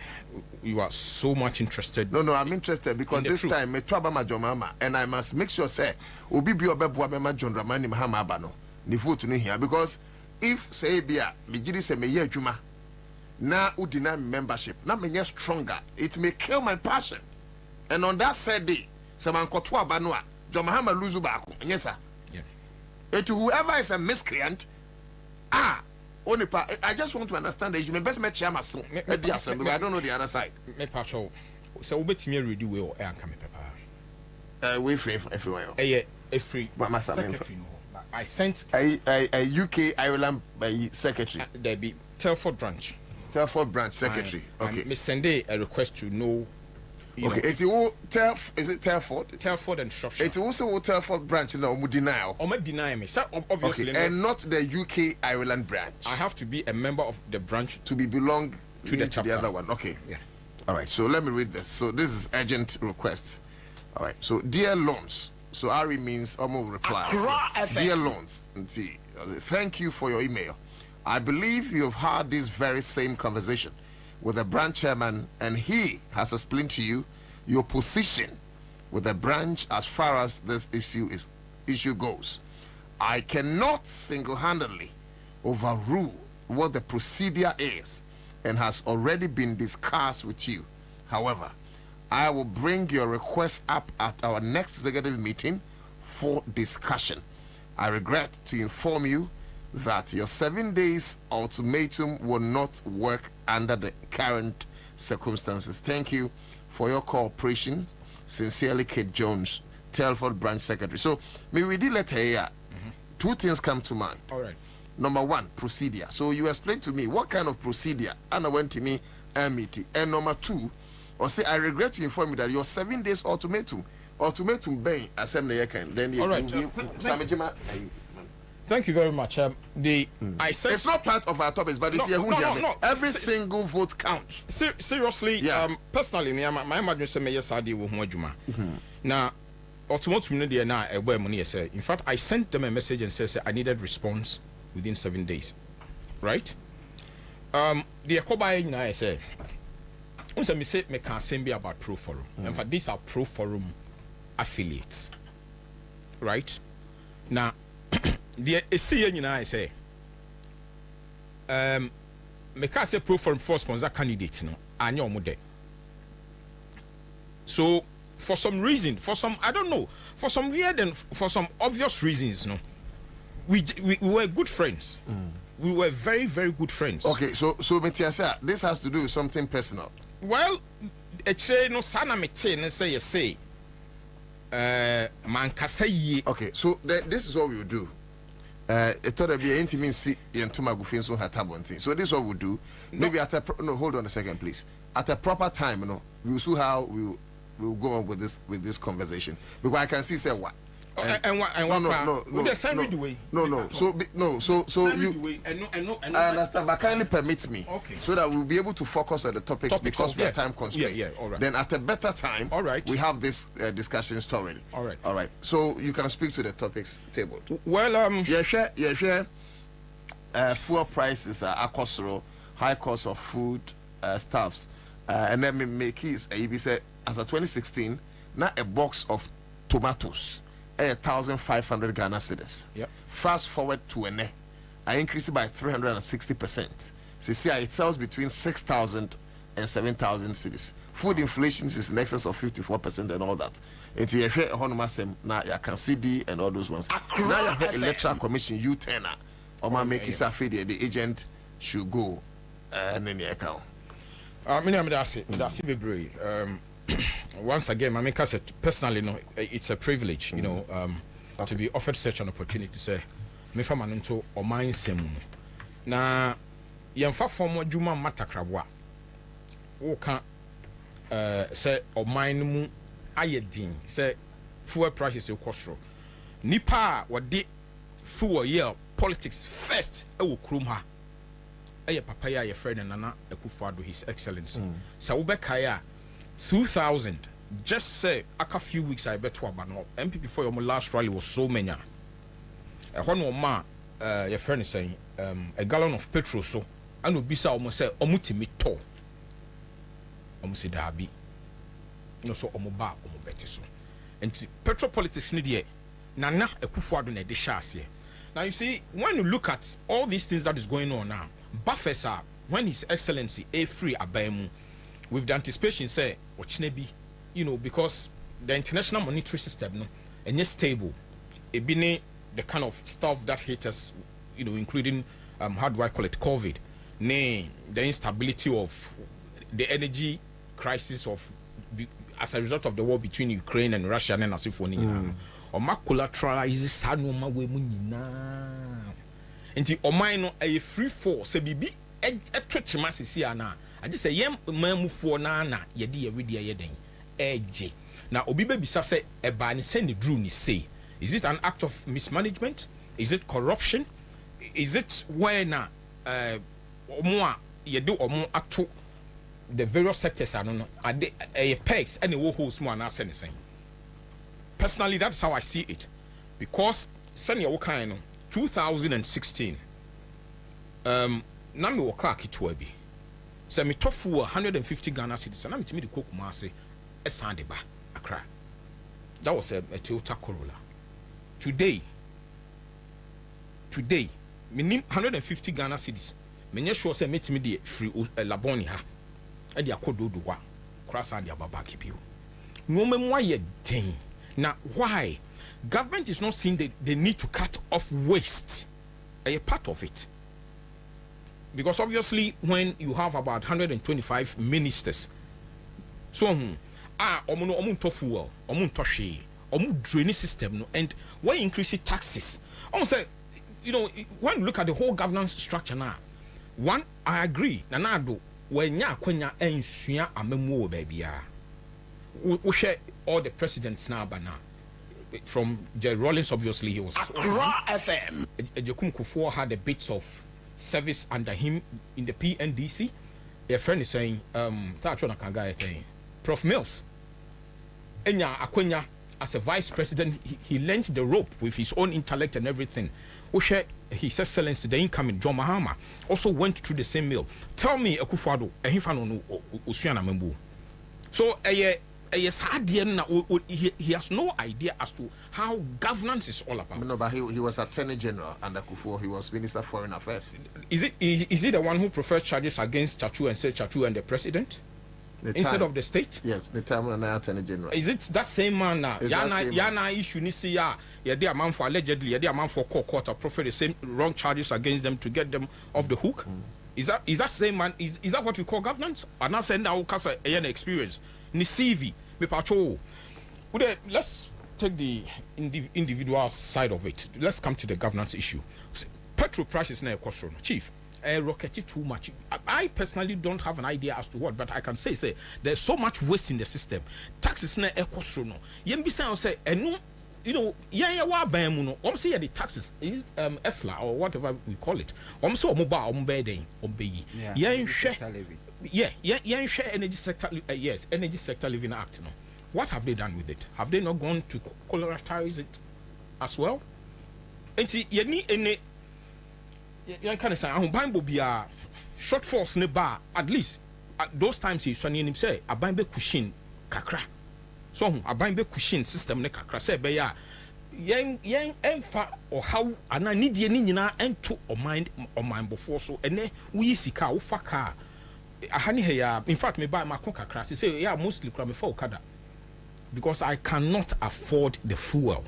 S16: you are so much interested.
S13: No, I'm interested because this time me trouble my mama and I must make sure say obi bi obebo be ma John Dramani Mahama aba no. Ni vote no here because if say bia me gidi say me ye adwuma na udina membership na me get stronger, it may kill my passion. And on that said day, say man koto aba no a John Mahama lose back. Yes sir.
S16: Yeah.
S13: It whoever is a miscreant, I just want to understand that you may best match because I don't know the other side.
S16: Me pacho. So we me ready we or air come papa.
S13: We free everywhere.
S16: Free.
S13: Mama
S16: secretary no. I sent
S13: a UK Ireland secretary.
S16: There be Telford branch
S13: secretary. Okay.
S16: Me send a request to know.
S13: Okay. It will is it Telford?
S16: Telford and Shropshire.
S13: It also Telford branch now. Denial.
S16: Deny me. So obviously.
S13: Okay. And not the UK Ireland branch.
S16: I have to be a member of the branch
S13: to be belong
S16: to the chapter.
S13: The other one. Okay.
S16: Yeah.
S13: All right. So let me read this. So this is urgent requests. All right. So dear Loans. So Ari means almost reply. Dear Loans. Thank you for your email. I believe you have had this very same conversation with the branch chairman, and he has explained to you your position with the branch as far as this issue goes. I cannot single-handedly overrule what the procedure is and has already been discussed with you. However, I will bring your request up at our next executive meeting for discussion. I regret to inform you that your 7 days ultimatum will not work under the current circumstances. Thank you for your cooperation. Sincerely, Kate Jones, Telford Branch Secretary. So, me read the letter here. Two things come to mind.
S16: All right.
S13: Number one, procedure. So, you explain to me what kind of procedure. And I went to me, MET. And number two, or say, I regret to inform you that your 7 days ultimatum being assembly can. Then
S16: all right. Thank you very much. I said
S13: it's not part of our topics, but it's no. Every single vote counts.
S16: Seriously,
S13: yeah.
S16: Personally, my imagine say me yes I deal with Juma. Now, ultimately, no now a boy money say. In fact, I sent them a message and said I needed response within 7 days. Right? The Yakoba I say. Once I say me can send me about Pro Forum. In fact, these are Pro Forum affiliates. Right? Now the SCN I say me can say Pro Forum for sponsor candidates no anyo mo de. So for some reason, for some I don't know, for some weird and for some obvious reasons, no, we were good friends. We were very, very good friends.
S13: Okay, so Metiasa, this has to do with something personal.
S16: Well, no sana mete say you say man kasayi.
S13: Okay, so this is what we will do. It thought to be an intimacy in Tumagufin so hatabonti. So this is what we'll do. Maybe at hold on a second, please. At a proper time, we'll see how we'll go on with this conversation. Because I can see say what.
S16: No.
S13: So you. I understand, but kindly permit me, so that we'll be able to focus on the topics because we are time constrained.
S16: Yeah, all right.
S13: Then at a better time,
S16: all right,
S13: we have this discussions already.
S16: All right.
S13: So you can speak to the topics tabled.
S16: Well,
S13: fuel prices are across high cost of food, stuffs, and then me keys. He said as of 2016, now a box of tomatoes. 1,500 Ghana cedis.
S16: Yep.
S13: Fast forward to I increased it by 360%. So see, it sells between 6,000 and 7,000 cedis. Food inflation is in excess of 54% and all that. And you hear Honomasem now you can CD and all those ones. Now you have Electoral Commission U-turner. Or my make it the agent should go and then you account.
S16: Once again, I make us personally, no, it's a privilege, you know, to be offered such an opportunity to say, me fa manunto o man sem na yemfa form adwuma matakrawa wo ka say o man mu ayedin say fuel prices e kosro nipa wode fuel year politics first e wo krum ha eye papa ya ye friend nana Akufo-Addo his excellency sa wo be kai 2000 just say aka few weeks I bet to abano MPP for your last rally was so many when ma your friend is saying a gallon of petrol so and will be so almost say omutimi to almost dabi no so omoba omobeti so and petrol politics need here nana Akufo-Addo na de shase. Now you see when you look at all these things that is going on now buffers are when his excellency a free abaimu with the anticipation say ochnebi you know because the international monetary system no and stable it be the kind of stuff that hit us, you know, including how do I call it, COVID, the instability of the energy crisis of as a result of the war between Ukraine and Russia and Asifoni. Or ma collateralizes sanu ma we munina. Enti o mine a free fall se bibi e twetch masisi ana. I just say yem mamufo na na yedi everyday yeden. Eje. Na obi be bisa say e ba ni se ni drew ni say. Is it an act of mismanagement? Is it corruption? Is it when omo yedo omo ato the various sectors I don't know are they a pegs any wo host mo na send saying. Personally that's how I see it because send your kind 2016 na me woka kitwa bi say me tofu 150 Ghana cedis na me timi de kokuma say esande ba Accra. That was a Toyota Corolla. Today, minim 150 Ghana cedis. Menye sure say metimi de free laboni ha. E de akodo do wa. Krasa de ababa kibio. No memwa ye den. Now why? Government is not seeing the need to cut off waste. A part of it. Because obviously when you have about 125 ministers, so omun tofu omun toshi drainage system no, and why increase taxes? Almost say, you know, when you look at the whole governance structure now, one I agree. Nanado when ya kwenya ensua amemu baby we share all the presidents now but now from Jerry Rawlings obviously he was
S15: Accra FM.
S16: Ejekum Kufuor had a bits of service under him in the PNDC. Their friend is saying Prof Mills Enya Akwenya as a vice president, he lent the rope with his own intellect and everything. Oshe, His Excellency, the incoming John Mahama, also went through the same mill. Tell me, Akufo-Addo, so he has no idea as to how governance is all about.
S13: No, but he was Attorney General under Kufuor. He was Minister of Foreign Affairs.
S16: Is he the one who preferred charges against Chachu and said Chachu and the president? Instead of the state?
S13: Yes, the time when I Attorney General.
S16: Is it that same man now? Yana issue Nisia, a man for allegedly, a man for court or prefer the same wrong charges against them to get them off the hook? Is that same man? Is that what we call governance? I'm not saying that because an experience. Nisivi, let's take the individual side of it. Let's come to the governance issue. Petrol prices now cost chief. Rocket too much. I personally don't have an idea as to what, but I can say there's so much waste in the system. Taxes na cost no. Yembisa say no, you know, wa ban mu no. Say the taxes is ESLA or whatever we call it. So mobile den obey. Energy sector yes, Energy Sector Living Act no. What have they done with it? Have they not gone to collateralize it as well? Yan kind of say Bambo be a shortfalls ne bar at least at those times he swani him say a Bambe cushion kakra. So a Bambe cushion system ne kakra say be ya yen emfa or how and I need ye nina and to or mind before so and we sika ufaka in fact, me buy my coca crash. Say, yeah, mostly cry me for Okada because I cannot afford the fuel,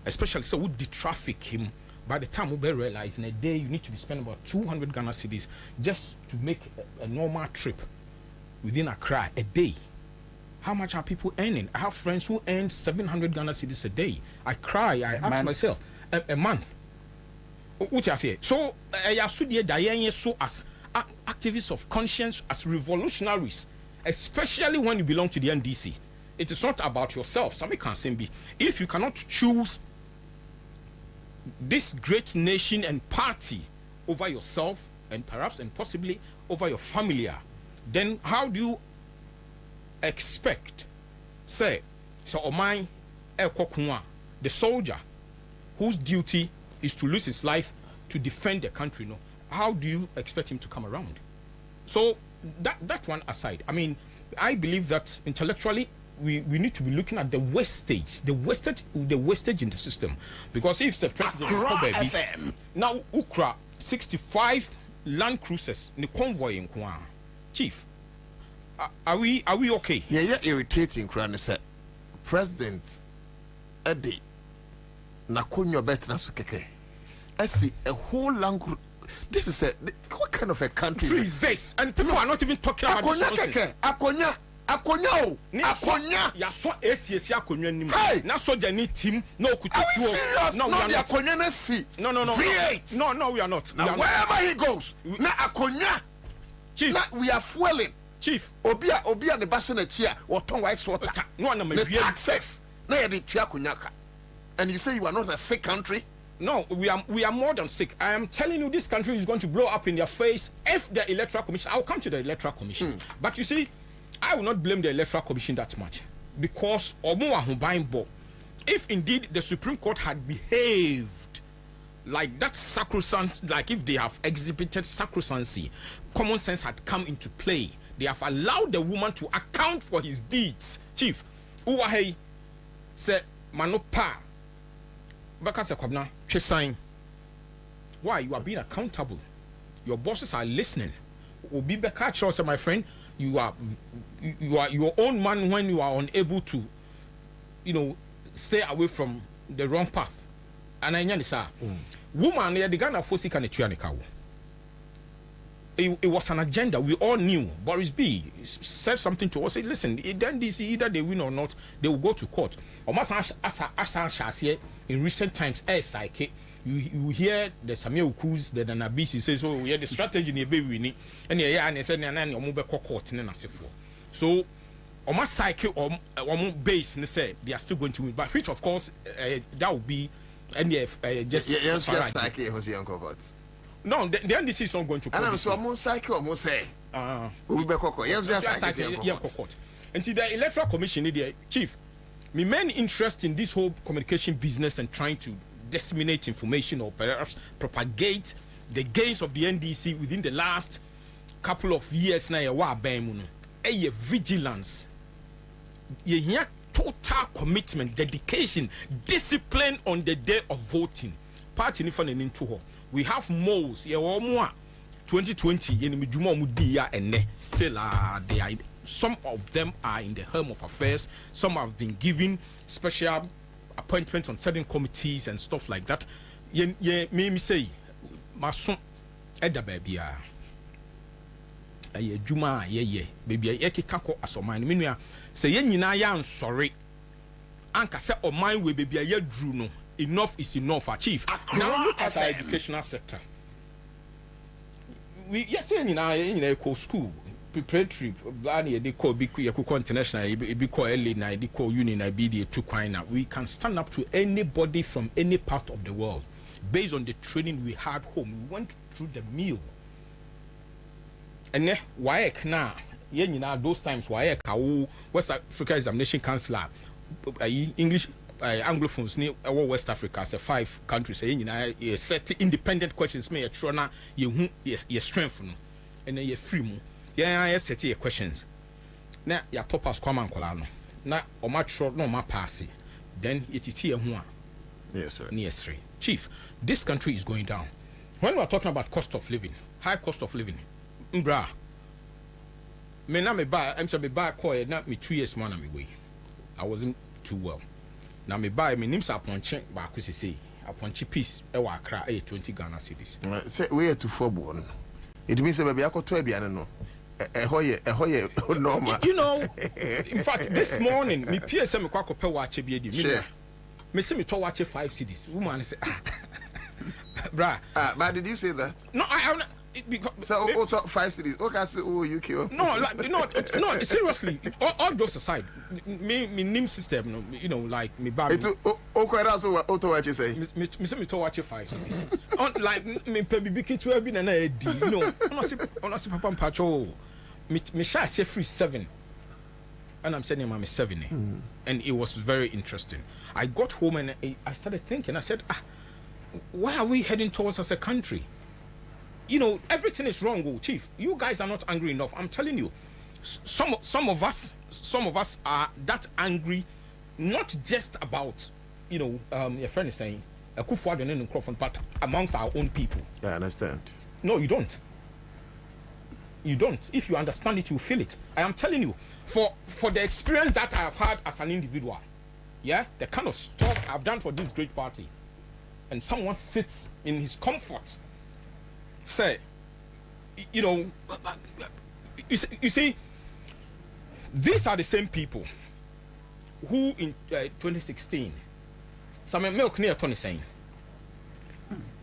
S16: especially so with the traffic him. By the time we be realize in a day you need to be spending about 200 Ghana cedis just to make a normal trip within Accra a day. How much are people earning? I have friends who earn 700 Ghana cedis a day. I cry. I ask myself, a month. What I say? So, so as activists of conscience, as revolutionaries, especially when you belong to the NDC, it is not about yourself. Somebody can say, if you cannot choose this great nation and party over yourself, and perhaps and possibly over your family, then how do you expect, say, so Omai Ekokwa, the soldier whose duty is to lose his life to defend the country, no? How do you expect him to come around? So that one aside, I mean, I believe that intellectually we need to be looking at the wastage in the system, because if the president now Ukra 65 land cruisers in the convoy in Kwa, chief, are we okay?
S13: Yeah, irritating. Kran said, President Eddie Nakunyo Betna Sukeke. I see a whole language. This is what kind of a country
S16: is this? And people are not even talking about this.
S13: Akonya.
S16: Ya so ACC akonya nim. Na soja ni team no kututuo.
S13: Are we serious? No, the akonya na see.
S16: No.
S13: V8.
S16: No, we are not.
S13: Now wherever he goes, na akonya.
S16: Chief,
S13: na we are fueling.
S16: Chief,
S13: obia the basin chia or ton white water.
S16: No, na
S13: the access. Na ya di tia akonyaka. And you say you are not a sick country?
S16: No, we are more than sick. I am telling you, this country is going to blow up in their face if the Electoral Commission. I'll come to the Electoral Commission. But you see, I will not blame the Electoral Commission that much, because if indeed the Supreme Court had behaved like that sacrosanct, like if they have exhibited sacrosancy, common sense had come into play. They have allowed the woman to account for his deeds. Chief, Uwahe said, Manopa, Bakasa Kwabena, Chesain. Why? You are being accountable. Your bosses are listening. Obi Bekacho said, my friend, you are your own man when you are unable to, stay away from the wrong path. And I know sir, woman, the Ghana Fosi can it was an agenda we all knew. Boris B said something to us. Say, listen, then this either they win or not, they will go to court. Or Ansah in recent times, you hear the Samuel coups, the Nabisi says, oh, we had the strategy in the baby we need, and they said, and you move court in so on my cycle or base, and they say they are still going to win, but which of course that would be just
S13: cycle was the uncle.
S16: No, the NDC is not going to.
S13: And I'm so I'm cycle almost say. We'll be court.
S16: And to the Electoral Commission, chief, my main interest in this whole communication business and trying to disseminate information or perhaps propagate the gains of the NDC within the last couple of years now, a vigilance, total commitment, dedication, discipline on the day of voting. Party into we have moles 2020 and still they are, some of them are in the helm of affairs, some have been given special appointments on certain committees and stuff like that. Me say my son Edda baby juma baby kako asomine menua say ye nyina ya sorry anka say o man we baby ya drew no. Enough is enough, chief. Now look at the educational sector. We in school, preparatory, they call Bikuya International, Biko LA, they call Union, IBD, Tukwina. We can stand up to anybody from any part of the world based on the training we had home. We went through the meal. And then, why now? Those times, why West Africa Examination Council, English. Anglophones near West Africa as 5 countries set independent questions may trona you strength and then you free set your questions now your toppers come and colano now or much short no my passy then it is here
S13: yes sir
S16: near 3 chief. This country is going down when we are talking about cost of living, high cost of living. me na me buy I'm say me buy call na me 2 years man na me way I wasn't too well na me buy me nim sa ponche ba ko sese aponche piece e wa Accra 20 Ghana cedis
S13: say we to 4 bon it means baby akoto aduane no ehoye normal
S16: you know in fact this morning me PSM me kwakọ pe wache bi edi me say me to wache 5 cedis woman say bra
S13: but did you say that
S16: no I because
S13: so 5 cities okay so UK
S16: no like no seriously all jokes aside me name system no you know like me bar
S13: it okay that's what what you say
S16: me say me to watch 5 cities on like me pe bibi to be na edi you know honestly papa mpacho me share say free 7 and I'm saying I'm 7 and it was very interesting. I got home and I started thinking. I said why are we heading towards as a country? You know, everything is wrong, Chief. You guys are not angry enough. I'm telling you. Some of us are that angry, not just about, you know, your friend is saying, but amongst our own people.
S13: Yeah, I understand.
S16: No, you don't. You don't. If you understand it, you feel it. I am telling you, for the experience that I have had as an individual, yeah, the kind of stuff I've done for this great party, and someone sits in his comfort, say, you know, you see, these are the same people who in 2016, some milk near Tony saying,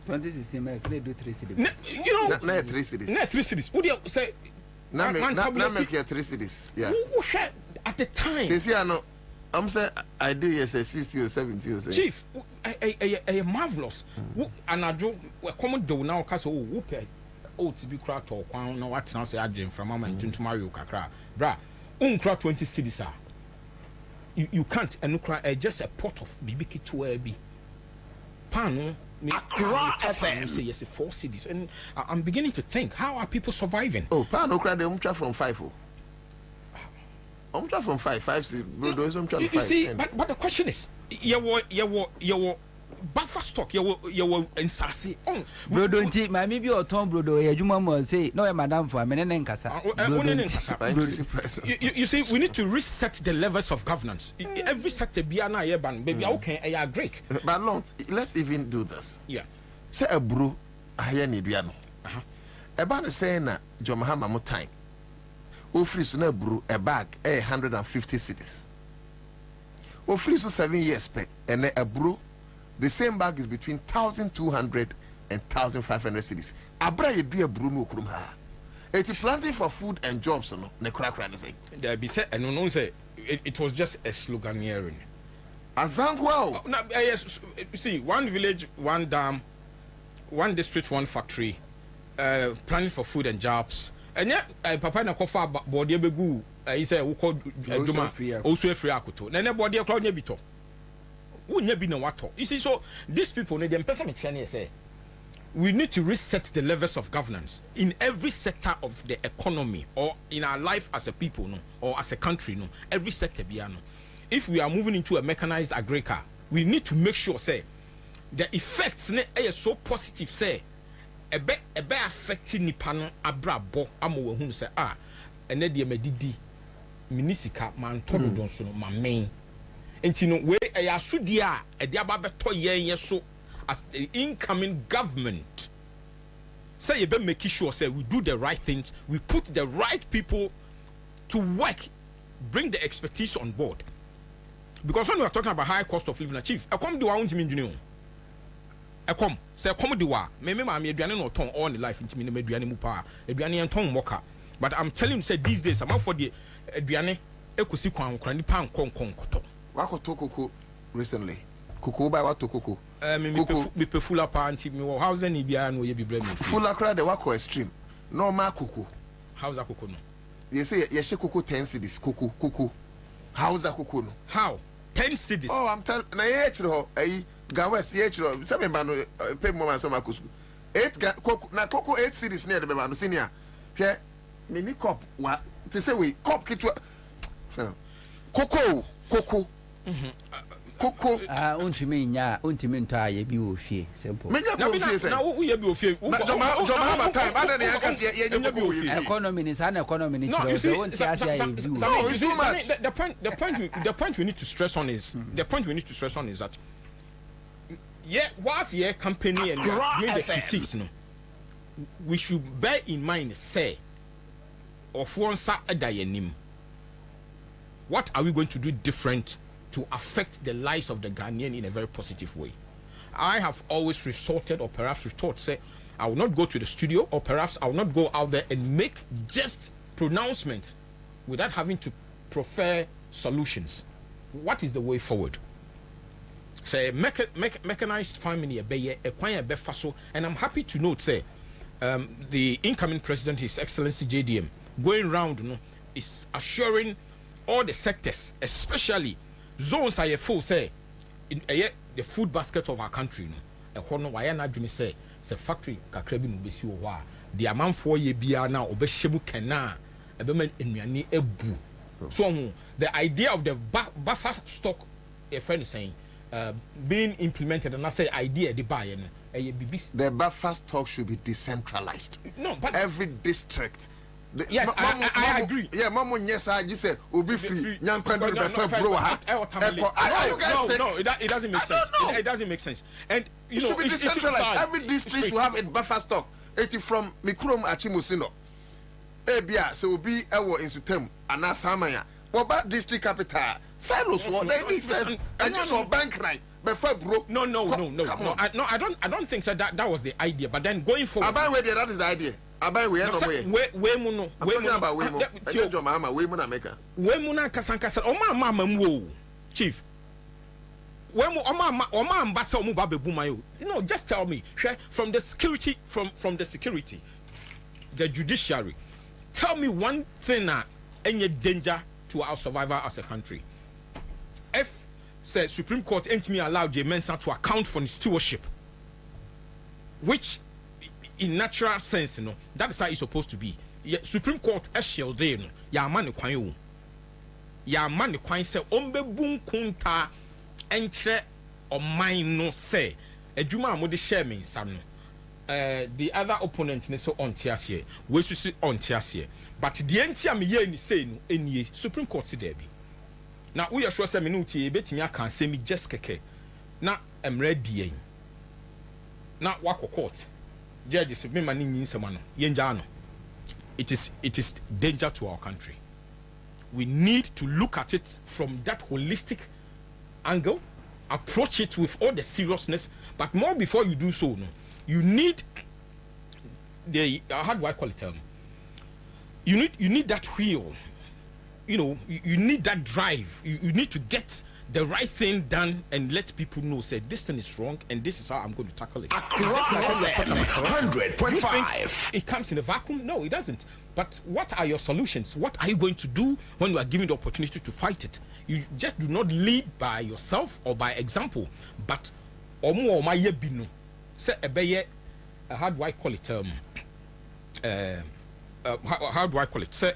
S14: 2016 milk they do 3 cities.
S16: You know,
S13: not 3 cities.
S16: Not 3 cities. Would you say?
S13: Not make 3 cities. Yeah.
S16: Who shared at the time?
S13: See, I know. I'm saying I do yes 60 or 70 or
S16: Chief, a marvelous. And I do a common do now cause whoop to be cracked or no what now say agent from mama into Mario Kakra. Bra, crack 20 cities are. You can't and cry just a pot of BBQ to a B. Pan
S15: Accra FM.
S16: Say yes, 4 cities, and I'm beginning to think, how are people surviving?
S13: Oh, pan no cry them from 5. I'm from 5 cities.
S16: You see, but the question is, you buffer stock, you Ansah on.
S14: Brodo nti ma mi bi oton brodo e adwuma mo say no madam for me ne nkasa.
S16: You see, we need to reset the levels of governance. Every sector be na ye ban baby okay I agree.
S13: But let's even do this.
S16: Yeah.
S13: Say a bro aye ni dua no. E ban say na Jomahama mo time. O free so na bro a bag 150 cedis. O free so 7 years pe and a bro the same bag is between 1,200 and 1,500 cedis. Abra ye do a bro no krum ha. It's planting for food and jobs no ne kra ne say.
S16: There be say and no say it was just a sloganeering.
S13: Azangwa.
S16: Yes, see, one village, one dam, one district, one factory, planning for food and jobs. And yet, Papa na kofa body begu. He said, "We call Juma also free akoto." Na body crowd nyebito. Who nyebi na wato. You see, so these people need them. Person me say, we need to reset the levels of governance in every sector of the economy or in our life as a people, no, or as a country, no. Every sector, no. If we are moving into a mechanized agriculture, we need to make sure, say, the effects are so positive, say, a be affecting nipano abrabo amo who say and then the medidi minisika man todo don so my main enti we ayasudia e dia ba beto yen so as the incoming government say you be make sure say we do the right things, we put the right people to work, bring the expertise on board. Because when we are talking about high cost of living, chief, I come do our own engineer. I come say come do wa me aduane no ton all the life into me aduane mu pa aduane enton moka. But I'm telling you, say these days I'm out for the aduane ekosi kwan kran nipa nkonkonkoto
S13: wakoto koko recently koko by what to koko
S16: me pe full up anti me house ni bia no ye bibra me
S13: full akra de wako extreme normal koko
S16: house koko no
S13: you say ye she koko 10 cedis koko house koko no
S16: how 10 cedis
S13: oh I'm telling na ye chiro ho ayi Gawes ye chiro se me ba no pay mo man so makosu 8 koko na koko 8 cedis near the be ba no senior hwe me ni cup wa te say we cup kitwa koko Coco.
S14: Untimi nya, untimi nta ye bi ofie. Simple.
S16: Now we ye bi ofie.
S13: Joma time. Other than I say ye bi ofie.
S14: Economy is an economy.
S16: No, you see, the point we need to stress on is that yeah, whilst your company and doing the critiques, no, we should bear in mind, say, of one side what are we going to do different to affect the lives of the Ghanaian in a very positive way? I have always resorted, or perhaps retort, say, I will not go to the studio, or perhaps I will not go out there and make just pronouncements without having to prefer solutions. What is the way forward? Say, mechanized family, and I'm happy to note, say, the incoming president, His Excellency JDM, going round, is assuring all the sectors, especially zones are full, say, in the food basket of our country. Say, it's factory kakrebi no besi wo the amount for ye bia na obeshemu kana ebema enuane ebu. So the idea of the buffer stock, a friend is saying, being implemented, and I say idea the buy
S13: the buffer stock should be decentralized.
S16: No, but
S13: every district.
S16: Yes, I agree.
S13: Yeah, Mama, yes, I just said, will be free. Young people, no,
S16: it doesn't make sense. It doesn't make sense. And you know,
S13: should be decentralized. Every district should have a buffer stock. 80 from Mikrom Achimusino. Ebia, so will be our institute, Anasamaya. What about district capital? Silos, what they need, and just saw bank right. Before broke.
S16: No. I don't think so. That was the idea. But then going forward,
S13: that is the idea. Abai we no way. We muno. We talking about we mo. Ejo mama we mo na meka.
S16: We muna kasankasa. O mama mwo. Chief. We mo o ma ambassa o mu ba bebu mayo. No, just tell me. From the security the judiciary. Tell me one thing that any danger to our survival as a country. If say Supreme Court ain't me allowed the Mensa to account for the stewardship, which in natural sense, you know, that is how it's supposed to be. Supreme Court eshel day, no, ya man kwan say ombe bun kunta enche o mine no say adwuma mo de share me nsam no. The other opponent ne so on tiasie, we so on tiasie, but the entia me ye ni say no enie Supreme Court si there bi. Na we are sure say me no tie betimi aka say me just keke na emre die na wako court judges me mani nyinsema no yenja no. It is danger to our country. We need to look at it from that holistic angle, approach it with all the seriousness, but more before you do so, no, you need the how do I call it? You need that wheel. You know, you need that drive. You need to get the right thing done and let people know, say this thing is wrong and this is how I'm going to tackle it.
S15: 100.5.
S16: It comes in a vacuum? No, it doesn't. But what are your solutions? What are you going to do when you are given the opportunity to fight it? You just do not lead by yourself or by example, but how do I call it? How do I call it? Say,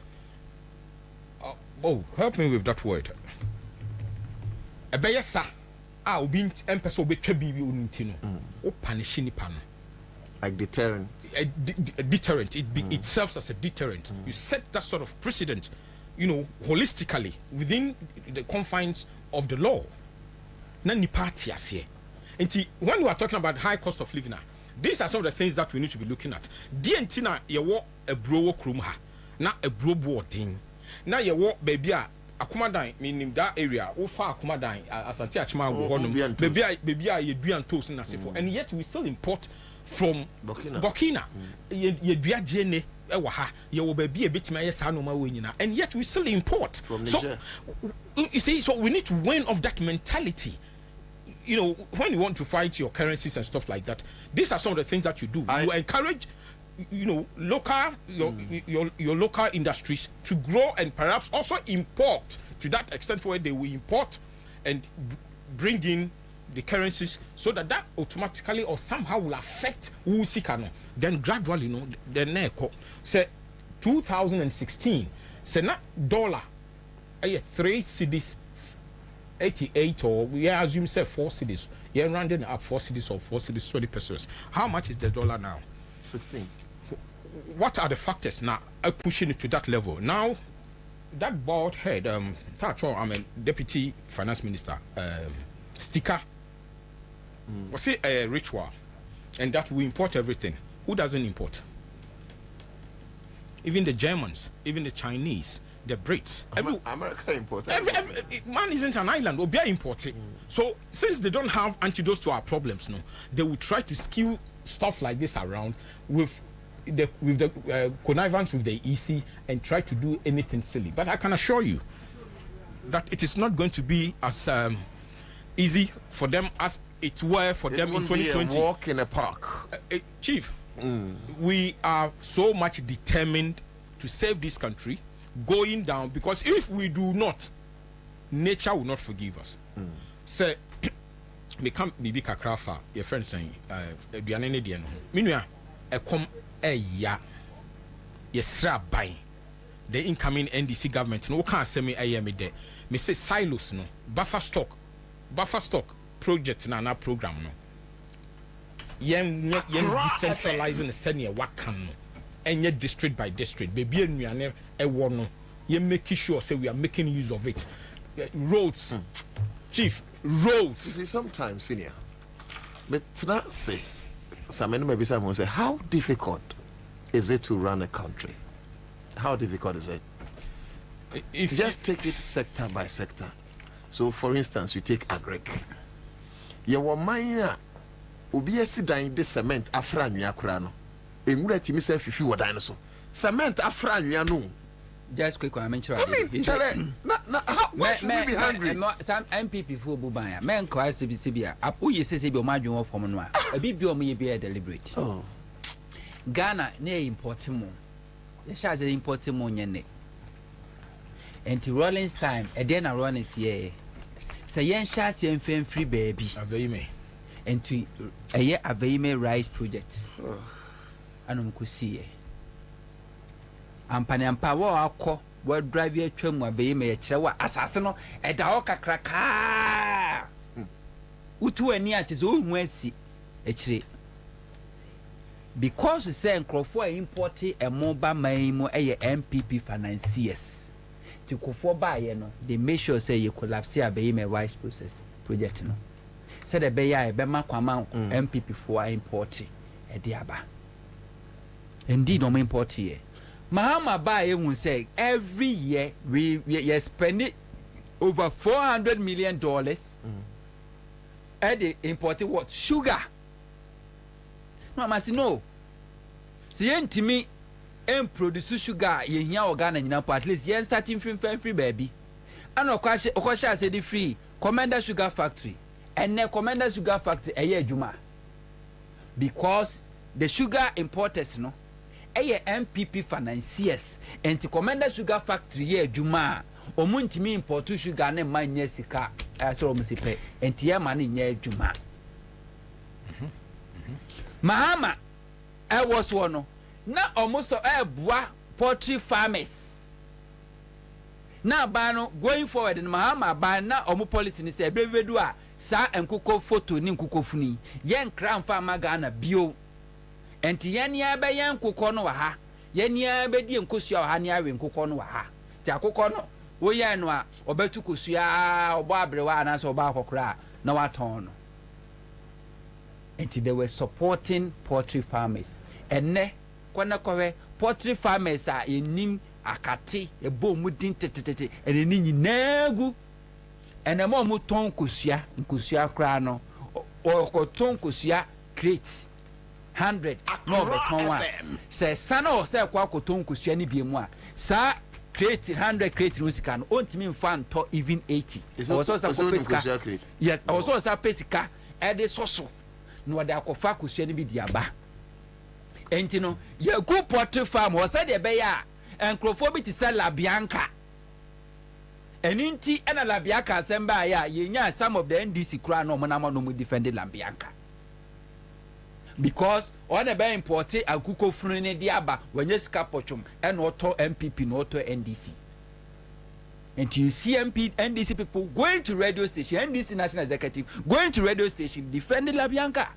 S16: help me with that word. Ebeyesa obi empese obetwa bibi onintino o punish nipa no
S13: like deterrent.
S16: A deterrent. It serves as a deterrent. You set that sort of precedent, you know, holistically within the confines of the law. Na nipa tiasie. And when we are talking about high cost of living, these are some of the things that we need to be looking at. DNT na ye wo ebro krum ha na ebro boarding na ye wo baby Akumadan, meaning that area, far Akumadan, Asante Achima, baby, you do and toast in Asifo, and yet we still import from Burkina. You be a gene, you will be a bit my sanoma winina, and yet we still import from Niger. So, you see, so we need to win off that mentality. You know, when you want to fight your currencies and stuff like that, these are some of the things that you do. You encourage, you know, local your local industries to grow and perhaps also import to that extent where they will import and bring in the currencies so that automatically or somehow will affect Wusikano. Then gradually, you know, the neko say 2016 say na dollar 3 cedis 88 or we assume say 4 cities. You're rounding up 4 cities or 4 cities 20 pesos. How much is the dollar now?
S13: 16.
S16: What are the factors now pushing it to that level? Now, that bald head, I'm a deputy finance minister, sticker, was it a ritual? And that we import everything. Who doesn't import? Even the Germans, even the Chinese, the Brits.
S13: America imports.
S16: Man isn't an island, or be importing. So since they don't have antidotes to our problems, no, they will try to skew stuff like this around with the connivance with the EC and try to do anything silly. But I can assure you that it is not going to be as easy for them as it were for them in 2020.
S13: Be a walk in a park.
S16: Chief, we are so much determined to save this country going down, because if we do not, nature will not forgive us. Say, become bibi kakrafa, your friend saying, Duanene Diano, Minua, a come a ya, yesra by the incoming NDC government, no can't send me a me there. Me say silos, no, buffer stock project na program, no. Yen decentralizing the senior wakan, no. And yet district by district, baby and we are a one. You're making sure say we are making use of it. Roads, Chief, roads.
S13: See, sometimes, senior, but not say, some maybe someone say, how difficult is it to run a country? How difficult is it? If just take it sector by sector. So, for instance, you take agric. You were mine, Ubiesi dying the cement afran yakurano. Emulati myself if you were dinosaur. Cement afran yanu.
S14: Just quick, I mentioned.
S13: Why should we be hungry?
S14: Some MPP for Bubaya, men cries to be Sibia. Apu, you say, be my dream from one. A bit may be deliberate.
S13: Oh,
S14: Ghana, near importing more. The shots are importing more, yene. And to Rollins time, a dinner run is ye. Say, yen shots yen fame free baby.
S16: A veime.
S14: And to a year a veime rice project. And could see. Ampa wa akọ wa drive atwam wa be me kire wa asase no eda ho kakraka utu ani ate so hu asi ekire because say nkrofo import emoba man mu eye MPP financiers ti kofo ba ye no they make sure say you collapse be me wise process project no say the be ya be makwama MPP for import e de aba indeed no import here. Mahama Baye will say every year we spend over $400 million at the importing what? Sugar. No, I must know. See, to me, produce sugar, you hear organ and at least you're starting from free baby. And of course, I said the free Commander Sugar Factory and the Commander Sugar Factory a year Juma. Because the sugar importers, no. MPP financiers and to Commander Sugar Factory here Juma or Muntimi import sugar and my Yesika as almost pay and Tia money near Juma. Mahama, I was one now almost a bois poultry farmers. Now, Bano going forward in Mahama by now or more policy in say Brevedua, Sa and Coco photo Ninkukofuni, Yan Crown Farmer Ghana bio. Enti yenia be yan kokɔ no wa ha yenia be di nkosua wa ha ne awe nkokɔ no wa ha ti akokɔ no wo yan no a obetu kosua obo abrewa na so oba akokra na waton no enti they were supporting poultry farmers enne kwana kowe poultry farmers a enim akate ebo mu din tetetete ene ni nyinagu ene mo mu ton nkosua kra no o ton kosua crate 100 no beton one say sana o say kwa koton kusua ni biemu a sa crate 100 crate no sika no ontimi mfa nto even 80 also sa ko pesika yes also sa pesika e de soso no de akofa kusua ni bi di aba enti no ye go poultry farm o say de be ya enkrofo bi ti sell la bianca eninti ena la bianca asemba ya ye nya some of the NDC kra no mo na mo no mo defend la bianca. Because on a be imported a kuko fruni diaba when you scapochum and auto MPP no auto NDC. And you see NDC people going to radio station, NDC national executive going to radio station defending Labianca.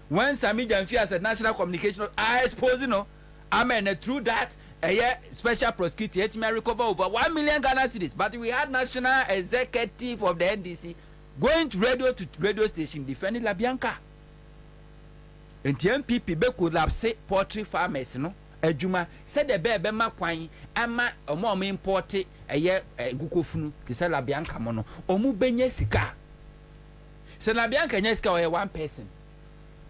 S14: When Sami Jamfi as a national communication, I suppose, through that, a special prosecutor may recover over 1 million Ghana cedis. But we had national executive of the NDC going to radio station defending Labianca. And the MPP be collapse poultry farmers, Ejuma said the baby makwan ama omo import gukofunu to sell Labianca mono omu benye sika. Se Labianca nye sika or one person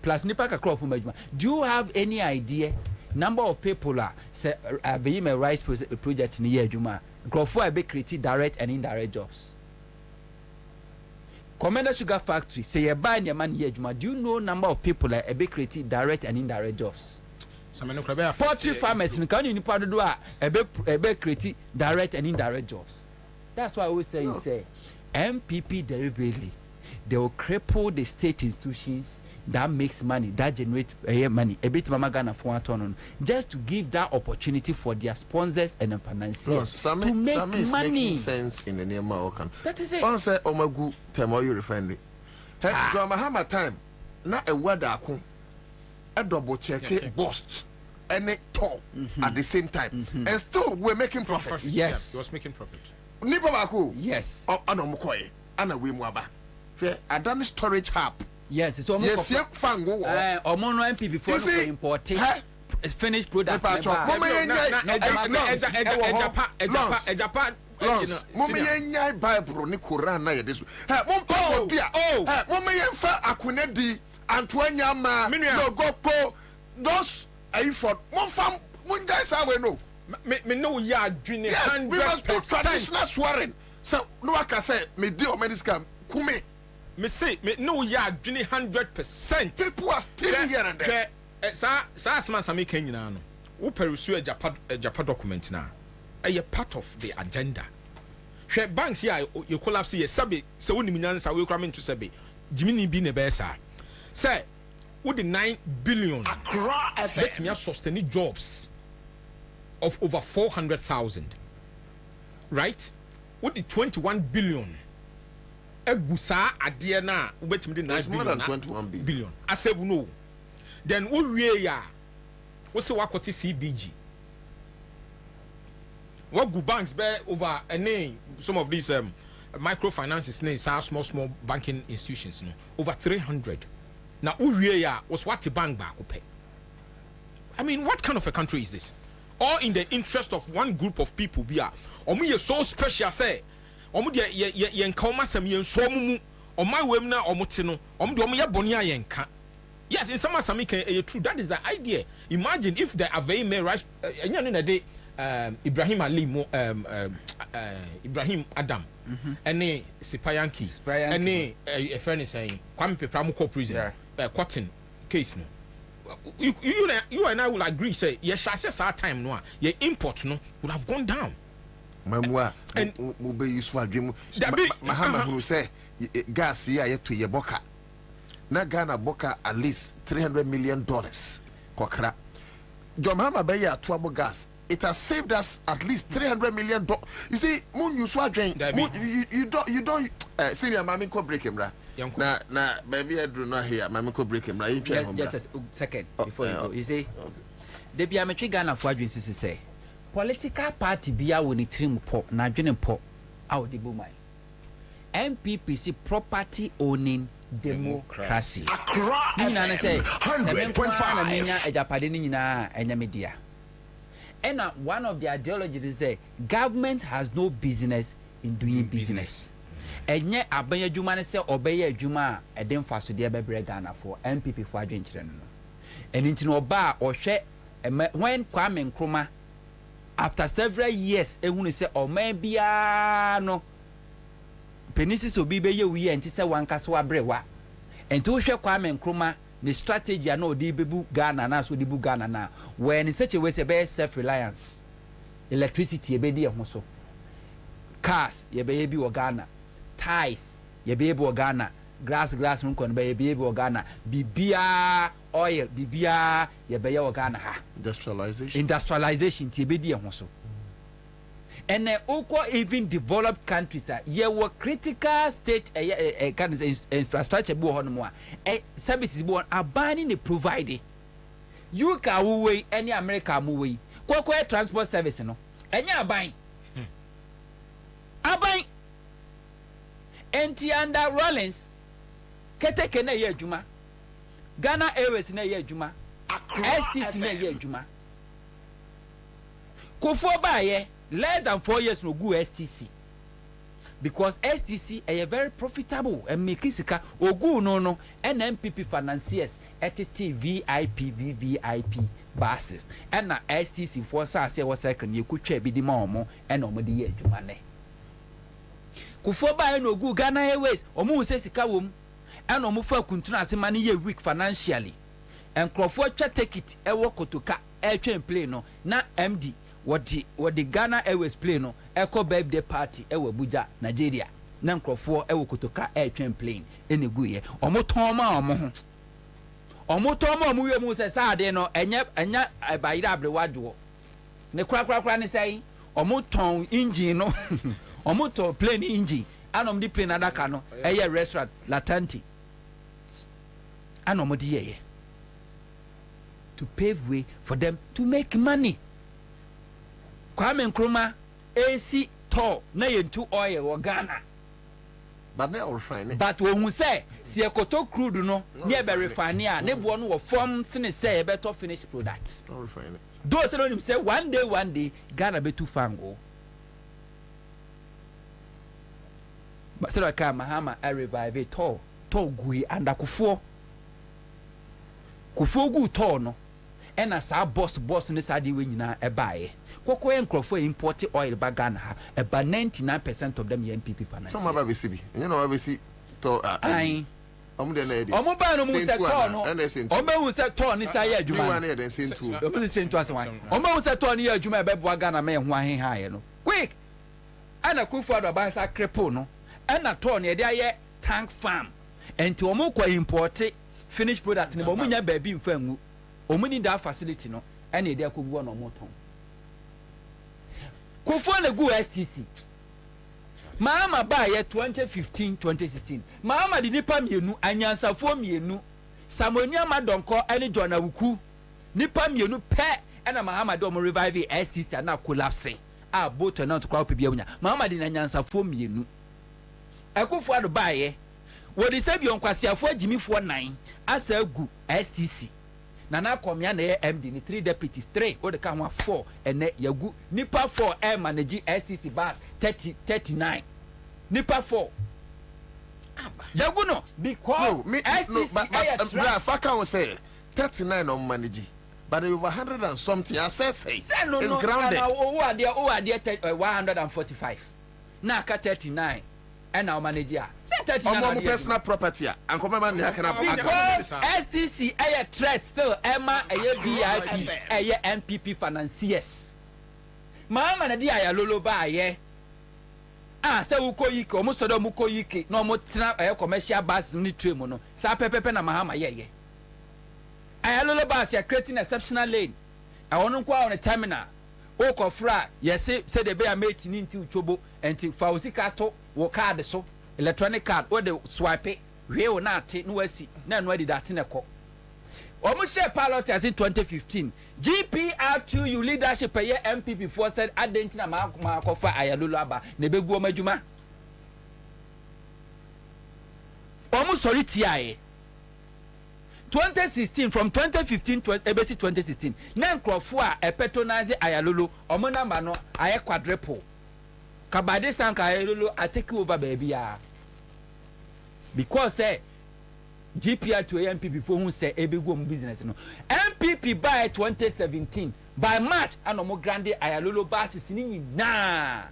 S14: plus nipa kakro fu majuma. Do you have any idea number of people say be a rice project in year juma grofo be create direct and indirect jobs. Commander Sugar Factory say a buy your man year juma. Do you know number of people be create direct and indirect jobs? Poultry farmers in Kanye ni part do a create direct and indirect jobs. That's why I always say MPP deliberately they will cripple the state institutions that makes money, that generate money. A bit mama Ghana for one just to give that opportunity for their sponsors and financiers to make money.
S13: Making sense in the name of Okan.
S14: That is it.
S13: Once Omagu Temoyu refinery. Hey, Mahama time. Na a word a double check it bust and it top at the same time and still we're making profits.
S14: Yes,
S16: he was making profit.
S13: Nipabaku.
S14: Yes.
S13: Anomkoye. Ana we mwaba. Fair. I done storage hub.
S14: Yes, it's almost
S13: yes. Fango.
S14: Mono MP before you importing finished product.
S16: Japan.
S13: Mummy yenya Bible ni Quran na yedesu. Mumpa bia. Mummy yenfa akunedi Antoine ma no go those are for mumfam munjai sawe no.
S16: Me no ya adwene 100%.
S13: Yes, we must do traditional swearing. So no I can say me do medicine kume.
S16: Me say me no ya adwene 100%.
S13: People are still here and there.
S16: Sa asman sami kenyina no. Wo pursue a Japan document na. A part of the agenda. Hwe banks here you collapse here sabe se woni minyansa we kra me to sabe. Jimini bi ne be sa. Say with the 9 billion let me sustain jobs of over 400,000, right? With the 21 billion egusa adie na ubetimi the 9 billion
S13: more than 21 billion.
S16: I say no. Then we ya we say wakoti CBG. What go banks be over some of these microfinances small banking institutions over 300. Now Uriya was what the bank back pay. I mean, what kind of a country is this? All in the interest of one group of people be omu so special say omu de yen kawma sam yen so mumu my wemna omuti no omu de omu ye boni ayenka. Yes, in some asami can true. That is the idea. Imagine if the Avei may rise Ibrahim Ali Ibrahim Adam and Sipayanki and a friend is saying Kwame Pepramuko prison cotton case no. You and I will agree say yes our time no your import no would have gone down.
S13: Mamwa and will be useful dream Mahama who say gas here to your boka. Na Ghana boka at least $300 million. Kokra. John Mahama Bay at gas. It has saved us at least $300 million. You see, Moon you swaging. You don't senior mammy could break him, right? Na baby I do not hear mammy could break him, right?
S14: Just a second before you go. You see, the Biametri Ghana for say political party be our winning trim pop, na joining pop out the boom. MPPC property owning democracy. Accra say 100.5. And one of the ideologies is say government has no business in doing business. And yet abaya juma say obey juma e dem fa so de be Ghana for MPP for adwenkyere no. And into no ba or share when Kwame Nkrumah after several years ehunu say o man bia no penisis obi be ye wi enti say wan kaso abrewa. Enti wo hwe Kwame Nkrumah the strategy I know the bebu Ghana na so the bu Ghana na when in such a way say self reliance electricity be di ho so cars ye be bi Ghana ties ye be bi Ghana glass no kon be bi Ghana bibia oil bibia ye be Ghana ha industrialization ti be di ho so and even developed countries were critical state kind of infrastructure services born abandoning the provided. You can way any America way. Kwa transport service no. Enya aban. Aban. Enti under Rollins. Keteke na ye adwuma. Ghana Airways na ye adwuma. STC na ye adwuma. Kofo ba ye less than 4 years no go STC. Because STC is very profitable and make sika ogu no NMPP financiers etiti VIP VVIP buses and na STC for say was second you could check be the mom and omo de ye adwuma ne. Kofo ba no go Ghana Airways omo se sika wom and omo fa kuntuna ase mane ye weak financially and crofo twa take it e wo kotoka e twen play no na MD what the Ghana Airways play no echo birthday party e wo Abuja Nigeria na nkrofo e wo kotoka e twen plane ene gu ye omo ton ma omo wi mu se saade no enya bayira abrewadwo ne kra ne sai omo ton engine no omo ton plane engine anom di plane adaka no e ye restaurant Latanti anom di ye to pave way for them to make money. Kwame Nkrumah AC tall na yentu oil wa Ghana.
S13: But now refine.
S14: But when we say si ekoto crude no near be refine a ne bo no wo form sene say better finished product.
S13: No refine.
S14: Those no say one day Ghana be too fango. But say like Mahama I revive tall gui and akufo. Kufo gu tall no. And as our boss in side we nyina e bae. Koko enkrofo import oil ba Ghana about 99% of them NPP finance.
S13: Some of us be. You know we see to
S14: ai.
S13: Omo de lady.
S14: Omo ba no mu se call no. Omo wu se to ni sa ye adwuma.
S13: You wan here den send two.
S14: Omo se to asan. Omo wu se to ni ye adwuma e be boa Ghana me ho ahenha ye no. Quick. Ana kufu ado ban sa cripple no. Ana to ni de aye tank farm. Enti omo kwa import finished product ni bo mu nya ba bi mfa ngu. Omo ni that facility no. Ana e de akogu no mo ton. Kofo na gu STC. Mahama ba ye 2015-2016. Mahama di nipa mienu anyansafo mienu. Samoni Amadonko ene John Awuku. Nipa mienu pe ena Mahama do mo revive STC na collapse. A both na to kwa pebia nya. Mahama di anyansafo mienu. Ekofo ado ba ye. Wo di se bi onkwasiafo agimifo 9 asa gu STC. Nana komia na MD ni 3 deputies 3 o de ka ho 4 ene yagu nipa 4 air manage STC bus 39 nipa 4 yagu no because STC
S13: bra faka won say 39 on manage but over 100 and something assess is grounded
S14: o ade 145 na ka 39 and now manager
S13: omo personal property and come man
S14: because STC a threat still Emma a VIP a NPP financiers mama na dia ya lolo ba ye say uko yike omo sodo muko yike no mo tina commercial bus ni train no sa pepepe na Mahama ye aya lolo ba say creating exceptional lane I won kwa on terminal o ko fra yes say the be a mate ni nti uchobo enti fa osika to wo card so electronic card or the swipe we will not take no wasi na no adi that na ko omo share pilot as in 2015 GPR2 you leadership ye MPP for said identity na ma ko fa ayalolo aba na begu omadwuma omo sorry tiae 2016 from 2015 to ebesi 2016 na nkrofo a patronize ayalolo omo number no aye quadruple kabade sanka ayalolo I take over baby because GPR to MPP for who say ebegu om business no MPP by 2017 by March anomo grande ayalolo basis ni na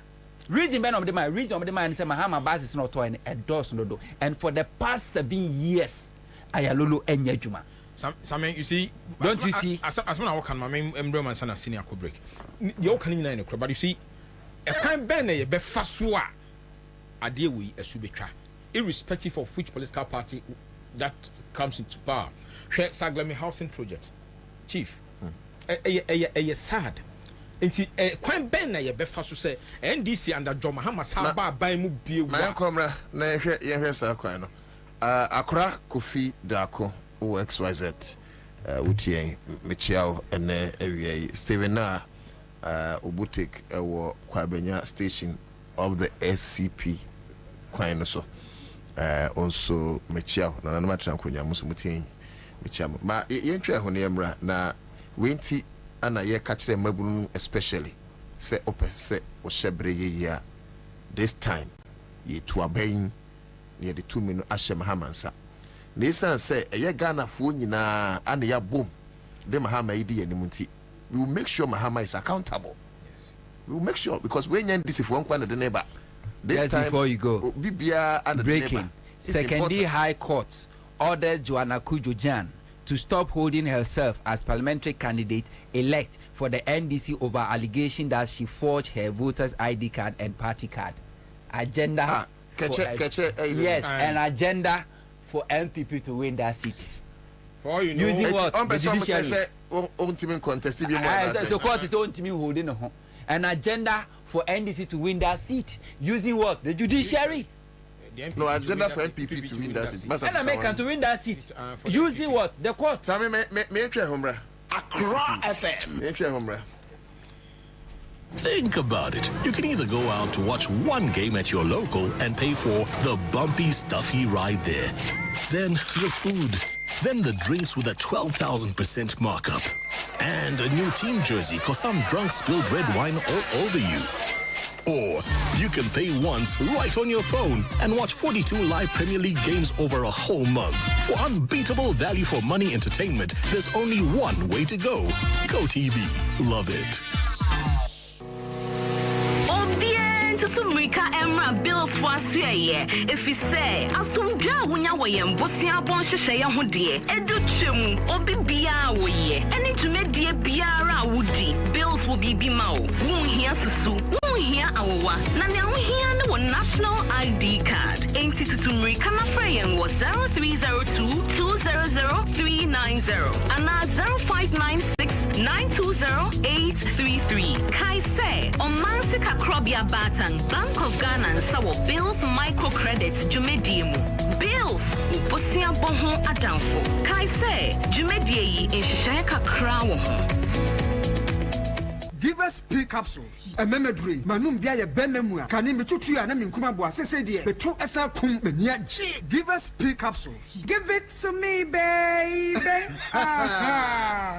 S14: reason men of the man say Mahama basis no to endorse no do and for the past 7 years ayalolo enya juma
S16: some you see
S14: don't you see
S16: as when I work on my embryo man sana senior co break you can in but you see a crime ben e be fasoa ade we asubetwa irrespective of which political party that comes into power. Saglemi housing project, chief. Sad. nti kwan ben na ye befa so say NDC under John Mahama sa ba ban mu bie wa
S13: na komra na ye hwe sa kwan no akora Kofi Dako XYZ utien mechiao ene ewie Steven na obutik ewo Kwabena station of the SCP kwan no so also mechiao na matra nkonya muso mutien mechiao ma ye ntwe ho ne emra na wenti ana ye kachire mabunu especially say opese o shebre ye this time ye to abain near the 2 minutes ashe Mahama Ansah Nisan say ye Ghana fo nyina ana ya bom de Mahama idi animunti we will make sure Mahama is accountable. Yes. We will make sure because when you this if one the neighbor this
S14: just
S13: time
S14: before you go
S13: Bibia and
S14: breaking Secondary High Court ordered Joanna Kujojan to stop holding herself as parliamentary candidate elect for the NDC over allegation that she forged her voters ID card and party card. Agenda yes, an agenda for MPP to win that seat.
S16: For you know,
S14: using what?
S13: The judiciary.
S14: So court is own team holding an agenda for NDC to win that seat using what? The judiciary.
S13: No agenda for MPP to win that seat.
S14: And American to win that seat using what? The court.
S13: Sami me try homra.
S15: Accra FM.
S13: Me try homra.
S15: Think about it. You can either go out to watch one game at your local and pay for the bumpy, stuffy ride there. Then the food. Then the drinks with a 12,000% markup. And a new team jersey cause some drunk spilled red wine all over you. Or you can pay once right on your phone and watch 42 live Premier League games over a whole month. For unbeatable value for money entertainment, there's only one way to go. Go TV. Love it.
S17: Sumrika Emra bills for Sway. If we say, Asumja Wunya Bosia Bon Shaya Hudie, Edu Chim, Obi Bia Way, and to make dear Biara Woody. Bills will be Bimao, Woon here Susu, Woon here Awa, Nana here no national ID card. Ain't it to Sumrika Nafrayan was 0302 200 390 and 0596 920 833. Kai say, on Mansika Krobia Batang. Bank of Ghana and Sawo Bills microcredits Jumediemu. Bills Uposia Bonhon Adamfo. Kai say Jumedie in Shishaka Crown.
S18: Give us P capsules. A memory. Manum Bia Benemua. Kanim Tutu and Minkumabua Sesedi. Petro Esa Kum Beniaji. Give us P capsules. Give it to me, baby.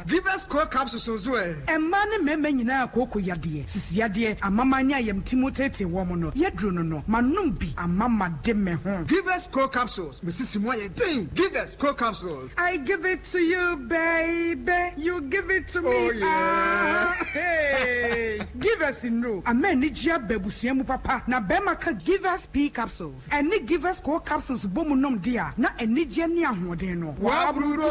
S18: Give us core capsules as well. And man Memena Coco Yadie. Sisiadie. A mamania yam Timotete woman. Yedruno. Manumbi. A mama deme. Give us core capsules. Mrs. Simoye Ding. Give us core capsules. I give it to you, baby. You give it to me. Oh, yeah. Hey. Give us in row. A man need ya bebusiemu papa. Na bema can give us P capsules. And need give us core capsules bomunum dia. Na any jenia hodeno. Wabrudo.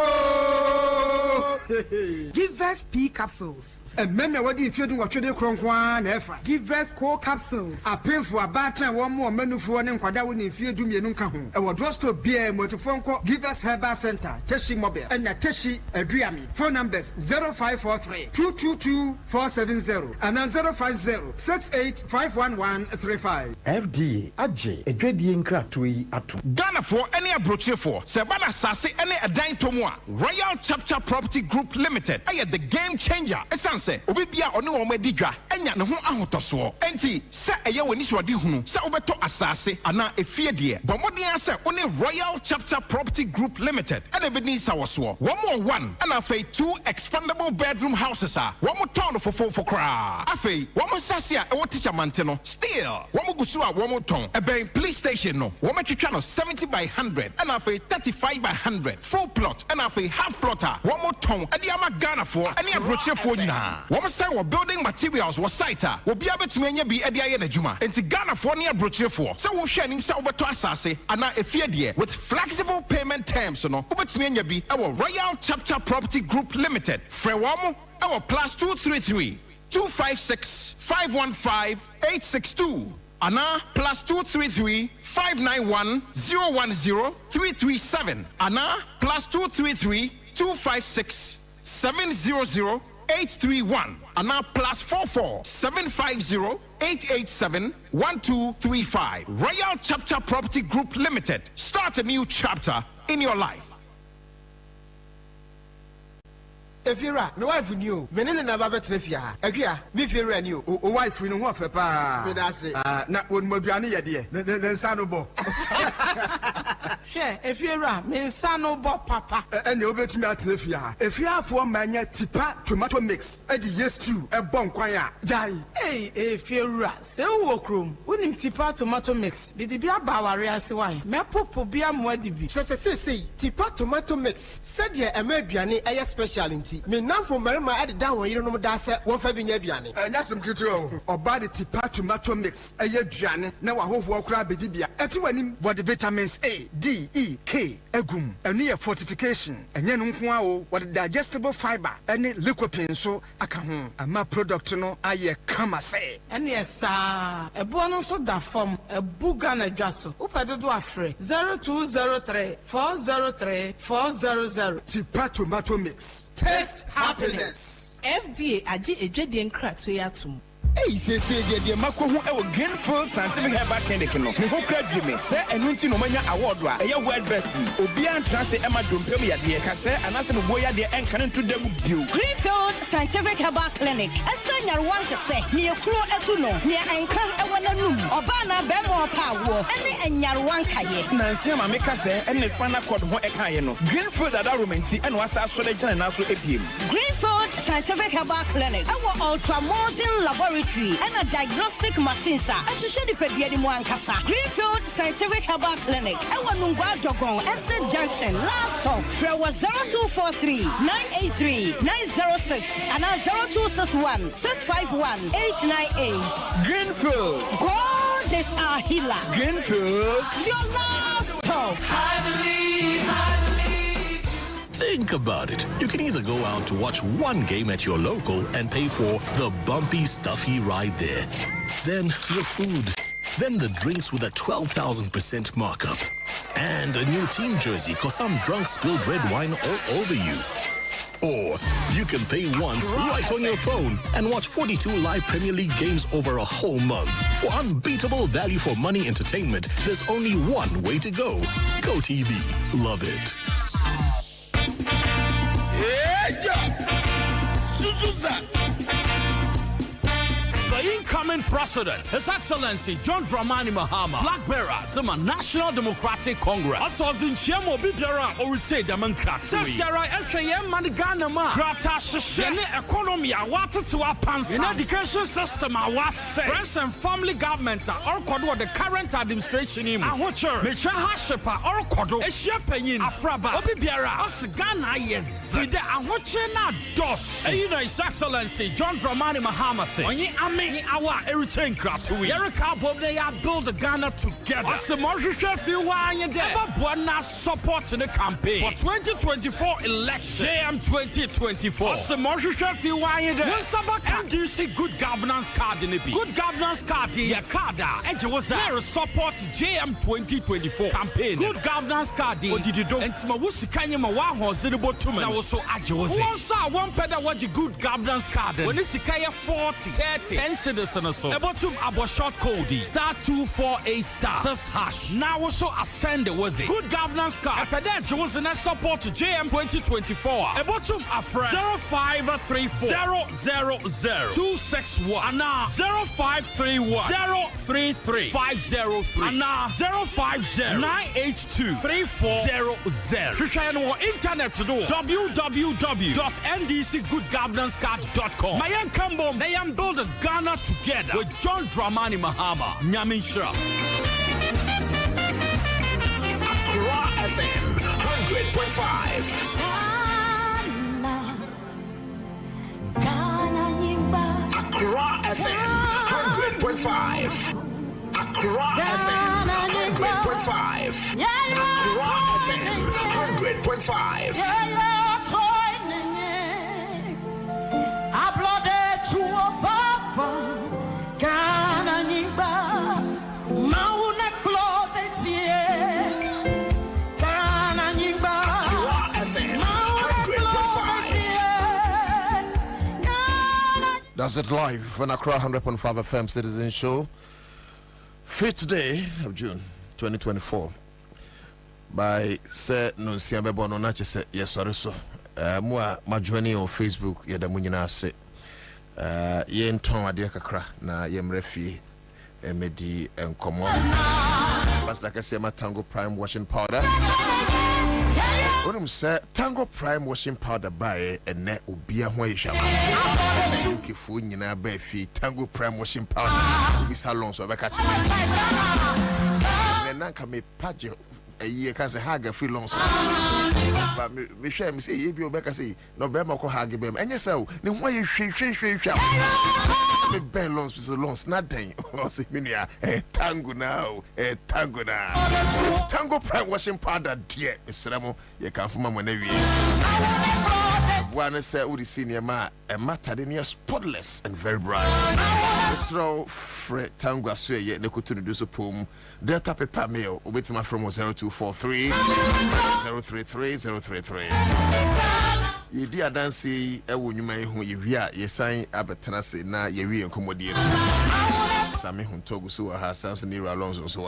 S18: Give us P capsules. And men what if you do what you do cronkwan efa. Give us core capsules. A pay for a batter one more menu for one kwada win if you do me nunka home. And what drugstore beer motophone call Give us Herbal Center. Teshi Mobile. And a Teshi Adriami. Phone numbers 0543 222 470 and 050-68-51135.
S19: FDA AJ Edwedi Nkratui Atu
S20: Ghana for any abroche for Sebana Sase any Adain Tomwa Royal Chapter Property Group Limited. I the game changer. Esanse Obibia Onu Omedidra Enya no ho ahotoso. Enti se eye woni swadi hunu se obeto asase ana efie de. Bomodin ase oni Royal Chapter Property Group Limited. And ebeni sawoso. One more one and afa 2 expandable bedroom houses are. One more town for cra. Afe, one more sasia e what teacher manteno. Still, one more gusua one more ton. A bank police station no. One more channel 70 by 100 and afe 35 by 100. Full plot and afe half plotter. One more ton. And the ama Ghana for any approach for na. One more say what building materials was sita. Will be able to menya be edia ye juma. And to Ghana for any approach for. So we share him so to asase and a fear with flexible payment terms no. Ubet menya be our Royal Chapter Property Group Limited. Frewamo our +233 256 515 862. Ana +233 591 010 337. Ana +233 256 700 831 and now +44 750 887 1235. Royal Chapter Property Group Limited. Start a new chapter in your life.
S18: Efira, my wife knew. Menene na baba trefia. Ekia, me fira knew. O wife no ho fepa. Me da se. Na won moduane ye de. Ne nsa no bo.
S21: She, Efira, me nsa no bo papa.
S18: Ene obetumi atrefia. Efia afo manya tipa tomato mix. E di yes stew e bon kwan a. Jai.
S21: Hey, Efira, se wo krom. Wonim tipa tomato mix. Bi di bia ba ware ase wan. Me popo bia mo adi bi.
S18: Se tipa tomato mix. Se de e ma aduane e special nti. Me nan for marima ade da won yire no da se won fa bi nya aduane. Anya sem kitu o. Oba de tipa tomato mix e ye aduane na wa hoho okra bedi bia. Etu wanim body vitamins A, D, E, K egum. Enu ye fortification. Enye no nko a o. What digestible fiber ene lycopene so aka ho. Ama product no aye kama se.
S21: Ene esa ebo no so da form ebuga na dwaso. Upedodo afre 0203 403 400.
S18: Tipa tomato mix. Taste happiness.
S21: FDA aji ejwede nkrato yatum.
S20: Hey, say the Mako who ever Greenfield Scientific Herbal Clinic no. Me who credit me. Say enunti no manya award wa. Eye world best. Obian transe Emma Dompem ya de. Ka say anase mo boya de enkan to dem bio.
S22: Greenfield Scientific Herbal Clinic. Esa nyarwan te say ne ekuro etu no. Ne enkan ewo nanum. Oba na be mo pa wo. Ene enyarwan kaye.
S20: Nansi ma me ka say ene spinal cord ho ekaye no. Greenfield ada romenti ene wasa so le gina na so epiem.
S22: Greenfield Scientific Herbal Clinic. Our ultra modern laboratory and a diagnostic machine sir. Associated Pediadi Mwankasa. Greenfield Scientific Herbal Clinic. Our Nungwa Dogon, Estate Junction, last stop. Frewa 0243 983 906 and 0261 651 898.
S20: Greenfield.
S22: God is our healer.
S20: Greenfield.
S22: Your last stop.
S15: I believe. Think about it. You can either go out to watch one game at your local and pay for the bumpy, stuffy ride there. Then the food. Then the drinks with a 12,000% markup. And a new team jersey cause some drunk spilled red wine all over you. Or you can pay once right on your phone and watch 42 live Premier League games over a whole month. For unbeatable value for money entertainment, there's only one way to go. Go TV. Love it.
S2: The incoming president, His Excellency John Dramani Mahama, flag bearer, Zima National Democratic Congress. Also, in Chemo Bidera, or say democracy. Sashara, LKM, Maniganama, Grata Shishene, economy, water to our pants. In education system, I was say. Friends and family governments are all called the current administration in Ahocher, Micha Hashipa, or Kodo, Eshapayin, Afraba, Obibiara, Osgana, yes, with the Ahocher na dos. And you know, His Excellency John Dramani Mahama say, our everything crap to we. Erica Bob, they have built Ghana together. What's the more chef you want in there? Buona support in the campaign for 2024 election. JM 2024. What's the more chef you want in there? What's about NDC good governance card in the B? Good governance card in your card. And you was there support JM 2024 campaign. Good governance card in. What did you do? And my wusi kanya ma wa hoziribo tumen. That was so ajoze. Once I one peda what your good governance card. When it's kaya 40, 30, 10 citizens so. Ebotum abo short code *248* says hash. Now also ascend with it. Good governance card. Epeda Johnson support to JM 2024. Ebotum afre 0534 000 261 now 0531 033 503 and now 050 982 3400. Share no internet to do www.ndcgoodgovernancecard.com. Mayan Kambo, Mayan build a Ghana together with John Dramani Mahama. Nyamin Shra.
S20: Accra FM 100.5. Accra FM 100.5. Accra FM 100.5. Accra FM 100.5.
S21: Uploaded to a Ghana Niba Mauna Clothes Ghana Niba
S20: FM 100.5.
S13: Does it live on Accra 100.5 FM Citizen Show. 5th day of June 2024. By Sir Nunsia Bebono Nachi say yes or so. Mua ma joining on Facebook yada munyina se. Ye nton ade kakra na ye mrefi emedi enkomo. But like I say my Tango Prime washing powder. When say Tango Prime washing powder buy and net ubia ho yishama. You fu nyina ba fi Tango Prime washing powder. Bi salon so be catch me. Na nka me page you can say hag free long but me share me say you be obeka say no be mako hag be enye say ni ho ye hwe me ben long so long nothing o say me nua tango now tango na Tango Prime washing powder dear esremo ye kan fuma mo na wie one say udi senior ma e matter dey spotless and very bright throw Tango so ye ne kotunu do so pom delta paper mail obetima from 0243 033 033 ye di adansi e wonwuma ehu ye wi a ye san abetena se na ye wi enkomodie no same hun togu so ha Samson Nero Alonso so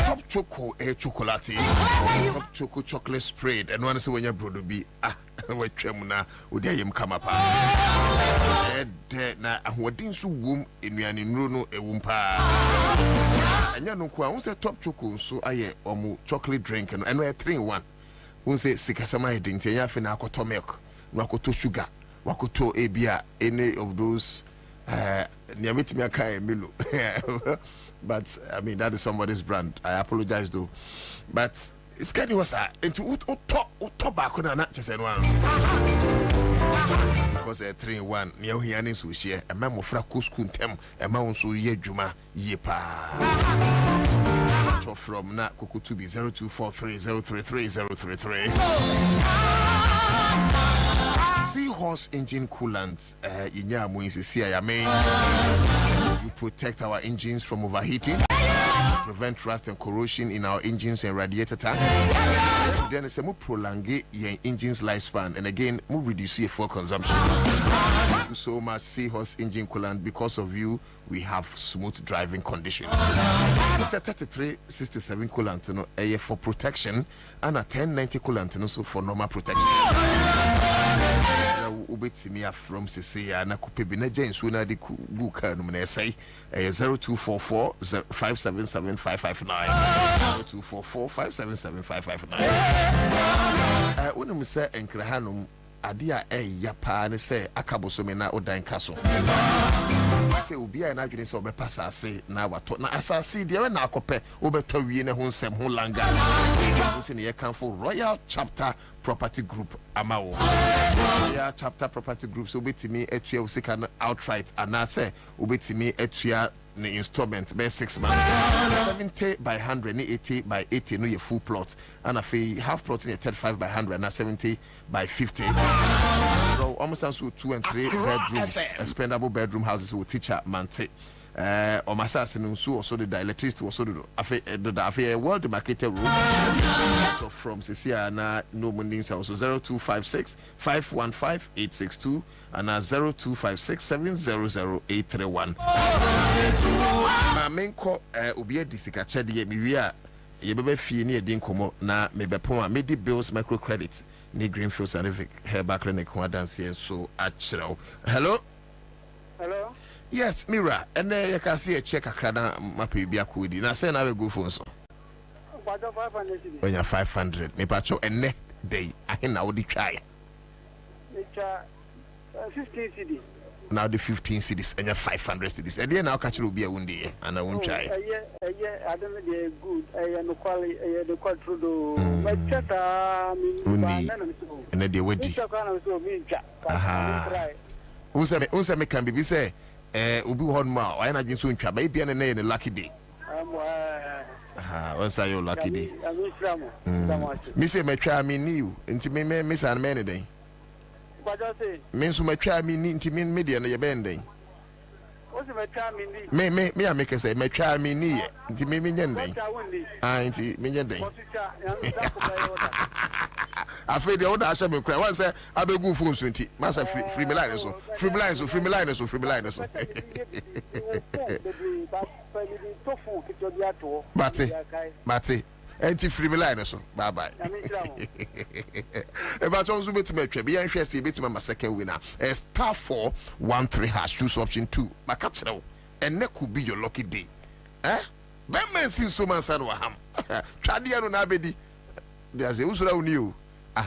S13: top choco chocolate top choco chocolate spread and one say when you brodo bi we twam na odi ayem kama pa na ahwodin so wom enuane nuro no ewum pa anya no ko a say top choco so aye omu chocolate drink no eno 3-in-1 won say sikasama edin ya fe na akoto milk no akoto sugar wakoto ebia any of those Niamitimi Akai Milo. But I mean that is somebody's brand. I apologize though. But it's kind of was into tobacco na not just one. Because 3-in-1 near hianin so share a memo fra kusku tem a mount so ye juma ye pa. From na kuku be 0243 033 033. Seahorse engine coolant you protect our engines from overheating, prevent rust and corrosion in our engines and radiator tank. Then it's a more prolong your engine's lifespan and again more reduce your fuel consumption. Thank you so much Seahorse engine coolant. Because of you we have smooth driving condition. It's a 3367 coolant for protection and a 1090 coolant also for normal protection. Ubetimi from Cecilia na kupebi na jensu na di guka no na say 0244 577 559 0244 577 559 wonu say enkrahanum ade a ya pa ne say akabosome na odan kaso say obi a na adwene say obepasa ase na wato na asase de na akopɛ obetɔ wie ne ho nsɛm ho langa nti ne ye kan for Royal Chapter Property Group amawo Royal Chapter Property Group so obetimi atua usika na outright ana say obetimi atua ne installment by 6 months 70 by 100 ne 80 by 80 no ye full plot and afi half plot ne 35 by 100 na 70 by 50 so almost also 2 and 3 bedrooms expendable bedroom houses with teacher mante or masas and so also the electricity was so the world marketed room so from Cecilia na no money also 0256 515 862 and 0256 700 831 ma menko obi adisika chede mi wi a ye bebe fie ne edin komo na me bepon a medi bills microcredit ni Greenfield Scientific Herbal Clinic ho adanse so achrew. Hello. Yes, Mira, and you can see a check a crana mapi be a kudi. Now say na go phone so. When you're 500, me pacho and ne day I can now the try.
S12: 15 cities.
S13: Now the 15 cities and you're 500 cities. And then I'll catch you be a windy and I won't try.
S12: Yeah, I don't know they're good. I know quality the quadrudo. My chat
S13: and then they went. Aha. Unsa me can be say ubi hon ma why na jinsu ntwa ba bia ne ne lucky day. What's your lucky day? Me say me twa me new nti me san me ne den. Me so me twa me ni nti me media na ye ben den. Me I make say me try me ni nti me nyende nti me nyende afi de oda asha me kura wan say abegu phone so nti ma say free me line so Mate enti free me line so bye bye e ba to so betima atwa be yan hwe say betima ma second winner star 413 hash choose option 2 maka kire and that could be your lucky day. Ben man see so man san waham. Twade no na abedi. There's a usura uni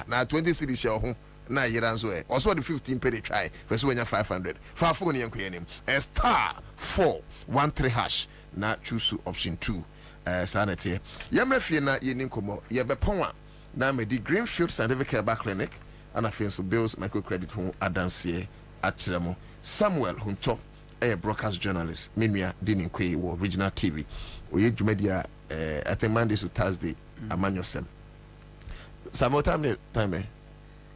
S13: na 20 cities share ho na yeran so also the 15 penny try first when you 500 for phone yanko yenim star 413 hash na choose option 2 sanity yamre fie na yenin komo ye bepon a na me di Greenfield Scientific Back Clinic and afenso bills microcredit ho adanse akyeremo Samuel Hunto a broadcast journalist menua Dinin Kwe wo Regional TV oye dwumadia I think Monday to Thursday amanyosem Samuel time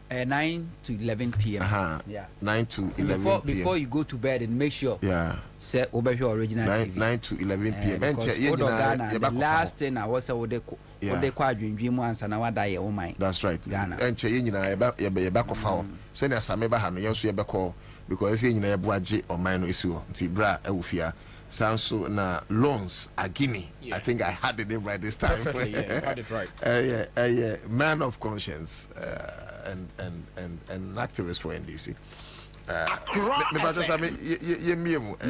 S14: 9 to 11 p.m.
S13: Yeah. 9 to 11 p.m.
S14: Before you go to bed and make sure.
S13: Yeah.
S14: Say over your Original
S13: 9 to 11 p.m.
S14: The last thing I was the quadrin answer now die oh my.
S13: That's right. Ghana. And che yina ye back of how. Send us some eba hanu yenso ye beko because ye yina ye boaje o man no isi o. Nti bra e wo fia. Sanso na loans agini. Yeah. I think I had the name right this time.
S16: Definitely, yeah, you had it right.
S13: Yeah, man of conscience and an activist for NDC.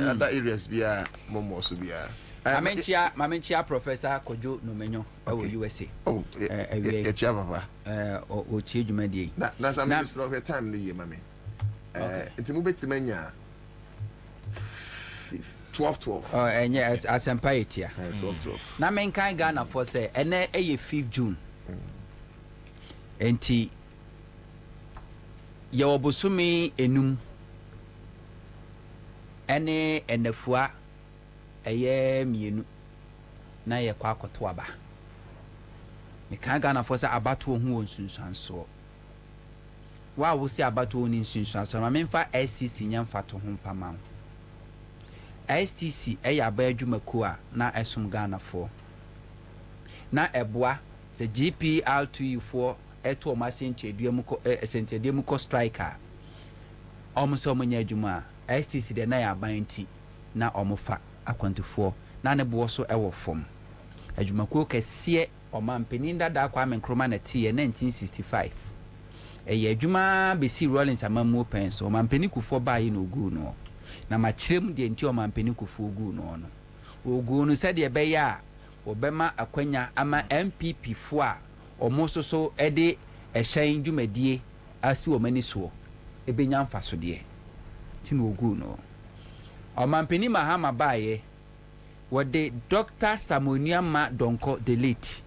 S13: Other areas be momo so be
S14: Mamenchia Professor Kojo Nomenyo USA.
S13: Oh, papa.
S14: O Chidumedi.
S13: Na some of time no ye mame. It mo betimanya 12.
S14: Oh, and yes, as empire here.
S13: 12.
S14: Na men kan Ghana for say ene 5th June. Enti ye obosumi enum ene enafua eye mienu na ye kwa akoto aba. Me kan Ghana for say abato hu onsunsuanso. Wa wo say abato oni nsunsuanso ma memfa SCC nyamfa to ho mfa ma. STC aba adwumako a na esum Ghana for na eboa the GPR2U4 eto masenche duamuko esente duamuko striker omuso munya adwuma STC de na ya banti na omufa akwantufo na ne bo so ewo fom adwumako kese omampeni dada kwa menkroma na tie 1965 adwuma besi Rollins amamu open so omampeni kufo bayi no ogu no na machirem de nti omampeni kufo ogu no ogu no se de be ya obema akwanya ama MPP fo a omoso so ede ehyan dwumadie asi o mani so ebenya mfaso de ti no ogu no omampeni Mahama baye wode Dr. Samonia Ma Donko delete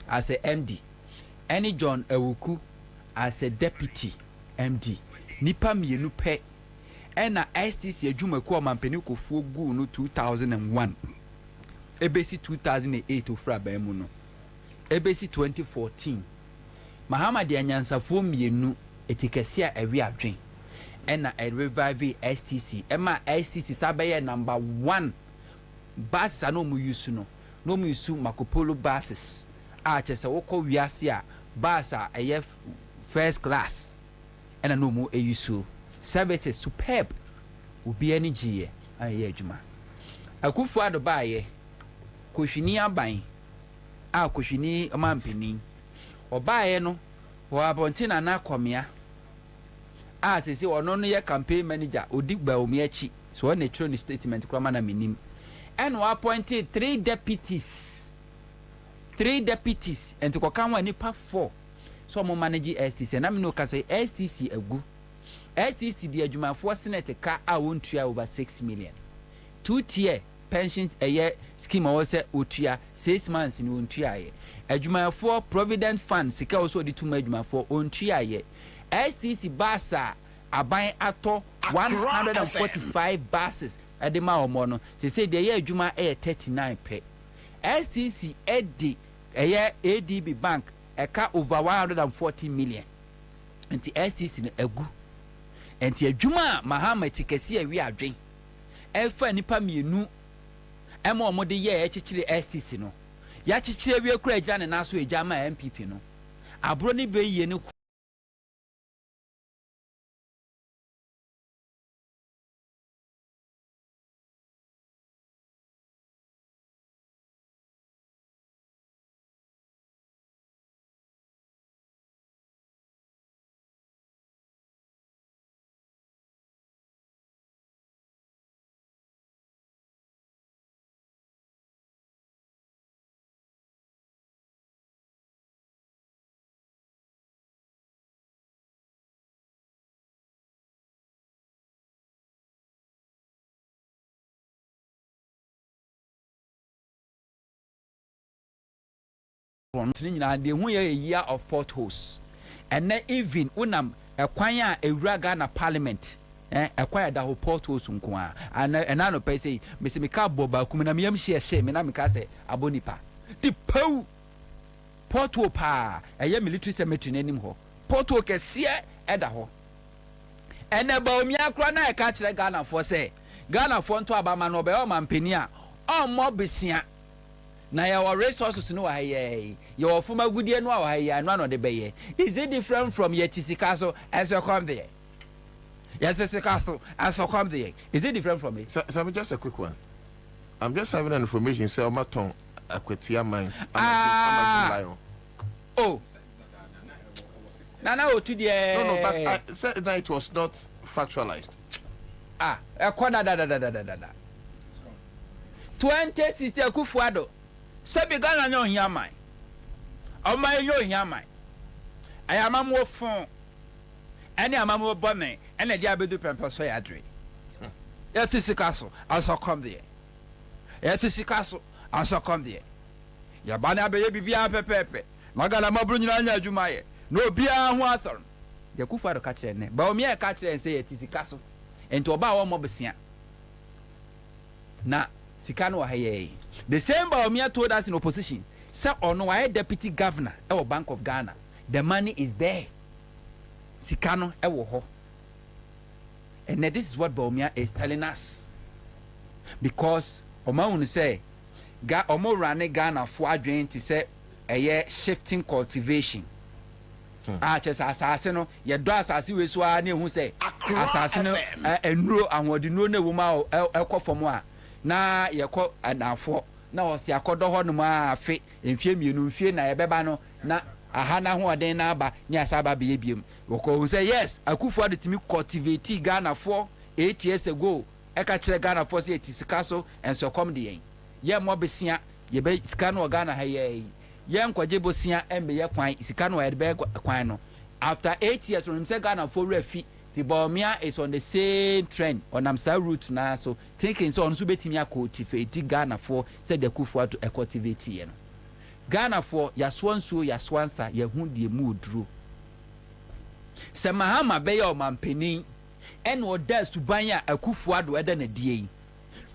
S14: as a MD any John Ewuku as a deputy MD nipa mienu pe ena STC adwumaku omampeni kofuo gu no 2001 ebesi 2008 ofra ba mu no ebesi 2014 Mahama de anyansafo mienu etikasi a ewi adwen ena a revive STC ema STC sabaye number 1 buses no mu use no mu use Makopolo buses a chese woko wiase a bus a eye first class ena no mu use services superb obi energy aye adwuma akufu ado baaye kohwini aban a kohwini mampeni obaaye no wo abontina na akomea a sese ono no ye campaign manager odi gba omi achi so on natural statement krama na minim and we appointed 3 deputies and to come one nipa 4 so mo manage STC na me no ka say STC agu STC di adwumafo senate ka a wontua over 6 million 2-tier pensions a year scheme was otua 6 months in wontua ye adwumafo provident fund sika also di tuma adwumafo ontua ye STC basa aban ato 145 buses edema omo no say de ye adwuma 39 pe STC edi eye ADB bank eka over 140 million enti STC no agu enti adwuma Mahama tikasi awi adwen efa nipa mienu ema omode ye echichire STC no ya chichire wie kura agina ne naso agya ma MPP no abro ni be yie ne the year of potholes and then even unam acquire a Ghana parliament acquire the whole potholes and I no pay say Mr. Mika Boba Kumina Miam share me na Mika say abonipa the po pothole pa a military cemetery name ho pothole kesia eda ho and about me akra na catch Ghana for say Ghana for nto abama no be o mampani a o mo besia na your resources no aye your former goodie no aye no no de beye is it different from your tisikaso as you come there yes tisikaso as you come there is it different from it
S13: so just a quick one I'm just having an information say my tongue Akwetia mines oh
S14: Nana o to the
S13: no but I said that it was not factualized
S14: a corner da 2060 Akufuado Sebi Ghana nyo hiamai. Oma yo hiamai. Ayamamo fon. Ene amamo bone. Ene dia bedu pempe so yadre. Yatisikaso also come there. Yatisikaso also come there. Ya bana be bibia pepepe. Magala mabru nyina anya adwumaye. No bia ho athon. Yakufado ka kire ne. Ba omi e ka kire say yatisikaso. Enti oba wo mo besia. Na Sikano Haye. The same Baumia told us in opposition. Sir, or no, I deputy governor, our Bank of Ghana. The money is there. Sikano, Ewoho. And this is what Baumia is telling us. Because Omaun say, Omo Rane Ghana for drain to say a year shifting cultivation. Just assassino, your doors as you saw who say assassino and no, and what you know, no woman, Elko for moi. Na yako anafo na osi akodo ho no ma afi enfie mienu mfie na ebeba no na ahana ho oden na aba nya asaba be yebiem woko say yes Akufo de timi cultivate Ghana for 8 years ago e ka kire Ghana for say etisika so enso kom de yen ye mo besia ye be sika no Ghana ha ye nkwaje bosia embe ye kwan sika no ye be kwan no after 8 years from say Ghana for refi the Baumia is on the same trend on Amsa route now, so thinking so on Subetimia cultivate Ghana for said the Kufu to a cultivate. Ghana for Yaswansu, Yaswansa, Yahundi mood drew. Samahama Bayo Mampeni and what does to buy a Kufu weather a DA.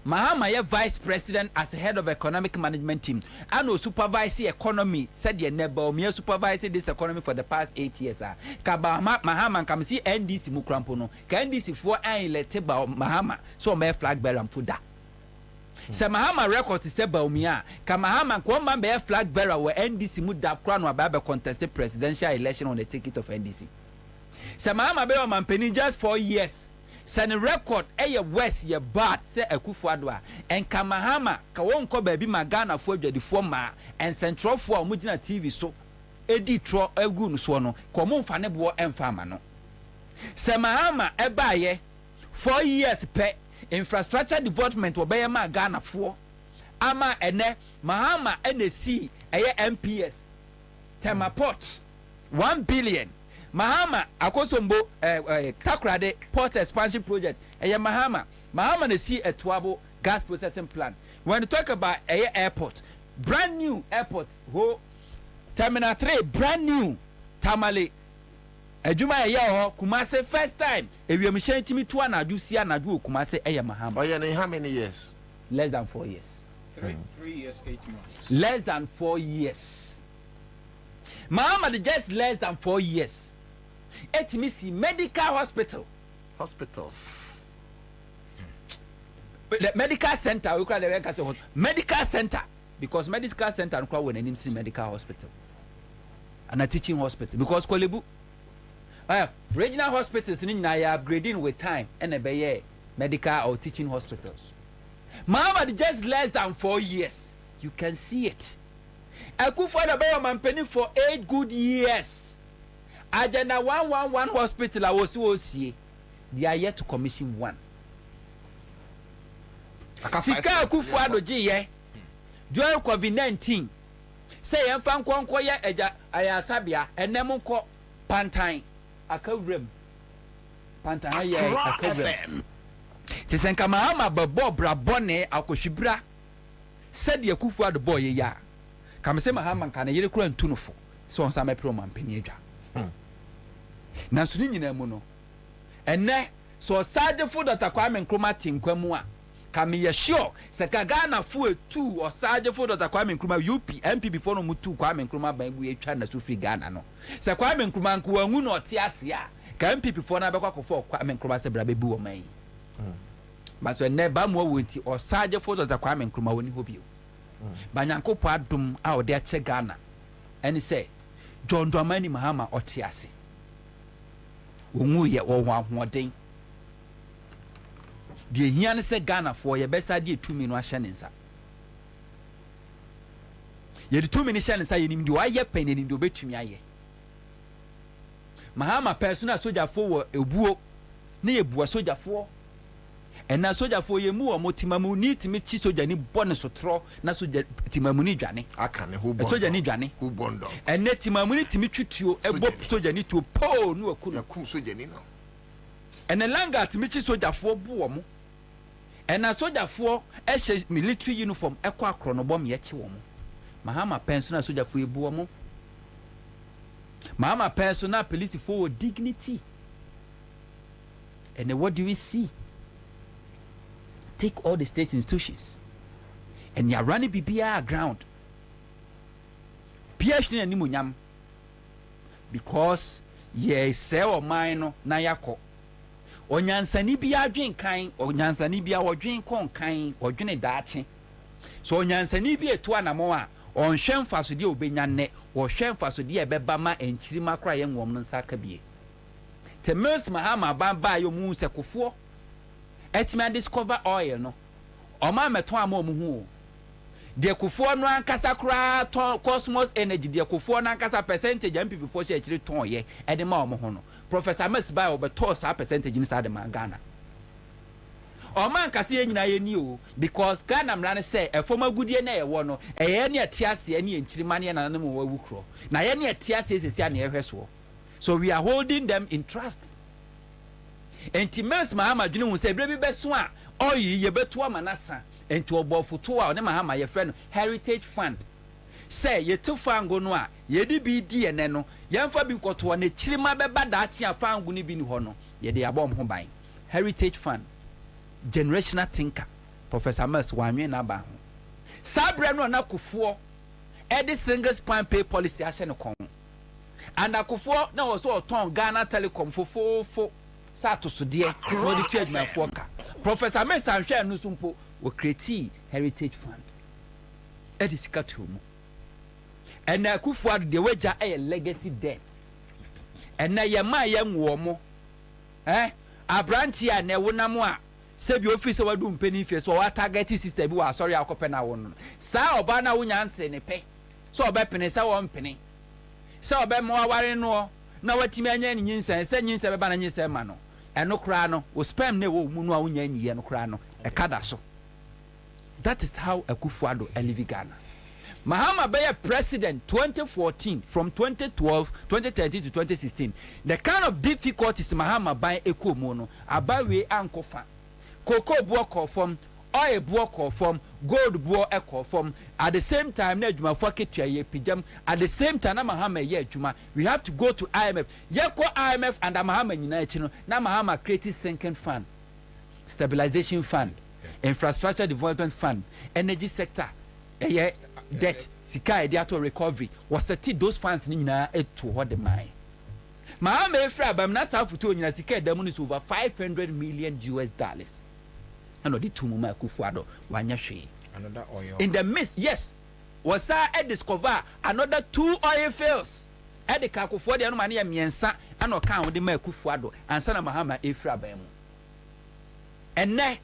S14: Mahama, ye vice president as head of economic management team, and no supervising economy, said ye never me supervising this economy for the past 8 years. Kabama Mahama come see NDC Mukrampono, can NDC for an let Mahama, so may flag bearer and put that. Samahama record is about me. Kamahama Kwamba bear flag bearer where NDC Muda Crown or Baba contested presidential election on the ticket of NDC. Samahama Bear Mampeni just 4 years. Sani record west ye bad say Akufo-Addo and Kamahama ka won ko baby magana fo adwadifo ma and central fo omugina TV so edi tro egu no so no ko mo mfa ne bo emfa ma no Samahama ebaye 4 years pe infrastructure development obeye ma Ghana fo ama ene Mahama NC MPS Temaport 1 billion Mahama akosombo Takrade port expansion project Mahama na see a Twabo gas processing plant. When you talk about airport, brand new airport, terminal 3 brand new Tamale Ejuma Kumase first time we are machine timi to na do sia na do Kumase Mahama.
S13: Oh yeah, how many years?
S14: Less than 4 years.
S16: 3 years 8 months.
S14: Less than 4 years. Mahama just less than 4 years. Etimisi medical hospitals. the medical center we call the medical center because medical center and crowd when name see medical hospital and a teaching hospital because Kolebu regional hospitals in are upgrading with time and a medical or teaching hospitals. Mama, just less than 4 years. You can see it. I could find a better man penny for 8 good years. Agenda 111 hospital I was OCA. They are yet to commission one. Sika Kufuado G. During COVID-19. Say I'm fan Kwankoya Eja Ayasabia and Nemonko Pantine. A covrim. Pantine a covrim. Tisenka Mahama Babo Brabone Akoshibra said the Kufuado boy ya. Kamase Mahama can a year and tunofo. So on some proman penija. Nansuni Nemono. And ne so Sergeant Food at a Kwame Nkrumah team Kwamua. Kami sure Sekagana Fu 2 or Sergeant Food at a Kwame Nkrumah UP MP before no Mutu Kwame Nkrumah Bangu China Sufi Ghana no. Se Kwame Nkrumah Kuanguno Tiasia. MP before na Bako for Kwame Nkrumah se Brabebu o mai. But when never more winty or Sergeant Food at a Kwame Nkrumah when hope you. Banyanko Padum out there che Ghana. And he say John Dramani Mahama or Tiasi. Umuye or one thing. The Hian said Ghana for your best idea 2 minutes shanisa. Ye 2 minutes shanisa in do I yet penny in do bet me aye. Mahama personal soldier for a buo near bua soldier for. And now soldier for ye more motimamu need to meet soldier ni bonus or throw na soldier timamuni jani. I can who soldier ni jani who bondo. And net timamuni to meet you a bob soldier need to po no kuna kum soldier ni no. And a langa to meet soldier for buomo. And a soldier for a military uniform equa chronobom yechiwomo. Mahama personal soldier for buomo. Mahama personal police for dignity. And then what do we see? Take all the state institutions and you are running BBR ground. PhD and Nimunyam because ye sell or mine na yako. Onyansani bia dwen kan onyansani bia odwen kon kan odwene daache so onyansani bia eto anamo a onhwe mfasode obenya ne wo hwe mfasode e beba ma enchirima kra ye nwom no nsaka bie Temes Mahama bamba yo mu sekofo etime discover oil no oma meto ama mu hu de kofo no ankasa kra ton cosmos energy de kofo no ankasa percentage MP before she chiri ton ye e de ma omo ho no Professor Mesbai obeto sa percentage ni sa de ma Ghana o man kase ye nyina ye ni o because Ghana mra say e forma gudie na ye wo no e ye ne atiase ne enchirima ne na namu wa wukro na ye ne atiase sesi na ye hweso so we are holding them in trust enti Mes Mahama dwene hu say brebi beso a oyi ye beto amanasa enti obofoto a ne Mahama ye frɛ no heritage fund say ye to fango no a ye di bi di ene no ye mfa bi nkoto na chirima beba da achi afango ni bi ni ho no ye de abom ho ban heritage fund generational thinker Professor Mes wanwe na ba ho sabre no na kofo edi single span pay policy ahye no kon and akofo na wo so ton Ghana Telecom fofofo sa to so de no di trade man foka Professor Mes anhwe no so mpo wo create heritage fund edi sika to mu and akofo de wager a legacy debt and na ye ma ye nwo mo abranchi a na wonam a sebi office wadu mpeni fie so wa target system bi wa sorry akope na won sa oba na wonyanse ne pe so oba pene sa won pene sa oba mo aware no na watimi anya ni nyinsa se nyinsa be ba na nyinsa ma no eno kra no wo spam na wo mu no a wonya nyiye no kra no e kada so. That is how Akufo-Addo live Ghana. Mahama be president 2014 from 2012 2013 to 2016 the kind of difficulties Mahama by ekomo no abawe ankofa cocoa buo from oil buo from gold buo from at the same time na adwuma fo ketua ye pijam at the same time na Mahama ye adwuma we have to go to IMF ye ko IMF and Mahama nyina echi no na Mahama create sinking fund stabilization fund infrastructure development fund energy sector debt sika ideato recovery was set those funds ni nyina eto ho de mai Mahama efra bam na safuto nyina sika da mu ni over $500 million. and odi tu mu ma Akufo-Addo wanya hwe
S16: another oil
S14: in the midst. Yes, was I discover another 2 oil fields at the Akufo de no mane ya miensa and oka wode ma Akufo-Addo ansa na Mahama efra ba mu enne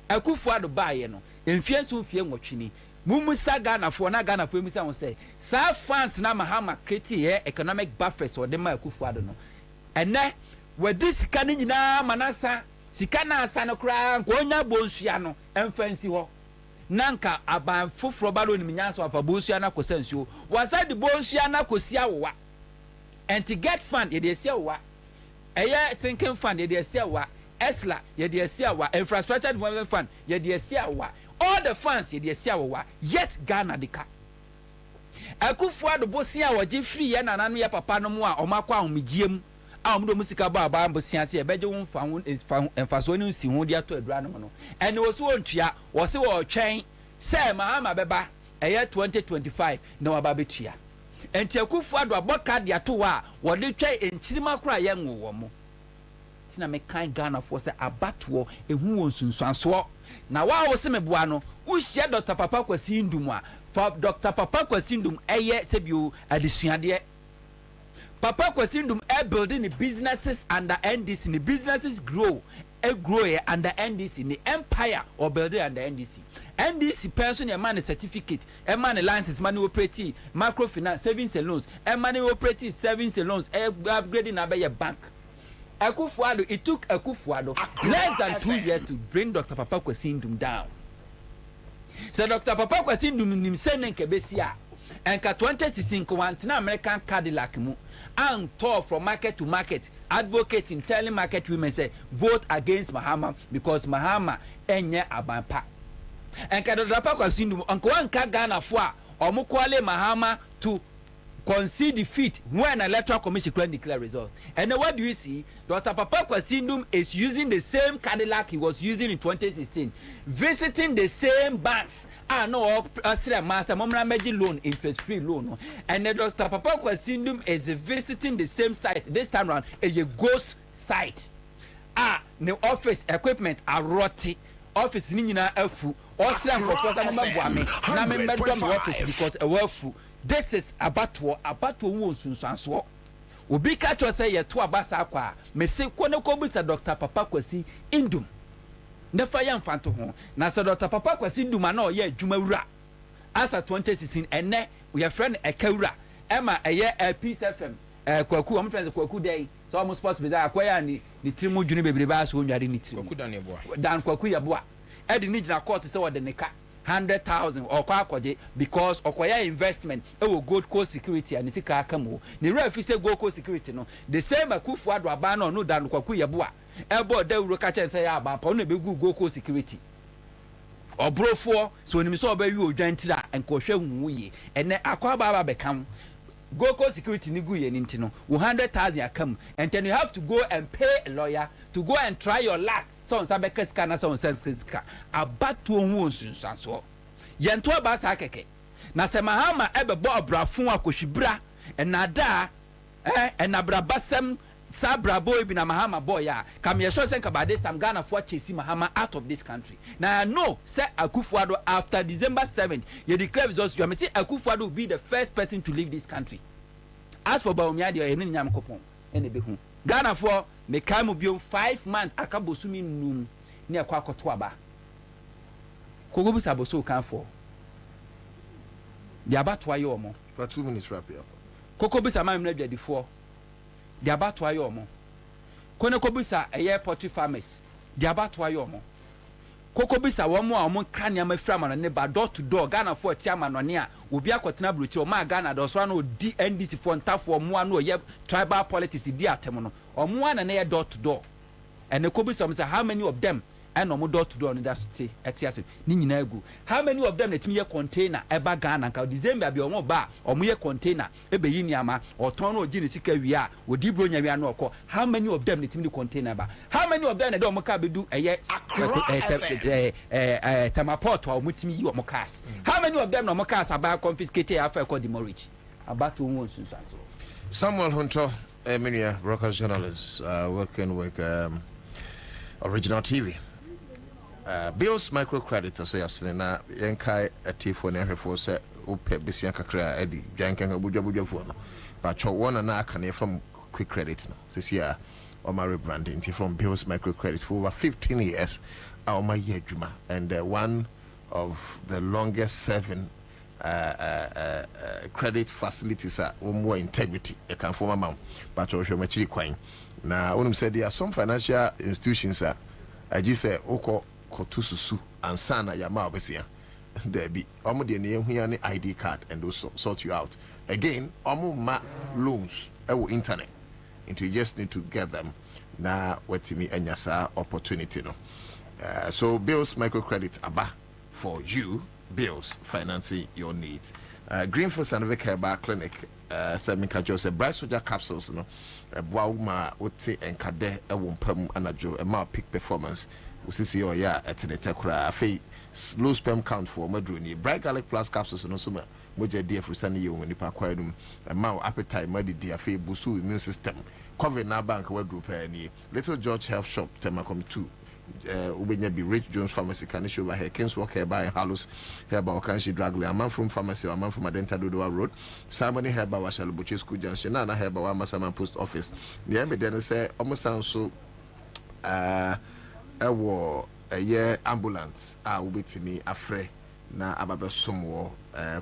S14: Akufo-Addo ba ye no emfie so fie nwotwini mumusa Ghana for na Ghana for musa won say sa fans na Mahama create here economic buffers or de ma Akufo-Addo no enne we this kan nyina manasa sika na asa no kra nkonya bonsua no emfansi ho nanka aban foforo ba lo nim nyanso afa bonsua na kosansuo wasa de bonsua na kosia wowa and to get fund ye de sia wowa eye sinking fund ye de sia wowa esla ye de sia wowa infrastructure development fund ye de sia wowa all the funds ye de sia wowa yet Ghana de ka Akufo-Addo bosia woje free ye nananu ye papa no mu a omakwa ahomegiem amdo musika ba ba mbosia se ebeje won fa won enfaso ni nsi ho dia to adura no no ene wo so ontua wo se wo twen se Mahama beba eye 2025 na wa ba betua enti Akufo-Addo aboka dia to wa wo de twen enchirima kura ye nwo mo tina me kan Ghana for se abatwo ehu won sunsuanso na wa wo se meboa no wo hia Dr. Papa Kwasi Ndum a for Dr. Papa Kwasi Ndum eye sebio adesuade Papa Kwasi Ndum building the businesses under NDC. The businesses grow under NDC. The empire or building under NDC. NDC pension a man certificate, a man license, money operating, microfinance, savings and loans, a money operating, savings and loans, upgrading a bank. Akufo-Addo, it took Akufo-Addo less than 2 years to bring Dr. Papa Kwasi Ndum down. So Dr. Papa Kwasi Ndum nimsene kebesia. And 2016 Kwantina American Cadillac mu and tour from market to market advocating telling market women say vote against Mahama because Mahama enye abampa and Dr. Papa Kwasi Ndum anko anka Ghana fo a omukwale Mahama to concede defeat when electoral commission can declare results. And then what do you see? Dr. Papa Kwasi Ndum is using the same Cadillac he was using in 2016, visiting the same banks. No, loan, interest-free loan. And then Dr. Papa Kwasi Ndum is visiting the same site this time around, a ghost site. The office equipment are rotty. Office nina efu. Osram na member office because a wealth. This is abatwo wo sunsanso obi ka cho say ye to abasa kwa me se kone ko bisa Dr. Papa Kwasi Ndum na fa ya mfanto ho na se Dr. Papa Kwasi Ndum na o ye adwuma wura asa 2016 ene we friend ekawura ema eye Peace FM kwaku am friends kwaku dey so am sports bizarre akwaya ni trimu dwuni bebre ba so onware ni trimu kwaku dan ye boa dan kwaku ye boa e di ni gina court se wo de neka 100,000 or kwakoje because okoya investment e wo Gold Coast security and sika akamo ni refi say Gold Coast security no the same Akufo-Addo aba no dan kwaku yeboa e bo da wuro ka chen say ya aba pa no be Gold Coast security obrofo so ni so ba wi odwantira enkohwe huye ene akwa ba bekam Gold Coast security ni guye ni ntino 100,000 akam and then you have to go and pay a lawyer to go and try your luck. So on sabe keska na so on keska abatu hu sunsanso yento aba sa keke na se Mahama ebebo abrafun akohwibra enada enabra basem sabra boy bi na Mahama boy ya kam ye sure say by this time Ghana for chase Mahama out of this country. Now I know say Akufo-Addo after December 7th you declare results you may say Akufo-Addo will be the first person to leave this country. As for Bawumia e ni nyam kopon ene be hu Ghana for me kai mu biom 5 months akabosumi num ne akwa akoto aba kogobu saboso kan for the abato ayo omo
S13: for 2 minutes wrap up
S14: kokobu sama mna dwadifo the abato ayo omo kone kobusa eye poultry farmers the abato ayo omo kokobisa wo mo a mo krania ma fra ma ne ba door to door Ghana for tia ma no ne a obi akotena brochi o ma Ghana do so no di NDC for ntafo mo ano ye tribal politics di atem no o mo na ye door to door and the kobisa say how many of them and no door to door no that say etiase ni nyina egu how many of them let me ye container eba Ghana ka December bi o mo ba o mo ye container ebe yi niama o ton no gi ne sika wi a odi bro nya wi ano okọ how many of them let me the container ba how many of them na do mo ka bedu eye tamaport o mutimi yi o mo cars how many of them no mo cars aba confiscate afa call demorage about won sunsanso
S13: Samuel Hunter Emilia broadcast journalist working with Original TV. bills microcredit so yasene na yenkai atifo na hwefo se ope besia kakra edi dwankan abudwabudwafo no but one na aka ne from quick credit no this year or my rebranding from bills microcredit for over 15 years our my year juma and one of the longest serving credit facilities are more integrity you can form amount but also machiri kwan na when said there are some financial institutions I just say oko kotususu Ansah na yama obesia there be omo de ne ehua ne ID card and those sort you out again omo ma loans ewo internet and you just need to get them na wetimi anyasa opportunity no so bills microcredit aba for you bills financing your needs Greenfield Sanovic Herbal Clinic Semika Jose bright soldier capsules no boauma wote enkade ewompam anajo ma peak performance usisi o ya etenete kura afei low sperm count for madroni bright garlic plus capsules no so moja dia frusani ye woni pa kwanum ma appetite madidi afei boost immune system Kwabena bank we group ani Little George Health Shop Temacom 2 ubenya be Rich Jones Pharmacy Kanish over here Kings Walk here by Hallos here by Okanshi Dragly a man from pharmacy a man from Adenta Dodowa Road Simony here by Washalubuchi School Junction na here by Wamasama Post Office the embe then say almost sound so ewo a ambulance ubetimi afre na ababe somwo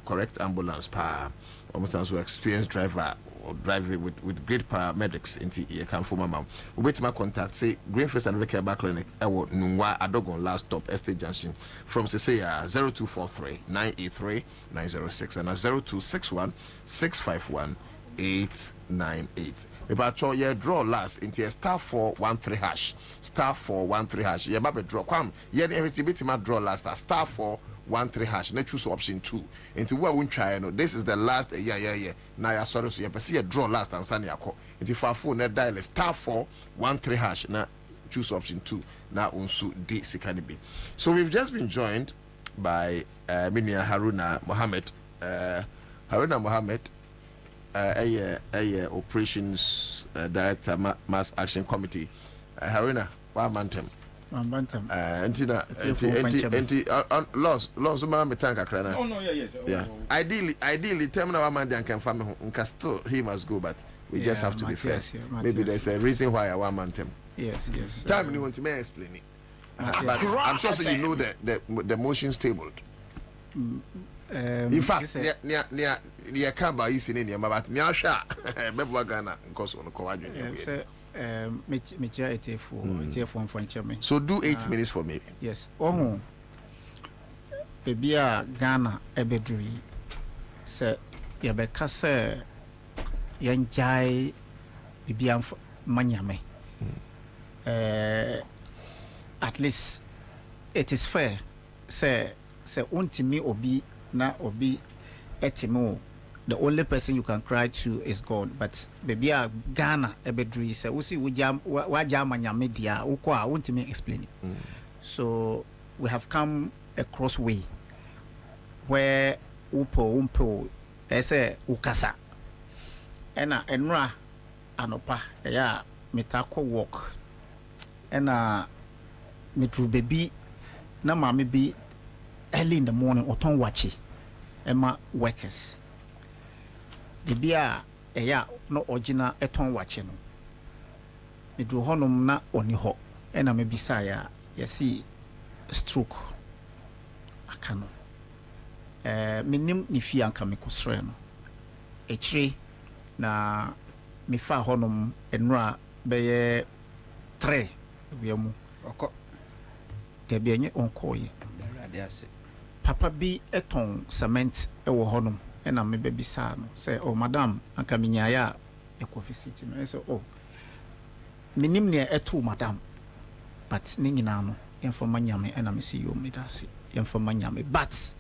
S13: correct ambulance pa almost sound so experienced driver or driving with great paramedics into here can form mama. We wait my contact say Greenfield and Herbal Clinic ewo Nungwa Adogon last stop Estate Junction from say 0243 983 906 and 0261 651 898. About your year draw last into a star 413 hash star 413 hash yeah baby draw kwam yeah everything bit my draw last star 413 hash na choose option 2 into where we try no this is the last yeah now ya sorry so you see a draw last and sani yako into for phone na dial star 413 hash na choose option 2 na unsu d sikani be. So we've just been joined by Haruna Mohammed operations director mass action committee Haruna wa mantem antina laws ma metanka krana
S16: oh no yes
S13: ideally terminal wa man can farm nka still he must go but we just have to be fair maybe there's a reason why I want mantem
S3: yes
S13: time you want to explain it but I'm sure so you know the motions tabled in fact near Kaba is in India, but Nyasha, Bebwagana, because on the Kawadju. So do 8 minutes for me.
S3: Yes. Oh, Bebia Ghana, Ebedri, Sir Yabeka, Sir Yanjai, Bibiam Manyame. At least it is fair, Sir Untimi Obi, na Obi. Etimo, the only person you can cry to is God. But baby, Ghana, Ebedri, say, "Usi wajama nyamedia ukwa." Want me explain it? So we have come a crossway where umpo, ese ukasa, enra anopa, ya mitako walk, mitru baby, na mami be early in the morning oton wachi. Emma workers. The beer no original eton watching. Me do honum na oni ho. Ena me bisaya ya see stroke. Akano. Me nim ni fi anka me kosre no. Echire na me fa honum enra beye 3 wiamu. Oko. De bi enye onko ye. Papa bi eton cement ewo honum ena me bebisa no say oh madam anka minyaya visit no say oh minim ne eto madam but ni nyina no yemfa manyame ena me see you me dase yemfa manyame but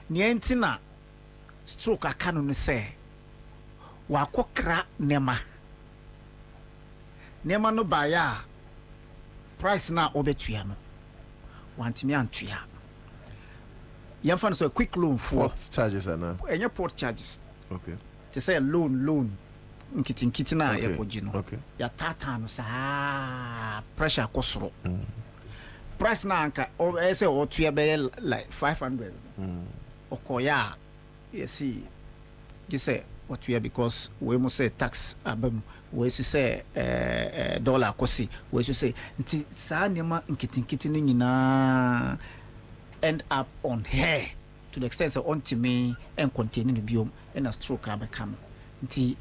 S3: ne entina stroke aka no say wa kokra nema no baya price na obetua no want me antua Yamfan so a quick loan for
S13: port charges and
S3: any port charges.
S13: Okay.
S3: To say a loan kitina ya pojino.
S13: Okay.
S3: Ya tata no sa pressure kosoro. price na anka or say or to be like 500 okoya you see you say what we are because we must say tax abam we say dollar kosi we say nti saa nyama nkitinkiti ni nyina end up on hair to the extent that on to me and containing the biome and a stroke abekam nti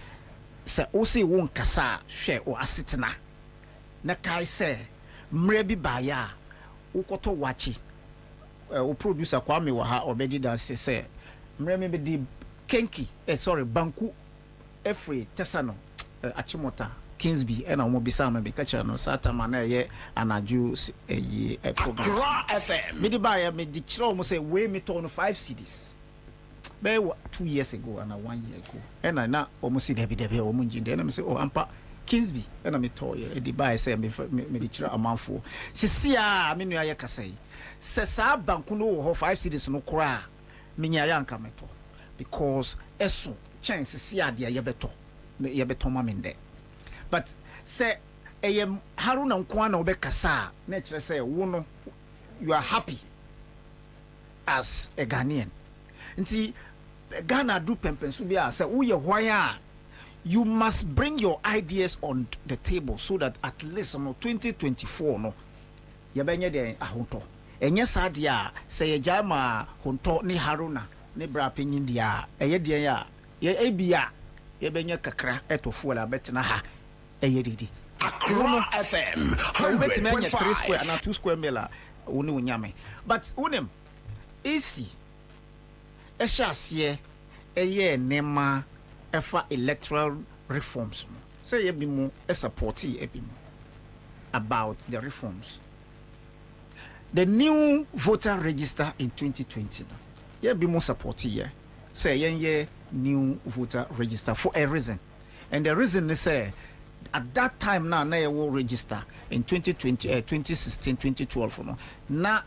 S3: say o say won kasa hwe o asetena na kai say mre bi baya ukoto wachi o producer Kwame wa ha obedi dance say mre me be di kenki banku every tesano achimota Kingsby and omo bisa ma be kacha no sata ma na ye anaju program FM me di baya me di kiro mo say we me to no 5 CDs be 2 years ago and 1 year ago and na omo see debi omo njinde na me say oh ampa Kingsby and me to ye di baya say me di kiro amanfo sisia me nua ye kasai se sa banku no ho 5 CDs no kura me nya ya nka meto because eso chance sia de ye beto ma me nde. But say Haruna Nkwa na obekasa na kire say wo no you are happy as a Ghanaian. Nti Ghana do pempensu bia say wo ye hwan a you must bring your ideas on the table so that at least no 2024 no ye benye de ahonto. Enye sade a say ye jama honto ni Haruna ne bra penyin dia eye de ya ye ebia ye benye kakra etofo la betena ha Accra FM 100.5 square and 2 square mela woni wonyame but wonem easy ehyasie eye nema efa electoral reforms say ye bi mu support ye bi mu about the reforms the new voter register in 2020 ye bi mu support ye say ye new voter register for a reason and the reason is say at that time now na will register in 2020 2016 2012 no na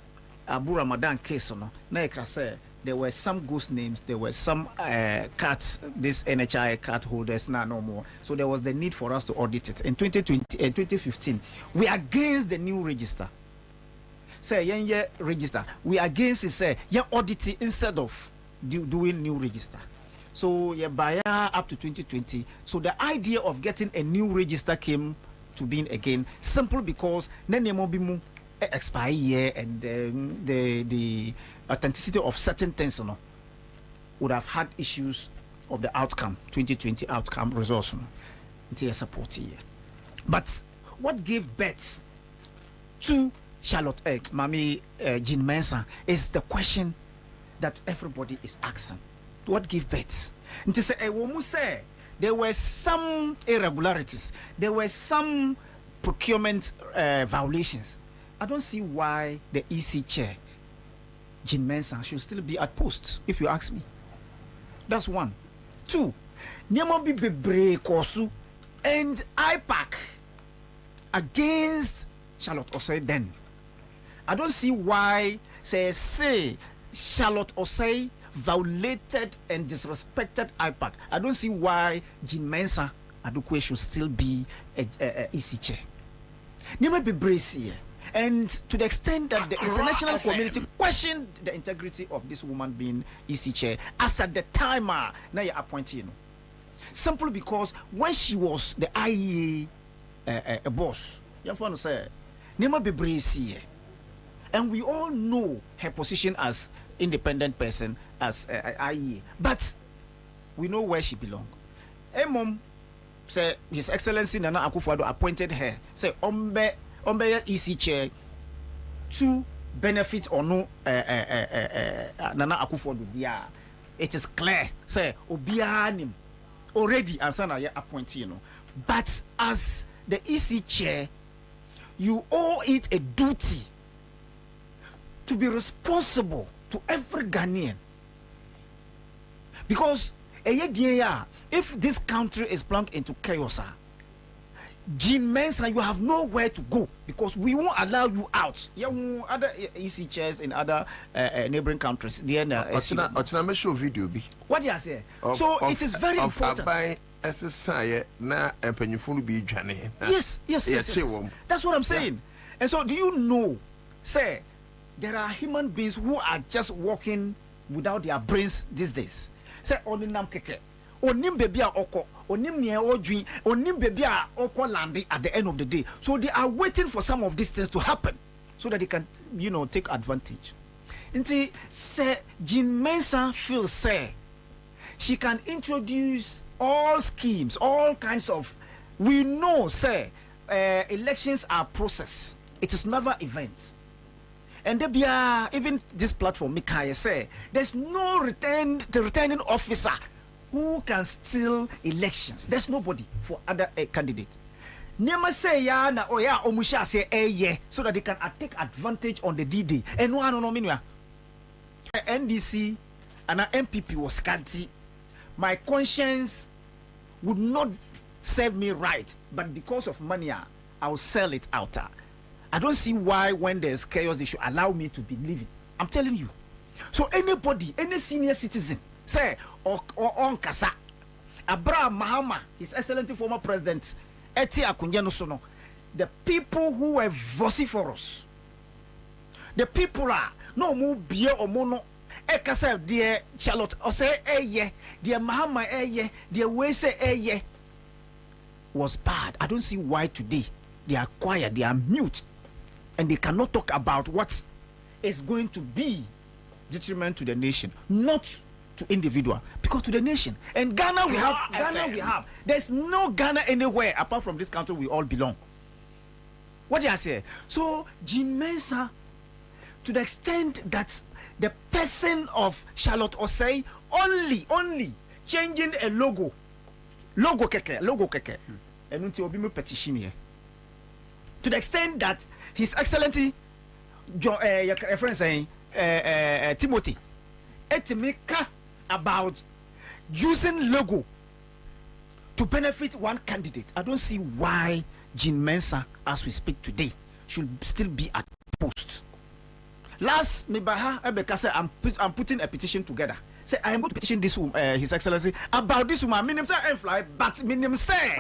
S3: Abu Ramadan case no na you can say there were some ghost names, there were some cards, this NHI card holders now no more, so there was the need for us to audit it in 2020 and 2015 we against the new register say yen register we against it say audit it instead of doing new register. So yeah, by up to 2020. So the idea of getting a new register came to being again simple because Nenemobimu expire year and the authenticity of certain things would have had issues of the outcome 2020 outcome results until support year. But what gave birth to Charlotte Mami Jean Mensah is the question that everybody is asking. What gave birth? Nti say a woman say there were some irregularities, there were some procurement violations. I don't see why the EC chair Jean Mensah should still be at post, if you ask me. That's one. Two, Nyama bi bebre kosu and IPAC against Charlotte Osei then. I don't see why say Charlotte Osei violated and disrespected IPAC. I don't see why Jean Mensah Adukwe should still be a EC chair. Nyama be brace and to the extent that the international community questioned the integrity of this woman being EC chair as at the time now you appointed simply because when she was the IEA boss, you want to say Nyama be brace and we all know her position as independent person as IE, but we know where she belongs. Mom say His Excellency Nana Akufo-Addo appointed her say Ombe EC chair to benefit or no Nana Akufo-Addo dia. It is clear say obianim already Ansah na appointee but as the EC chair you owe it a duty to be responsible to every Ghanaian. Because if this country is plunged into chaos, Jean Mensah, you have nowhere to go because we won't allow you out. Other EC chairs in other neighboring countries.
S13: Show video be.
S3: What do you say? So it is very important.
S13: Yes.
S3: That's what I'm saying. And so do you know say there are human beings who are just walking without their brains these days. Say oninam keke, onim baby a oko, onim nie odwin, onim baby a oko landi at the end of the day. So they are waiting for some of these things to happen so that they can, take advantage. Nti say Jean Mensah feels say she can introduce all schemes, all kinds of. We know say elections are process. It is never events. And there be even this platform, Mikaya say, there's no returning officer who can steal elections. There's nobody for other candidates. Nema say ya na oya omusha say yeah, so that they can take advantage on the D-Day. And no minua. NDC and MPP was scanty. My conscience would not serve me right, but because of money, I'll sell it out. I don't see why when there's chaos they should allow me to be living. I'm telling you. So anybody, any senior citizen, say on Kasa, Abraham Mahama, His Excellency former President, Eti Akunyano Sono, the people who were vociferous, the people are no more beer or mono. Ekasa dear Charlotte or say yeah, dear Mahama yeah, dear way say yeah was bad. I don't see why today they are quiet, they are mute. And they cannot talk about what is going to be detriment to the nation, not to individual, because to the nation. And Ghana we have. There's no Ghana anywhere apart from this country we all belong. What do I say? So Jean Mensah, to the extent that the person of Charlotte Osei only changing a logo keke, and until obi me petition here. To the extent that His Excellency your friend saying Timothy etimika about using logo to benefit one candidate. I don't see why Jean Mensah, as we speak today, should still be at post. Last Mibaha Ebeka said I'm putting a petition together. Say I am going to petition this His Excellency about this woman. Minim say fly, but minim say